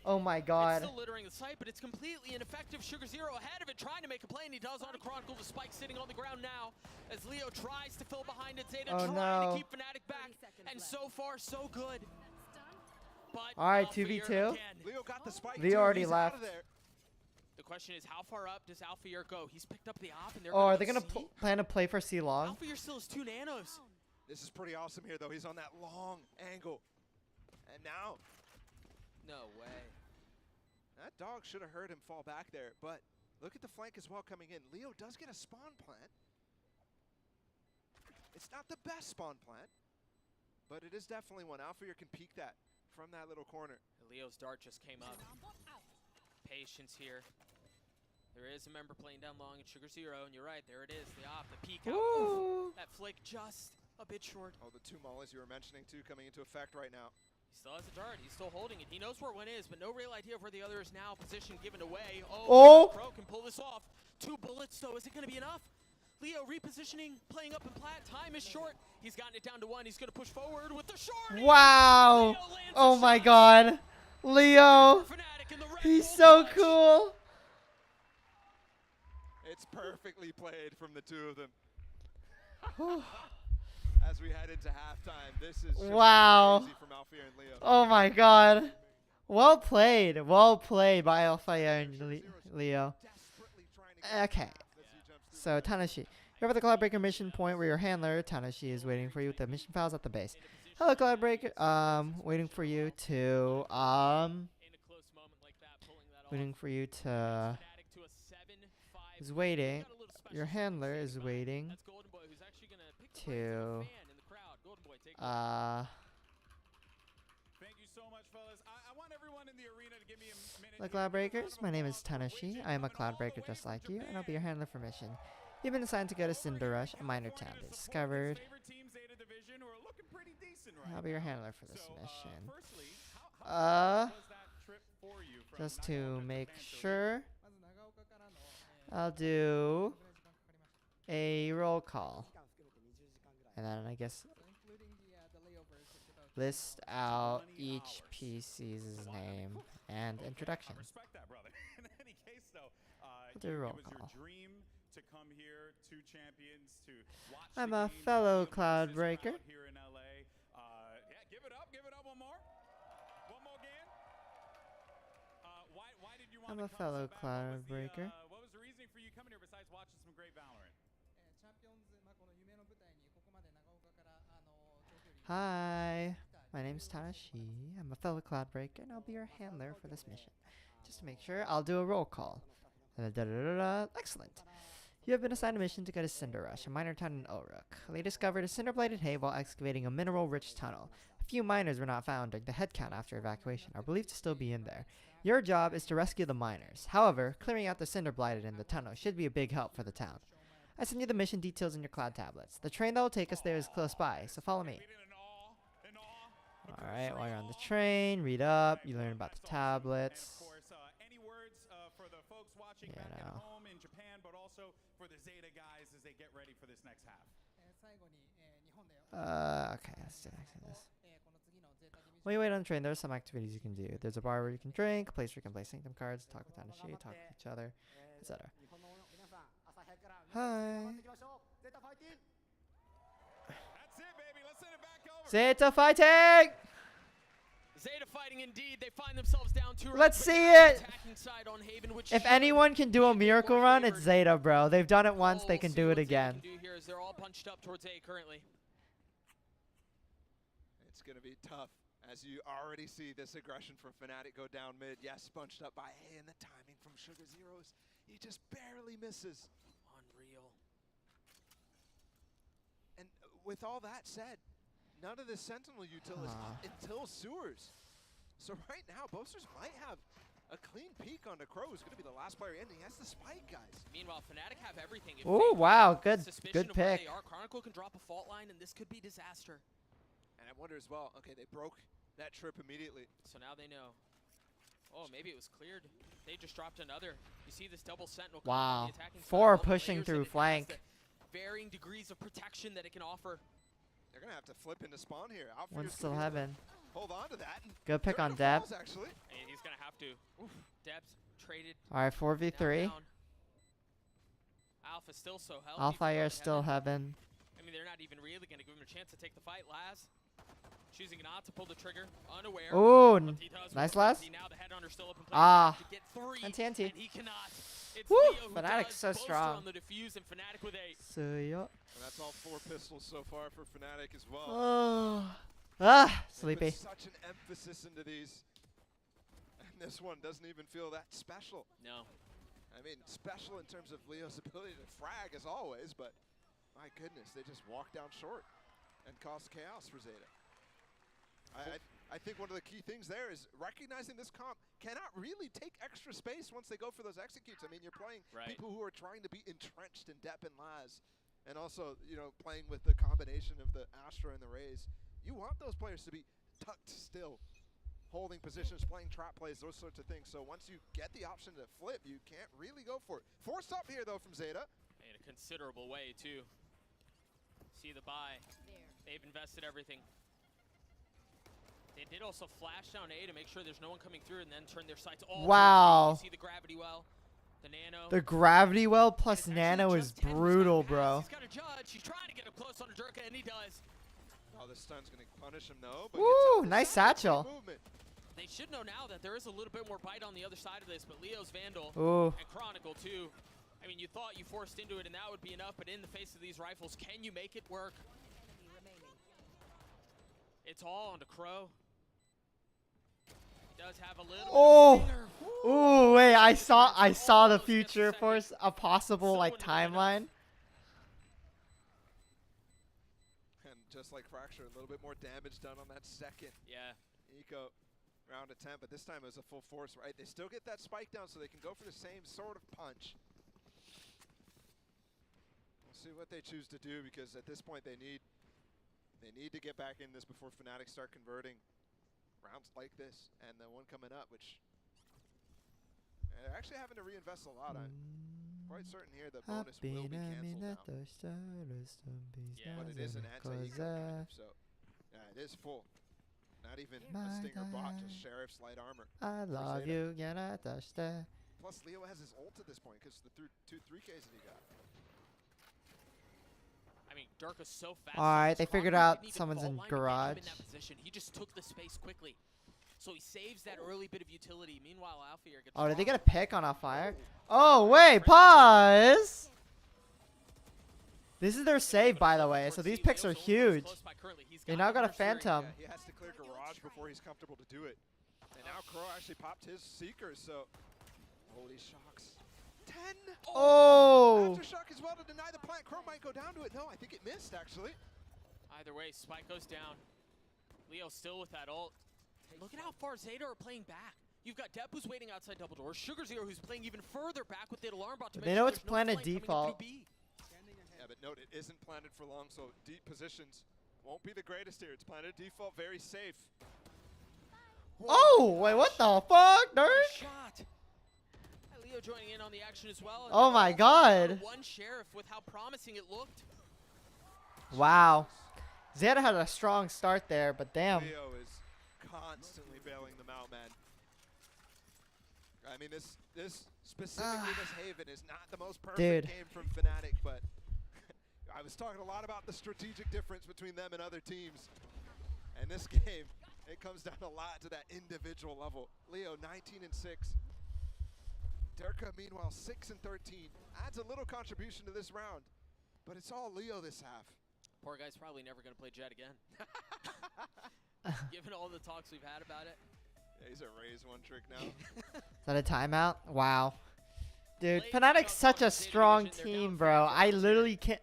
Oh my god. It's still littering the site, but it's completely ineffective. Sugar0 ahead of it, trying to make a play, and he does onto Chronicle. The spike sitting on the ground now as Leo tries to fill behind it. ZETA trying to keep Fnatic back, and so far, so good. But all right, 2v2. Leo got the spike. Leo already left. The question is, how far up does Alfier go? He's picked up the op, and they're are they gonna plan to play for C long? Alfier still has 2 nanos. This is pretty awesome here, though. He's on that long angle. And now, No way. that dog should have heard him fall back there. But look at the flank as well coming in. Leo does get a spawn plant. It's not the best spawn plant, but it is definitely one. Alfir can peek that from that little corner. Leo's dart just came up. Patience here. There is a member playing down long at Sugar Zero, and you're right, there it is, the op, the peek out. Ooh. That flick just a bit short. Oh, the two mollies you were mentioning too coming into effect right now. He still has a dart, he's still holding it. He knows where one is, but no real idea of where the other is now. Position given away. Oh! Pro can pull this off. 2 bullets though, is it gonna be enough? Leo repositioning, playing up in plat, time is short. He's gotten it down to 1, he's gonna push forward with the short. Wow! Oh my god. Leo! He's so cool! It's perfectly played from the two of them. As we head into halftime, this is just wow. crazy from Alfir and Leo. Oh my god. Well played. Well played by Alfir and Leo. Okay. So, Tanashi. You're at the Cloudbreaker mission point where your handler, Tanashi, is waiting for you with the mission files at the base. Hello, Cloudbreaker. Waiting for you to, is waiting. Your handler is waiting to, the Cloudbreakers, my name is Tanashi. I am a Cloudbreaker just like you, and I'll be your handler for mission. You've been assigned to go to Cinder Rush, a minor town discovered. I'll be your handler for this mission. Just to make sure, I'll do a roll call. And then I guess list out each PC's name and introduction. I'll do a roll call. I'm a fellow Cloudbreaker. I'm a fellow Cloudbreaker. What was the reasoning for you coming here besides watching some great Valorant? Hi, my name's Tanashi. I'm a fellow Cloudbreaker, and I'll be your handler for this mission. Just to make sure, I'll do a roll call. Excellent. You have been assigned a mission to go to Cinder Rush, a minor town in Uruk. They discovered a cinder-bladed hay while excavating a mineral-rich tunnel. A few miners were not found, and the headcount after evacuation are believed to still be in there. Your job is to rescue the miners. However, clearing out the cinder-bladed in the tunnel should be a big help for the town. I send you the mission details in your cloud tablets. The train that will take us there is close by, so follow me. Alright, while you're on the train, read up, you learn about the tablets. Any words for the folks watching back at home in Japan, but also for the ZETA guys as they get ready for this next half? Okay, let's do this. While you wait on the train, there are some activities you can do. There's a bar where you can drink, a place where you can play Sanctum cards, talk with Tanashi, talk with each other, etc. Hi. ZETA fighting! ZETA fighting indeed. They find themselves down 2. Let's see it! If anyone can do a miracle run, it's ZETA, bro. They've done it once, they can do it again. They're all bunched up towards A currently. It's going to be tough as you already see this aggression from Fnatic go down mid. Yes, bunched up by A, and the timing from Sugar Zeros, he just barely misses. Unreal. And with all that said, none of the Sentinel util is up until Sewers. So right now, Boasters might have a clean peek on the Crow, who's going to be the last player in. He has the spike, guys. Meanwhile, Fnatic have everything. Oh, wow, good pick. Chronicle can drop a fault line, and this could be disaster. And I wonder as well, okay, they broke that trip immediately. So now they know. Oh, maybe it was cleared. They just dropped another. You see this double Sentinel. Wow, 4 pushing through flank. Varying degrees of protection that it can offer. They're going to have to flip into spawn here. One's still heaven. Hold on to that. Good pick on Depth. Actually. He's going to have to. Depth traded. Alright, 4v3. Alpha still so healthy. Alpha still heaven. I mean, they're not even really going to give him a chance to take the fight. Laz choosing not to pull the trigger, unaware. Ooh, nice Laz. Now the headhunter still up in place Ah, to get 3, anti-anti. and he cannot. It's Woo! Leo who Fnatic's so does, Boaster strong. on the defuse, and Fnatic with 8. So yeah. And that's all 4 pistols so far for Fnatic as well. Oh. They Sleepy. put such an emphasis into these. And this one doesn't even feel that special. No. I mean, special in terms of Leo's ability to frag as always, but my goodness, they just walk down short and cause chaos for ZETA. I think one of the key things there is recognizing this comp cannot really take extra space once they go for those executes. I mean, you're playing people who are trying to be entrenched in Depp and Laz, and also, you know, playing with the combination of the Astra and the Raze. You want those players to be tucked still, holding positions, playing trap plays, those sorts of things. So once you get the option to flip, you can't really go for it. Forced up here, though, from ZETA. In a considerable way, too. See the buy. They've invested everything. They did also flash down A to make sure there's no one coming through and then turn their sights all Wow. You see the gravity well, the nano. The gravity well plus nano is brutal, bro. He's got a judge. He's trying to get up close on Durka, and he does. Oh, this stun's going to punish him, though. But Woo, nice satchel. They should know now that there is a little bit more bite on the other side of this, but Leo's Vandal Ooh. and Chronicle, too. I mean, you thought you forced into it, and that would be enough, but in the face of these rifles, can you make it work? It's all onto Crow. He does have a little Ooh, wait, I saw the future for a possible like timeline. And just like Fracture, a little bit more damage done on that second. Yeah. Eco round attempt, but this time it was a full force, right? They still get that spike down so they can go for the same sort of punch. We'll see what they choose to do, because at this point they need to get back in this before Fnatic start converting rounds like this, and the one coming up, which they're actually having to reinvest a lot. I'm quite certain here the bonus will be canceled now. But it is an anti-eco kind of, so it is full. Not even a Stinger bot, just Sheriff's light armor. I love you, Plus Leo has his ult at this point because the 2 3Ks that he got. I mean, Durka's so fast. Alright, they figured out someone's in garage. In that position. He just took the space quickly. So he saves that early bit of utility. Meanwhile, Alfir gets Oh, did they get a pick on off fire? Oh, wait, pause! This is their save, by the way, so these picks are huge. They now got a Phantom. Yeah, he has to clear garage before he's comfortable to do it. And now Crow actually popped his Seekers, so holy shocks. 10! Oh! Aftershock as well to deny the plant. Crow might go down to it. No, I think it missed, actually. Either way, Spike goes down. Leo still with that ult. Look at how far ZETA are playing back. You've got Depp who's waiting outside double door. Sugar Zero who's playing even further back with the alarm bot to They know it's planted default. Yeah, but note, it isn't planted for long, so deep positions won't be the greatest here. It's planted default, very safe. Oh, wait, what the fuck, Dirk? Shot. Leo joining in on the action as well. Oh my god. One Sheriff with how promising it looked. Wow. ZETA had a strong start there, but damn. Leo is constantly bailing them out, man. I mean, this specifically, this Haven is not the most perfect game from Fnatic, but I was talking a lot about the strategic difference between them and other teams. And this game, it comes down a lot to that individual level. Leo, 19-6. Durka, meanwhile, 6-13. Adds a little contribution to this round, but it's all Leo this half. Poor guy's probably never going to play Jet again. Given all the talks we've had about it. Yeah, he's a Raze one trick now. Is that a timeout? Wow. Dude, Fnatic's such a strong team, bro. I literally can't.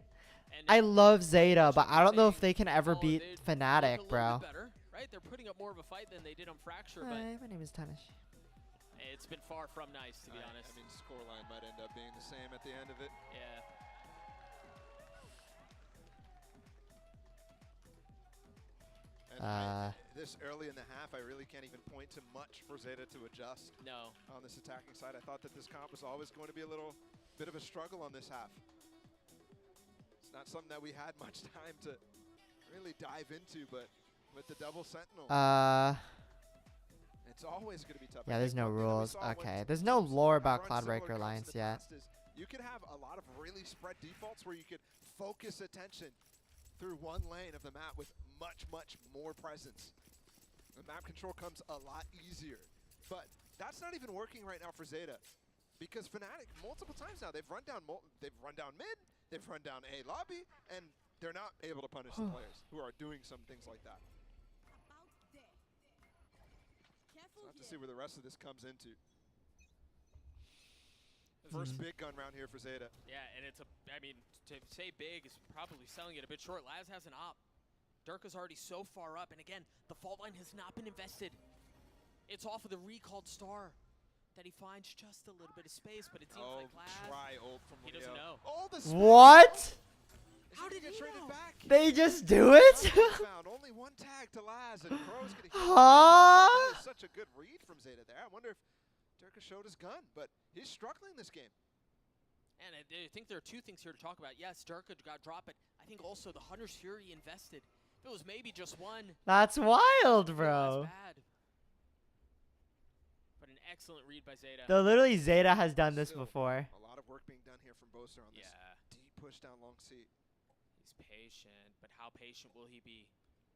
I love ZETA, but I don't know if they can ever beat Fnatic, bro. Better, right? They're putting up more of a fight than they did on Fracture. Hi, but my name is Tanish. It's been far from nice, to be honest. I mean, scoreline might end up being the same at the end of it. Yeah. And this early in the half, I really can't even point to much for ZETA to adjust. No. On this attacking side, I thought that this comp was always going to be a little bit of a struggle on this half. It's not something that we had much time to really dive into, but with the double Sentinel, it's always going to be tough. Yeah, there's no rules. Okay, there's no lore about Cloudbreaker Alliance yet. You could have a lot of really spread defaults where you could focus attention through one lane of the map with much, much more presence. The map control comes a lot easier. But that's not even working right now for ZETA. because Fnatic multiple times now they've run down mid, they've run down A lobby, and they're not able to punish the players who are doing some things like that. So have to see where the rest of this comes into. First big gun round here for ZETA. Yeah, and it's I mean, to say big is probably selling it a bit short. Laz has an op. Durka's already so far up, and again, the fault line has not been invested. It's off of the recalled star that he finds just a little bit of space, but it seems like Laz, try ult from he Leo. doesn't know. Oh, the What? How did he get traded back? They just do it? Found only one tag to Laz, and Crow's gonna hit. Huh? That is such a good read from ZETA there. I wonder if Durka showed his gun, but he's struggling this game. And I think there are two things here to talk about. Yes, Durka got dropped, but I think also the Hunter's Fury invested. If it was maybe just one. That's wild, bro. Bad. But an excellent read by ZETA. Though literally ZETA has done this before. A lot of work being done here from Boaster on this deep push down long C. He's patient, but how patient will he be?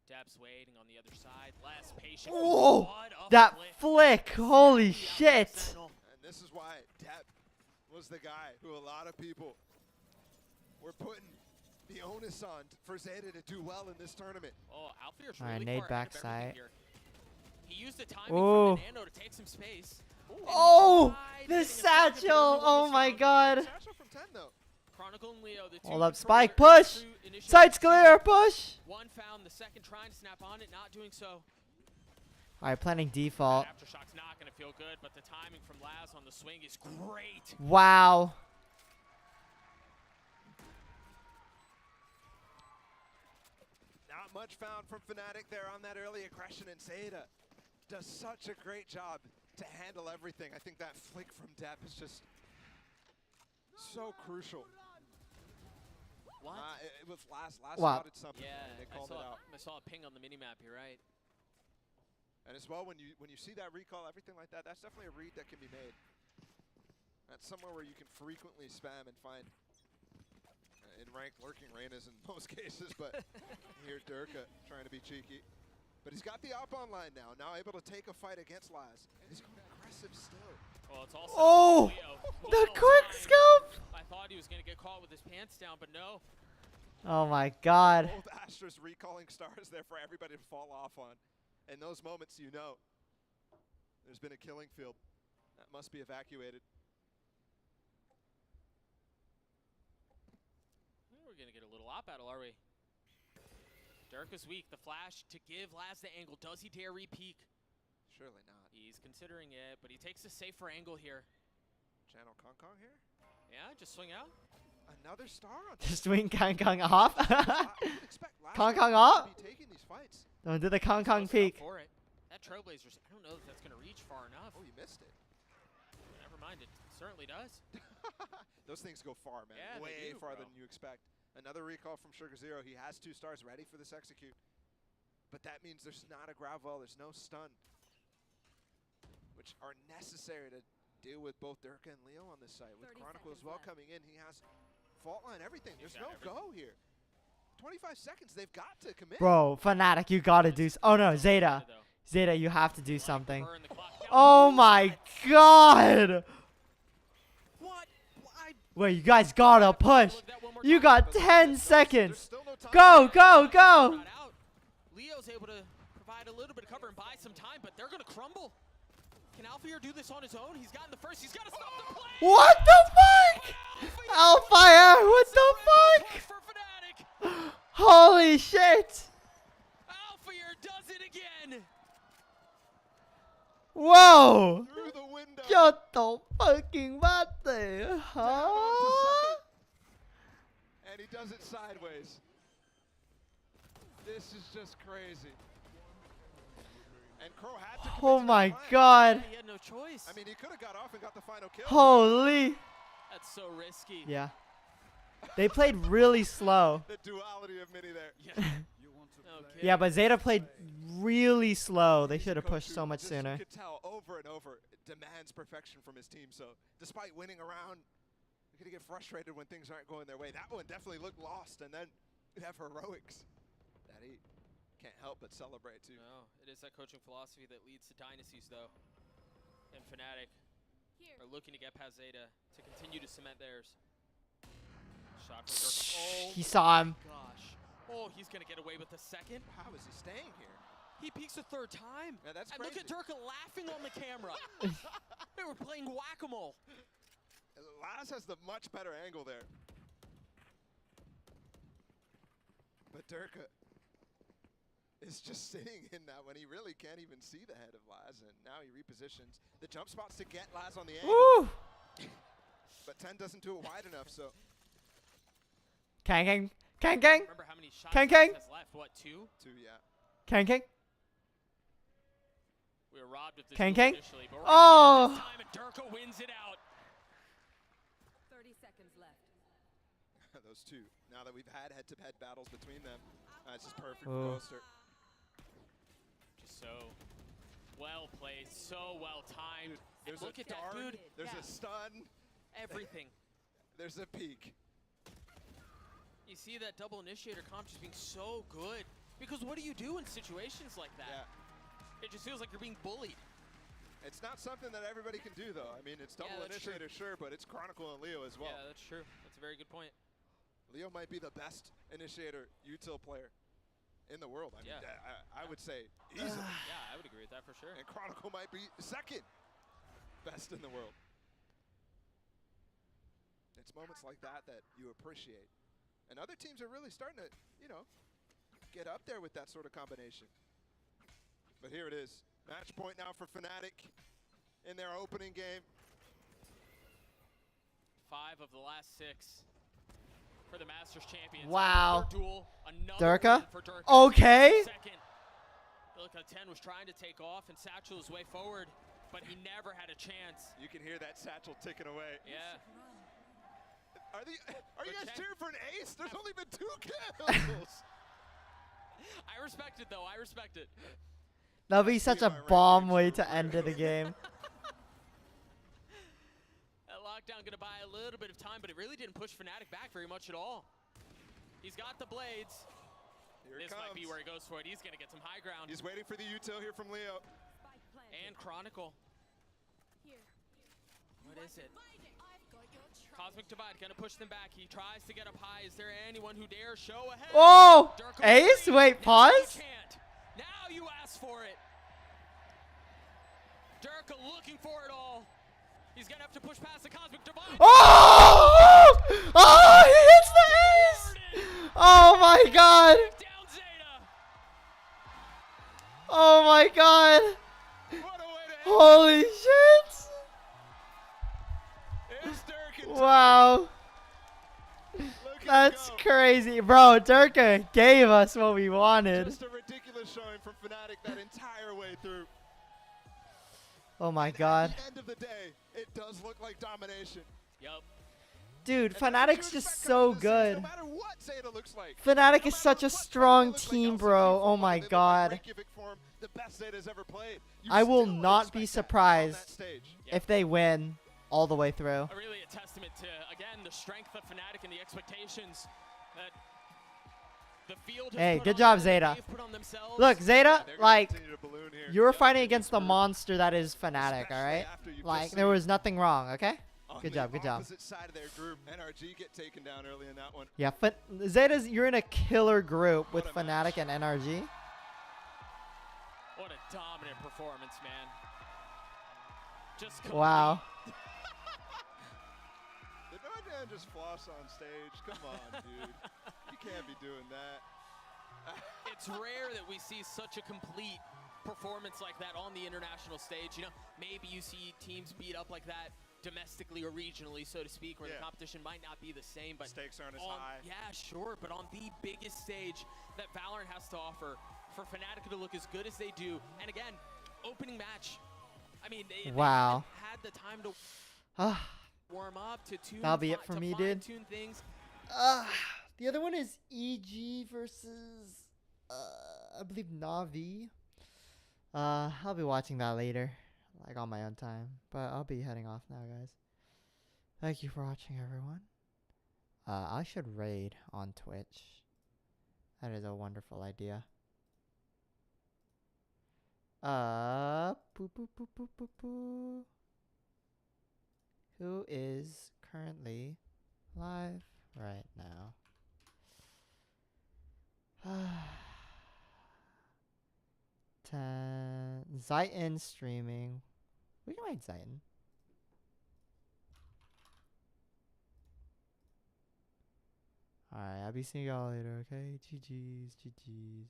Dep's waiting on the other side. Less patient. Whoa! That flick! Holy shit! And this is why Dep was the guy who a lot of people were putting the onus on for ZETA to do well in this tournament. Oh, Alfier's Alright, really nade far ahead of backside. everything here. He used the timing Ooh. from the nano to take some space. Ooh, Oh! The satchel! Oh my god! Satchel from 10 though. Chronicle and Leo, the two Hold up, controller Spike, push! true initiative. Sights clear, push! One found, the second trying to snap on it, not doing so. Alright, planning default. Aftershock's not going to feel good, but the timing from Laz on the swing is great. Wow. Not much found from Fnatic there on that early aggression, and ZETA does such a great job to handle everything. I think that flick from Dep is just so crucial. What? It was last Wow. spotted something. Yeah, and they called it out. I saw a ping on the minimap, you're right. And as well, when you see that recall, everything like that, that's definitely a read that can be made. That's somewhere where you can frequently spam and find in ranked lurking Reynas in most cases, but here Durka trying to be cheeky. But he's got the op online now able to take a fight against Laz. He's going aggressive still. Well, it's also Oh! Leo. The Well quick timed. scope! I thought he was going to get caught with his pants down, but no. Oh my god. Both Astras recalling stars there for everybody to fall off on. In those moments, you know there's been a killing field that must be evacuated. We're going to get a little op battle, are we? Durka's weak. The flash to give Laz the angle. Does he dare re-peek? Surely not. He's considering it, but he takes a safer angle here. Channel Kong Kong here? Yeah, just swing out. Another star on Just swing Kong Kong off. I would expect Laz Kong to Kong off? be taking these fights. Don't do the Kong Kong Close enough peek. For it. That Trailblazers, I don't know if that's going to reach far enough. Oh, you missed it. Never mind, it certainly does. Those things go far, man. Yeah, Way they do, farther bro. than you expect. Another recall from Sugar Zero. He has 2 stars ready for this execute. But that means there's not a grab wall, there's no stun, which are necessary to deal with both Durka and Leo on this site. With Chronicle as well coming in, he has fault line, everything. There's no go here. 25 seconds, they've got to commit. Bro, Fnatic, you gotta do oh no, ZETA. ZETA, you have to do something. Oh my god! Wait, you guys gotta push. You got 10 seconds. Go, go, go! Leo's able to provide a little bit of cover and buy some time, but they're going to crumble. Can Alfire do this on his own? He's gotten the first. He's got to stop the play. What the fuck? Alfire, what the fuck? Holy shit! Alfire does it again. Whoa! Through the window. Get the fucking bate, huh? And he does it sideways. This is just crazy. And Crow had to Oh my god. He had no choice. I mean, he could have got off and got the final kill. Holy. That's so risky. Yeah. They played really slow. The duality of Mini there. Yeah. Yeah, but ZETA played really slow. They should have pushed so much sooner. You could tell over and over, it demands perfection from his team. So despite winning a round, you're going to get frustrated when things aren't going their way. That one definitely looked lost. And then you have heroics that he can't help but celebrate too. No, it is that coaching philosophy that leads to dynasties, though. And Fnatic are looking to get past Zeta to continue to cement theirs. Shot from Dirk. Oh, He saw him. gosh. Oh, he's going to get away with the second. How is he staying here? He peeks a third time. Yeah, that's and crazy. look at Durka laughing on the camera. They were playing whack-a-mole. Laz has the much better angle there. But Durka is just sitting in that when he really can't even see the head of Laz, and now he repositions the jump spots to get Laz on the angle. Woo! But 10 doesn't do it wide enough, so. Kang Kang. Kang Kang. Remember how many shots Kang Kang. has left? What, 2? 2, yeah. Kang Kang. We were robbed of this Kang move Kang. initially, but Oh! this time and Durka wins it out. 30 seconds left. Those two. Now that we've had head-to-head battles between them, it's just perfect Oh. for Boaster. Just so well played, so well timed. There's Look a at that, dart, dude. there's Yeah. a stun. Everything. There's a peek. You see that double initiator comp just being so good. Because what do you do in situations like that? Yeah. It just feels like you're being bullied. It's not something that everybody can do, though. I mean, it's double that's true. initiator, sure, but it's Chronicle and Leo as well. Yeah, that's true. That's a very good point. Leo might be the best initiator util player in the world. I mean, I would say easily. Yeah, I would agree with that for sure. And Chronicle might be second best in the world. It's moments like that that you appreciate. And other teams are really starting to, you know, get up there with that sort of combination. But here it is. Match point now for Fnatic in their opening game. 5 of the last 6 for the Masters champions. Wow. Another duel, another Durka? win for Durka. Okay. Second. Durka 10 was trying to take off and Satchel his way forward, but he never had a chance. You can hear that Satchel ticking away. Yeah. Are you guys cheering for an ace? There's only been 2 kills. I respect it, though. I respect it. That'll be such a bomb way to end the game. That lockdown going to buy a little bit of time, but it really didn't push Fnatic back very much at all. He's got the blades. This might be where he goes for it. He's going to get some high ground. He's waiting for the util here from Leo. And Chronicle. What is it? Cosmic Divide going to push them back. He tries to get up high. Is there anyone who dares show ahead? Oh! Durka Ace? free. Wait, Now pause? you can't. Now you ask for it. Durka looking for it all. He's going to have to push past the Cosmic Divide. Oh! Oh! He hits the ace! Oh my god! Down Zeta. Oh my god! Holy shit! Wow. That's crazy. Bro, Durka gave us what we wanted. Just a ridiculous showing from Fnatic that entire way through. Oh my god. At the end of the day, it does look like domination. Yup. Dude, Fnatic's just so good. No matter what Zeta looks like. Fnatic is such a strong team, bro. Oh my god. The best Zeta's ever played. I will not be surprised if they win all the way through. Really a testament to, again, the strength of Fnatic and the expectations that the field has Hey, put good on job, them, Zeta. they've put on themselves. Look, Zeta, they're gonna like, continue to balloon here. you were fighting against the monster that is Fnatic, Especially alright? after you've Like, just there seen was nothing wrong, okay? on Good the job, good job. opposite side of their group, NRG get taken down early in that one. Yeah, Zeta's, you're in a killer group with Fnatic and NRG. What a dominant performance, man. Just Wow. Did Nordan just floss on stage? Come on, dude. You can't be doing that. It's rare that we see such a complete performance like that on the international stage. You know, maybe you see teams beat up like that domestically or regionally, so to speak, where the competition might not be the same, but stakes aren't as on, high. Yeah, sure, but on the biggest stage that Valorant has to offer, for Fnatic to look as good as they do, and again, opening match. I mean, they Wow. had the time to warm up, to tune. That'll be it for me, dude. Tune things. The other one is EG versus, I believe Na'Vi. I'll be watching that later, like on my own time. But I'll be heading off now, guys. Thank you for watching, everyone. I should raid on Twitch. That is a wonderful idea. Boo, boo, boo, boo, boo, boo. who is currently live right now. Ziton streaming. We can write Ziton. Alright, I'll be seeing y'all later, okay? GG's, GG's.